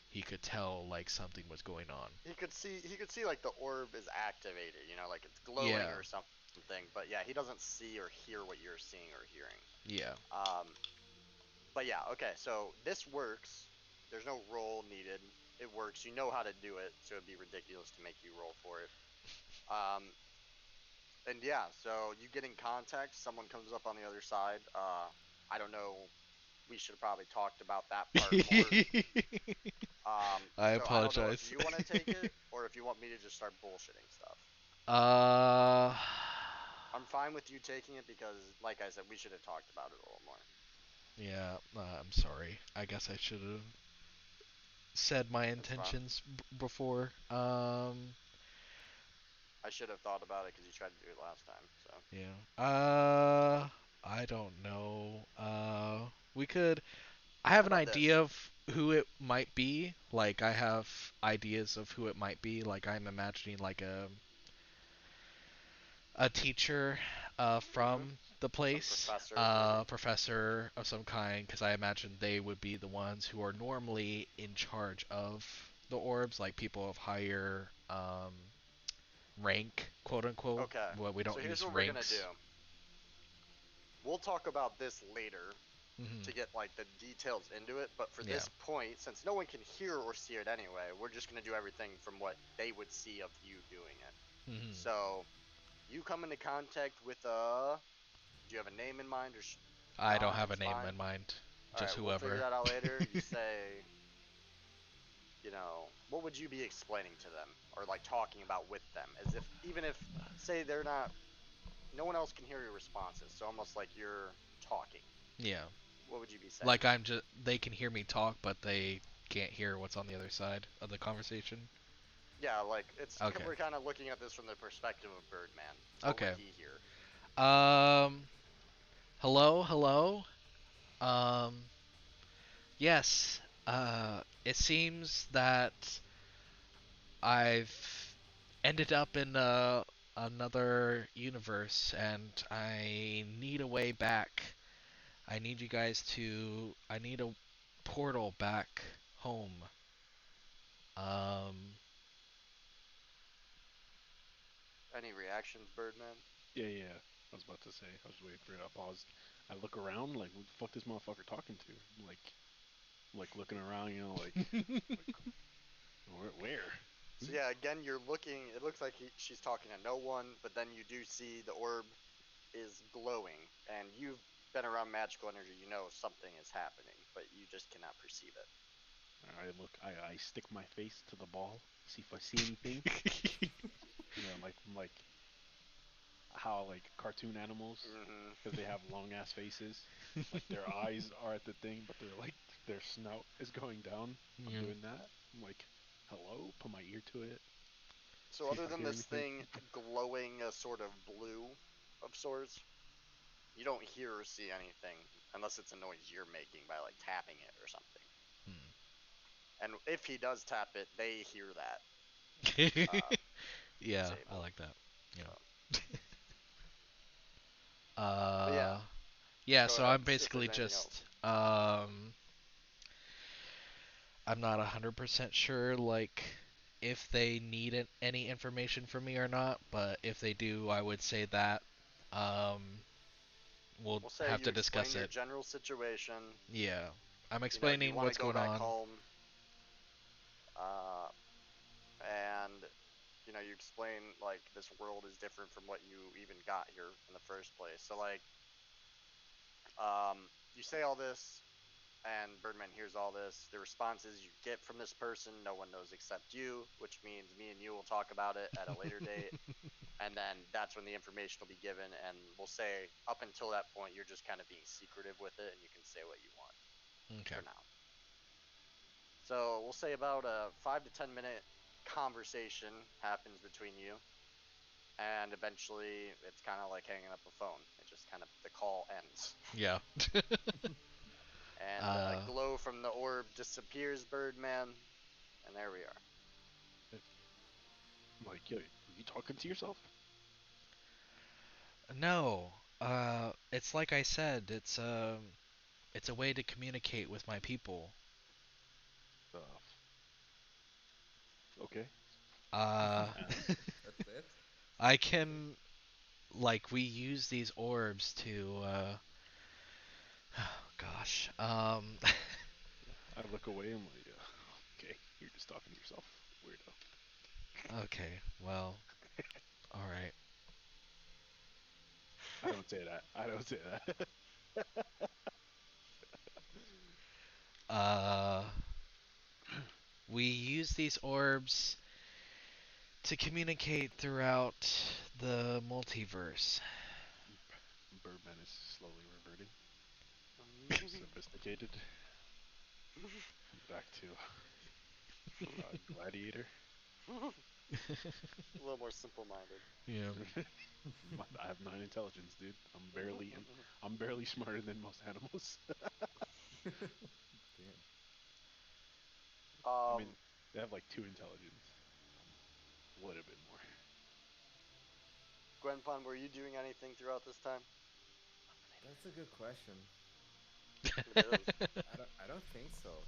[SPEAKER 3] he could tell like something was going on.
[SPEAKER 4] He could see like the orb is activated, like it's glowing
[SPEAKER 3] Yeah,
[SPEAKER 4] or something. But yeah, he doesn't see or hear what you're seeing or hearing.
[SPEAKER 3] yeah.
[SPEAKER 4] Um, but yeah, okay. So this works. There's no roll needed. It works. You know how to do it, so it'd be ridiculous to make you roll for it. Um, and yeah, so you get in contact. Someone comes up on the other side. I don't know. We should have probably talked about that part more.
[SPEAKER 3] I
[SPEAKER 4] So I don't know if
[SPEAKER 3] apologize.
[SPEAKER 4] you want to take it or if you want me to just start bullshitting stuff.
[SPEAKER 3] uh,
[SPEAKER 4] I'm fine with you taking it because, like I said, we should have talked about it a little more.
[SPEAKER 3] yeah. I'm sorry. I guess I should have said my
[SPEAKER 4] It's fine.
[SPEAKER 3] intentions before.
[SPEAKER 4] I should have thought about it because you tried to do it last time. So
[SPEAKER 3] Yeah. I don't know. We could. I have
[SPEAKER 4] how
[SPEAKER 3] an
[SPEAKER 4] about this?
[SPEAKER 3] idea of who it might be. Like I have ideas of who it might be. Like I'm imagining like a teacher
[SPEAKER 4] Mm-hmm.
[SPEAKER 3] from the
[SPEAKER 4] Some
[SPEAKER 3] place,
[SPEAKER 4] professor, maybe.
[SPEAKER 3] professor of some kind, because I imagine they would be the ones who are normally in charge of the orbs, like people of higher rank, quote unquote.
[SPEAKER 4] Okay.
[SPEAKER 3] Well, we
[SPEAKER 4] So
[SPEAKER 3] don't
[SPEAKER 4] here's
[SPEAKER 3] use
[SPEAKER 4] what we're gonna do.
[SPEAKER 3] ranks.
[SPEAKER 4] We'll talk about this later
[SPEAKER 3] Hmm.
[SPEAKER 4] to get like the details into it. But for
[SPEAKER 3] Yeah.
[SPEAKER 4] this point, since no one can hear or see it anyway, we're just gonna do everything from what they would see of you doing it.
[SPEAKER 3] Hmm.
[SPEAKER 4] So you come into contact with do you have a name in mind or
[SPEAKER 3] I don't
[SPEAKER 4] not?
[SPEAKER 3] have a
[SPEAKER 4] It's
[SPEAKER 3] name
[SPEAKER 4] fine.
[SPEAKER 3] in mind.
[SPEAKER 4] All
[SPEAKER 3] Just
[SPEAKER 4] right, we'll figure
[SPEAKER 3] whoever.
[SPEAKER 4] that out later. You say, what would you be explaining to them or like talking about with them, as if even if say they're not, no one else can hear your responses, so almost like you're talking.
[SPEAKER 3] Yeah.
[SPEAKER 4] What would you be saying?
[SPEAKER 3] Like I'm just. They can hear me talk, but they can't hear what's on the other side of the conversation.
[SPEAKER 4] Yeah, like
[SPEAKER 3] Okay.
[SPEAKER 4] we're kind of looking at this from the perspective of Birdman. What would
[SPEAKER 3] Okay.
[SPEAKER 4] he hear?
[SPEAKER 3] Um. Hello. Hello. Um. Yes. It seems that I've ended up in another universe, and I need a way back. I need you guys to. I need a portal back home. Um.
[SPEAKER 4] Any reactions, Birdman?
[SPEAKER 1] Yeah, yeah. I was about to say. I was waiting for it. I paused. I look around, like, who the fuck this motherfucker talking to? Like looking around, like where?
[SPEAKER 4] So yeah, again, you're looking. It looks like she's talking to no one, but then you do see the orb is glowing, and you've been around magical energy. You know something is happening, but you just cannot perceive it.
[SPEAKER 1] I look. I stick my face to the ball, see if I see anything. Like how like cartoon animals,
[SPEAKER 4] Mm-hmm.
[SPEAKER 1] because they have long ass faces. Like their eyes are at the thing, but they're like their snout is going down. I'm
[SPEAKER 3] Yeah.
[SPEAKER 1] doing that. I'm like, hello. Put my ear to it.
[SPEAKER 4] So
[SPEAKER 1] See if
[SPEAKER 4] other
[SPEAKER 1] I
[SPEAKER 4] than
[SPEAKER 1] hear
[SPEAKER 4] this
[SPEAKER 1] anything.
[SPEAKER 4] thing glowing a sort of blue of sorts, you don't hear or see anything unless it's a noise you're making by like tapping it or something. And if he does tap it, they hear that
[SPEAKER 3] Yeah, I
[SPEAKER 4] disabled.
[SPEAKER 3] like that.
[SPEAKER 4] So,
[SPEAKER 3] Yeah.
[SPEAKER 4] but yeah,
[SPEAKER 3] Yeah,
[SPEAKER 4] go
[SPEAKER 3] so
[SPEAKER 4] ahead.
[SPEAKER 3] I'm
[SPEAKER 4] See if there's
[SPEAKER 3] basically
[SPEAKER 4] anything else.
[SPEAKER 3] just I'm not 100% sure like if they need any information from me or not, but if they do, I would say that um we'll
[SPEAKER 4] We'll say
[SPEAKER 3] have
[SPEAKER 4] you
[SPEAKER 3] to
[SPEAKER 4] explain
[SPEAKER 3] discuss
[SPEAKER 4] your
[SPEAKER 3] it.
[SPEAKER 4] general situation.
[SPEAKER 3] Yeah. I'm
[SPEAKER 4] You
[SPEAKER 3] explaining
[SPEAKER 4] want to
[SPEAKER 3] what's
[SPEAKER 4] go
[SPEAKER 3] going
[SPEAKER 4] back
[SPEAKER 3] on.
[SPEAKER 4] home, uh, and you explain like this world is different from what you even got here in the first place. So like, you say all this, and Birdman hears all this. The responses you get from this person, no one knows except you, which means me and you will talk about it at a later date. And then that's when the information will be given. And we'll say up until that point, you're just kind of being secretive with it, and you can say what you want
[SPEAKER 3] Okay.
[SPEAKER 4] for now. So we'll say about a 5 to 10 minute conversation happens between you, and eventually it's kind of like hanging up a phone. It just kind of the call ends,
[SPEAKER 3] Yeah.
[SPEAKER 4] and
[SPEAKER 3] uh
[SPEAKER 4] glow from the orb disappears, Birdman, and there we are.
[SPEAKER 1] I'm like, yo, were you talking to yourself?
[SPEAKER 3] no. It's like I said, it's It's a way to communicate with my people.
[SPEAKER 1] Uh, okay.
[SPEAKER 3] Uh,
[SPEAKER 6] That's it.
[SPEAKER 3] I can, like, we use these orbs to, oh gosh,
[SPEAKER 1] I look away and I'm like, okay, you're just talking to yourself, weirdo.
[SPEAKER 3] okay, well, alright.
[SPEAKER 1] I don't say that. I don't say that.
[SPEAKER 3] Uh, we use these orbs to communicate throughout the multiverse.
[SPEAKER 1] Birdman is slowly reverting.
[SPEAKER 4] Mm-hmm.
[SPEAKER 1] Sophisticated. Back to Gladiator.
[SPEAKER 4] A little more simple-minded.
[SPEAKER 3] Yeah.
[SPEAKER 1] I have 9 intelligence, dude. I'm barely smarter than most animals.
[SPEAKER 6] Damn.
[SPEAKER 1] I
[SPEAKER 4] Um,
[SPEAKER 1] mean, they have like 2 intelligence. A little bit more.
[SPEAKER 4] Gwenpon, were you doing anything throughout this time?
[SPEAKER 6] That's a good question.
[SPEAKER 4] It is.
[SPEAKER 6] I don't think so.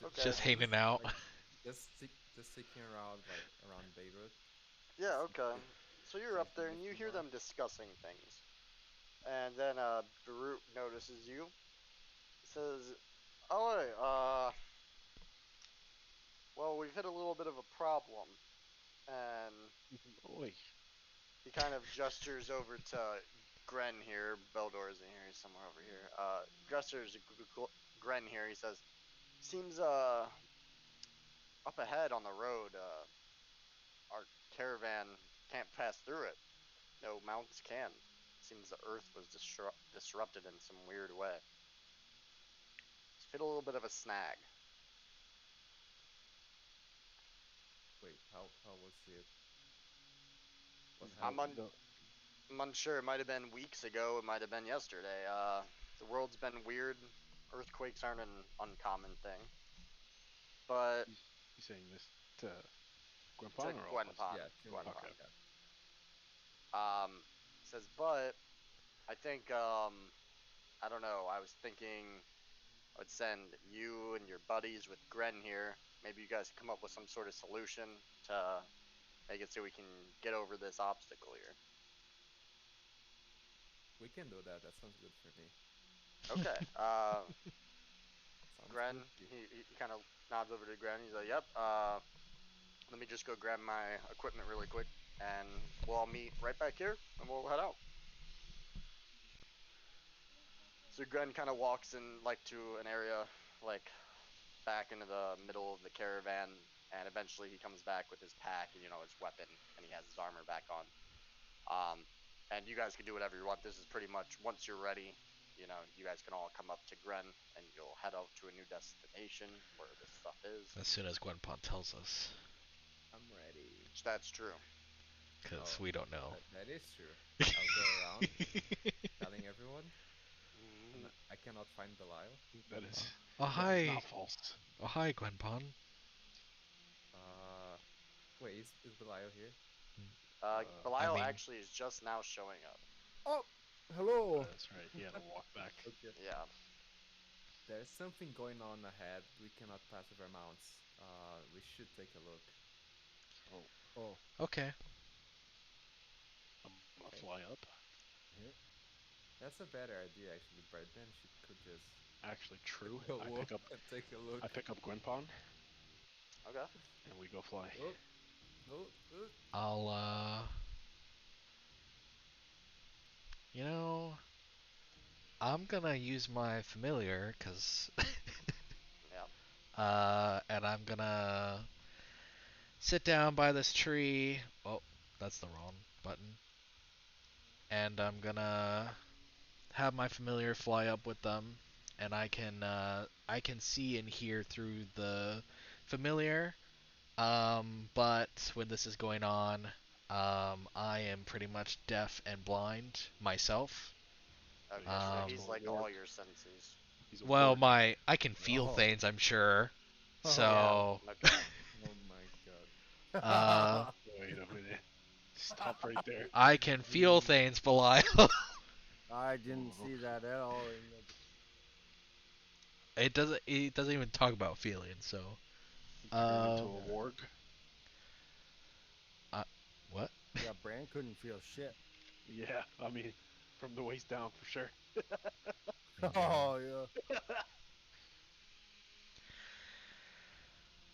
[SPEAKER 4] Okay.
[SPEAKER 3] Just hanging out.
[SPEAKER 6] Like just sticking around like around Beirut.
[SPEAKER 4] Yeah,
[SPEAKER 6] See,
[SPEAKER 4] okay.
[SPEAKER 6] if,
[SPEAKER 4] So you're
[SPEAKER 6] see
[SPEAKER 4] up
[SPEAKER 6] if we
[SPEAKER 4] there
[SPEAKER 6] meet
[SPEAKER 4] and you hear
[SPEAKER 6] someone.
[SPEAKER 4] them discussing things. And then Barut notices you. Says, "Oh, hey, well, we've hit a little bit of a problem." And
[SPEAKER 1] Oi.
[SPEAKER 4] he kind of gestures over to Gren here. Beldor isn't here; he's somewhere over here. Gestures to Gren here. He says, "Seems up ahead on the road, our caravan can't pass through it. No mounts can. Seems the earth was disrupted in some weird way. It's hit a little bit of a snag."
[SPEAKER 6] Wait, how was it? What
[SPEAKER 4] I'm
[SPEAKER 6] happened?
[SPEAKER 4] I'm unsure. It might have been weeks ago. It might have been yesterday. The world's been weird. Earthquakes aren't an uncommon thing. But
[SPEAKER 1] You saying this to
[SPEAKER 4] to
[SPEAKER 1] Gwenpon or all of us?
[SPEAKER 4] Gwenpon,
[SPEAKER 6] Yeah, to me.
[SPEAKER 1] Okay.
[SPEAKER 4] Gwenpon.
[SPEAKER 6] Yeah.
[SPEAKER 4] Says, but I think I don't know. I was thinking I would send you and your buddies with Gren here. Maybe you guys come up with some sort of solution to make it so we can get over this obstacle here.
[SPEAKER 6] We can do that. That sounds good for me.
[SPEAKER 4] Okay.
[SPEAKER 6] Sounds
[SPEAKER 4] Gren,
[SPEAKER 6] good.
[SPEAKER 4] he kind of nods over to Gren. He's like, "Yep. Let me just go grab my equipment really quick, and we'll all meet right back here, and we'll head out." So Gren kind of walks in like to an area like back into the middle of the caravan, and eventually he comes back with his pack and his weapon, and he has his armor back on. Um, and you guys can do whatever you want. This is pretty much once you're ready. You guys can all come up to Gren, and you'll head out to a new destination where this stuff is.
[SPEAKER 3] As soon as Gwenpon tells us,
[SPEAKER 6] I'm ready.
[SPEAKER 4] That's true.
[SPEAKER 3] because
[SPEAKER 6] Oh,
[SPEAKER 3] we don't know.
[SPEAKER 6] that is true. I'll go around telling everyone, and
[SPEAKER 4] Mm,
[SPEAKER 6] I cannot find Belial.
[SPEAKER 1] That is
[SPEAKER 3] Oh
[SPEAKER 1] that is
[SPEAKER 3] hi,
[SPEAKER 1] not false.
[SPEAKER 3] oh hi, Gwenpon.
[SPEAKER 6] Uh, wait, is Belial here?
[SPEAKER 3] I
[SPEAKER 4] Belial
[SPEAKER 3] mean,
[SPEAKER 4] actually is just now showing up.
[SPEAKER 6] Oh, hello.
[SPEAKER 1] That's right. He had to walk back.
[SPEAKER 6] Okay.
[SPEAKER 4] Yeah.
[SPEAKER 6] There's something going on ahead. We cannot pass with our mounts. We should take a look.
[SPEAKER 2] Oh,
[SPEAKER 3] okay.
[SPEAKER 1] I'm gonna
[SPEAKER 6] Okay.
[SPEAKER 1] fly up.
[SPEAKER 2] here.
[SPEAKER 6] That's a better idea, actually. Birdman should could just
[SPEAKER 1] Actually, true.
[SPEAKER 6] go
[SPEAKER 1] I
[SPEAKER 6] up
[SPEAKER 1] pick up
[SPEAKER 6] and take a look.
[SPEAKER 1] I pick up Gwenpon
[SPEAKER 4] Okay.
[SPEAKER 1] and we go fly.
[SPEAKER 6] Oh, oh, oh.
[SPEAKER 3] I'll you know, I'm gonna use my familiar, cause
[SPEAKER 4] Yeah.
[SPEAKER 3] and I'm gonna sit down by this tree. Oh, that's the wrong button. And I'm gonna have my familiar fly up with them, and I can see and hear through the familiar. But when this is going on, I am pretty much deaf and blind myself.
[SPEAKER 1] So
[SPEAKER 4] Okay.
[SPEAKER 1] he's
[SPEAKER 4] So
[SPEAKER 1] turned
[SPEAKER 3] Um,
[SPEAKER 1] into
[SPEAKER 4] he's
[SPEAKER 1] a
[SPEAKER 4] like all
[SPEAKER 1] warg.
[SPEAKER 4] your senses.
[SPEAKER 1] He's a
[SPEAKER 3] well,
[SPEAKER 1] warg.
[SPEAKER 3] my I can feel
[SPEAKER 2] Oh.
[SPEAKER 3] things, I'm sure.
[SPEAKER 6] Oh.
[SPEAKER 4] Yeah.
[SPEAKER 3] So,
[SPEAKER 4] Okay.
[SPEAKER 6] Oh my god.
[SPEAKER 3] uh,
[SPEAKER 1] Wait a minute. Stop right there.
[SPEAKER 3] I can feel things, Belial.
[SPEAKER 2] I didn't see that at all.
[SPEAKER 3] It doesn't. It doesn't even talk about feelings. So,
[SPEAKER 1] Turn into a
[SPEAKER 2] Yeah.
[SPEAKER 1] warg.
[SPEAKER 3] what?
[SPEAKER 2] Yeah, Bran couldn't feel shit.
[SPEAKER 1] Yeah, I mean, from the waist down for sure.
[SPEAKER 2] Oh yeah.
[SPEAKER 1] They're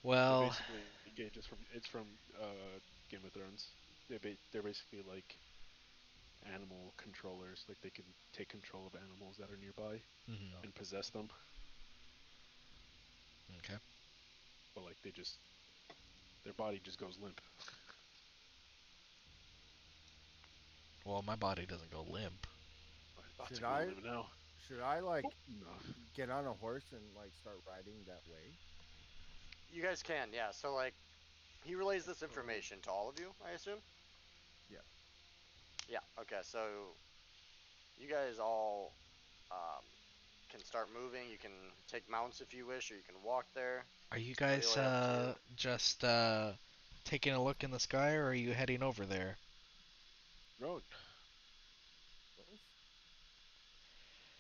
[SPEAKER 3] Well,
[SPEAKER 1] basically engaged. It's from Game of Thrones. They're basically like animal controllers. Like they can take control of animals that are nearby
[SPEAKER 3] mhm,
[SPEAKER 1] and possess them.
[SPEAKER 3] okay.
[SPEAKER 1] But like their body just goes limp.
[SPEAKER 3] Well, my body doesn't go limp.
[SPEAKER 1] It's about to
[SPEAKER 2] Should
[SPEAKER 1] go
[SPEAKER 2] I
[SPEAKER 1] limp now.
[SPEAKER 2] should I like
[SPEAKER 1] No.
[SPEAKER 2] get on a horse and like start riding that way?
[SPEAKER 4] You guys can, yeah. So like, he relays this information to all of you, I assume.
[SPEAKER 6] Yeah.
[SPEAKER 4] Yeah. Okay. So you guys all can start moving. You can take mounts if you wish, or you can walk there.
[SPEAKER 3] Are you
[SPEAKER 4] It's
[SPEAKER 3] guys
[SPEAKER 4] really up to you.
[SPEAKER 3] just taking a look in the sky, or are you heading over there?
[SPEAKER 1] No.
[SPEAKER 2] Horse?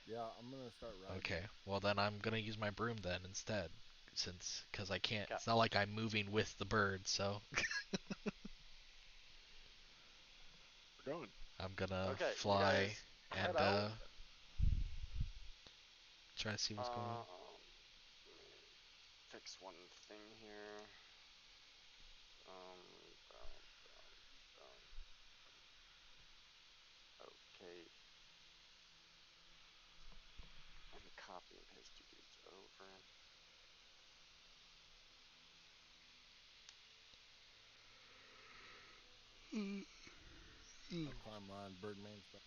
[SPEAKER 2] Yeah, I'm gonna start riding.
[SPEAKER 3] Okay. Well, then I'm gonna use my broom then instead, because I can't.
[SPEAKER 4] Okay.
[SPEAKER 3] It's not like I'm moving with the bird, so
[SPEAKER 1] We're going.
[SPEAKER 3] I'm gonna
[SPEAKER 4] Okay. You
[SPEAKER 3] fly
[SPEAKER 4] guys head
[SPEAKER 3] and
[SPEAKER 4] out.
[SPEAKER 3] try to see what's going on.
[SPEAKER 4] Let me fix one thing here. Brown, brown. Okay. Let me copy and paste you dudes over.
[SPEAKER 2] I'll climb on Birdman's back.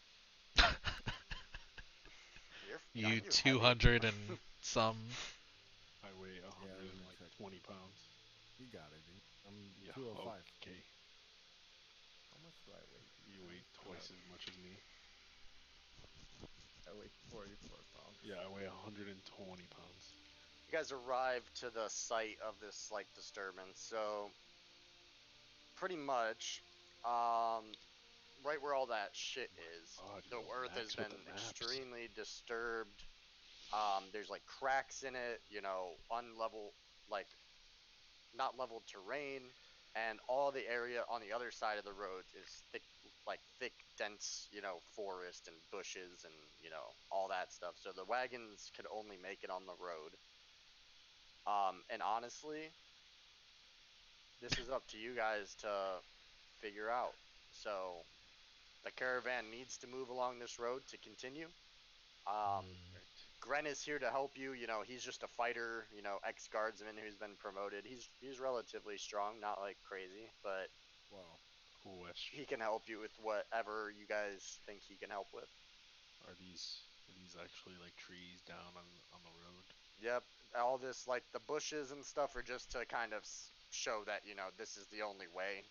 [SPEAKER 3] You
[SPEAKER 4] You heavy.
[SPEAKER 3] 200 and some.
[SPEAKER 1] I weigh a
[SPEAKER 2] Yeah,
[SPEAKER 1] hundred
[SPEAKER 2] let
[SPEAKER 1] and
[SPEAKER 2] me
[SPEAKER 1] like
[SPEAKER 2] check.
[SPEAKER 1] 20 pounds.
[SPEAKER 2] You got it, dude. I'm
[SPEAKER 1] Yeah.
[SPEAKER 2] 205.
[SPEAKER 1] Okay.
[SPEAKER 6] How much do I weigh?
[SPEAKER 1] You weigh twice as much as me.
[SPEAKER 6] I weigh 44 pounds.
[SPEAKER 1] Yeah, I weigh 120 pounds.
[SPEAKER 4] You guys arrive to the site of this slight disturbance. So pretty much, right where all that shit is,
[SPEAKER 1] God,
[SPEAKER 4] the
[SPEAKER 1] yo,
[SPEAKER 4] earth has
[SPEAKER 1] Max with
[SPEAKER 4] been
[SPEAKER 1] the maps.
[SPEAKER 4] extremely disturbed. There's like cracks in it, unlevel, like not leveled terrain, and all the area on the other side of the road is thick, dense, forest and bushes and all that stuff. So the wagons could only make it on the road. And honestly, this is up to you guys to figure out. So the caravan needs to move along this road to continue. Um, Gren is here to help you. He's just a fighter. Ex-guardsman who's been promoted. He's relatively strong, not like crazy, but
[SPEAKER 2] Wow.
[SPEAKER 4] he can help you with whatever you guys think he can help with.
[SPEAKER 1] Are these actually like trees down on the road?
[SPEAKER 4] Yep, all this like the bushes and stuff are just to kind of show that this is the only way.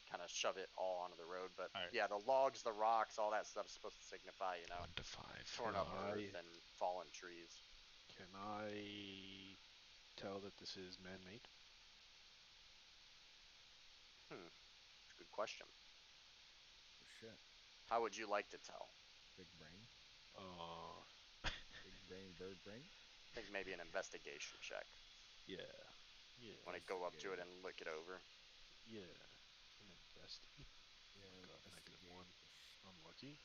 [SPEAKER 4] Kind of shove it all onto the road. But
[SPEAKER 1] Alright.
[SPEAKER 4] yeah, the logs, the rocks, all that stuff is supposed to signify
[SPEAKER 3] 1 to 5.
[SPEAKER 4] torn up
[SPEAKER 1] I-
[SPEAKER 4] earth and fallen trees.
[SPEAKER 1] Can I tell that this is man-made?
[SPEAKER 4] It's a good question.
[SPEAKER 2] Oh, shit.
[SPEAKER 4] How would you like to tell?
[SPEAKER 2] Big brain.
[SPEAKER 1] Uh,
[SPEAKER 2] Big brain, bird brain.
[SPEAKER 4] I think maybe an investigation check.
[SPEAKER 1] yeah, yeah,
[SPEAKER 4] Want to go up to it and look it over?
[SPEAKER 1] yeah. An investi.
[SPEAKER 2] Yeah,
[SPEAKER 1] God, -1. Unlucky.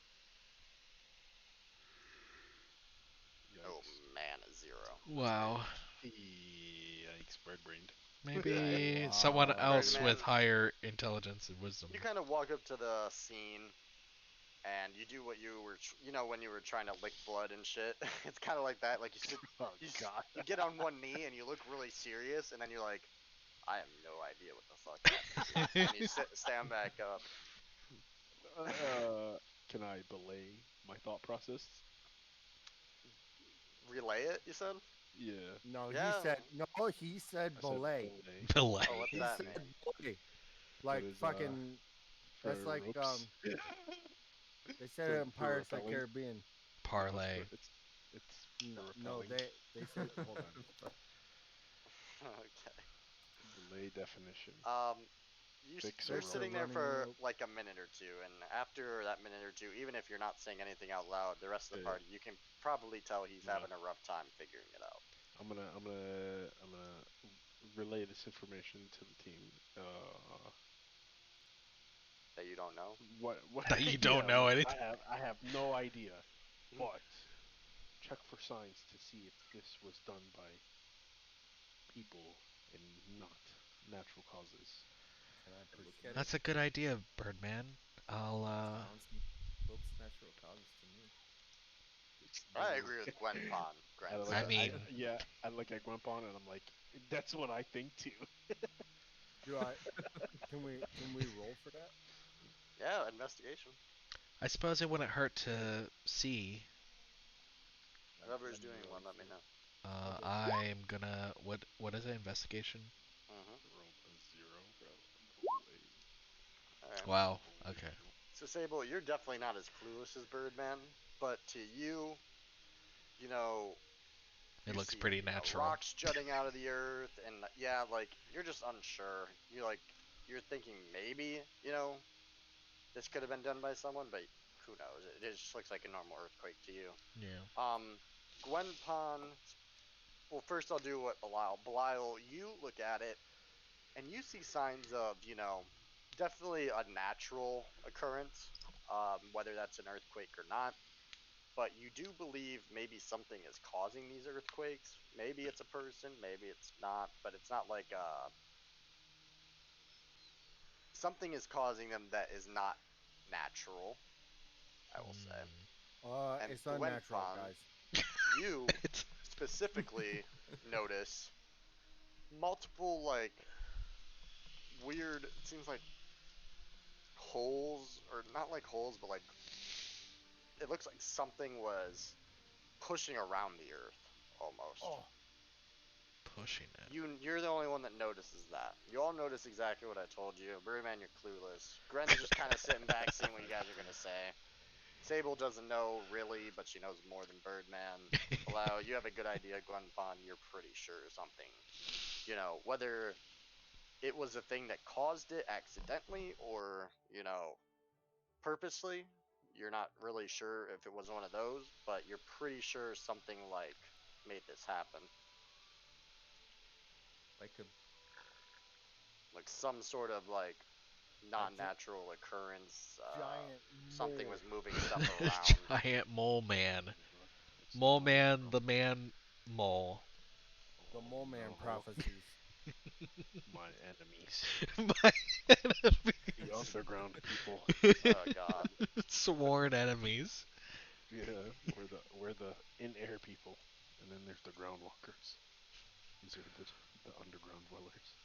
[SPEAKER 4] Oh
[SPEAKER 1] Yikes.
[SPEAKER 4] man, a 0.
[SPEAKER 3] Wow.
[SPEAKER 1] Yikes, bird-brained.
[SPEAKER 3] Maybe
[SPEAKER 2] Wow.
[SPEAKER 3] someone else
[SPEAKER 4] Birdman.
[SPEAKER 3] with higher intelligence and wisdom.
[SPEAKER 4] You kind of walk up to the scene, and you do what you were, when you were trying to lick blood and shit. It's kind of like that. Like you sit,
[SPEAKER 1] Oh
[SPEAKER 4] you,
[SPEAKER 1] God.
[SPEAKER 4] you get on one knee and you look really serious, and then you're like, I have no idea what the fuck happened here. And you stand back up.
[SPEAKER 1] Can I belay my thought process?
[SPEAKER 4] Relay it, you said?
[SPEAKER 1] Yeah.
[SPEAKER 2] No,
[SPEAKER 4] Yeah.
[SPEAKER 2] he said
[SPEAKER 1] I said
[SPEAKER 2] belay.
[SPEAKER 3] Belay.
[SPEAKER 4] Oh, what's
[SPEAKER 2] He
[SPEAKER 4] that
[SPEAKER 2] said
[SPEAKER 4] mean?
[SPEAKER 2] belay. Like
[SPEAKER 1] That is,
[SPEAKER 2] fucking. That's
[SPEAKER 1] for
[SPEAKER 2] like
[SPEAKER 1] ropes.
[SPEAKER 2] They said it in
[SPEAKER 1] For
[SPEAKER 2] Pirates of the
[SPEAKER 1] repelling.
[SPEAKER 2] Caribbean.
[SPEAKER 3] Parlay.
[SPEAKER 1] It's
[SPEAKER 2] No,
[SPEAKER 1] for
[SPEAKER 2] no,
[SPEAKER 1] repelling.
[SPEAKER 2] they said. Hold on.
[SPEAKER 4] Okay.
[SPEAKER 1] Belay definition. Fix
[SPEAKER 4] You're
[SPEAKER 1] a
[SPEAKER 4] sitting
[SPEAKER 1] rope.
[SPEAKER 4] there
[SPEAKER 2] running
[SPEAKER 4] for
[SPEAKER 2] rope.
[SPEAKER 4] like a minute or two, and after that minute or two, even if you're not saying anything out loud, the rest of the
[SPEAKER 1] Yeah.
[SPEAKER 4] party, you can probably tell he's
[SPEAKER 1] Yeah.
[SPEAKER 4] having a rough time figuring it out.
[SPEAKER 1] I'm gonna relay this information to the team.
[SPEAKER 4] That you don't know.
[SPEAKER 1] What?
[SPEAKER 3] That you don't
[SPEAKER 1] Yeah,
[SPEAKER 3] know
[SPEAKER 1] I
[SPEAKER 3] anything.
[SPEAKER 1] have no idea,
[SPEAKER 4] Mhm.
[SPEAKER 1] but check for signs to see if this was done by people and not natural causes.
[SPEAKER 2] Can I
[SPEAKER 6] Look
[SPEAKER 2] perceive?
[SPEAKER 6] at it.
[SPEAKER 3] That's a good idea, Birdman. I'll
[SPEAKER 6] Sounds looks natural causes to me.
[SPEAKER 1] It's
[SPEAKER 4] I
[SPEAKER 1] literally.
[SPEAKER 4] agree with Gwen Pond,
[SPEAKER 1] I
[SPEAKER 3] I
[SPEAKER 1] like
[SPEAKER 4] grandson.
[SPEAKER 3] mean,
[SPEAKER 1] yeah, I look at Grandpa and I'm like, that's what I think too.
[SPEAKER 2] Do I? Can we roll for that?
[SPEAKER 4] Yeah, investigation.
[SPEAKER 3] I suppose it wouldn't hurt to see.
[SPEAKER 4] Whoever's
[SPEAKER 2] Let me
[SPEAKER 4] doing
[SPEAKER 2] roll
[SPEAKER 4] one, let me
[SPEAKER 2] too.
[SPEAKER 4] know.
[SPEAKER 2] I'll go first.
[SPEAKER 3] I'm gonna what is it? Investigation?
[SPEAKER 4] Mm-hmm.
[SPEAKER 1] Rolled a zero.
[SPEAKER 4] All right.
[SPEAKER 3] Wow. Okay.
[SPEAKER 1] Unbelievable.
[SPEAKER 4] So Sable, you're definitely not as clueless as Birdman, but to you, you know,
[SPEAKER 3] It
[SPEAKER 4] you
[SPEAKER 3] looks
[SPEAKER 4] see,
[SPEAKER 3] pretty natural.
[SPEAKER 4] rocks jutting out of the earth, and yeah, like you're just unsure. You're thinking maybe, this could have been done by someone, but who knows? It just looks like a normal earthquake to you.
[SPEAKER 3] Yeah.
[SPEAKER 4] Gwen Pond. Well, first I'll do what Belial. Belial, you look at it and you see signs of, definitely a natural occurrence, whether that's an earthquake or not. But you do believe maybe something is causing these earthquakes. Maybe it's a person, maybe it's not, but it's not like something is causing them that is not natural, I will say. And
[SPEAKER 2] It's
[SPEAKER 4] Gwen
[SPEAKER 2] unnatural,
[SPEAKER 4] Pond,
[SPEAKER 2] guys.
[SPEAKER 4] you
[SPEAKER 3] It's
[SPEAKER 4] specifically notice multiple like weird, it seems like holes, or not like holes, but like it looks like something was pushing around the earth almost.
[SPEAKER 2] Oh,
[SPEAKER 3] pushing it.
[SPEAKER 4] You're the only one that notices that. You all notice exactly what I told you. Birdman, you're clueless. Gren's just kind of sitting back, seeing what you guys are gonna say. Sable doesn't know really, but she knows more than Birdman. Allow, you have a good idea, Gwen Pond. You're pretty sure something. Whether it was a thing that caused it accidentally or purposely. You're not really sure if it was one of those, but you're pretty sure something like made this happen.
[SPEAKER 6] Like a
[SPEAKER 4] Like some sort of like
[SPEAKER 2] a
[SPEAKER 4] non-natural occurrence.
[SPEAKER 2] giant
[SPEAKER 4] Something
[SPEAKER 2] mole.
[SPEAKER 4] was moving stuff around.
[SPEAKER 3] Giant mole man.
[SPEAKER 1] It's the
[SPEAKER 3] Mole
[SPEAKER 1] mole,
[SPEAKER 3] man,
[SPEAKER 1] bro.
[SPEAKER 3] the man mole.
[SPEAKER 2] The
[SPEAKER 1] Oh
[SPEAKER 2] mole man
[SPEAKER 1] no,
[SPEAKER 2] prophecies.
[SPEAKER 1] my enemies,
[SPEAKER 3] My
[SPEAKER 1] the
[SPEAKER 3] enemies.
[SPEAKER 1] underground people.
[SPEAKER 4] Oh God.
[SPEAKER 3] Sworn enemies.
[SPEAKER 1] Yeah, we're the in-air people, and then there's the ground walkers. These are the underground dwellers.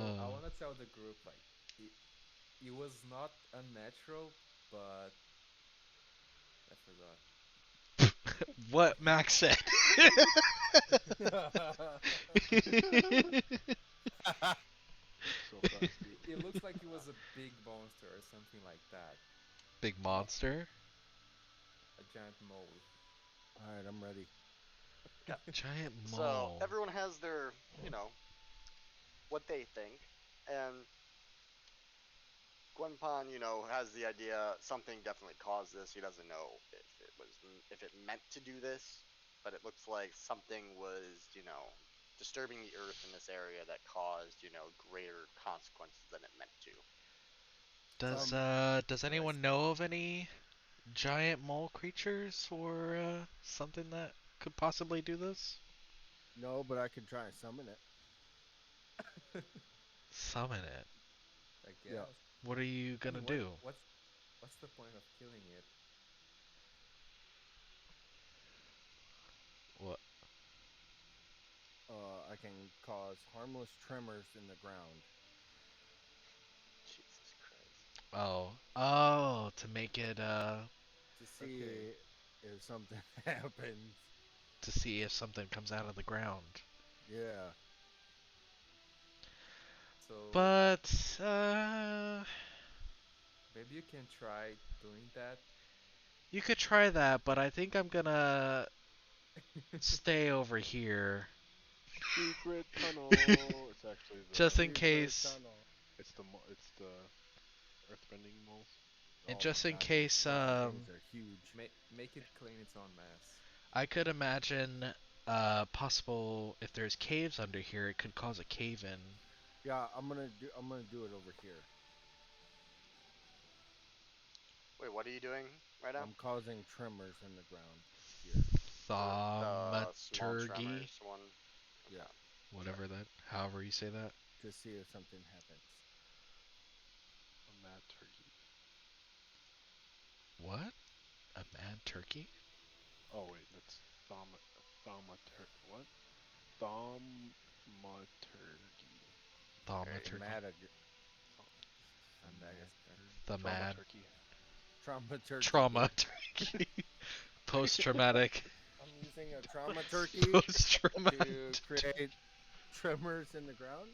[SPEAKER 6] so I
[SPEAKER 3] Uh,
[SPEAKER 6] wanna tell the group like it, it was not unnatural, but I forgot.
[SPEAKER 3] what Max said.
[SPEAKER 1] So fast, dude.
[SPEAKER 6] It looks like it was a big monster or something like that.
[SPEAKER 3] Big monster.
[SPEAKER 6] A giant mole.
[SPEAKER 2] All right, I'm ready.
[SPEAKER 4] Okay.
[SPEAKER 3] Giant
[SPEAKER 4] So
[SPEAKER 3] mole.
[SPEAKER 4] everyone has their, what they think, and Gwenpon, has the idea something definitely caused this. He doesn't know if it meant to do this, but it looks like something was, disturbing the earth in this area that caused, greater consequences than it meant to.
[SPEAKER 2] Some
[SPEAKER 3] Does anyone know of any giant mole creatures or something that could possibly do this?
[SPEAKER 2] no, but I could try and summon it.
[SPEAKER 3] Summon it.
[SPEAKER 6] I
[SPEAKER 2] Yeah.
[SPEAKER 6] guess.
[SPEAKER 3] What are you
[SPEAKER 6] I
[SPEAKER 3] gonna
[SPEAKER 6] mean,
[SPEAKER 3] do?
[SPEAKER 6] what's the point of killing it?
[SPEAKER 3] What?
[SPEAKER 2] I can cause harmless tremors in the ground.
[SPEAKER 4] Jesus Christ.
[SPEAKER 3] Oh, to make it
[SPEAKER 2] To
[SPEAKER 6] Okay,
[SPEAKER 2] see if something happens.
[SPEAKER 3] to see if something comes out of the ground.
[SPEAKER 2] Yeah.
[SPEAKER 6] so
[SPEAKER 3] But
[SPEAKER 6] maybe you can try doing that.
[SPEAKER 3] you could try that, but I think I'm gonna stay over here
[SPEAKER 1] Secret tunnel. It's actually
[SPEAKER 3] just in
[SPEAKER 2] Secret
[SPEAKER 3] case.
[SPEAKER 2] tunnel.
[SPEAKER 1] it's the earthbending moles.
[SPEAKER 3] And
[SPEAKER 2] Oh
[SPEAKER 3] just
[SPEAKER 2] my
[SPEAKER 3] in
[SPEAKER 2] God, these
[SPEAKER 3] case,
[SPEAKER 2] fucking things are huge.
[SPEAKER 6] Make it clean its own mess.
[SPEAKER 3] I could imagine possible if there's caves under here, it could cause a cave in.
[SPEAKER 2] Yeah, I'm gonna do it over here.
[SPEAKER 4] Wait, what are you doing right now?
[SPEAKER 2] I'm causing tremors in the ground here.
[SPEAKER 4] The small
[SPEAKER 3] Thaumaturgy,
[SPEAKER 4] tremors one.
[SPEAKER 2] Yeah,
[SPEAKER 3] whatever that, however you say that.
[SPEAKER 2] to see if something happens.
[SPEAKER 1] A mad turkey.
[SPEAKER 3] What? A mad turkey?
[SPEAKER 1] Oh wait, that's what? Thaumaturgy.
[SPEAKER 3] Thaumaturgy. The mad
[SPEAKER 1] Traumaturgy.
[SPEAKER 2] Trauma turkey.
[SPEAKER 3] trauma turkey. Post-traumatic.
[SPEAKER 2] I'm using a trauma turkey to
[SPEAKER 3] Post-traumatic.
[SPEAKER 2] create tremors in the ground.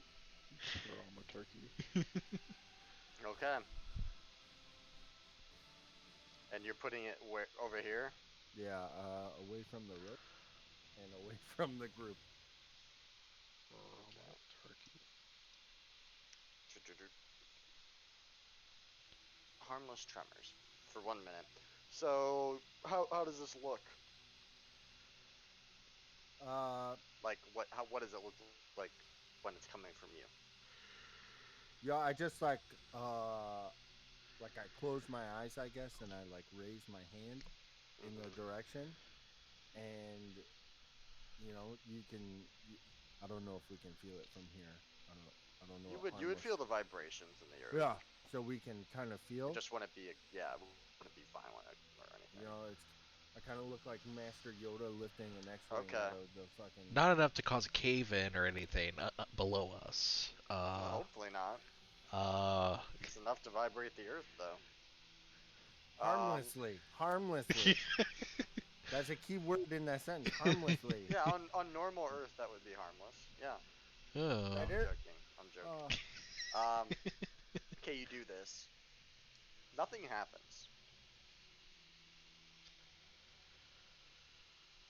[SPEAKER 1] Traumaturgy.
[SPEAKER 4] Okay. And you're putting it where over here?
[SPEAKER 2] Yeah, away from the rope and away from the group.
[SPEAKER 1] Traumaturgy.
[SPEAKER 4] Harmless tremors for 1 minute. So how does this look? Like what does it look like when it's coming from you?
[SPEAKER 2] Yeah, I just like I close my eyes, I guess, and I like raise my hand in the direction, and you can. I don't know if we can feel it from here. I don't know.
[SPEAKER 4] You would feel the vibrations in the earth.
[SPEAKER 2] Yeah, so we can kind of feel.
[SPEAKER 4] It just wouldn't be wouldn't be violent or anything.
[SPEAKER 2] I kind of look like Master Yoda lifting an X-wing out of the fucking.
[SPEAKER 3] Not enough to cause a cave in or anything below us.
[SPEAKER 4] Well, hopefully not. It's enough to vibrate the earth, though.
[SPEAKER 2] Harmlessly. That's a key word in that sentence. Harmlessly.
[SPEAKER 4] Yeah, on normal Earth that would be harmless. Yeah.
[SPEAKER 3] Oh.
[SPEAKER 4] I'm joking. Okay, you do this. Nothing happens.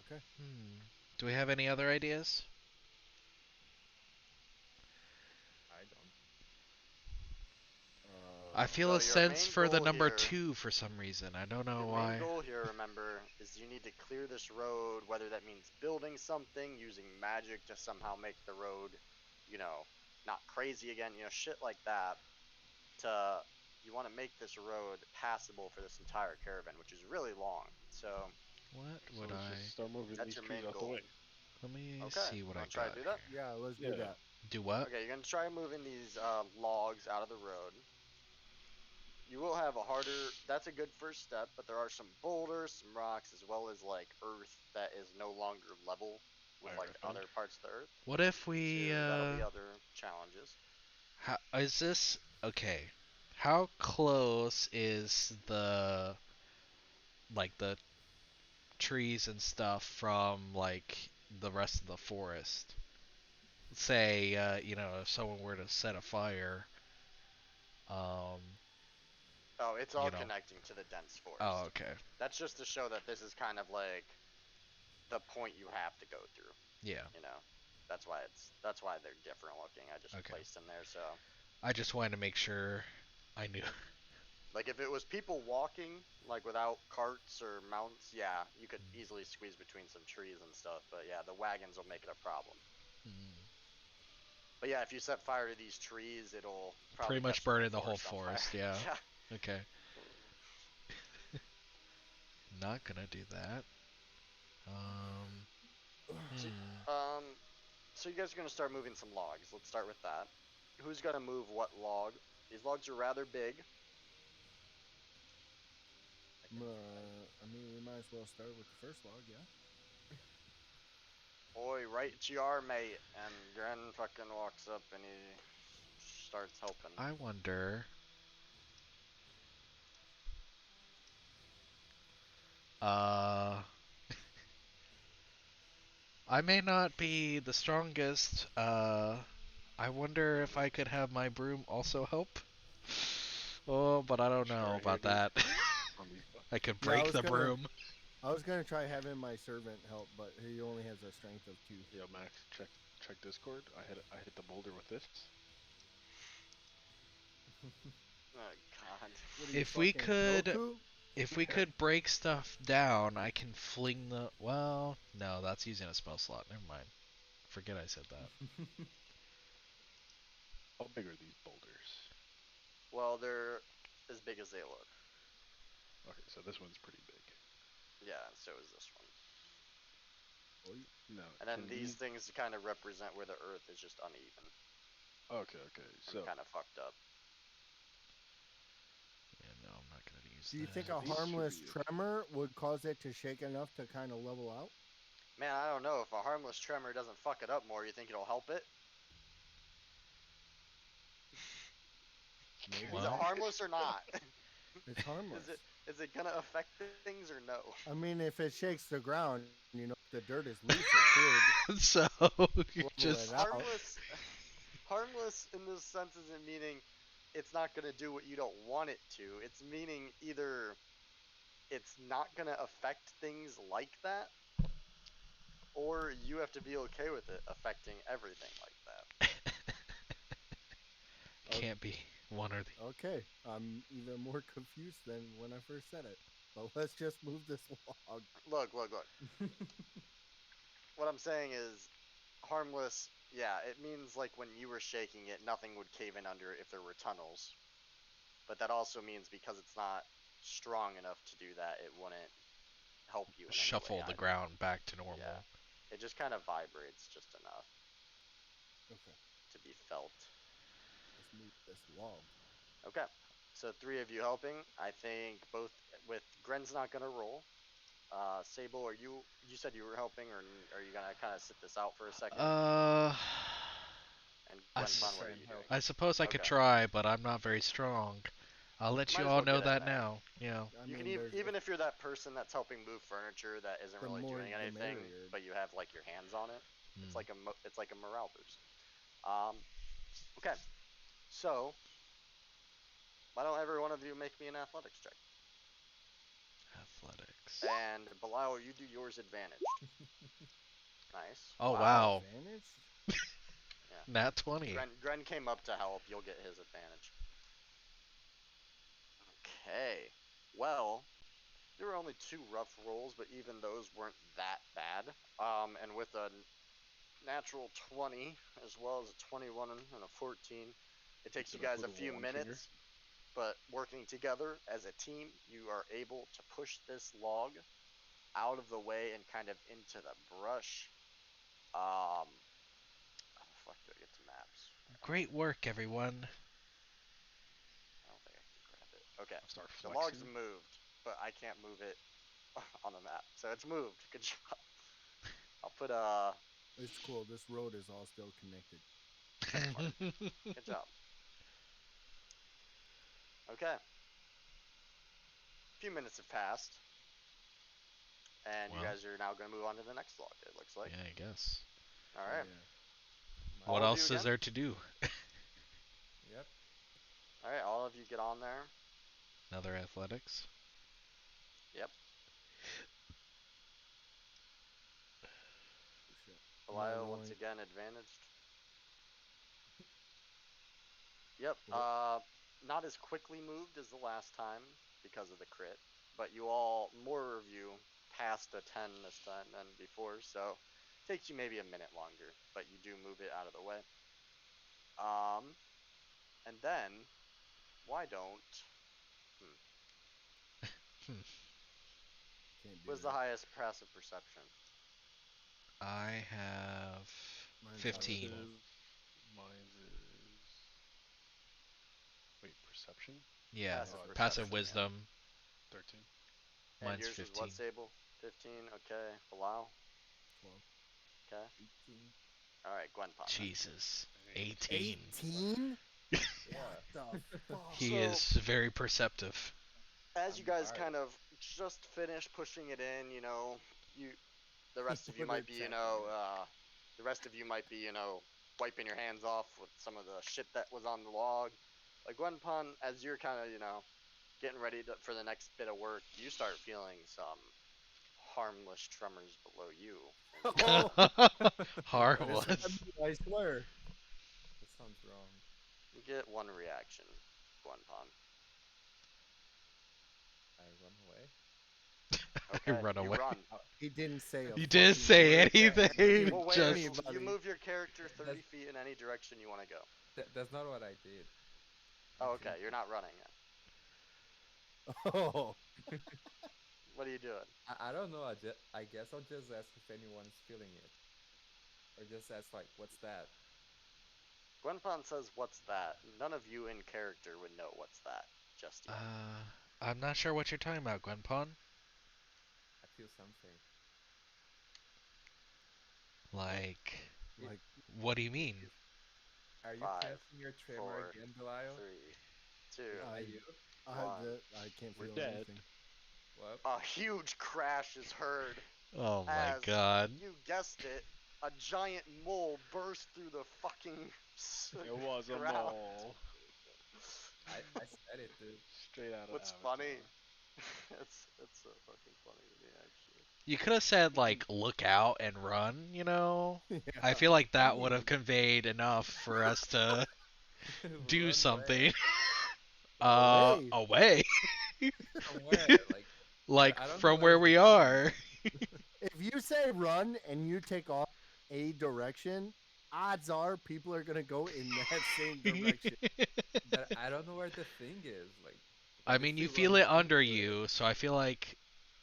[SPEAKER 2] Okay.
[SPEAKER 3] Do we have any other ideas?
[SPEAKER 6] I don't.
[SPEAKER 3] I feel
[SPEAKER 4] So
[SPEAKER 3] a
[SPEAKER 4] your
[SPEAKER 3] sense
[SPEAKER 4] main
[SPEAKER 3] for the
[SPEAKER 4] goal
[SPEAKER 3] number
[SPEAKER 4] here-
[SPEAKER 3] 2 for some reason. I don't know
[SPEAKER 4] Your
[SPEAKER 3] why.
[SPEAKER 4] main goal here, remember, is you need to clear this road, whether that means building something, using magic to somehow make the road, not crazy again, shit like that. You want to make this road passable for this entire caravan, which is really long. So
[SPEAKER 3] What
[SPEAKER 1] So
[SPEAKER 3] would
[SPEAKER 1] let's
[SPEAKER 3] I...
[SPEAKER 1] just start moving
[SPEAKER 4] That's
[SPEAKER 1] these
[SPEAKER 4] your
[SPEAKER 1] trees
[SPEAKER 4] main
[SPEAKER 1] out the
[SPEAKER 4] goal.
[SPEAKER 1] way.
[SPEAKER 3] Let me
[SPEAKER 4] Okay,
[SPEAKER 3] see what I
[SPEAKER 4] wanna try
[SPEAKER 3] got
[SPEAKER 4] to do that?
[SPEAKER 3] here.
[SPEAKER 2] Yeah, let's do
[SPEAKER 1] Yeah.
[SPEAKER 2] that.
[SPEAKER 3] Do what?
[SPEAKER 4] Okay, you're gonna try moving these logs out of the road. You will have a harder. That's a good first step, but there are some boulders, some rocks, as well as like earth that is no longer level with like
[SPEAKER 1] Earth.
[SPEAKER 4] other parts of the earth.
[SPEAKER 3] What if we...
[SPEAKER 4] So that'll be other challenges.
[SPEAKER 3] How, is this... Okay. How close is the... Like, the trees and stuff from, like, the rest of the forest? Say, if someone were to set a fire...
[SPEAKER 4] Oh, it's all connecting to the dense forest.
[SPEAKER 3] Oh, okay.
[SPEAKER 4] That's just to show that this is kind of like the point you have to go through.
[SPEAKER 3] Yeah.
[SPEAKER 4] That's why they're different looking. I just placed them there, so.
[SPEAKER 3] I just wanted to make sure I knew.
[SPEAKER 4] Like if it was people walking, like without carts or mounts, yeah, you could easily squeeze between some trees and stuff. But yeah, the wagons will make it a problem. But yeah, if you set fire to these trees, it'll probably
[SPEAKER 3] pretty much
[SPEAKER 4] catch the
[SPEAKER 3] burn the whole
[SPEAKER 4] on
[SPEAKER 3] forest.
[SPEAKER 4] fire.
[SPEAKER 3] Yeah.
[SPEAKER 4] Yeah.
[SPEAKER 3] Okay. Not gonna do that.
[SPEAKER 4] So you guys are gonna start moving some logs. Let's start with that. Who's gonna move what log? These logs are rather big.
[SPEAKER 2] We might as well start with the first log, yeah.
[SPEAKER 4] Oi, right you are, mate. And Gren fucking walks up and he starts helping.
[SPEAKER 3] I wonder. I may not be the strongest. I wonder if I could have my broom also help. Oh, but I don't know about that. I could break the broom.
[SPEAKER 2] I was gonna try having my servant help, but he only has a strength of 2.
[SPEAKER 1] Yo, Max, check Discord. I hit the boulder with this.
[SPEAKER 4] Oh God.
[SPEAKER 2] What are you,
[SPEAKER 3] If we
[SPEAKER 2] fucking
[SPEAKER 3] could,
[SPEAKER 2] Goku?
[SPEAKER 3] if we could break stuff down, I can fling the. Well, no, that's using a spell slot. Never mind. Forget I said that.
[SPEAKER 1] How big are these boulders?
[SPEAKER 4] Well, they're as big as they look.
[SPEAKER 1] Okay, so this one's pretty big.
[SPEAKER 4] Yeah, and so is this one.
[SPEAKER 1] No,
[SPEAKER 4] And then
[SPEAKER 1] can
[SPEAKER 4] these
[SPEAKER 1] we?
[SPEAKER 4] things kind of represent where the earth is just uneven
[SPEAKER 1] Okay,
[SPEAKER 4] and
[SPEAKER 1] so
[SPEAKER 4] kind of fucked up.
[SPEAKER 3] Yeah, no, I'm not gonna use
[SPEAKER 2] Do you think
[SPEAKER 3] that.
[SPEAKER 2] a
[SPEAKER 1] these should
[SPEAKER 2] harmless
[SPEAKER 1] be
[SPEAKER 2] tremor would cause it to shake enough to kind of level out?
[SPEAKER 4] Man, I don't know. If a harmless tremor doesn't fuck it up more, you think it'll help it?
[SPEAKER 2] Maybe.
[SPEAKER 4] Is it
[SPEAKER 3] Well,
[SPEAKER 4] harmless or not?
[SPEAKER 2] It's harmless.
[SPEAKER 4] Is it gonna affect things or no?
[SPEAKER 2] I mean, if it shakes the ground, if the dirt is loose, it
[SPEAKER 3] so
[SPEAKER 2] could level
[SPEAKER 3] just
[SPEAKER 2] it out.
[SPEAKER 4] Harmless in this sense isn't meaning it's not gonna do what you don't want it to. It's meaning either it's not gonna affect things like that, or you have to be okay with it affecting everything like that.
[SPEAKER 3] can't be one or the.
[SPEAKER 2] Okay, I'm even more confused than when I first said it. But let's just move this log.
[SPEAKER 4] Look. What I'm saying is harmless, yeah, it means like when you were shaking it, nothing would cave in under it if there were tunnels. But that also means because it's not strong enough to do that, it wouldn't help you in any way
[SPEAKER 3] Shuffle the
[SPEAKER 4] either.
[SPEAKER 3] ground back to normal.
[SPEAKER 4] Yeah. It just kind of vibrates just enough
[SPEAKER 2] Okay,
[SPEAKER 4] to be felt.
[SPEAKER 2] let's move this log.
[SPEAKER 4] Okay. So 3 of you helping. I think both with Gren's not gonna roll. Sable, you said you were helping, or are you gonna kind of sit this out for a second?
[SPEAKER 3] Uh,
[SPEAKER 4] And
[SPEAKER 3] I
[SPEAKER 4] Gwen
[SPEAKER 3] s-
[SPEAKER 4] Pun, what
[SPEAKER 6] Try
[SPEAKER 4] are
[SPEAKER 6] and
[SPEAKER 4] you
[SPEAKER 6] help.
[SPEAKER 4] doing?
[SPEAKER 3] I suppose I could
[SPEAKER 4] Okay.
[SPEAKER 3] try, but I'm not very strong. I'll let
[SPEAKER 4] Might
[SPEAKER 3] you
[SPEAKER 4] as
[SPEAKER 3] all
[SPEAKER 4] well
[SPEAKER 3] know
[SPEAKER 4] get in
[SPEAKER 3] that
[SPEAKER 4] there.
[SPEAKER 3] now. Yeah.
[SPEAKER 2] I
[SPEAKER 4] You
[SPEAKER 2] mean,
[SPEAKER 4] can
[SPEAKER 2] there's
[SPEAKER 4] even if you're that person that's helping move furniture that isn't
[SPEAKER 2] The
[SPEAKER 4] really
[SPEAKER 2] more
[SPEAKER 4] doing
[SPEAKER 2] the
[SPEAKER 4] anything,
[SPEAKER 2] merrier.
[SPEAKER 4] but you have like your hands on it. It's
[SPEAKER 3] Hmm.
[SPEAKER 4] like it's like a morale boost. Um, okay. So why don't every one of you make me an athletics check?
[SPEAKER 3] Athletics.
[SPEAKER 4] And Belial, you do yours advantaged. Nice.
[SPEAKER 3] Oh
[SPEAKER 4] Wow.
[SPEAKER 3] wow,
[SPEAKER 2] advantage.
[SPEAKER 4] Yeah.
[SPEAKER 3] nat 20.
[SPEAKER 4] Gren came up to help. You'll get his advantage. Okay. Well, there were only 2 rough rolls, but even those weren't that bad. And with a natural 20 as well as a 21 and a 14, it takes you
[SPEAKER 1] Did I
[SPEAKER 4] guys
[SPEAKER 1] put
[SPEAKER 4] a
[SPEAKER 1] a
[SPEAKER 4] few
[SPEAKER 1] one finger?
[SPEAKER 4] minutes, but working together as a team, you are able to push this log out of the way and kind of into the brush. How the fuck do I get to maps?
[SPEAKER 3] Great work, everyone.
[SPEAKER 4] I don't think I can grab it. Okay.
[SPEAKER 1] I'll start
[SPEAKER 4] The
[SPEAKER 1] flexing.
[SPEAKER 4] log's moved, but I can't move it on the map. So it's moved. Good job. I'll put
[SPEAKER 2] It's cool. This road is all still connected.
[SPEAKER 4] good job. Okay. A few minutes have passed, and you
[SPEAKER 3] Well,
[SPEAKER 4] guys are now going to move on to the next log, it looks like.
[SPEAKER 3] yeah, I guess.
[SPEAKER 4] All right.
[SPEAKER 2] Yeah.
[SPEAKER 4] All
[SPEAKER 3] What
[SPEAKER 4] of you
[SPEAKER 3] else is
[SPEAKER 4] again?
[SPEAKER 3] there to do?
[SPEAKER 6] Yep.
[SPEAKER 4] All right, all of you get on there.
[SPEAKER 3] Another athletics.
[SPEAKER 4] Yep.
[SPEAKER 2] Oh, shit. Am I
[SPEAKER 4] Belial, once
[SPEAKER 2] rolling?
[SPEAKER 4] again, advantaged. Yep.
[SPEAKER 2] What?
[SPEAKER 4] Not as quickly moved as the last time because of the crit, but you all, more of you, passed a 10 this time than before, so it takes you maybe a minute longer, but you do move it out of the way. And then, why don't...
[SPEAKER 2] Can't do
[SPEAKER 4] What's the
[SPEAKER 2] that.
[SPEAKER 4] highest passive perception?
[SPEAKER 3] I have
[SPEAKER 2] Mine's
[SPEAKER 3] 15.
[SPEAKER 1] Passive, mine is. Wait, perception?
[SPEAKER 3] Yeah,
[SPEAKER 4] Passive
[SPEAKER 1] Oh,
[SPEAKER 3] passive
[SPEAKER 4] perception, yeah.
[SPEAKER 3] wisdom.
[SPEAKER 1] 13.
[SPEAKER 4] And
[SPEAKER 3] Mine's
[SPEAKER 4] yours is
[SPEAKER 3] 15.
[SPEAKER 4] what, Sable? 15, okay. Belial,
[SPEAKER 2] 12.
[SPEAKER 4] okay.
[SPEAKER 6] 18.
[SPEAKER 4] Alright, Gwen Pop.
[SPEAKER 3] Jesus,
[SPEAKER 1] Eight.
[SPEAKER 3] 18.
[SPEAKER 2] 18?
[SPEAKER 6] Yeah.
[SPEAKER 2] What the fuck?
[SPEAKER 3] He
[SPEAKER 4] So-
[SPEAKER 3] is very perceptive.
[SPEAKER 4] As you
[SPEAKER 6] I'm
[SPEAKER 4] guys
[SPEAKER 6] alright.
[SPEAKER 4] kind of just finish pushing it in, the rest of you
[SPEAKER 2] What
[SPEAKER 4] might
[SPEAKER 2] a
[SPEAKER 4] be,
[SPEAKER 2] technique.
[SPEAKER 4] the rest of you might be, wiping your hands off with some of the shit that was on the log. Like Gwen Pun, as you're kind of, getting ready for the next bit of work, you start feeling some harmless tremors below you.
[SPEAKER 3] Harmless.
[SPEAKER 2] I swear.
[SPEAKER 6] That sounds wrong.
[SPEAKER 4] You get one reaction, Gwen Pun.
[SPEAKER 6] run away.
[SPEAKER 4] Okay,
[SPEAKER 3] Run
[SPEAKER 4] you
[SPEAKER 3] away.
[SPEAKER 4] run.
[SPEAKER 2] He didn't say a
[SPEAKER 3] You didn't
[SPEAKER 2] fucking
[SPEAKER 3] say
[SPEAKER 2] word to
[SPEAKER 3] anything.
[SPEAKER 4] Well, wait,
[SPEAKER 3] Just
[SPEAKER 2] anybody.
[SPEAKER 4] you move your character 30 feet in any direction you want to go.
[SPEAKER 6] That's not what I did.
[SPEAKER 4] Oh, okay, you're not running yet.
[SPEAKER 2] Oh,
[SPEAKER 4] What are you doing?
[SPEAKER 6] I don't know. I guess I'll just ask if anyone's feeling it, or just ask like, "What's that?"
[SPEAKER 4] Gwenpon says, "What's that?" None of you in character would know what's that just yet.
[SPEAKER 3] I'm not sure what you're talking about, Gwenpon.
[SPEAKER 6] I feel something.
[SPEAKER 3] Like,
[SPEAKER 2] like
[SPEAKER 3] what do you mean?
[SPEAKER 6] Are you
[SPEAKER 4] 5,
[SPEAKER 6] casting your tremor
[SPEAKER 4] 4,
[SPEAKER 6] again, Belial?
[SPEAKER 4] 3, 2,
[SPEAKER 6] Is that
[SPEAKER 2] I,
[SPEAKER 6] you?
[SPEAKER 2] I can't
[SPEAKER 1] We're
[SPEAKER 2] feel
[SPEAKER 1] dead.
[SPEAKER 2] anything.
[SPEAKER 6] What?
[SPEAKER 4] a huge crash is heard
[SPEAKER 3] Oh my
[SPEAKER 4] as,
[SPEAKER 3] god.
[SPEAKER 4] you guessed it, a giant mole burst through the fucking
[SPEAKER 1] It was a
[SPEAKER 4] ground.
[SPEAKER 1] mole.
[SPEAKER 6] I said it, dude.
[SPEAKER 1] Straight out of
[SPEAKER 4] What's
[SPEAKER 1] Avatar.
[SPEAKER 4] funny? it's so fucking funny to me, actually.
[SPEAKER 3] You could have said, like, look out and run, you know?
[SPEAKER 2] Yeah.
[SPEAKER 3] I feel like that
[SPEAKER 6] I
[SPEAKER 3] would have
[SPEAKER 6] mean-
[SPEAKER 3] conveyed enough for us to do
[SPEAKER 6] Run
[SPEAKER 3] something.
[SPEAKER 2] Away.
[SPEAKER 3] Away.
[SPEAKER 6] from where? Like,
[SPEAKER 3] Like,
[SPEAKER 6] I don't know
[SPEAKER 3] from
[SPEAKER 6] where
[SPEAKER 3] where
[SPEAKER 6] it's
[SPEAKER 3] we
[SPEAKER 6] going.
[SPEAKER 3] are.
[SPEAKER 2] If you say run and you take off a direction, odds are people are gonna go in that same direction.
[SPEAKER 6] But I don't know where the thing is. Like
[SPEAKER 3] I
[SPEAKER 6] what if
[SPEAKER 3] mean,
[SPEAKER 6] we
[SPEAKER 3] you feel
[SPEAKER 6] run
[SPEAKER 3] it under
[SPEAKER 6] into it?
[SPEAKER 3] you, so I feel like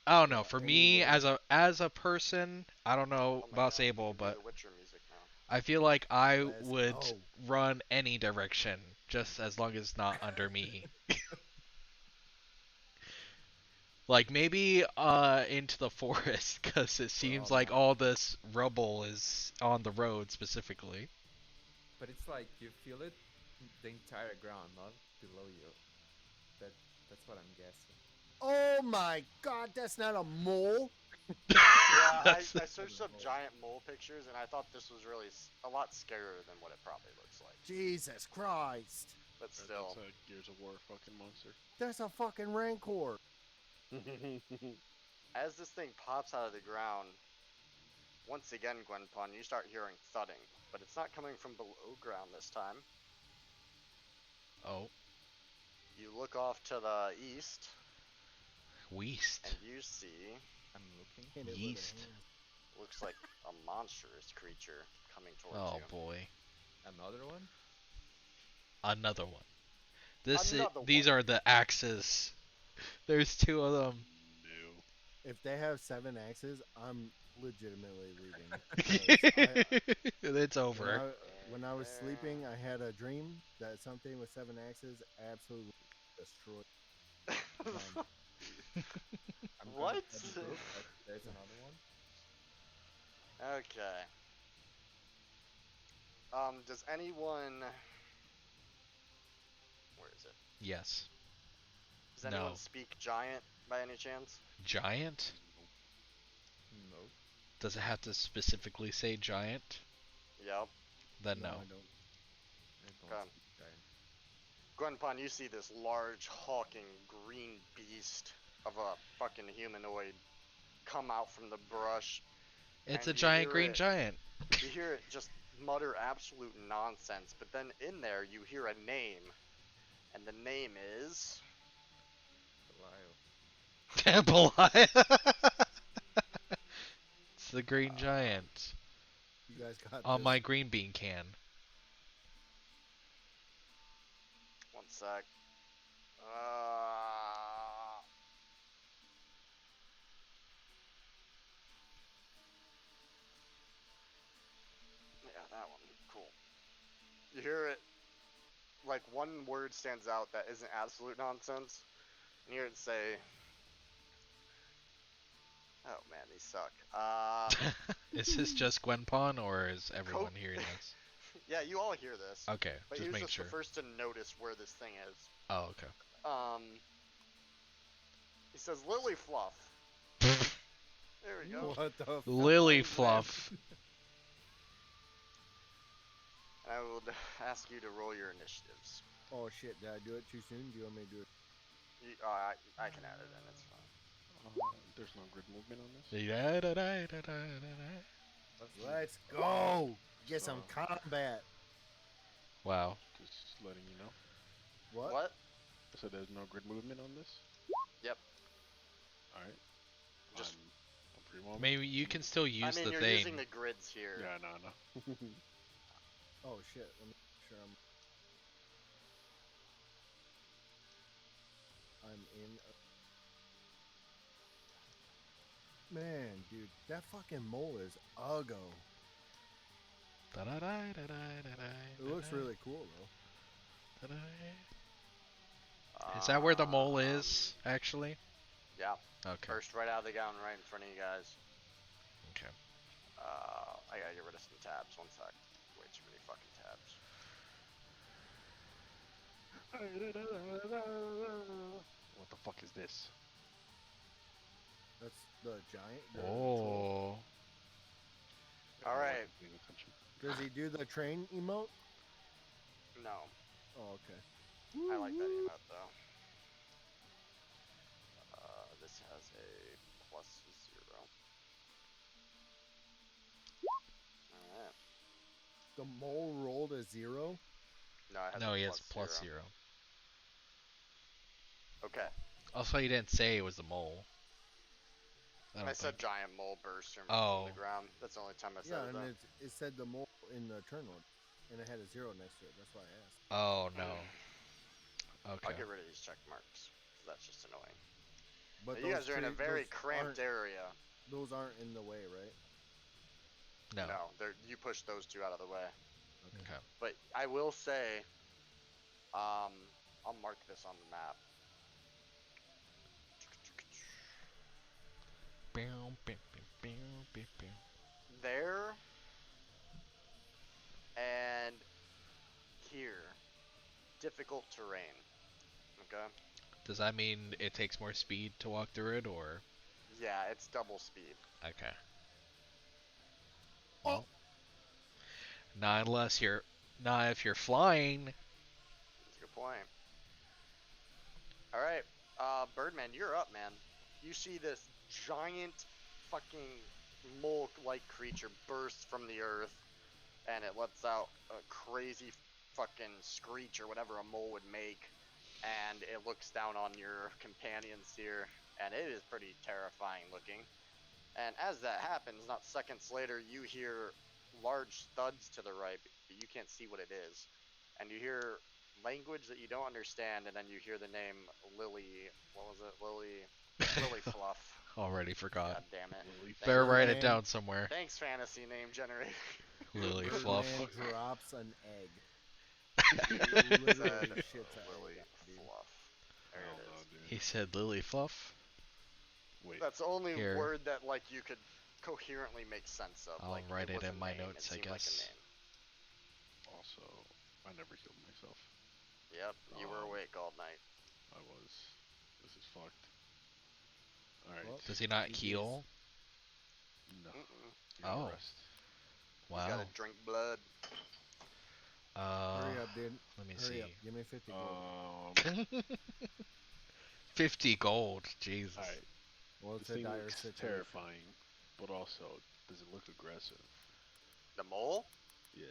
[SPEAKER 3] I don't know.
[SPEAKER 2] Yeah,
[SPEAKER 3] For me,
[SPEAKER 2] anyway.
[SPEAKER 3] as a person, I don't know
[SPEAKER 4] Oh my
[SPEAKER 3] about
[SPEAKER 4] god, you
[SPEAKER 3] Sable,
[SPEAKER 4] can do
[SPEAKER 3] but
[SPEAKER 4] the Witcher music now.
[SPEAKER 3] I feel like I
[SPEAKER 2] Let's
[SPEAKER 3] would
[SPEAKER 2] go.
[SPEAKER 3] run any direction, just as long as it's not under me. Like maybe into the forest, because it seems
[SPEAKER 2] Oh
[SPEAKER 3] like
[SPEAKER 2] my.
[SPEAKER 3] all this rubble is on the road specifically.
[SPEAKER 6] But it's like you feel it the entire ground, not below you. That that's what I'm guessing.
[SPEAKER 2] Oh my god, that's not a mole.
[SPEAKER 4] Yeah,
[SPEAKER 3] That's
[SPEAKER 4] I searched up giant mole pictures, and I thought this was really a lot scarier than what it probably looks like.
[SPEAKER 2] Jesus Christ.
[SPEAKER 4] But still,
[SPEAKER 1] That's a Gears of War fucking monster.
[SPEAKER 2] That's a fucking rancor.
[SPEAKER 4] as this thing pops out of the ground, once again, Gwenpon, you start hearing thudding, but it's not coming from below ground this time.
[SPEAKER 3] oh,
[SPEAKER 4] You look off to the east,
[SPEAKER 3] Weast.
[SPEAKER 4] and you see
[SPEAKER 6] I'm looking.
[SPEAKER 2] Hit it with a
[SPEAKER 3] Yeast.
[SPEAKER 2] hand.
[SPEAKER 4] looks like a monstrous creature coming towards
[SPEAKER 3] Oh
[SPEAKER 4] you.
[SPEAKER 3] boy,
[SPEAKER 6] Another one?
[SPEAKER 3] another one.
[SPEAKER 4] Another
[SPEAKER 3] These
[SPEAKER 4] one.
[SPEAKER 3] are the axes. There's two of them.
[SPEAKER 1] No.
[SPEAKER 2] If they have 7 axes, I'm legitimately leaving.
[SPEAKER 3] It's
[SPEAKER 2] When
[SPEAKER 3] over.
[SPEAKER 2] when I was sleeping, I had a dream that something with 7 axes absolutely destroyed.
[SPEAKER 6] I'm
[SPEAKER 4] What?
[SPEAKER 6] gonna tell the group that there's another one.
[SPEAKER 4] Okay. Does anyone? Where is it?
[SPEAKER 3] Yes.
[SPEAKER 4] Does anyone
[SPEAKER 3] No.
[SPEAKER 4] speak giant by any chance?
[SPEAKER 3] Giant?
[SPEAKER 6] No.
[SPEAKER 3] Does it have to specifically say giant?
[SPEAKER 4] Yep.
[SPEAKER 3] Then no.
[SPEAKER 2] I don't.
[SPEAKER 6] I don't
[SPEAKER 4] Okay.
[SPEAKER 6] speak giant.
[SPEAKER 4] Gwenpon, you see this large, hulking, green beast of a fucking humanoid come out from the brush.
[SPEAKER 3] It's
[SPEAKER 4] And
[SPEAKER 3] a
[SPEAKER 4] you
[SPEAKER 3] giant
[SPEAKER 4] hear
[SPEAKER 3] green
[SPEAKER 4] it-
[SPEAKER 3] giant.
[SPEAKER 4] You hear it just mutter absolute nonsense, but then in there you hear a name, and the name is.
[SPEAKER 6] Belial.
[SPEAKER 3] Temple. It's the green giant
[SPEAKER 2] You guys got
[SPEAKER 3] on
[SPEAKER 2] this.
[SPEAKER 3] my green bean can.
[SPEAKER 4] One sec. Yeah, that one. Cool. You hear it, like one word stands out that isn't absolute nonsense. And you hear it say, oh man, these suck.
[SPEAKER 3] Is this just Gwenpon or is everyone hearing this?
[SPEAKER 4] Yeah, you all hear this.
[SPEAKER 3] Okay,
[SPEAKER 4] But he
[SPEAKER 3] just
[SPEAKER 4] was
[SPEAKER 3] make
[SPEAKER 4] just
[SPEAKER 3] sure.
[SPEAKER 4] the first to notice where this thing is.
[SPEAKER 3] Oh, okay.
[SPEAKER 4] He says, Lily Fluff. There we go.
[SPEAKER 2] What the fuck?
[SPEAKER 3] Lily
[SPEAKER 2] was that?
[SPEAKER 3] Fluff.
[SPEAKER 4] I would ask you to roll your initiatives.
[SPEAKER 2] Oh shit, did I do it too soon? Do you want me to do it?
[SPEAKER 4] I can add it in, it's fine.
[SPEAKER 1] There's no grid movement on this.
[SPEAKER 2] Let's go! Get some combat.
[SPEAKER 3] Wow.
[SPEAKER 1] Just letting you know.
[SPEAKER 2] What?
[SPEAKER 4] What?
[SPEAKER 1] So there's no grid movement on this.
[SPEAKER 4] Yep.
[SPEAKER 1] All right.
[SPEAKER 4] Just,
[SPEAKER 1] I'm pre-mom.
[SPEAKER 3] Maybe you can still
[SPEAKER 4] I
[SPEAKER 3] use
[SPEAKER 4] mean,
[SPEAKER 3] the
[SPEAKER 4] you're
[SPEAKER 3] thing.
[SPEAKER 4] using the grids here.
[SPEAKER 1] Yeah, no.
[SPEAKER 2] Oh shit! Let me make sure I'm in. Man, dude, that fucking mole is uggo. It looks really cool though.
[SPEAKER 3] Is that where the mole is, actually?
[SPEAKER 4] Yeah.
[SPEAKER 3] Okay.
[SPEAKER 4] First right out of the ground, right in front of you guys.
[SPEAKER 3] Okay.
[SPEAKER 4] I gotta get rid of some tabs. One sec. Way too many fucking tabs.
[SPEAKER 1] What the fuck is this?
[SPEAKER 2] That's the giant. The
[SPEAKER 3] Oh.
[SPEAKER 2] troll.
[SPEAKER 1] I
[SPEAKER 4] All
[SPEAKER 1] wasn't
[SPEAKER 4] right.
[SPEAKER 1] paying attention.
[SPEAKER 2] Does he do the train emote?
[SPEAKER 4] No.
[SPEAKER 2] Oh, okay.
[SPEAKER 4] I like that emote though. This has a +0. Alright.
[SPEAKER 2] The mole rolled a 0.
[SPEAKER 4] No, it has
[SPEAKER 3] No,
[SPEAKER 4] a
[SPEAKER 3] he has
[SPEAKER 4] +0.
[SPEAKER 3] +0.
[SPEAKER 4] Okay.
[SPEAKER 3] Also, you didn't say it was the mole.
[SPEAKER 4] I said giant mole burst from the ground. That's the only time I said
[SPEAKER 2] Yeah,
[SPEAKER 4] it
[SPEAKER 2] and
[SPEAKER 4] though.
[SPEAKER 2] it said the mole in the turn order, and it had a 0 next to it. That's why I asked.
[SPEAKER 3] Oh, no. Okay.
[SPEAKER 4] I'll get rid of these check marks. 'Cause that's just annoying.
[SPEAKER 2] But
[SPEAKER 4] You guys are in a very
[SPEAKER 2] those
[SPEAKER 4] cramped area.
[SPEAKER 2] Those aren't in the way, right?
[SPEAKER 3] No.
[SPEAKER 4] No, you push those two out of the way.
[SPEAKER 3] Okay.
[SPEAKER 4] But I will say, I'll mark this on the map. There and here, difficult terrain. Okay.
[SPEAKER 3] Does that mean it takes more speed to walk through it, or?
[SPEAKER 4] Yeah, it's double speed.
[SPEAKER 3] Okay. Well, not if you're flying.
[SPEAKER 4] That's a good point. All right, Birdman, you're up, man. You see this giant fucking mole-like creature burst from the earth, and it lets out a crazy fucking screech or whatever a mole would make, and it looks down on your companions here, and it is pretty terrifying looking. And as that happens, not seconds later, you hear large thuds to the right, but you can't see what it is. And you hear language that you don't understand, and then you hear the name Lily. What was it? Lily Fluff.
[SPEAKER 3] Already forgot.
[SPEAKER 4] God damn it.
[SPEAKER 3] Better
[SPEAKER 4] Thanks,
[SPEAKER 3] write it down somewhere.
[SPEAKER 4] Thanks, fantasy name generator.
[SPEAKER 3] Lily
[SPEAKER 2] Birdman
[SPEAKER 3] Fluff.
[SPEAKER 2] drops an egg.
[SPEAKER 4] Lily
[SPEAKER 2] Literally shits an egg, dude.
[SPEAKER 4] Fluff. There
[SPEAKER 1] I
[SPEAKER 4] it
[SPEAKER 1] don't know,
[SPEAKER 4] is.
[SPEAKER 1] dude.
[SPEAKER 3] He said Lily Fluff.
[SPEAKER 1] Wait.
[SPEAKER 4] That's the only
[SPEAKER 3] Here.
[SPEAKER 4] word that like you could coherently make sense of.
[SPEAKER 3] I'll
[SPEAKER 4] like,
[SPEAKER 3] write it
[SPEAKER 4] was a
[SPEAKER 3] in my
[SPEAKER 4] name.
[SPEAKER 3] notes,
[SPEAKER 4] It
[SPEAKER 3] I
[SPEAKER 4] seemed like a
[SPEAKER 3] guess.
[SPEAKER 4] name.
[SPEAKER 1] Also, I never healed myself.
[SPEAKER 4] Yep, you were awake all night.
[SPEAKER 1] I was. This is fucked. Alright.
[SPEAKER 2] Well,
[SPEAKER 3] Does he not
[SPEAKER 2] GG's.
[SPEAKER 3] heal?
[SPEAKER 1] No.
[SPEAKER 4] Mm-mm.
[SPEAKER 1] You gotta
[SPEAKER 3] Oh.
[SPEAKER 1] rest.
[SPEAKER 4] You
[SPEAKER 3] Wow.
[SPEAKER 4] gotta drink blood.
[SPEAKER 2] Hurry up, dude.
[SPEAKER 3] Let me
[SPEAKER 2] Hurry
[SPEAKER 3] see.
[SPEAKER 2] up. Give me 50 gold.
[SPEAKER 3] 50 gold. Jesus.
[SPEAKER 1] Alright.
[SPEAKER 2] Well, it's
[SPEAKER 1] This
[SPEAKER 2] a
[SPEAKER 1] thing
[SPEAKER 2] dire
[SPEAKER 1] looks
[SPEAKER 2] situation.
[SPEAKER 1] terrifying, but also, does it look aggressive?
[SPEAKER 4] The mole?
[SPEAKER 1] Yeah.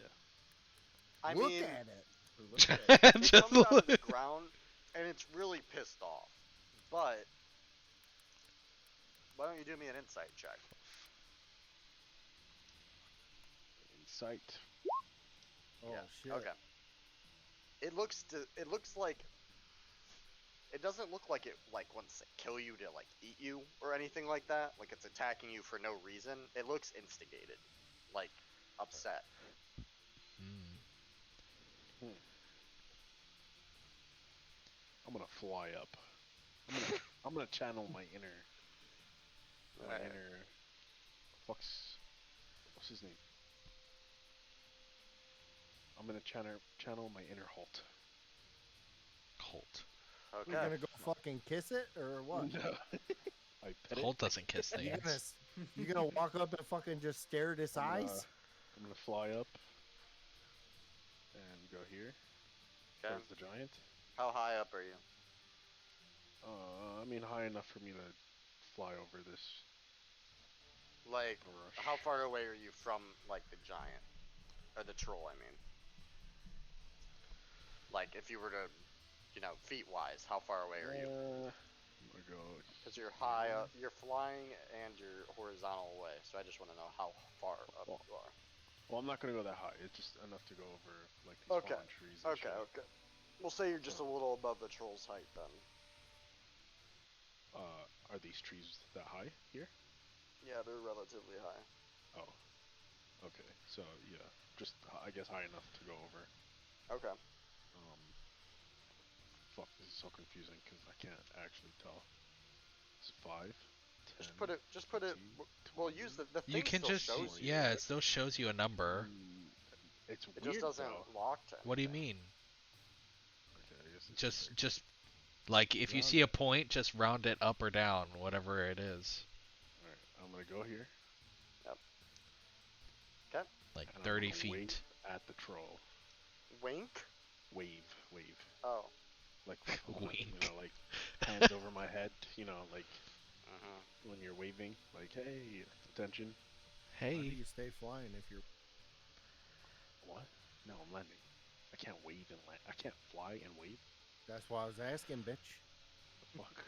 [SPEAKER 4] I
[SPEAKER 2] Look
[SPEAKER 4] mean,
[SPEAKER 2] at it.
[SPEAKER 1] Look at it.
[SPEAKER 4] it
[SPEAKER 3] Just
[SPEAKER 4] comes out of the
[SPEAKER 3] look.
[SPEAKER 4] ground, and it's really pissed off. But, why don't you do me an insight check?
[SPEAKER 1] Insight.
[SPEAKER 2] Oh,
[SPEAKER 4] Yeah,
[SPEAKER 2] shit.
[SPEAKER 4] okay. It looks like, it doesn't look like it like wants to kill you to like eat you or anything like that. Like it's attacking you for no reason. It looks instigated, like upset.
[SPEAKER 3] Mm.
[SPEAKER 1] I'm gonna fly up. I'm gonna channel my inner.
[SPEAKER 4] Alright.
[SPEAKER 1] What's his name? I'm gonna channel my inner Halt.
[SPEAKER 3] Holt.
[SPEAKER 4] Okay.
[SPEAKER 2] You're gonna go fucking kiss it, or what?
[SPEAKER 1] No. I pet it.
[SPEAKER 3] Holt doesn't kiss
[SPEAKER 2] You
[SPEAKER 3] things.
[SPEAKER 2] gonna, you gonna walk up and fucking just stare at his eyes?
[SPEAKER 1] I'm gonna fly up and go here.
[SPEAKER 4] Okay.
[SPEAKER 1] Towards the giant.
[SPEAKER 4] How high up are you?
[SPEAKER 1] I mean high enough for me to fly over this
[SPEAKER 4] Like,
[SPEAKER 1] brush.
[SPEAKER 4] how far away are you from like the giant or the troll? I mean, like if you were to, feet wise, how far away are you?
[SPEAKER 1] gonna go.
[SPEAKER 4] Because you're high up, you're flying and you're horizontal away. So I just want to know how far up
[SPEAKER 1] Well,
[SPEAKER 4] you are.
[SPEAKER 1] well, I'm not gonna go that high. It's just enough to go over like these
[SPEAKER 4] Okay.
[SPEAKER 1] fallen trees and
[SPEAKER 4] Okay.
[SPEAKER 1] shit.
[SPEAKER 4] Okay. We'll say you're just a little above the troll's height then.
[SPEAKER 1] Are these trees that high here?
[SPEAKER 4] Yeah, they're relatively high.
[SPEAKER 1] Oh, okay. So yeah, just I guess high enough to go over.
[SPEAKER 4] Okay.
[SPEAKER 1] Fuck, this is so confusing because I can't actually tell. It's 5, 10,
[SPEAKER 4] Just put it.
[SPEAKER 1] 15,
[SPEAKER 4] We'll
[SPEAKER 1] 20.
[SPEAKER 4] use the
[SPEAKER 3] You
[SPEAKER 4] thing
[SPEAKER 3] can
[SPEAKER 4] still
[SPEAKER 3] just
[SPEAKER 4] shows you.
[SPEAKER 3] yeah,
[SPEAKER 4] Right?
[SPEAKER 3] it still shows you a number.
[SPEAKER 1] It's
[SPEAKER 4] It
[SPEAKER 1] weird
[SPEAKER 4] just doesn't
[SPEAKER 1] though.
[SPEAKER 4] lock to anything.
[SPEAKER 3] What do you mean?
[SPEAKER 1] Okay, I guess it's
[SPEAKER 3] Just like if you
[SPEAKER 2] Round
[SPEAKER 3] see a point, just round it up or down, whatever it is.
[SPEAKER 1] All right, I'm gonna go here.
[SPEAKER 4] Yep. Okay.
[SPEAKER 3] Like
[SPEAKER 1] And
[SPEAKER 3] 30
[SPEAKER 1] I'm gonna wave
[SPEAKER 3] feet.
[SPEAKER 1] at the troll.
[SPEAKER 4] Wink.
[SPEAKER 1] Wave.
[SPEAKER 4] Oh.
[SPEAKER 1] Like I'm gonna,
[SPEAKER 3] Wink.
[SPEAKER 1] you know, like hands over my head. You know, like
[SPEAKER 4] Mhm.
[SPEAKER 1] when you're waving, like hey, attention.
[SPEAKER 2] How do
[SPEAKER 3] Hey.
[SPEAKER 2] you stay flying if you're?
[SPEAKER 1] What? No, I'm landing. I can't wave and land. I can't fly and wave.
[SPEAKER 2] That's why I was asking, bitch.
[SPEAKER 1] The fuck?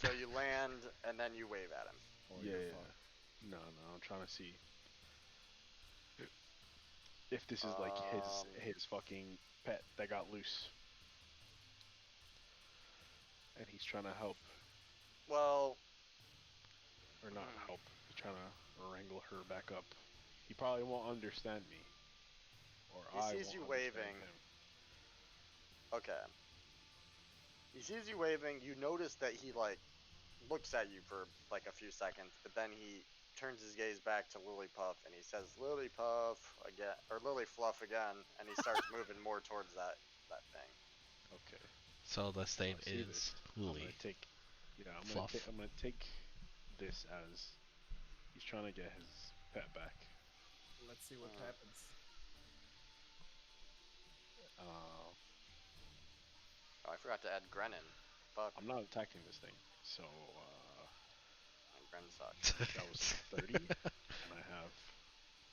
[SPEAKER 4] So you land and then you wave at him.
[SPEAKER 2] Or
[SPEAKER 1] Yeah.
[SPEAKER 2] you're
[SPEAKER 1] yeah.
[SPEAKER 2] fucked.
[SPEAKER 1] No, I'm trying to see if this is like his fucking pet that got loose, and he's trying to help
[SPEAKER 4] Well,
[SPEAKER 1] or not help. He's trying to wrangle her back up. He probably won't understand me, or
[SPEAKER 4] He
[SPEAKER 1] I
[SPEAKER 4] sees
[SPEAKER 1] won't
[SPEAKER 4] you
[SPEAKER 1] understand
[SPEAKER 4] waving.
[SPEAKER 1] him.
[SPEAKER 4] okay. He sees you waving. You notice that he like looks at you for like a few seconds, but then he turns his gaze back to Lilypuff and he says Lilypuff again or Lilyfluff again, and he starts moving more towards that thing.
[SPEAKER 1] Okay.
[SPEAKER 3] So the name
[SPEAKER 1] I see
[SPEAKER 3] is
[SPEAKER 1] this. I'm
[SPEAKER 3] Lily.
[SPEAKER 1] gonna take. Yeah,
[SPEAKER 3] Fluff.
[SPEAKER 1] I'm gonna take this as he's trying to get his pet back.
[SPEAKER 6] Let's see what happens.
[SPEAKER 1] Uh,
[SPEAKER 4] Oh, I forgot to add Grennan. Fuck.
[SPEAKER 1] I'm not attacking this thing, so
[SPEAKER 4] Gren sucks.
[SPEAKER 1] that was 30, and I have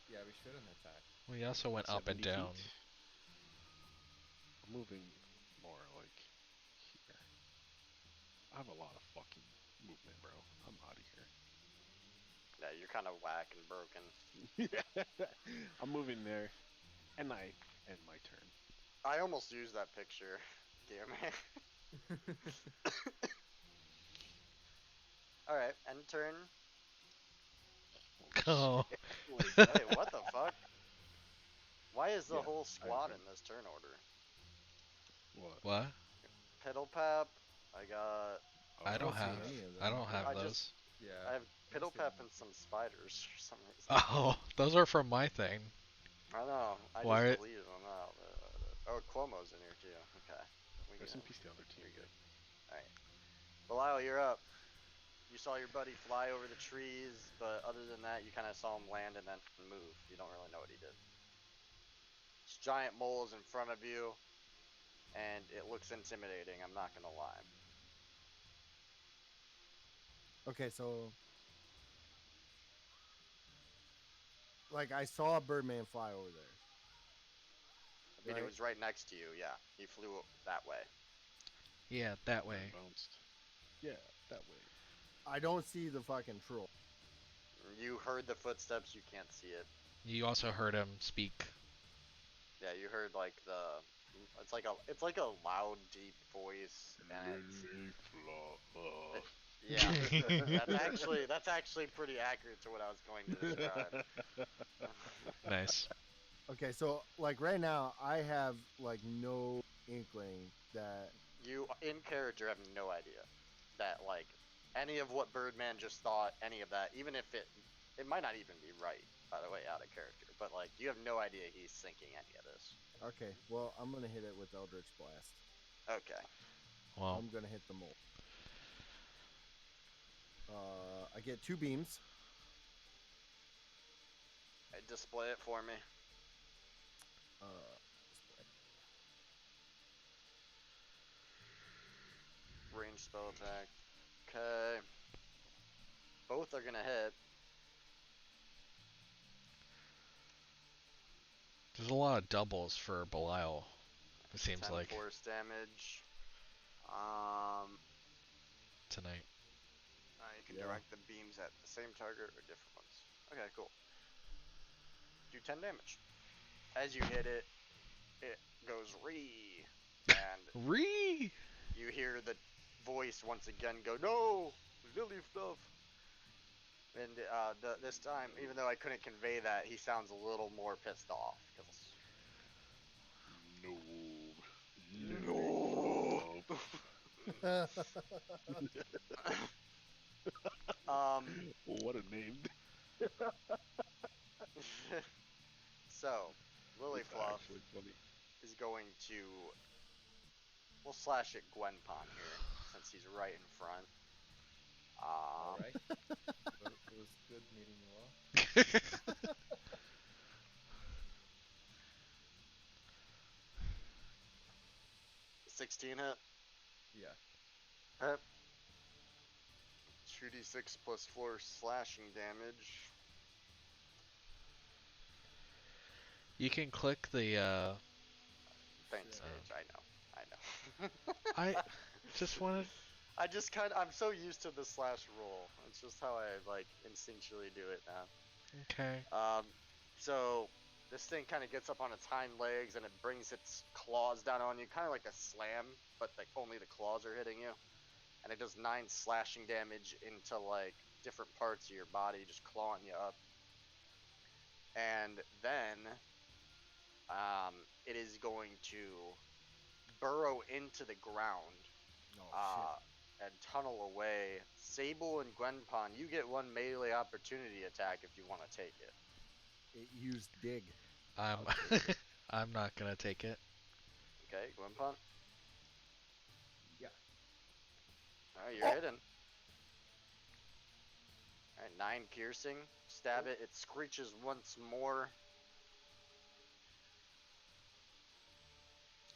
[SPEAKER 6] Yeah, we shouldn't attack.
[SPEAKER 3] We also went up and
[SPEAKER 1] 70
[SPEAKER 3] down.
[SPEAKER 1] feet. I'm moving more like here. I have a lot of fucking movement, bro. I'm out of
[SPEAKER 4] Yeah, you're kind of whack and broken.
[SPEAKER 1] here. I'm moving there, and I end my turn.
[SPEAKER 4] I almost used that picture. Damn it. Alright, end turn.
[SPEAKER 3] Oh.
[SPEAKER 4] Hey, what the fuck? Why is the
[SPEAKER 1] Yeah,
[SPEAKER 4] whole squad
[SPEAKER 1] agree.
[SPEAKER 4] in this turn order?
[SPEAKER 1] What?
[SPEAKER 3] What?
[SPEAKER 4] Piddlepap, I got.
[SPEAKER 3] I don't
[SPEAKER 2] see
[SPEAKER 3] have.
[SPEAKER 2] any of
[SPEAKER 3] I
[SPEAKER 2] them.
[SPEAKER 3] don't have
[SPEAKER 4] I
[SPEAKER 3] those.
[SPEAKER 4] just-
[SPEAKER 6] Yeah.
[SPEAKER 4] I have
[SPEAKER 6] don't see
[SPEAKER 4] Piddlepap
[SPEAKER 6] any.
[SPEAKER 4] and some spiders for some reason.
[SPEAKER 3] Oh, those are from my thing.
[SPEAKER 4] I know. I
[SPEAKER 3] Why
[SPEAKER 4] just
[SPEAKER 3] are-
[SPEAKER 4] deleted them out. Oh, Cuomo's in here too. Okay.
[SPEAKER 1] Rest in peace, the other team.
[SPEAKER 4] You're good. Alright. Belial, you're up. You saw your buddy fly over the trees, but other than that, you kind of saw him land and then move. You don't really know what he did. This giant mole is in front of you, and it looks intimidating, I'm not gonna lie.
[SPEAKER 2] Okay, so like I saw a Birdman fly over there.
[SPEAKER 4] I mean,
[SPEAKER 2] Right.
[SPEAKER 4] it was right next to you, yeah. He flew that way.
[SPEAKER 3] Yeah, that way.
[SPEAKER 1] Bounced. Yeah, that way.
[SPEAKER 2] I don't see the fucking troll.
[SPEAKER 4] You heard the footsteps, you can't see it.
[SPEAKER 3] You also heard him speak.
[SPEAKER 4] Yeah, you heard like it's like a loud, deep voice, and yeah, that's actually pretty accurate to what I was going to describe.
[SPEAKER 3] Nice.
[SPEAKER 2] Okay, so like right now I have like no inkling that
[SPEAKER 4] You in character have no idea that like any of what Birdman just thought, any of that, even if it might not even be right, by the way, out of character, but like you have no idea he's thinking any of this.
[SPEAKER 2] okay, well I'm gonna hit it with Eldritch Blast.
[SPEAKER 4] Okay.
[SPEAKER 3] Well,
[SPEAKER 2] I'm gonna hit the mole. I get 2 beams.
[SPEAKER 4] Display it for me. Range spell attack. Okay. Both are gonna hit.
[SPEAKER 3] there's a lot of doubles for Belial. It seems
[SPEAKER 4] 10
[SPEAKER 3] like.
[SPEAKER 4] force damage.
[SPEAKER 3] tonight.
[SPEAKER 4] You can
[SPEAKER 2] Yeah.
[SPEAKER 4] direct the beams at the same target or different ones. Okay, cool. Do 10 damage. As you hit it, it goes re, and
[SPEAKER 3] Ree!
[SPEAKER 4] you hear the voice once again go, "No, Lily stuff." And this time, even though I couldn't convey that, he sounds a little more pissed off.
[SPEAKER 1] No. What a name.
[SPEAKER 4] So, Lily
[SPEAKER 1] It's
[SPEAKER 4] Fluff
[SPEAKER 1] actually funny.
[SPEAKER 4] is going to. We'll slash at Gwenpon here, since he's right in front.
[SPEAKER 6] All right. Well, it was good meeting you all.
[SPEAKER 4] 16 hit.
[SPEAKER 6] Yeah.
[SPEAKER 4] Hit. 2d6 plus 4 slashing damage.
[SPEAKER 3] You can click the,
[SPEAKER 4] Thanks,
[SPEAKER 6] Sure.
[SPEAKER 4] Gage. I know.
[SPEAKER 3] I just wanted.
[SPEAKER 4] I'm so used to the slash roll. It's just how I like instinctually do it now.
[SPEAKER 3] Okay.
[SPEAKER 4] So this thing kind of gets up on its hind legs and it brings its claws down on you, kind of like a slam, but like only the claws are hitting you. And it does 9 slashing damage into like different parts of your body, just clawing you up. And then it is going to burrow into the ground
[SPEAKER 2] Oh
[SPEAKER 4] and tunnel away. Sable and Gwenpon, you get one melee opportunity attack if you want to take it.
[SPEAKER 2] shit! It used dig.
[SPEAKER 3] I'm.
[SPEAKER 4] I'll take it.
[SPEAKER 3] I'm not gonna take it.
[SPEAKER 4] Okay, Gwenpon.
[SPEAKER 6] Yeah.
[SPEAKER 4] Alright, you're hidden. Alright, 9 piercing. Stab it. It screeches once more.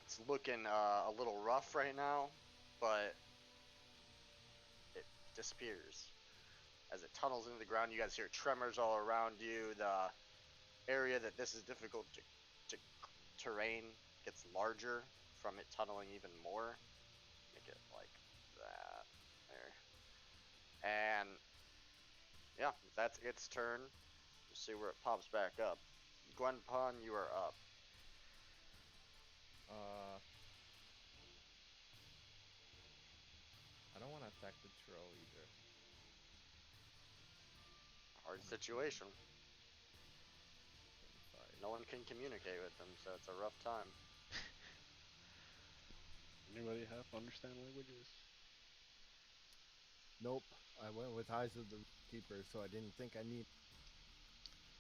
[SPEAKER 4] It's looking a little rough right now, but it disappears. As it tunnels into the ground, you guys hear tremors all around you. The area that this is difficult to terrain gets larger from it tunneling even more. Make it like that. There. And yeah, that's its turn. We'll see where it pops back up. Gwenpon, you are up.
[SPEAKER 6] I don't want to attack the troll either.
[SPEAKER 4] Hard situation.
[SPEAKER 6] 25.
[SPEAKER 4] No one can communicate with them, so it's a rough time.
[SPEAKER 1] Anybody have understand languages?
[SPEAKER 2] Nope. I went with Eyes of the Keeper, so I didn't think I need.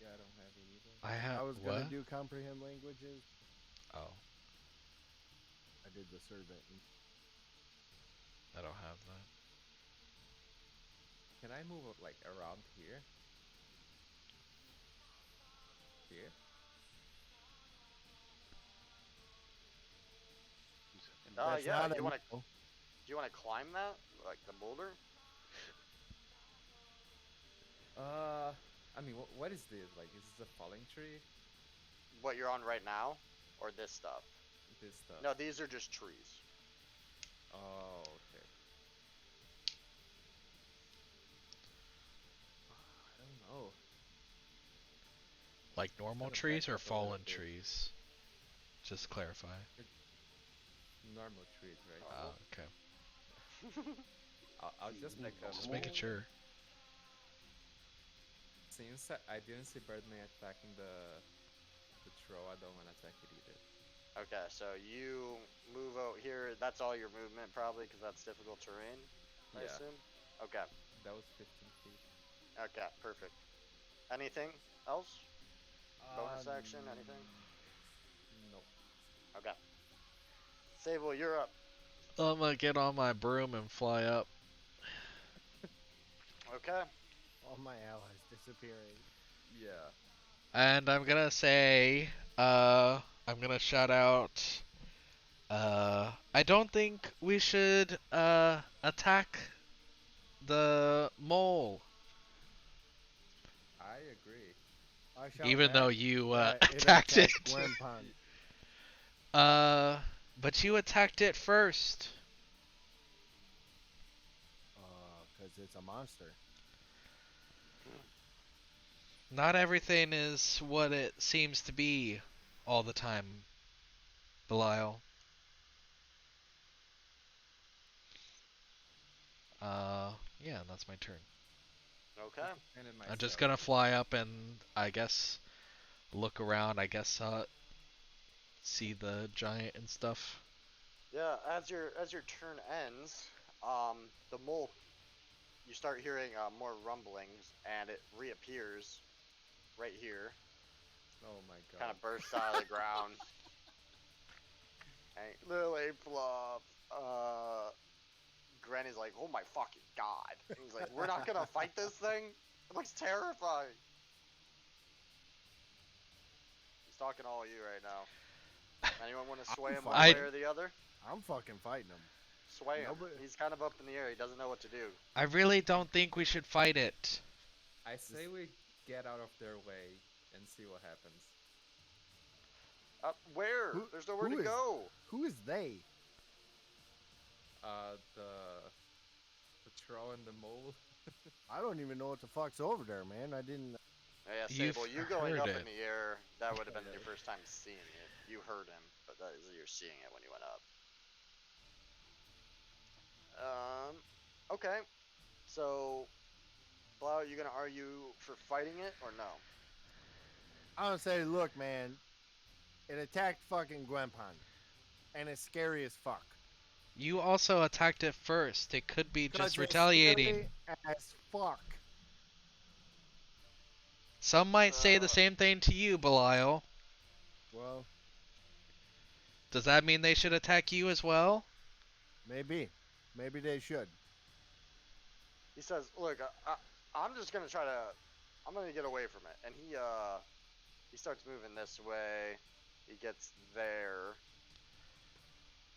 [SPEAKER 6] Yeah, I don't have it either.
[SPEAKER 3] I have
[SPEAKER 2] I was
[SPEAKER 3] what?
[SPEAKER 2] gonna do comprehend languages.
[SPEAKER 3] Oh,
[SPEAKER 2] I did the servant.
[SPEAKER 3] I don't have that.
[SPEAKER 6] Can I move like around here? Here?
[SPEAKER 2] That's
[SPEAKER 4] Yeah.
[SPEAKER 2] not
[SPEAKER 4] Do you
[SPEAKER 2] a
[SPEAKER 4] want to?
[SPEAKER 2] no.
[SPEAKER 4] Do you want to climb that, like the boulder?
[SPEAKER 6] I mean, what is this? Like, is this a falling tree?
[SPEAKER 4] What you're on right now, or this stuff?
[SPEAKER 6] This stuff.
[SPEAKER 4] No, these are just trees.
[SPEAKER 6] Oh, okay. I don't know.
[SPEAKER 3] Like normal
[SPEAKER 6] Kinda
[SPEAKER 3] trees
[SPEAKER 6] back
[SPEAKER 3] or
[SPEAKER 6] up a little
[SPEAKER 3] fallen
[SPEAKER 6] bit.
[SPEAKER 3] trees? Just clarify.
[SPEAKER 6] Normal trees, right?
[SPEAKER 3] Oh, okay.
[SPEAKER 6] I'll just make a.
[SPEAKER 3] Just making sure.
[SPEAKER 6] Since I didn't see Birdman attacking the troll, I don't want to attack it either.
[SPEAKER 4] Okay, so you move out here. That's all your movement, probably, because that's difficult terrain. I
[SPEAKER 6] Yeah.
[SPEAKER 4] assume. Okay.
[SPEAKER 6] That was 15 feet.
[SPEAKER 4] Okay. Perfect. Anything else? Bonus action? Anything?
[SPEAKER 6] Nope.
[SPEAKER 4] Okay. Sable, you're up.
[SPEAKER 3] I'm gonna get on my broom and fly up.
[SPEAKER 4] Okay.
[SPEAKER 2] All my allies disappearing.
[SPEAKER 6] Yeah.
[SPEAKER 3] And I'm gonna say, I'm gonna shout out, I don't think we should, attack the mole.
[SPEAKER 6] I agree.
[SPEAKER 2] I shout
[SPEAKER 3] Even though
[SPEAKER 2] back
[SPEAKER 3] you,
[SPEAKER 2] that
[SPEAKER 3] attacked it.
[SPEAKER 2] Gwenpon.
[SPEAKER 3] But you attacked it first.
[SPEAKER 2] because it's a monster.
[SPEAKER 3] Not everything is what it seems to be all the time, Belial. Yeah, that's my turn.
[SPEAKER 4] Okay.
[SPEAKER 6] Defended
[SPEAKER 3] I'm just
[SPEAKER 6] myself.
[SPEAKER 3] gonna fly up and I guess look around. I guess see the giant and stuff.
[SPEAKER 4] Yeah, as your turn ends, the mole, you start hearing more rumblings, and it reappears right here.
[SPEAKER 6] Oh my god.
[SPEAKER 4] Kind of bursts out of the ground. And Lily Fluff, Granny's like, oh my fucking god. And he's like, we're not gonna fight this thing? It looks terrifying. He's talking to all you right now. Anyone want to sway him one
[SPEAKER 3] I-
[SPEAKER 4] way or the other?
[SPEAKER 2] I'm fucking fighting him.
[SPEAKER 4] Sway him.
[SPEAKER 2] Nobody-
[SPEAKER 4] He's kind of up in the air. He doesn't know what to do.
[SPEAKER 3] I really don't think we should fight it.
[SPEAKER 6] I say we get out of their way and see what happens.
[SPEAKER 4] Where?
[SPEAKER 2] Who-
[SPEAKER 4] There's nowhere
[SPEAKER 2] who
[SPEAKER 4] to
[SPEAKER 2] is-
[SPEAKER 4] go.
[SPEAKER 2] Who is they?
[SPEAKER 6] The troll and the mole.
[SPEAKER 2] I don't even know what the fuck's over there, man. I didn't.
[SPEAKER 4] Yeah,
[SPEAKER 3] You've
[SPEAKER 4] Sable, you going
[SPEAKER 3] heard
[SPEAKER 4] up
[SPEAKER 3] it.
[SPEAKER 4] in the air, that would have been
[SPEAKER 6] Yeah.
[SPEAKER 4] your first time seeing it. You heard him, but that is you're seeing it when you went up. Okay. So, Blau, you gonna argue for fighting it or no?
[SPEAKER 2] I don't say, look, man. It attacked fucking Gwenpon, and it's scary as fuck.
[SPEAKER 3] You also attacked it first. It could be
[SPEAKER 2] 'Cause
[SPEAKER 3] just
[SPEAKER 2] it's
[SPEAKER 3] retaliating.
[SPEAKER 2] scary as fuck.
[SPEAKER 3] Some might say the same thing to you, Belial.
[SPEAKER 2] Well,
[SPEAKER 3] Does that mean they should attack you as well?
[SPEAKER 2] maybe they should.
[SPEAKER 4] He says, "Look, I'm just gonna try to, I'm gonna get away from it." And he starts moving this way. He gets there,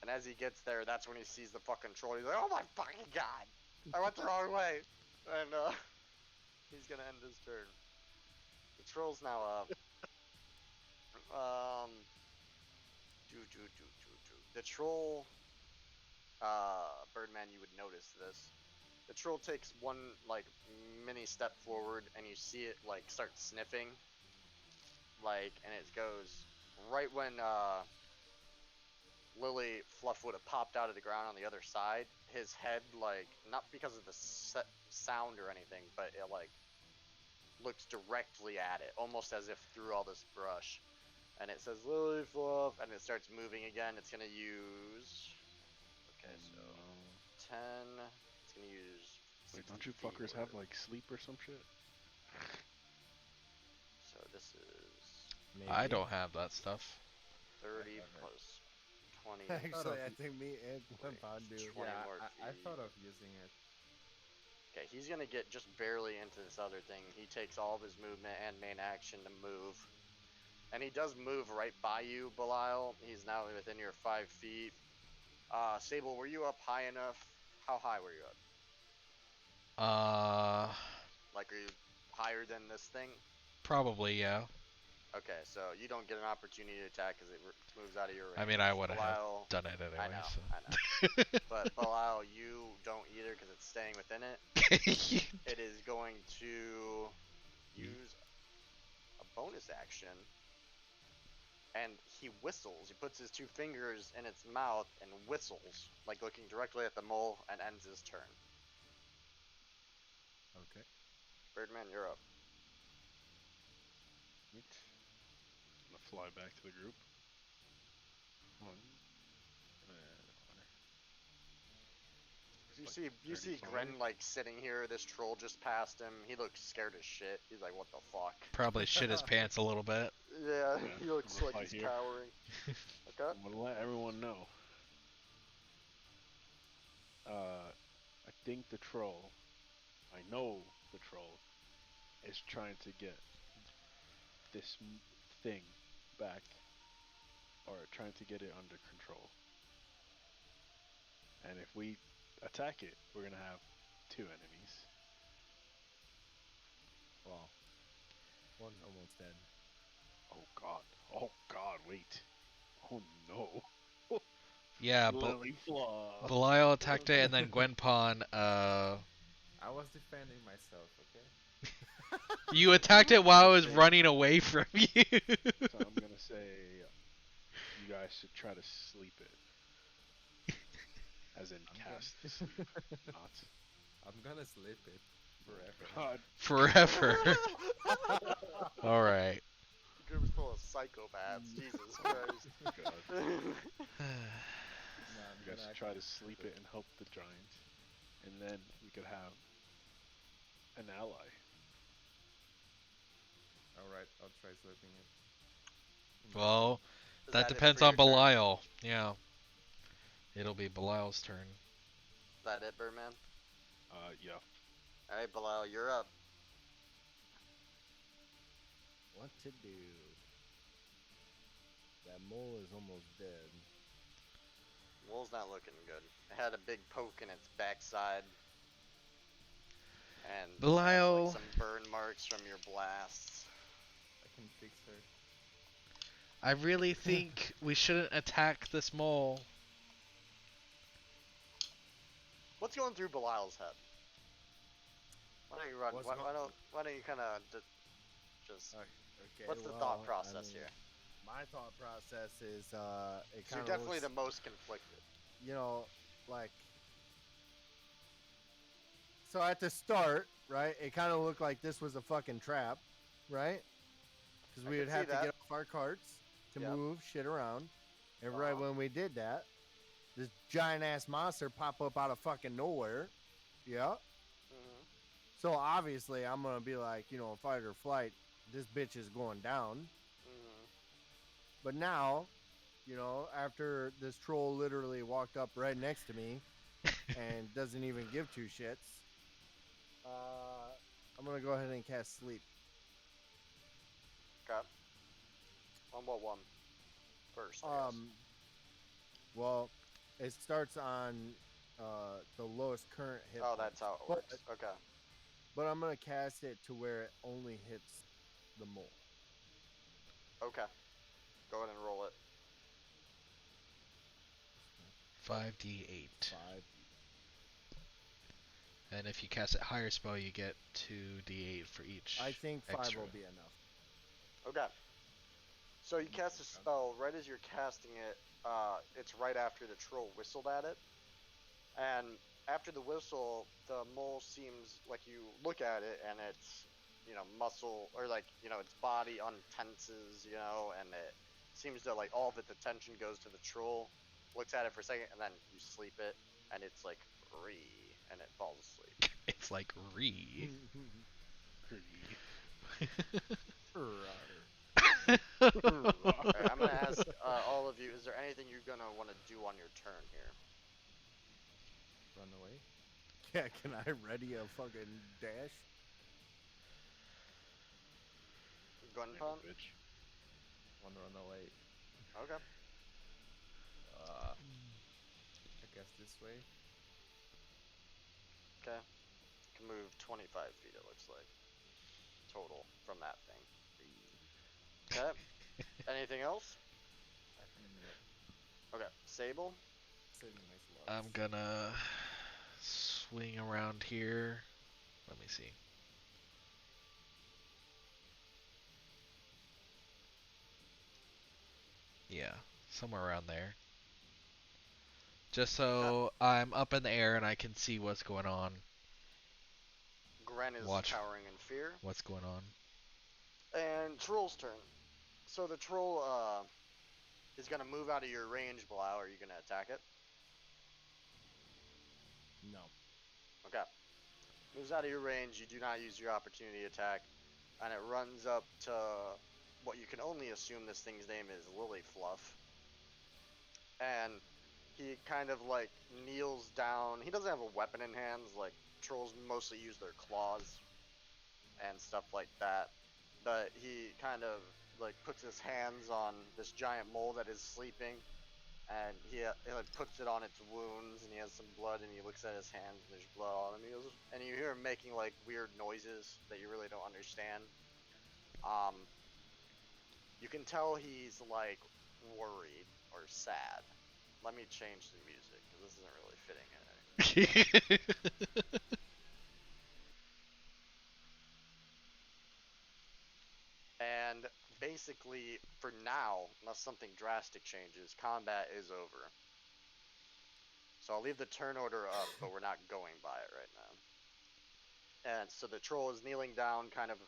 [SPEAKER 4] and as he gets there, that's when he sees the fucking troll. He's like, "Oh my fucking god! I went the wrong way," and he's gonna end his turn. The troll's now up. The troll, Birdman, you would notice this. The troll takes one like mini step forward, and you see it like start sniffing, like, and it goes right when Lily Fluff would have popped out of the ground on the other side. His head, like, not because of the sound or anything, but it like looks directly at it, almost as if through all this brush. And it says Lily Fluff, and it starts moving again. It's gonna use. Okay, so 10. It's gonna use.
[SPEAKER 1] Wait, don't you
[SPEAKER 4] 60 feet
[SPEAKER 1] fuckers
[SPEAKER 4] or
[SPEAKER 1] have
[SPEAKER 4] whatever.
[SPEAKER 1] like sleep or some shit?
[SPEAKER 4] So this is
[SPEAKER 2] Maybe.
[SPEAKER 3] I don't have that stuff.
[SPEAKER 4] 30
[SPEAKER 2] Okay.
[SPEAKER 4] plus 20.
[SPEAKER 2] Actually, I think me and Gwenpon do.
[SPEAKER 4] 20
[SPEAKER 6] Yeah,
[SPEAKER 4] more
[SPEAKER 6] I
[SPEAKER 4] feet.
[SPEAKER 6] thought of using it.
[SPEAKER 4] Okay, he's gonna get just barely into this other thing. He takes all of his movement and main action to move. And he does move right by you, Belial. He's now within your 5 feet. Sable, were you up high enough? How high were you up? Like, are you higher than this thing?
[SPEAKER 3] Probably, yeah.
[SPEAKER 4] Okay, so you don't get an opportunity to attack because it moves out of your range.
[SPEAKER 3] I mean, I would have
[SPEAKER 4] Belial,
[SPEAKER 3] done it anyway.
[SPEAKER 4] I know,
[SPEAKER 3] So.
[SPEAKER 4] I know. But Belial, you don't either because it's staying within it. It is going to use a bonus action, and he whistles. He puts his 2 fingers in its mouth and whistles, like looking directly at the mole, and ends his turn.
[SPEAKER 2] Okay.
[SPEAKER 4] Birdman, you're up.
[SPEAKER 1] Right. I'm gonna fly back to the group. One.
[SPEAKER 4] You see Gren like sitting here. This troll just passed him. He looks scared as shit. He's like, "What the fuck?"
[SPEAKER 3] Probably shit his pants a little bit.
[SPEAKER 4] Yeah,
[SPEAKER 1] Yeah,
[SPEAKER 4] he looks
[SPEAKER 1] I'm
[SPEAKER 4] like
[SPEAKER 1] right
[SPEAKER 4] he's
[SPEAKER 1] here.
[SPEAKER 4] cowering. Okay.
[SPEAKER 1] I'm gonna let everyone know. I think the troll, I know the troll, is trying to get this thing back, or trying to get it under control. And if we attack it, we're gonna have 2 enemies.
[SPEAKER 2] Well, one almost dead.
[SPEAKER 1] Oh god. Oh god, wait. Oh no.
[SPEAKER 3] Yeah,
[SPEAKER 1] Lily Flaw.
[SPEAKER 3] Belial attacked it, and then Gwenpon,
[SPEAKER 6] I I was defending myself, okay?
[SPEAKER 3] You attacked it while I was
[SPEAKER 1] Okay.
[SPEAKER 3] running away from you.
[SPEAKER 1] So I'm gonna say you guys should try to sleep it, as in
[SPEAKER 6] I'm
[SPEAKER 1] cast to sleep, not.
[SPEAKER 6] I'm gonna slip it forever.
[SPEAKER 1] God.
[SPEAKER 3] Forever. All right.
[SPEAKER 4] Group's full of psychopaths. Jesus Christ.
[SPEAKER 1] God.
[SPEAKER 6] No, I'm
[SPEAKER 1] You guys
[SPEAKER 6] gonna
[SPEAKER 1] should try
[SPEAKER 6] actually
[SPEAKER 1] to sleep it and help the giants, and then we could have an ally.
[SPEAKER 6] Alright, I'll try slipping it.
[SPEAKER 3] Well,
[SPEAKER 4] Is
[SPEAKER 3] that
[SPEAKER 4] it
[SPEAKER 3] depends
[SPEAKER 4] for
[SPEAKER 3] on
[SPEAKER 4] your turn?
[SPEAKER 3] Belial. Yeah. It'll be Belial's turn.
[SPEAKER 4] Is that it, Birdman?
[SPEAKER 1] Yeah.
[SPEAKER 4] Alright, Belial, you're up.
[SPEAKER 2] What to do? That mole is almost dead.
[SPEAKER 4] Wool's not looking good. It had a big poke in its backside. And has,
[SPEAKER 3] Belial.
[SPEAKER 4] like, some burn marks from your blasts.
[SPEAKER 6] I can fix her.
[SPEAKER 3] I really think we shouldn't attack this mole.
[SPEAKER 4] What's going through Belial's head? Why don't you run?
[SPEAKER 2] What's
[SPEAKER 4] Why,
[SPEAKER 2] go-
[SPEAKER 4] why don't you kind of just?
[SPEAKER 2] Okay.
[SPEAKER 4] What's the
[SPEAKER 2] well,
[SPEAKER 4] thought process here?
[SPEAKER 2] My thought process is it
[SPEAKER 4] So
[SPEAKER 2] kind
[SPEAKER 4] you're
[SPEAKER 2] of
[SPEAKER 4] definitely
[SPEAKER 2] looks,
[SPEAKER 4] the most conflicted.
[SPEAKER 2] like. So at the start, right, it kind of looked like this was a fucking trap, right? Because
[SPEAKER 4] I
[SPEAKER 2] we
[SPEAKER 4] can
[SPEAKER 2] would
[SPEAKER 4] see
[SPEAKER 2] have to
[SPEAKER 4] that.
[SPEAKER 2] get off our carts to
[SPEAKER 4] Yep.
[SPEAKER 2] move shit around. And right
[SPEAKER 4] Uh-huh.
[SPEAKER 2] when we did that, this giant ass monster pop up out of fucking nowhere. Yeah.
[SPEAKER 4] Mhm.
[SPEAKER 2] So obviously I'm gonna be like, fight or flight. This bitch is going down.
[SPEAKER 4] Mhm.
[SPEAKER 2] But now, after this troll literally walked up right next to me and doesn't even give two shits, I'm gonna go ahead and cast sleep.
[SPEAKER 4] Okay. On what one? First. I guess.
[SPEAKER 2] Well, it starts on the lowest current hit.
[SPEAKER 4] Oh,
[SPEAKER 2] points.
[SPEAKER 4] that's how it
[SPEAKER 2] But-
[SPEAKER 4] works. Okay.
[SPEAKER 2] But I'm gonna cast it to where it only hits the mole.
[SPEAKER 4] Okay. Go ahead and roll it.
[SPEAKER 3] 5d8.
[SPEAKER 2] 5.
[SPEAKER 3] And if you cast it higher spell, you get 2d8 for each.
[SPEAKER 2] I think 5
[SPEAKER 3] extra.
[SPEAKER 2] will be enough.
[SPEAKER 4] Okay. So you cast a spell right as you're casting it. It's right after the troll whistled at it, and after the whistle, the mole seems like you look at it and it's, muscle or its body untenses, and it seems to like all of its attention goes to the troll. Looks at it for a second, and then you sleep it, and it's like free, and it falls asleep.
[SPEAKER 3] It's like re.
[SPEAKER 4] Alright, I'm gonna ask all of you: is there anything you're gonna want to do on your turn here?
[SPEAKER 6] Run away.
[SPEAKER 2] Yeah, can I ready a fucking dash?
[SPEAKER 4] Gun
[SPEAKER 1] Yeah,
[SPEAKER 4] punt?
[SPEAKER 1] bitch.
[SPEAKER 6] Wanna run away.
[SPEAKER 4] Okay.
[SPEAKER 6] I guess this way.
[SPEAKER 4] Okay. Can move 25 feet. It looks like total from that thing. Okay. Anything else? Okay. Sable.
[SPEAKER 6] Saving my slots.
[SPEAKER 3] I'm gonna swing around here. Let me see. Yeah, somewhere around there. Just so I'm up in the air and I can see what's going on.
[SPEAKER 4] Gren is
[SPEAKER 3] Watch.
[SPEAKER 4] cowering in fear.
[SPEAKER 3] What's going on?
[SPEAKER 4] And Troll's turn. So the troll is gonna move out of your range, Blau. Are you gonna attack it?
[SPEAKER 2] No.
[SPEAKER 4] Okay. Moves out of your range. You do not use your opportunity attack, and it runs up to what you can only assume this thing's name is Lily Fluff. And he kind of like kneels down. He doesn't have a weapon in hands. Like trolls mostly use their claws and stuff like that. But he kind of like puts his hands on this giant mole that is sleeping, and he like puts it on its wounds, and he has some blood, and he looks at his hands, and there's blood on them. And you hear him making like weird noises that you really don't understand. You can tell he's like worried or sad. Let me change the music because this isn't really fitting in it. And basically, for now, unless something drastic changes, combat is over. So I'll leave the turn order up, but we're not going by it right now. And so the troll is kneeling down, kind of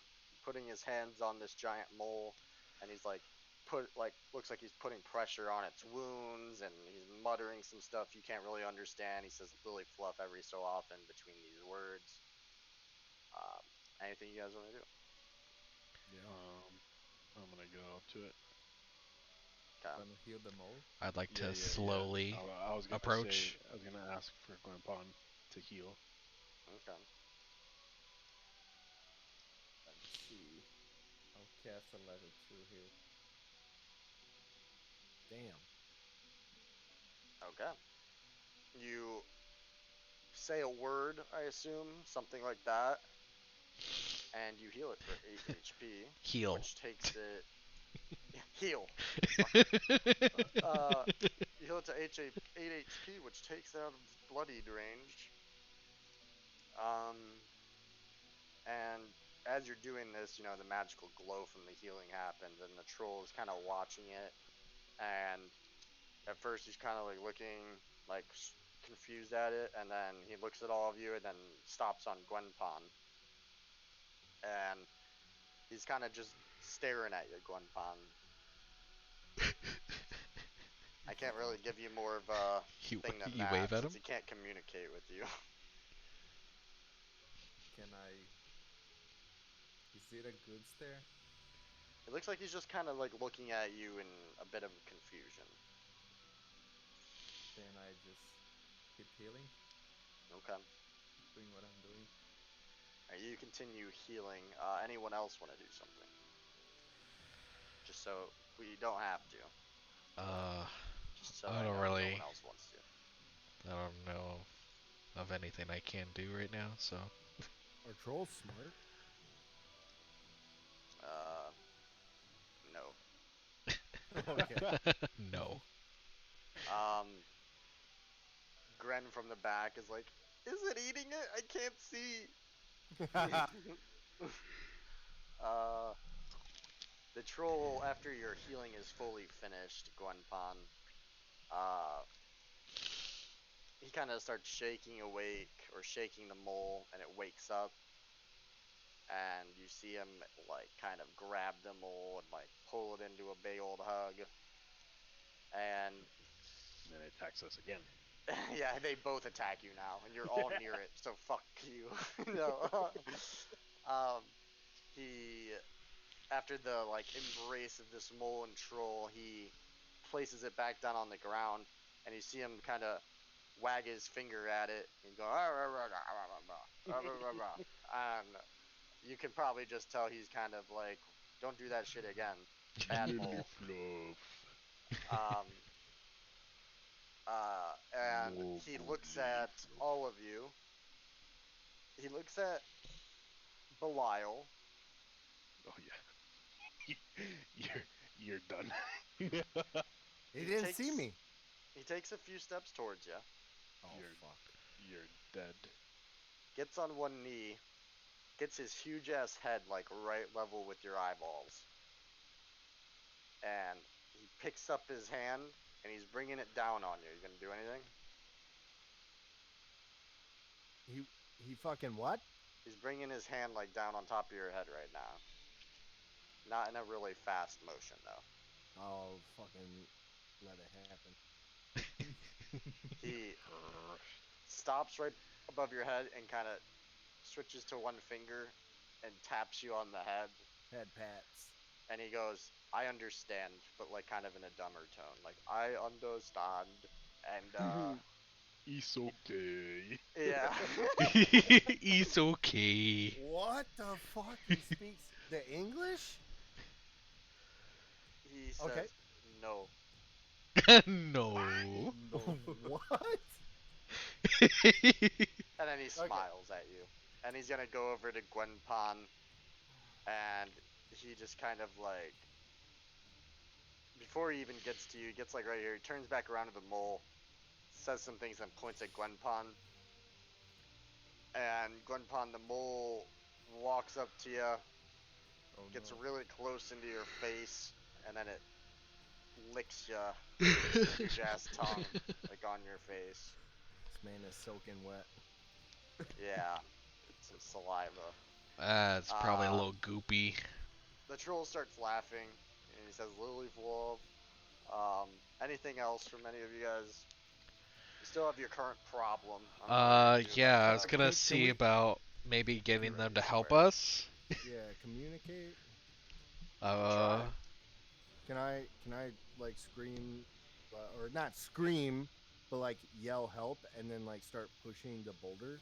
[SPEAKER 4] putting his hands on this giant mole, and he's like, looks like he's putting pressure on its wounds, and he's muttering some stuff you can't really understand. He says lily fluff every so often between these words. Anything you guys want to do?
[SPEAKER 2] Yeah.
[SPEAKER 1] I'm gonna go up to it.
[SPEAKER 4] Okay.
[SPEAKER 6] Gonna heal the mole.
[SPEAKER 3] I'd like to
[SPEAKER 1] Yeah.
[SPEAKER 3] slowly
[SPEAKER 1] I was gonna
[SPEAKER 3] approach.
[SPEAKER 1] Say, I was gonna ask for Gwenpon to heal.
[SPEAKER 4] Okay.
[SPEAKER 6] Let's see. I'll cast a level 2 here.
[SPEAKER 2] Damn.
[SPEAKER 4] Okay. You say a word, I assume, something like that, and you heal it for 8 HP,
[SPEAKER 3] Heal.
[SPEAKER 4] which takes it. Heal. You heal it to 8 HP, which takes it out of its bloodied range. And as you're doing this, the magical glow from the healing happens, and the troll is kind of watching it. And at first, he's kind of like looking like confused at it, and then he looks at all of you, and then stops on Gwenpon. And he's kind of just staring at you, Gwenpon. I can't really give you more of a thing than
[SPEAKER 3] You
[SPEAKER 4] that,
[SPEAKER 3] wave at
[SPEAKER 4] since
[SPEAKER 3] him?
[SPEAKER 4] he can't communicate with you.
[SPEAKER 6] Can I? Is it a good stare?
[SPEAKER 4] It looks like he's just kind of like looking at you in a bit of confusion.
[SPEAKER 6] Then I just keep healing,
[SPEAKER 4] Okay.
[SPEAKER 6] doing what I'm doing.
[SPEAKER 4] Alright, you continue healing. Anyone else want to do something? Just so we don't have to. Just so
[SPEAKER 3] I
[SPEAKER 4] I
[SPEAKER 3] don't
[SPEAKER 4] know no
[SPEAKER 3] really.
[SPEAKER 4] one else wants to.
[SPEAKER 3] I don't know of anything I can do right now, so.
[SPEAKER 2] Are trolls smart?
[SPEAKER 4] No.
[SPEAKER 2] Okay.
[SPEAKER 3] No.
[SPEAKER 4] Gren from the back is like, is it eating it? I can't see. The troll, after your healing is fully finished, Gwenpon, he kind of starts shaking awake, or shaking the mole, and it wakes up. And you see him, like, kind of grab the mole and, like, pull it into a big old hug. And
[SPEAKER 1] then it attacks us again.
[SPEAKER 4] yeah, they both attack you now, and you're all near it, so fuck you. No. He, after the, like, embrace of this mole and troll, he places it back down on the ground, and you see him kind of wag his finger at it, and go, and you can probably just tell he's kind of like, don't do that shit again. Bad mole. And he looks at all of you. He looks at Belial.
[SPEAKER 1] Oh yeah. You're done.
[SPEAKER 2] He didn't see me.
[SPEAKER 4] He takes a few steps towards you.
[SPEAKER 2] Oh,
[SPEAKER 1] You're-
[SPEAKER 2] fuck.
[SPEAKER 1] You're dead.
[SPEAKER 4] Gets on one knee. Gets his huge ass head like right level with your eyeballs. And he picks up his hand and he's bringing it down on you. You gonna do anything?
[SPEAKER 2] He fucking what?
[SPEAKER 4] He's bringing his hand like down on top of your head right now. Not in a really fast motion though.
[SPEAKER 2] I'll fucking let it happen.
[SPEAKER 4] He stops right above your head and kind of switches to one finger and taps you on the head.
[SPEAKER 2] Head pats.
[SPEAKER 4] And he goes, I understand, but like kind of in a dumber tone. Like, I understand. And
[SPEAKER 1] It's okay.
[SPEAKER 4] yeah.
[SPEAKER 3] It's okay.
[SPEAKER 2] What the fuck? He speaks the English?
[SPEAKER 4] He says,
[SPEAKER 2] Okay.
[SPEAKER 4] no.
[SPEAKER 3] No.
[SPEAKER 2] What?
[SPEAKER 4] And then he smiles at you. And he's gonna go over to Gwenpon, and he just kind of like, before he even gets to you, he gets like right here, he turns back around to the mole, says some things, and points at Gwenpon. And Gwenpon, the mole, walks up to you,
[SPEAKER 2] Oh
[SPEAKER 4] gets
[SPEAKER 2] no.
[SPEAKER 4] really close into your face, and then it licks ya huge ass tongue like on your face.
[SPEAKER 2] This man is soaking wet.
[SPEAKER 4] Yeah, some saliva.
[SPEAKER 3] It's probably a
[SPEAKER 4] Um,
[SPEAKER 3] little goopy.
[SPEAKER 4] the troll starts laughing, and he says, "Lily Wolf, anything else from any of you guys? You still have your current problem. I don't know what you're gonna do about
[SPEAKER 3] Yeah, I was
[SPEAKER 4] that.
[SPEAKER 3] gonna
[SPEAKER 2] Can
[SPEAKER 3] see
[SPEAKER 2] we?
[SPEAKER 3] about maybe getting
[SPEAKER 2] Can,
[SPEAKER 3] them to
[SPEAKER 4] This is
[SPEAKER 3] help
[SPEAKER 4] where
[SPEAKER 3] us.
[SPEAKER 2] yeah, communicate.
[SPEAKER 4] you can
[SPEAKER 3] Uh,
[SPEAKER 4] try.
[SPEAKER 2] Can I like scream, or not scream, but like yell help, and then like start pushing the boulder,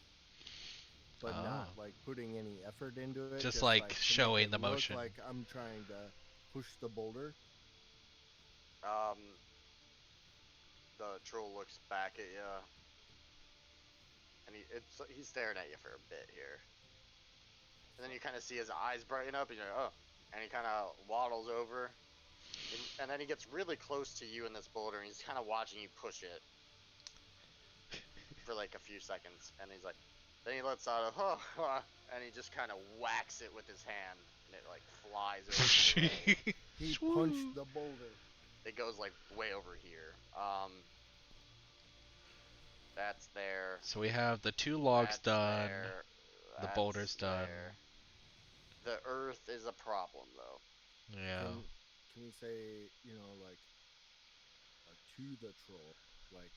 [SPEAKER 2] but not
[SPEAKER 3] oh,
[SPEAKER 2] like putting any effort into it,
[SPEAKER 3] just
[SPEAKER 2] just
[SPEAKER 3] like
[SPEAKER 2] like to make
[SPEAKER 3] showing
[SPEAKER 2] it
[SPEAKER 3] the
[SPEAKER 2] look
[SPEAKER 3] motion.
[SPEAKER 2] like I'm trying to push the boulder.
[SPEAKER 4] Um, the troll looks back at you, and he's staring at you for a bit here, and then you kind of see his eyes brighten up, and you're like, oh, and he kind of waddles over, and then he gets really close to you in this boulder, and he's kind of watching you push it for like a few seconds, and he's like, then he lets out a and he just kind of whacks it with his hand, and it like flies over the way.
[SPEAKER 2] He punched
[SPEAKER 3] Swoo.
[SPEAKER 2] the boulder.
[SPEAKER 4] It goes like way over here. That's there.
[SPEAKER 3] So we have the 2 logs
[SPEAKER 4] That's
[SPEAKER 3] done,
[SPEAKER 4] there.
[SPEAKER 3] the
[SPEAKER 4] That's
[SPEAKER 3] boulders done.
[SPEAKER 4] there. The earth is a problem though.
[SPEAKER 3] Yeah.
[SPEAKER 2] Can we say, like, to the troll, like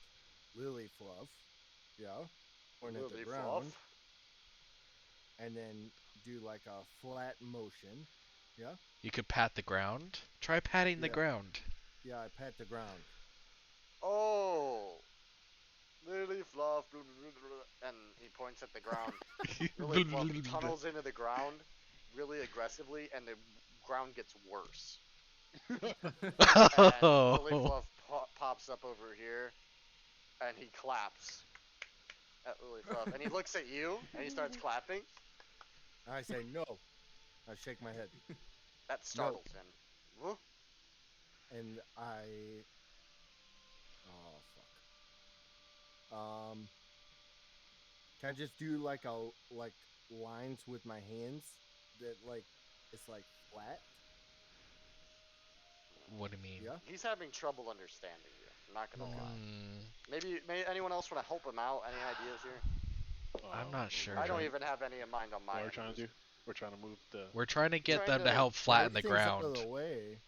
[SPEAKER 2] lily fluff, yeah, point at the
[SPEAKER 4] Lily
[SPEAKER 2] ground,
[SPEAKER 4] fluff.
[SPEAKER 2] and then do like a flat motion, yeah,
[SPEAKER 3] You could pat the ground. Try patting the
[SPEAKER 2] yeah,
[SPEAKER 3] ground.
[SPEAKER 2] yeah. I pat the ground.
[SPEAKER 4] Oh, lily fluff. And he points at the ground. Lily fluff tunnels into the ground really aggressively, and the ground gets worse. And Lily
[SPEAKER 3] Oh.
[SPEAKER 4] Fluff pops up over here, and he claps at Lily Fluff, and he looks at you, and he starts clapping.
[SPEAKER 2] I say no. I shake my head.
[SPEAKER 4] That
[SPEAKER 2] No.
[SPEAKER 4] startles him. Huh?
[SPEAKER 2] And I. Oh fuck. Can I just do like lines with my hands that like it's like flat?
[SPEAKER 3] What do you mean?
[SPEAKER 2] Yeah.
[SPEAKER 4] He's having trouble understanding you. I'm not gonna lie.
[SPEAKER 3] Mm,
[SPEAKER 4] Maybe anyone else want to help him out? Any ideas here?
[SPEAKER 3] I'm not sure.
[SPEAKER 4] I don't even have any in mind on my
[SPEAKER 1] What we're
[SPEAKER 4] end.
[SPEAKER 1] trying to do? We're trying to move the.
[SPEAKER 3] We're trying to get
[SPEAKER 4] Trying
[SPEAKER 3] them to
[SPEAKER 4] to
[SPEAKER 3] help flatten the
[SPEAKER 2] Everything's out of
[SPEAKER 3] ground.
[SPEAKER 2] the way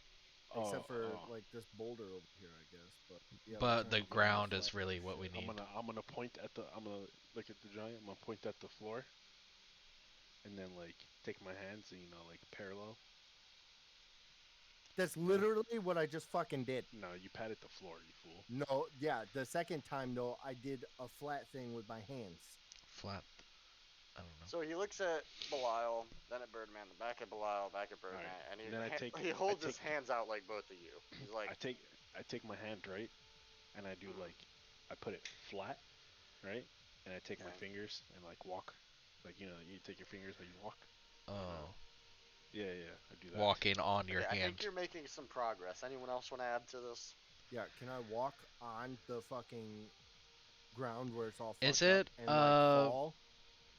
[SPEAKER 2] except for
[SPEAKER 1] Oh,
[SPEAKER 2] like this boulder over here, I guess. But yeah, we're
[SPEAKER 3] But
[SPEAKER 2] trying
[SPEAKER 3] the
[SPEAKER 2] to get 'em to
[SPEAKER 3] ground is
[SPEAKER 2] flatten
[SPEAKER 3] really
[SPEAKER 2] their
[SPEAKER 3] what we
[SPEAKER 2] shit.
[SPEAKER 3] need.
[SPEAKER 1] I'm gonna point at the. I'm gonna look at the giant. I'm gonna point at the floor, and then like take my hands and like parallel.
[SPEAKER 2] That's literally what I just fucking did.
[SPEAKER 1] No, you patted the floor, you fool.
[SPEAKER 2] No, yeah, the second time though, I did a flat thing with my hands.
[SPEAKER 3] Flat. I don't know.
[SPEAKER 4] So he looks at Belial, then at Birdman, then back at Belial, back at Birdman,
[SPEAKER 1] Alright,
[SPEAKER 4] and
[SPEAKER 1] and then
[SPEAKER 4] he holds his hands out like both of you. He's like,
[SPEAKER 1] I take my hand right, and I do like, I put it flat, right, and I take my
[SPEAKER 4] Okay.
[SPEAKER 1] fingers and like walk, like you take your fingers like you walk.
[SPEAKER 3] Oh.
[SPEAKER 1] Yeah, I do that.
[SPEAKER 3] Walking on your
[SPEAKER 4] okay, I think
[SPEAKER 3] hand.
[SPEAKER 4] you're making some progress. Anyone else want to add to this?
[SPEAKER 2] Yeah, can I walk on the fucking ground where it's all fucked
[SPEAKER 3] Is
[SPEAKER 2] up
[SPEAKER 3] it,
[SPEAKER 2] and like fall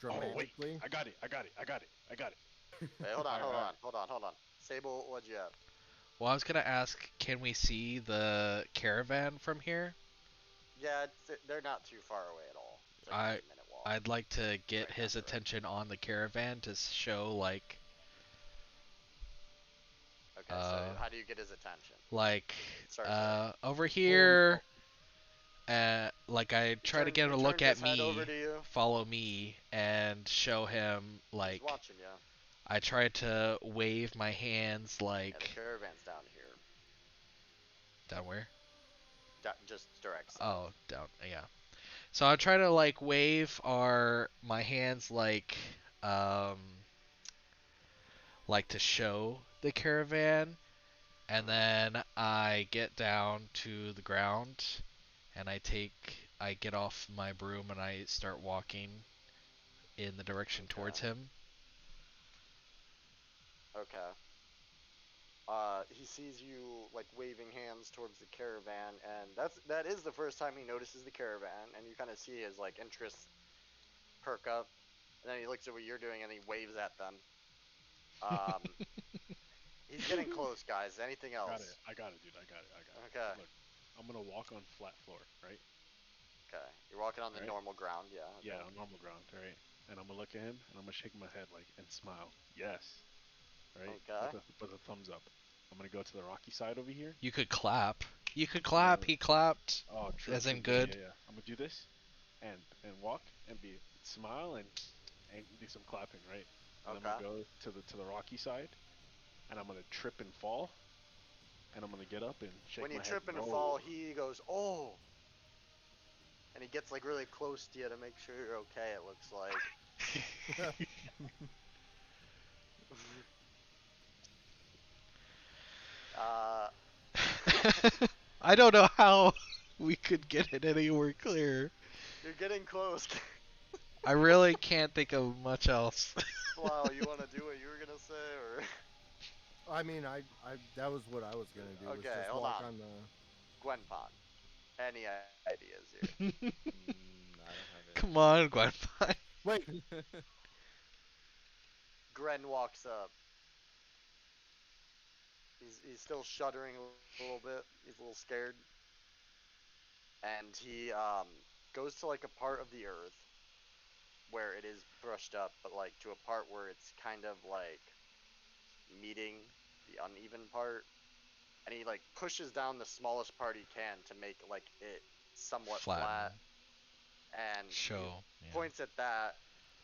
[SPEAKER 1] Oh wait,
[SPEAKER 2] dramatically?
[SPEAKER 1] I got it.
[SPEAKER 4] Hey, hold on,
[SPEAKER 1] Alright.
[SPEAKER 4] hold on. Sable, what'd you have?
[SPEAKER 3] Well, I was gonna ask, can we see the caravan from here?
[SPEAKER 4] Yeah, they're not too far away at all. It's like
[SPEAKER 3] I
[SPEAKER 4] an 8-minute walk.
[SPEAKER 3] I'd like to get
[SPEAKER 4] Right down
[SPEAKER 3] his
[SPEAKER 4] the road.
[SPEAKER 3] attention on the caravan to show
[SPEAKER 4] Okay, so how do you get his attention?
[SPEAKER 3] like
[SPEAKER 4] Start there.
[SPEAKER 3] over
[SPEAKER 2] Oh
[SPEAKER 3] here.
[SPEAKER 2] no.
[SPEAKER 3] Like I try to get him
[SPEAKER 4] He
[SPEAKER 3] to look
[SPEAKER 4] turns
[SPEAKER 3] at
[SPEAKER 4] his head over
[SPEAKER 3] me,
[SPEAKER 4] to you.
[SPEAKER 3] follow me, and show him
[SPEAKER 4] He's watching you.
[SPEAKER 3] I try to wave my hands
[SPEAKER 4] Yeah, the caravan's down here.
[SPEAKER 3] down where?
[SPEAKER 4] Just direct south.
[SPEAKER 3] Oh, down. Yeah. So I try to wave my hands um to show the caravan, and then I get down to the ground and I get off my broom and I start walking in the direction towards him.
[SPEAKER 4] Okay. He sees you waving hands towards the caravan, and that is the first time he notices the caravan, and you kind of see his interest perk up, and then he looks at what you're doing and he waves at them. Um, He's getting close, guys. Anything else?
[SPEAKER 1] I got it, dude. I got it.
[SPEAKER 4] Okay.
[SPEAKER 1] Look, I'm gonna walk on flat floor, right?
[SPEAKER 4] Okay. You're walking on the
[SPEAKER 1] Right?
[SPEAKER 4] normal ground, yeah.
[SPEAKER 1] Yeah,
[SPEAKER 4] Okay.
[SPEAKER 1] on normal ground, right? And I'm gonna look at him, and I'm gonna shake my head like and smile. Yes, right?
[SPEAKER 4] Okay.
[SPEAKER 1] With a thumbs up. I'm gonna go to the rocky side over here.
[SPEAKER 3] You could clap. You could
[SPEAKER 1] I'm
[SPEAKER 3] clap.
[SPEAKER 1] gonna,
[SPEAKER 3] He clapped.
[SPEAKER 1] oh, true,
[SPEAKER 3] As
[SPEAKER 1] true.
[SPEAKER 3] in
[SPEAKER 1] Yeah,
[SPEAKER 3] good.
[SPEAKER 1] yeah, yeah. I'm gonna do this, and walk and be smile and do some clapping, right? And I'm
[SPEAKER 4] Okay.
[SPEAKER 1] gonna go to the rocky side, and I'm gonna trip and fall, and I'm gonna get up and shake
[SPEAKER 4] When you
[SPEAKER 1] my head.
[SPEAKER 4] trip and
[SPEAKER 1] No.
[SPEAKER 4] fall, he goes, oh! And he gets like really close to you to make sure you're okay, it looks like. uh,
[SPEAKER 3] I don't know how we could get it anywhere clearer.
[SPEAKER 4] you're getting close.
[SPEAKER 3] I really can't think of much else.
[SPEAKER 4] Wow, you want to do what you were going to say, or?
[SPEAKER 2] I mean, I that was what I was gonna do. Was
[SPEAKER 4] Okay,
[SPEAKER 2] just
[SPEAKER 4] hold
[SPEAKER 2] walk
[SPEAKER 4] on.
[SPEAKER 2] on the.
[SPEAKER 4] Gwenpon. Any ideas here?
[SPEAKER 6] I don't have it.
[SPEAKER 3] Come on, Gwen.
[SPEAKER 2] Wait,
[SPEAKER 4] Gren walks up. He's still shuddering a little bit. He's a little scared. And he goes to like a part of the earth where it is brushed up, but like to a part where it's kind of like meeting the uneven part. And he like pushes down the smallest part he can to make like it somewhat
[SPEAKER 3] Flatten.
[SPEAKER 4] flat. And
[SPEAKER 3] Show.
[SPEAKER 4] he
[SPEAKER 3] Yeah.
[SPEAKER 4] points at that,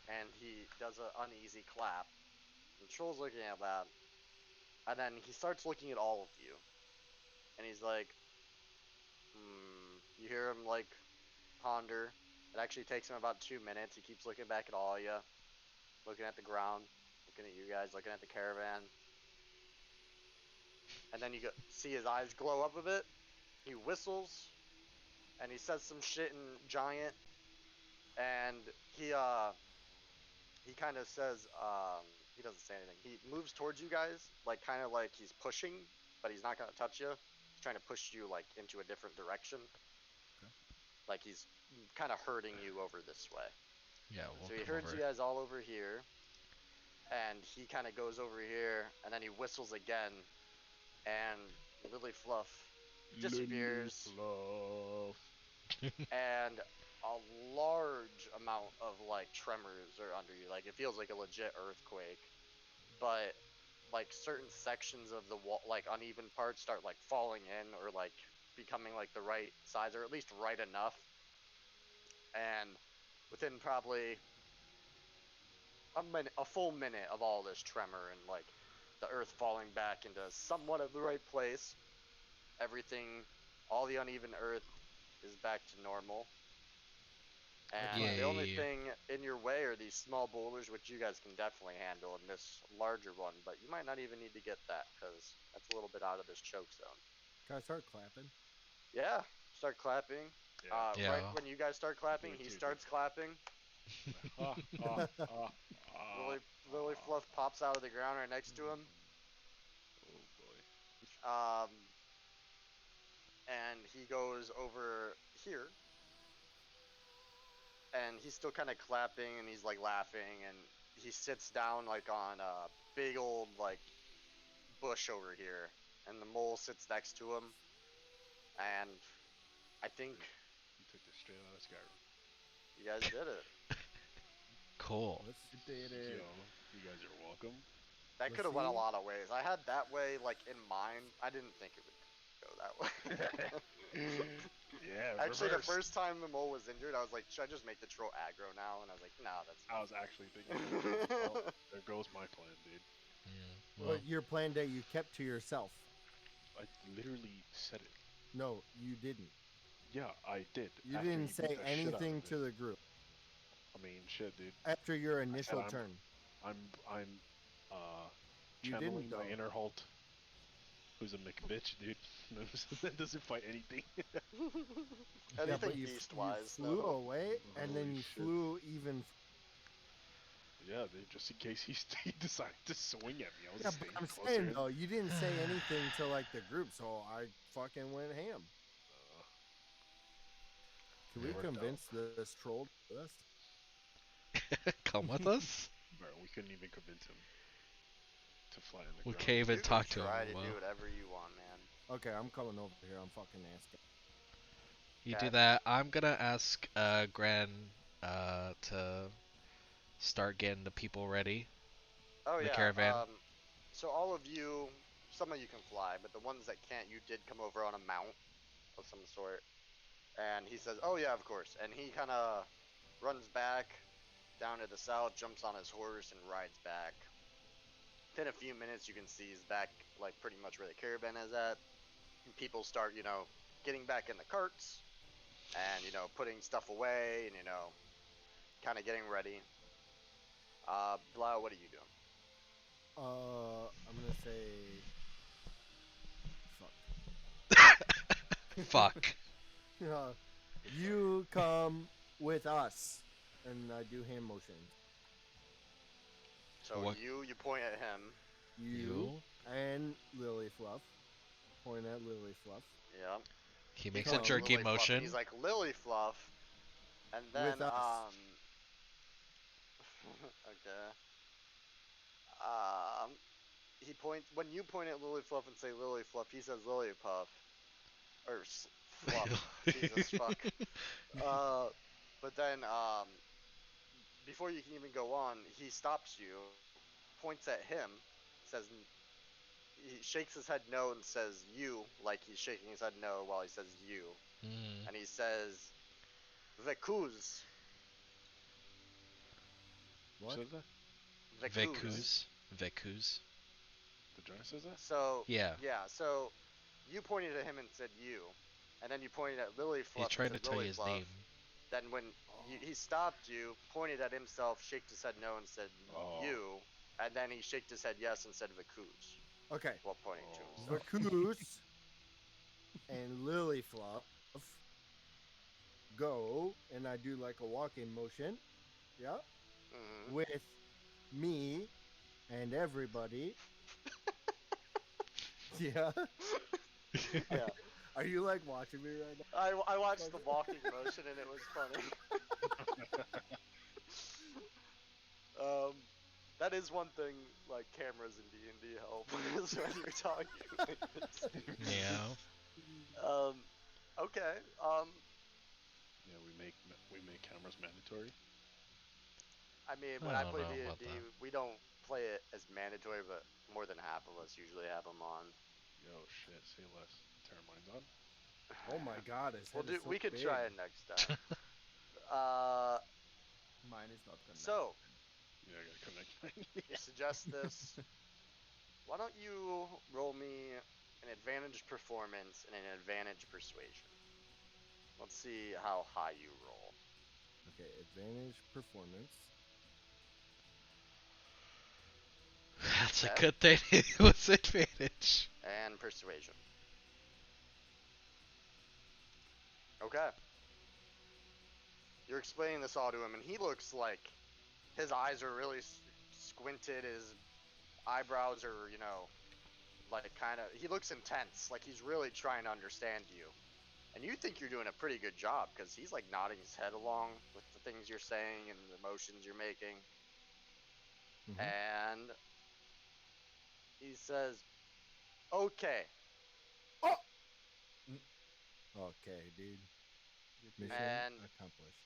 [SPEAKER 4] and he does an uneasy clap. And Troll's looking at that, and then he starts looking at all of you, and he's like, You hear him like ponder. It actually takes him about 2 minutes. He keeps looking back at all of you, looking at the ground, looking at you guys, looking at the caravan. And then you see his eyes glow up a bit. He whistles, and he says some shit in giant. And he kind of says, he doesn't say anything. He moves towards you guys, like kind of like he's pushing, but he's not gonna touch you. He's trying to push you like into a different direction.
[SPEAKER 2] Okay.
[SPEAKER 4] Like he's kind of herding you over this way.
[SPEAKER 3] Yeah, we'll
[SPEAKER 4] So he
[SPEAKER 3] come
[SPEAKER 4] herds
[SPEAKER 3] over.
[SPEAKER 4] you guys all over here, and he kind of goes over here, and then he whistles again, and Lily Fluff disappears, and a large amount of like tremors are under you. Like it feels like a legit earthquake, but like certain sections of the wall, like uneven parts, start like falling in or like becoming like the right size or at least right enough. And within probably a full minute of all this tremor and like the earth falling back into somewhat of the right place, everything, all the uneven earth is back to normal. And the only
[SPEAKER 3] Yay.
[SPEAKER 4] thing in your way are these small boulders, which you guys can definitely handle in this larger one, but you might not even need to get that because that's a little bit out of this choke zone.
[SPEAKER 2] can I start clapping?
[SPEAKER 4] Yeah, start clapping.
[SPEAKER 1] Yeah.
[SPEAKER 3] Yeah.
[SPEAKER 4] Right when you guys start clapping,
[SPEAKER 1] Do it
[SPEAKER 4] he
[SPEAKER 1] too,
[SPEAKER 4] starts clapping. Lily Fluff pops out of the ground right next to him.
[SPEAKER 1] Oh boy.
[SPEAKER 4] And he goes over here. And he's still kind of clapping and he's like laughing, and he sits down like on a big old like bush over here, and the mole sits next to him. And I think
[SPEAKER 1] You took this straight out of Skyrim.
[SPEAKER 4] you guys did it.
[SPEAKER 3] Cool.
[SPEAKER 2] Let's
[SPEAKER 6] Did
[SPEAKER 1] Yo,
[SPEAKER 6] it.
[SPEAKER 1] you guys are welcome.
[SPEAKER 4] That
[SPEAKER 2] Let's
[SPEAKER 4] could have went a
[SPEAKER 2] see.
[SPEAKER 4] lot of ways. I had that way like in mind. I didn't think it would go that way.
[SPEAKER 1] Yeah.
[SPEAKER 4] Actually, the
[SPEAKER 1] reverse.
[SPEAKER 4] first time the mole was injured, I was like, should I just make the troll aggro now? And I was like, nah, that's
[SPEAKER 1] I was actually thinking. Oh, there goes my plan, dude.
[SPEAKER 3] Yeah.
[SPEAKER 2] Well, your plan that you kept to yourself.
[SPEAKER 1] I literally said it.
[SPEAKER 2] No, you didn't.
[SPEAKER 1] Yeah, I did.
[SPEAKER 2] You
[SPEAKER 1] after
[SPEAKER 2] didn't
[SPEAKER 1] beat
[SPEAKER 2] say
[SPEAKER 1] the shit out of
[SPEAKER 2] anything
[SPEAKER 1] it.
[SPEAKER 2] to the group
[SPEAKER 1] I mean, shit, dude.
[SPEAKER 2] after your initial
[SPEAKER 1] I'm-
[SPEAKER 2] turn.
[SPEAKER 1] I'm
[SPEAKER 2] You
[SPEAKER 1] channeling
[SPEAKER 2] didn't,
[SPEAKER 1] my
[SPEAKER 2] though.
[SPEAKER 1] inner Holt, who's a McBitch, dude. That doesn't fight anything.
[SPEAKER 4] anything
[SPEAKER 2] you
[SPEAKER 4] beast-wise.
[SPEAKER 2] flew
[SPEAKER 4] No.
[SPEAKER 2] away, and then
[SPEAKER 1] Holy
[SPEAKER 2] you
[SPEAKER 1] shit.
[SPEAKER 2] flew even.
[SPEAKER 1] Yeah, dude, just in case he decided to swing at me. I was
[SPEAKER 2] Yeah, but
[SPEAKER 1] staying
[SPEAKER 2] I'm
[SPEAKER 1] closer
[SPEAKER 2] saying
[SPEAKER 1] in.
[SPEAKER 2] though, you didn't say anything to like the group, so I fucking went ham. Can we
[SPEAKER 1] It worked out.
[SPEAKER 2] convince this troll with us?
[SPEAKER 3] Come with us?
[SPEAKER 1] Bro, we couldn't even convince him to to fly in the
[SPEAKER 3] We
[SPEAKER 1] ground.
[SPEAKER 3] can't even
[SPEAKER 4] You can
[SPEAKER 3] talk to
[SPEAKER 4] try
[SPEAKER 3] him.
[SPEAKER 4] to
[SPEAKER 3] Well,
[SPEAKER 4] do whatever you want, man.
[SPEAKER 2] Okay, I'm coming over here. I'm fucking asking.
[SPEAKER 3] you
[SPEAKER 4] Okay.
[SPEAKER 3] do that. I'm gonna ask Gran to start getting the people ready.
[SPEAKER 4] Oh
[SPEAKER 3] The
[SPEAKER 4] yeah.
[SPEAKER 3] caravan.
[SPEAKER 4] So all of you, some of you can fly, but the ones that can't, you did come over on a mount of some sort. And he says, "Oh yeah, of course." And he kind of runs back down to the south, jumps on his horse, and rides back. Within a few minutes, you can see he's back, like pretty much where the caravan is at. And people start, getting back in the carts, and putting stuff away, and kind of getting ready. Blau, what are you doing?
[SPEAKER 2] I'm gonna say, fuck.
[SPEAKER 3] Fuck.
[SPEAKER 2] You come with us, and I do hand motions.
[SPEAKER 4] So
[SPEAKER 3] What?
[SPEAKER 4] you point at him.
[SPEAKER 2] You and Lily Fluff. Point at Lily Fluff.
[SPEAKER 4] Yeah.
[SPEAKER 3] He
[SPEAKER 4] He
[SPEAKER 3] makes a
[SPEAKER 4] points at
[SPEAKER 3] jerky
[SPEAKER 4] Lily Fluff, and
[SPEAKER 3] motion.
[SPEAKER 4] he's like, "Lily Fluff," and then
[SPEAKER 2] With us.
[SPEAKER 4] okay. Um, he points when you point at Lily Fluff and say Lily Fluff. He says Lily Puff or Fluff. Jesus fuck. But then before you can even go on, he stops you, points at him, says he shakes his head no and says you, like he's shaking his head no while he says you,
[SPEAKER 3] Mm.
[SPEAKER 4] and he says Vekuz.
[SPEAKER 2] What?
[SPEAKER 1] Says that?
[SPEAKER 3] Vekuz. Vekuz.
[SPEAKER 1] The driver says that?
[SPEAKER 4] So
[SPEAKER 3] Yeah.
[SPEAKER 4] so you pointed at him and said you, and then you pointed at Lily
[SPEAKER 3] He's
[SPEAKER 4] Fluff
[SPEAKER 3] trying
[SPEAKER 4] and
[SPEAKER 3] to
[SPEAKER 4] said
[SPEAKER 3] tell you
[SPEAKER 4] Lily
[SPEAKER 3] his
[SPEAKER 4] Fluff.
[SPEAKER 3] name.
[SPEAKER 4] Then when he stopped you, pointed at himself, shaked his head no and said
[SPEAKER 1] Oh.
[SPEAKER 4] you, and then he shaked his head yes and said Vekuz
[SPEAKER 2] Okay.
[SPEAKER 4] while pointing to
[SPEAKER 1] Oh.
[SPEAKER 4] himself.
[SPEAKER 2] Vacoose and Lily Fluff go, and I do like a walking motion. Yeah.
[SPEAKER 4] Mhm.
[SPEAKER 2] With me and everybody. Yeah.
[SPEAKER 4] Yeah.
[SPEAKER 2] Are you like watching me right now?
[SPEAKER 4] I watched the walking motion and it was funny. That is one thing like cameras in D&D help is when you're talking like this.
[SPEAKER 3] Yeah.
[SPEAKER 4] Okay.
[SPEAKER 1] Yeah, we make cameras mandatory.
[SPEAKER 4] I mean,
[SPEAKER 3] I
[SPEAKER 4] when I
[SPEAKER 3] don't
[SPEAKER 4] play
[SPEAKER 3] know about
[SPEAKER 4] D&D,
[SPEAKER 3] that.
[SPEAKER 4] we don't play it as mandatory, but more than half of us usually have them on.
[SPEAKER 1] Yo, shit, say less. Turn mine's on.
[SPEAKER 2] Oh my god, his head is so
[SPEAKER 4] We could
[SPEAKER 2] big.
[SPEAKER 4] try it next time.
[SPEAKER 6] Mine is not connected.
[SPEAKER 4] So
[SPEAKER 1] Yeah, I gotta connect mine.
[SPEAKER 4] suggest this. Why don't you roll me an advantage performance and an advantage persuasion? Let's see how high you roll.
[SPEAKER 2] Okay, advantage performance.
[SPEAKER 3] That's a
[SPEAKER 4] Okay.
[SPEAKER 3] good thing. It was advantage.
[SPEAKER 4] And persuasion. Okay. You're explaining this all to him, and he looks like his eyes are really squinted. His eyebrows are, like kind of. He looks intense, like he's really trying to understand you. And you think you're doing a pretty good job because he's like nodding his head along with the things you're saying and the motions you're making.
[SPEAKER 2] Mhm.
[SPEAKER 4] And he says, "Okay."
[SPEAKER 2] Okay, dude. Mission
[SPEAKER 4] And
[SPEAKER 2] accomplished.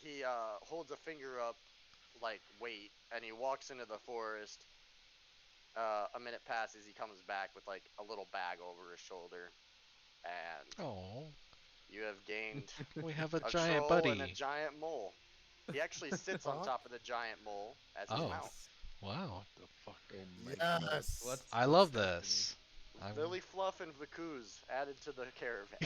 [SPEAKER 4] he holds a finger up, like wait, and he walks into the forest. A minute passes. He comes back with like a little bag over his shoulder, and
[SPEAKER 3] Oh,
[SPEAKER 4] you have gained
[SPEAKER 3] we have a
[SPEAKER 4] a
[SPEAKER 3] giant
[SPEAKER 4] troll and a
[SPEAKER 3] buddy.
[SPEAKER 4] giant mole. He actually sits on
[SPEAKER 2] Huh?
[SPEAKER 4] top of the giant mole as his
[SPEAKER 3] Oh.
[SPEAKER 4] mount.
[SPEAKER 3] Wow.
[SPEAKER 1] The fuck?
[SPEAKER 6] Oh my god.
[SPEAKER 2] Yes.
[SPEAKER 3] I love this. I'm...
[SPEAKER 4] Lily Fluff and Vekuz added to the caravan.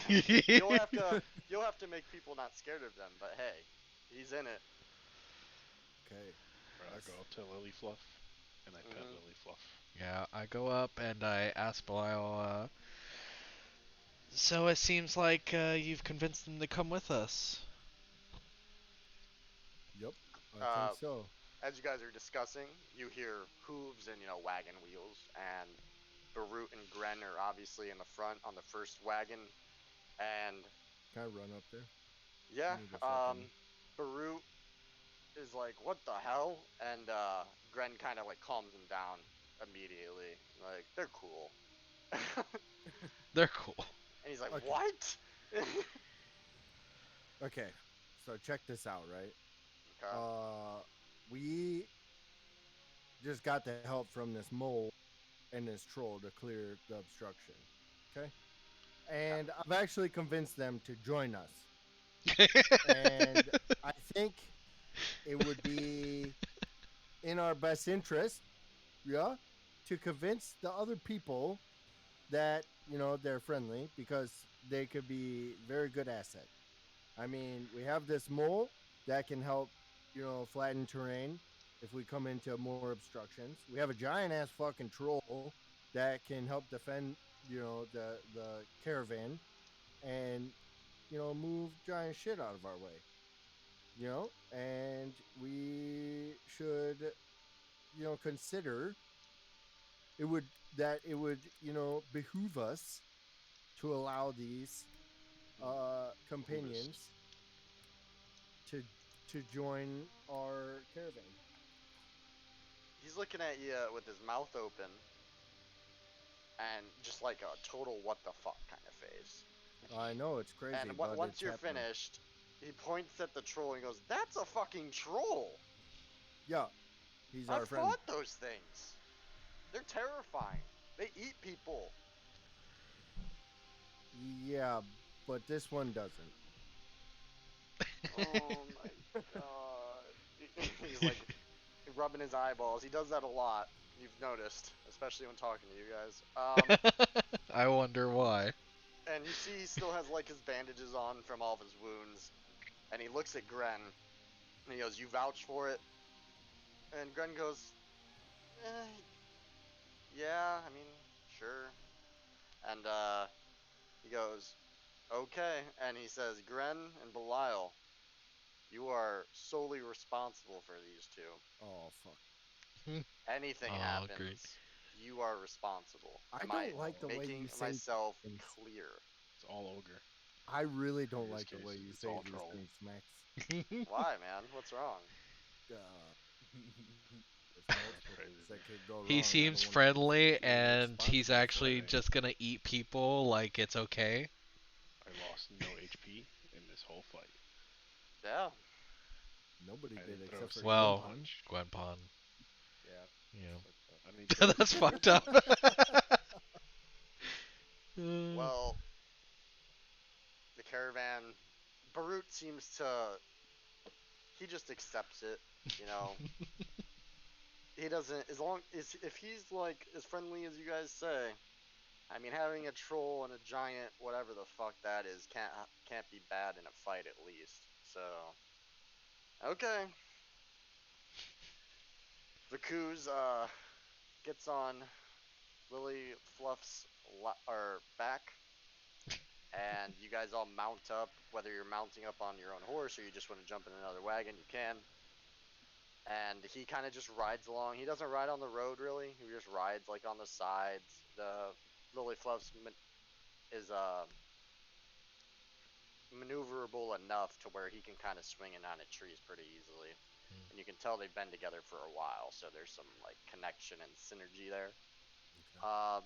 [SPEAKER 4] You'll have to make people not scared of them, but hey, he's in it.
[SPEAKER 2] Okay.
[SPEAKER 1] I go up to Lily Fluff, and I pet
[SPEAKER 4] Mhm.
[SPEAKER 1] Lily Fluff.
[SPEAKER 3] Yeah, I go up and I ask Belial, so it seems like you've convinced them to come with us.
[SPEAKER 2] Yep. I
[SPEAKER 4] Uh,
[SPEAKER 2] think so.
[SPEAKER 4] As you guys are discussing, you hear hooves and wagon wheels, and Barut and Gren are obviously in the front on the first wagon, and
[SPEAKER 2] Can I run up there?
[SPEAKER 4] yeah,
[SPEAKER 2] Need to fucking-
[SPEAKER 4] Barut is like, "What the hell?" And Gren kind of like calms him down, immediately. Like, they're cool. And
[SPEAKER 3] They're cool.
[SPEAKER 4] he's like,
[SPEAKER 2] Okay.
[SPEAKER 4] what?
[SPEAKER 2] Okay, so check this out, right?
[SPEAKER 4] Okay.
[SPEAKER 2] We just got the help from this mole and this troll to clear the obstruction. Okay, and I've actually convinced them to join us, and I think it would be in our best interest, yeah, to convince the other people that they're friendly because they could be very good asset. I mean, we have this mole that can help, flatten terrain if we come into more obstructions. We have a giant ass fucking troll that can help defend, the caravan and move giant shit out of our way. And we should, consider it would behoove us to allow these
[SPEAKER 1] Hoovest.
[SPEAKER 2] companions to join our caravan.
[SPEAKER 4] He's looking at you with his mouth open and just like a total what the fuck kind of face.
[SPEAKER 2] I know it's crazy,
[SPEAKER 4] And
[SPEAKER 2] but
[SPEAKER 4] once
[SPEAKER 2] it's
[SPEAKER 4] you're
[SPEAKER 2] happening.
[SPEAKER 4] finished, he points at the troll and goes, "That's a fucking troll.
[SPEAKER 2] Yeah, he's our
[SPEAKER 4] I've
[SPEAKER 2] friend.
[SPEAKER 4] fought those things. They're terrifying. They eat people."
[SPEAKER 2] Yeah, but this one doesn't.
[SPEAKER 4] Oh my god. He's like rubbing his eyeballs. He does that a lot. You've noticed, especially when talking to you guys.
[SPEAKER 3] I wonder why.
[SPEAKER 4] And you see he still has like his bandages on from all of his wounds. And he looks at Gren and he goes, "You vouch for it?" And Gren goes, "Yeah, I mean, sure." And he goes, "Okay." And he says, "Gren and Belial, you are solely responsible for these two.
[SPEAKER 2] Oh fuck!
[SPEAKER 4] Anything
[SPEAKER 3] Oh, great.
[SPEAKER 4] happens, you are responsible.
[SPEAKER 2] I
[SPEAKER 4] Am I
[SPEAKER 2] don't like the way
[SPEAKER 4] making
[SPEAKER 2] you say
[SPEAKER 4] myself
[SPEAKER 2] things.
[SPEAKER 4] clear?"
[SPEAKER 1] It's all ogre.
[SPEAKER 2] I really don't
[SPEAKER 1] In this
[SPEAKER 2] like the
[SPEAKER 1] case,
[SPEAKER 2] way you
[SPEAKER 1] it's
[SPEAKER 2] say
[SPEAKER 1] all
[SPEAKER 2] these
[SPEAKER 1] troll.
[SPEAKER 2] things, Max.
[SPEAKER 4] Why, man? What's wrong?
[SPEAKER 2] There's multiple
[SPEAKER 1] Crazy.
[SPEAKER 2] things that could go wrong.
[SPEAKER 3] He
[SPEAKER 2] I
[SPEAKER 3] seems
[SPEAKER 2] don't wanna be
[SPEAKER 3] friendly, and
[SPEAKER 2] responsible
[SPEAKER 3] he's
[SPEAKER 2] for
[SPEAKER 3] actually
[SPEAKER 2] anything.
[SPEAKER 3] just gonna eat people like it's okay.
[SPEAKER 1] I lost no HP in this whole fight.
[SPEAKER 4] Yeah.
[SPEAKER 2] Nobody
[SPEAKER 1] I
[SPEAKER 2] did
[SPEAKER 1] didn't throw a
[SPEAKER 2] except for
[SPEAKER 1] single
[SPEAKER 3] Well,
[SPEAKER 2] Gwen.
[SPEAKER 1] punch.
[SPEAKER 3] Gwenpon.
[SPEAKER 6] Yeah.
[SPEAKER 1] I didn't throw a
[SPEAKER 3] That's
[SPEAKER 1] single
[SPEAKER 3] fucked up.
[SPEAKER 1] punch.
[SPEAKER 4] Well, the caravan, Barut seems to, he just accepts it, you know. He doesn't, as long as, if he's like as friendly as you guys say, I mean, having a troll and a giant, whatever the fuck that is, can't be bad in a fight at least. So, okay. Vakuz gets on Lily Fluff's or back, and you guys all mount up. Whether you're mounting up on your own horse or you just want to jump in another wagon, you can. And he kind of just rides along. He doesn't ride on the road really. He just rides like on the sides. The Lily Fluff's is maneuverable enough to where he can kind of swing in on at trees pretty easily. And you can tell they've been together for a while, so there's some like connection and synergy there.
[SPEAKER 2] Okay.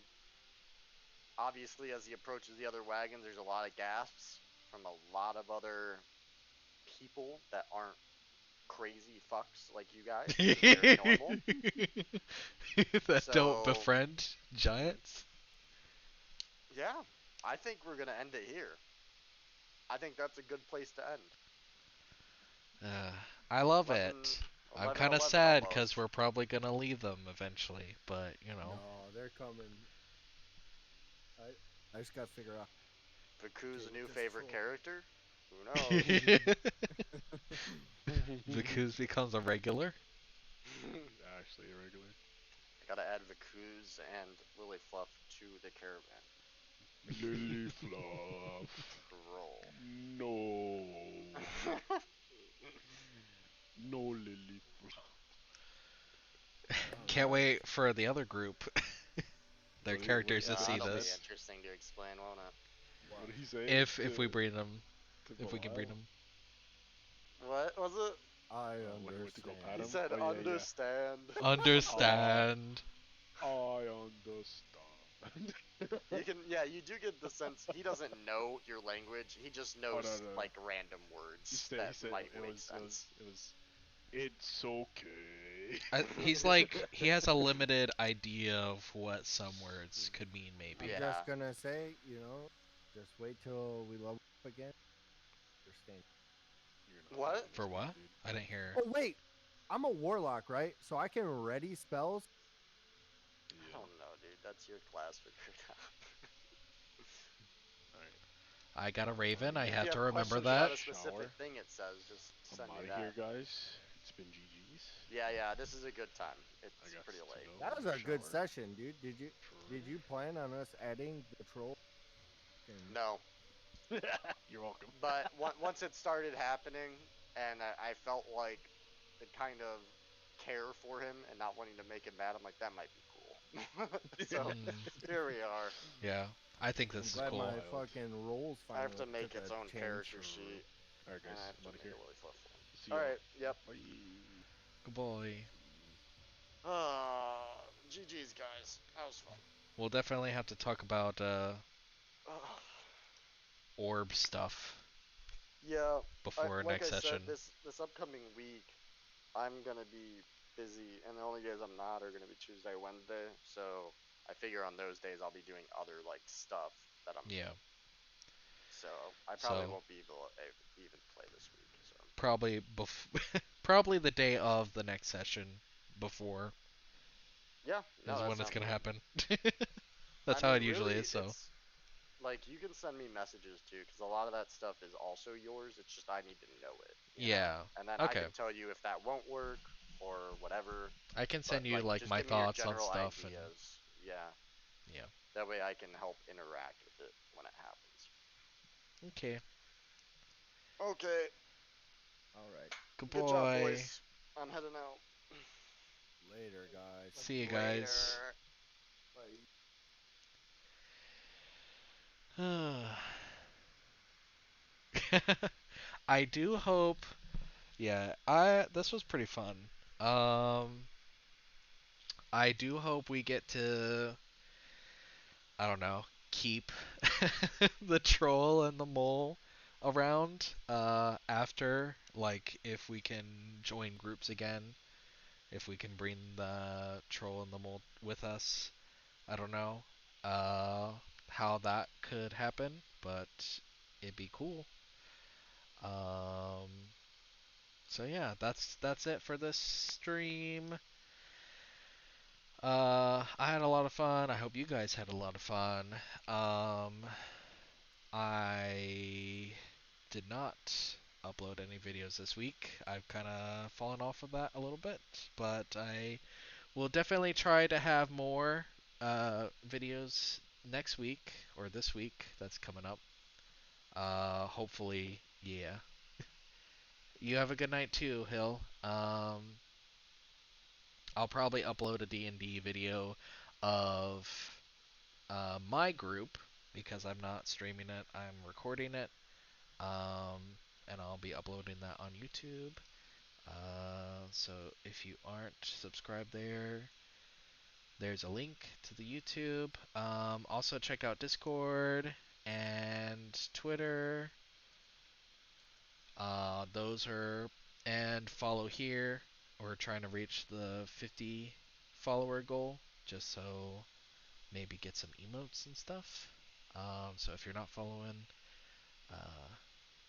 [SPEAKER 4] Obviously, as he approaches the other wagons, there's a lot of gasps from a lot of other people that aren't crazy fucks like you guys. Very normal.
[SPEAKER 3] That don't
[SPEAKER 4] So,
[SPEAKER 3] befriend giants.
[SPEAKER 4] yeah, I think we're gonna end it here. I think that's a good place to end.
[SPEAKER 3] Uh, I love
[SPEAKER 4] 11,
[SPEAKER 3] it. I'm
[SPEAKER 4] 11,
[SPEAKER 3] kind of
[SPEAKER 4] 11
[SPEAKER 3] sad
[SPEAKER 4] almost.
[SPEAKER 3] because we're probably gonna leave them eventually, but you know.
[SPEAKER 2] No, they're coming. I just gotta figure out.
[SPEAKER 4] Vaku's
[SPEAKER 2] Okay,
[SPEAKER 4] new
[SPEAKER 2] this
[SPEAKER 4] favorite
[SPEAKER 2] troll.
[SPEAKER 4] character? Who knows?
[SPEAKER 3] Because becomes a regular.
[SPEAKER 1] Actually, irregular.
[SPEAKER 4] I gotta add Vaku's and Lily Fluff to the caravan.
[SPEAKER 1] Lily Fluff.
[SPEAKER 4] Roll.
[SPEAKER 1] No. No Lily Fluff.
[SPEAKER 3] Can't wait for the other group, their
[SPEAKER 1] What did
[SPEAKER 3] characters
[SPEAKER 1] he
[SPEAKER 3] to
[SPEAKER 4] Yeah,
[SPEAKER 1] say?
[SPEAKER 3] see
[SPEAKER 4] that'll be
[SPEAKER 3] this.
[SPEAKER 4] interesting to explain, won't it?
[SPEAKER 1] What did he say?
[SPEAKER 3] If we bring them,
[SPEAKER 1] to
[SPEAKER 3] if we can bring
[SPEAKER 1] Belial?
[SPEAKER 3] them.
[SPEAKER 4] What was it?
[SPEAKER 2] I
[SPEAKER 1] When he went to go pat
[SPEAKER 4] He
[SPEAKER 1] him?
[SPEAKER 2] understand.
[SPEAKER 4] said,
[SPEAKER 1] Oh, yeah, yeah.
[SPEAKER 4] "Understand."
[SPEAKER 3] Understand.
[SPEAKER 1] I understand.
[SPEAKER 4] You can, yeah, you do get the sense he doesn't know your language. He just
[SPEAKER 1] Oh,
[SPEAKER 4] knows
[SPEAKER 1] no.
[SPEAKER 4] like random
[SPEAKER 1] He
[SPEAKER 4] words
[SPEAKER 1] said,
[SPEAKER 4] that might
[SPEAKER 1] it
[SPEAKER 4] make
[SPEAKER 1] was,
[SPEAKER 4] sense.
[SPEAKER 1] it's okay.
[SPEAKER 3] He's like he has a limited idea of what some words could mean,
[SPEAKER 2] I'm
[SPEAKER 3] maybe.
[SPEAKER 4] Yeah.
[SPEAKER 2] just gonna say, just wait till we level up again. Understand?
[SPEAKER 1] You're not
[SPEAKER 4] What?
[SPEAKER 1] leaving
[SPEAKER 3] For
[SPEAKER 1] this game,
[SPEAKER 3] what?
[SPEAKER 1] dude.
[SPEAKER 3] I didn't hear.
[SPEAKER 2] Oh wait, I'm a warlock, right? So I can ready spells.
[SPEAKER 4] I
[SPEAKER 1] Yeah.
[SPEAKER 4] don't know, dude. That's your class figured out.
[SPEAKER 1] Alright.
[SPEAKER 3] I got a
[SPEAKER 1] I'm
[SPEAKER 3] raven.
[SPEAKER 1] outta
[SPEAKER 3] I
[SPEAKER 1] here.
[SPEAKER 4] If
[SPEAKER 3] have
[SPEAKER 4] you
[SPEAKER 3] to
[SPEAKER 4] have
[SPEAKER 3] remember
[SPEAKER 4] questions
[SPEAKER 3] that.
[SPEAKER 4] about a specific
[SPEAKER 1] Shower.
[SPEAKER 4] thing, it says just
[SPEAKER 1] I'm
[SPEAKER 4] send me
[SPEAKER 1] out of
[SPEAKER 4] that.
[SPEAKER 1] here, guys. It's been GG's.
[SPEAKER 4] Yeah. This is a good time.
[SPEAKER 1] I
[SPEAKER 4] It's
[SPEAKER 1] got
[SPEAKER 4] pretty
[SPEAKER 1] to
[SPEAKER 4] late.
[SPEAKER 1] go.
[SPEAKER 2] That was
[SPEAKER 1] I'm
[SPEAKER 2] a good
[SPEAKER 1] shower.
[SPEAKER 2] session, dude. Did you
[SPEAKER 1] For
[SPEAKER 2] plan on us adding the troll?
[SPEAKER 4] No,
[SPEAKER 1] real. You're welcome.
[SPEAKER 4] but once it started happening, and I felt like the kind of care for him and not wanting to make him mad, I'm like, that might be cool. So here we are.
[SPEAKER 3] Yeah, I think
[SPEAKER 2] I'm
[SPEAKER 3] this is
[SPEAKER 2] glad
[SPEAKER 3] cool.
[SPEAKER 2] my
[SPEAKER 1] Wild.
[SPEAKER 2] fucking rolls
[SPEAKER 4] I have
[SPEAKER 2] finally
[SPEAKER 4] to make
[SPEAKER 2] took
[SPEAKER 4] its
[SPEAKER 2] a
[SPEAKER 4] own
[SPEAKER 2] change.
[SPEAKER 4] character
[SPEAKER 1] True.
[SPEAKER 4] sheet,
[SPEAKER 1] Alright,
[SPEAKER 4] and
[SPEAKER 1] guys.
[SPEAKER 4] I have
[SPEAKER 1] I'm
[SPEAKER 4] to
[SPEAKER 1] out of
[SPEAKER 4] make
[SPEAKER 1] here.
[SPEAKER 4] it really fluffy.
[SPEAKER 1] See
[SPEAKER 4] All
[SPEAKER 1] y'all.
[SPEAKER 4] right. Yep.
[SPEAKER 1] Bye.
[SPEAKER 3] Good boy.
[SPEAKER 4] GG's guys. That was fun.
[SPEAKER 3] We'll definitely have to talk about
[SPEAKER 4] Ugh.
[SPEAKER 3] orb stuff
[SPEAKER 4] Yeah.
[SPEAKER 3] before
[SPEAKER 4] Like
[SPEAKER 3] next
[SPEAKER 4] I said,
[SPEAKER 3] session.
[SPEAKER 4] this upcoming week, I'm gonna be busy, and the only days I'm not are gonna be Tuesday, Wednesday. So I figure on those days I'll be doing other like stuff that I'm.
[SPEAKER 3] Yeah.
[SPEAKER 4] So I probably
[SPEAKER 3] So
[SPEAKER 4] won't be able to even play this week. So
[SPEAKER 3] probably probably the day of the next session before
[SPEAKER 4] yeah, no,
[SPEAKER 3] is
[SPEAKER 4] that
[SPEAKER 3] when it's
[SPEAKER 4] sounds
[SPEAKER 3] gonna
[SPEAKER 4] good.
[SPEAKER 3] happen.
[SPEAKER 4] I
[SPEAKER 3] That's how
[SPEAKER 4] mean,
[SPEAKER 3] it usually
[SPEAKER 4] really,
[SPEAKER 3] is. So
[SPEAKER 4] it's like you can send me messages too, because a lot of that stuff is also yours. It's just I need to know it.
[SPEAKER 3] yeah.
[SPEAKER 4] And then I
[SPEAKER 3] Okay.
[SPEAKER 4] can tell you if that won't work or whatever.
[SPEAKER 3] I can send
[SPEAKER 4] But
[SPEAKER 3] you like
[SPEAKER 4] just
[SPEAKER 3] my
[SPEAKER 4] give me your
[SPEAKER 3] thoughts on
[SPEAKER 4] general
[SPEAKER 3] stuff and
[SPEAKER 4] ideas. Yeah.
[SPEAKER 3] yeah.
[SPEAKER 4] That way I can help interact with it when it happens.
[SPEAKER 3] Okay.
[SPEAKER 4] Okay.
[SPEAKER 2] All right,
[SPEAKER 3] Good
[SPEAKER 4] Good job,
[SPEAKER 3] boy.
[SPEAKER 4] boys. I'm heading out.
[SPEAKER 2] later, guys.
[SPEAKER 3] See you guys.
[SPEAKER 2] Bye.
[SPEAKER 3] I do hope. Yeah, I this was pretty fun. I do hope we get to, I don't know, keep the troll and the mole around after, like, if we can join groups again, if we can bring the troll and the mole with us. I don't know uh, how that could happen, but it'd be cool. Um, so yeah, that's it for this stream. I had a lot of fun. I hope you guys had a lot of fun. I did not upload any videos this week. I've kind of fallen off of that a little bit, but I will definitely try to have more videos next week or this week that's coming up. Hopefully, yeah. You have a good night too, Hill. I'll probably upload a D&D video of my group because I'm not streaming it. I'm recording it, and I'll be uploading that on YouTube. So if you aren't subscribed there, there's a link to the YouTube. Also check out Discord and Twitter. Those are, and follow here. We're trying to reach the 50 follower goal, just so maybe get some emotes and stuff. So if you're not following, uh,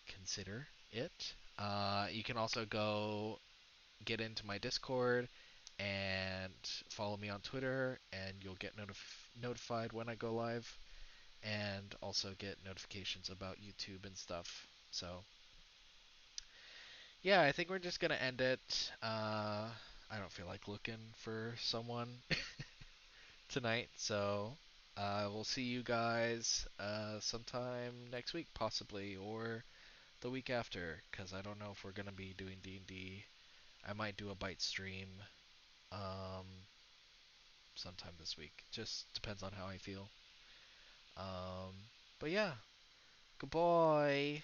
[SPEAKER 3] consider it. You can also go get into my Discord and follow me on Twitter, and you'll get notified when I go live, and also get notifications about YouTube and stuff. So yeah, I think we're just gonna end it. I don't feel like looking for someone tonight, so we'll see you guys sometime next week, possibly, or the week after, because I don't know if we're gonna be doing D&D. I might do a bite stream um, sometime this week. Just depends on how I feel. But yeah, goodbye.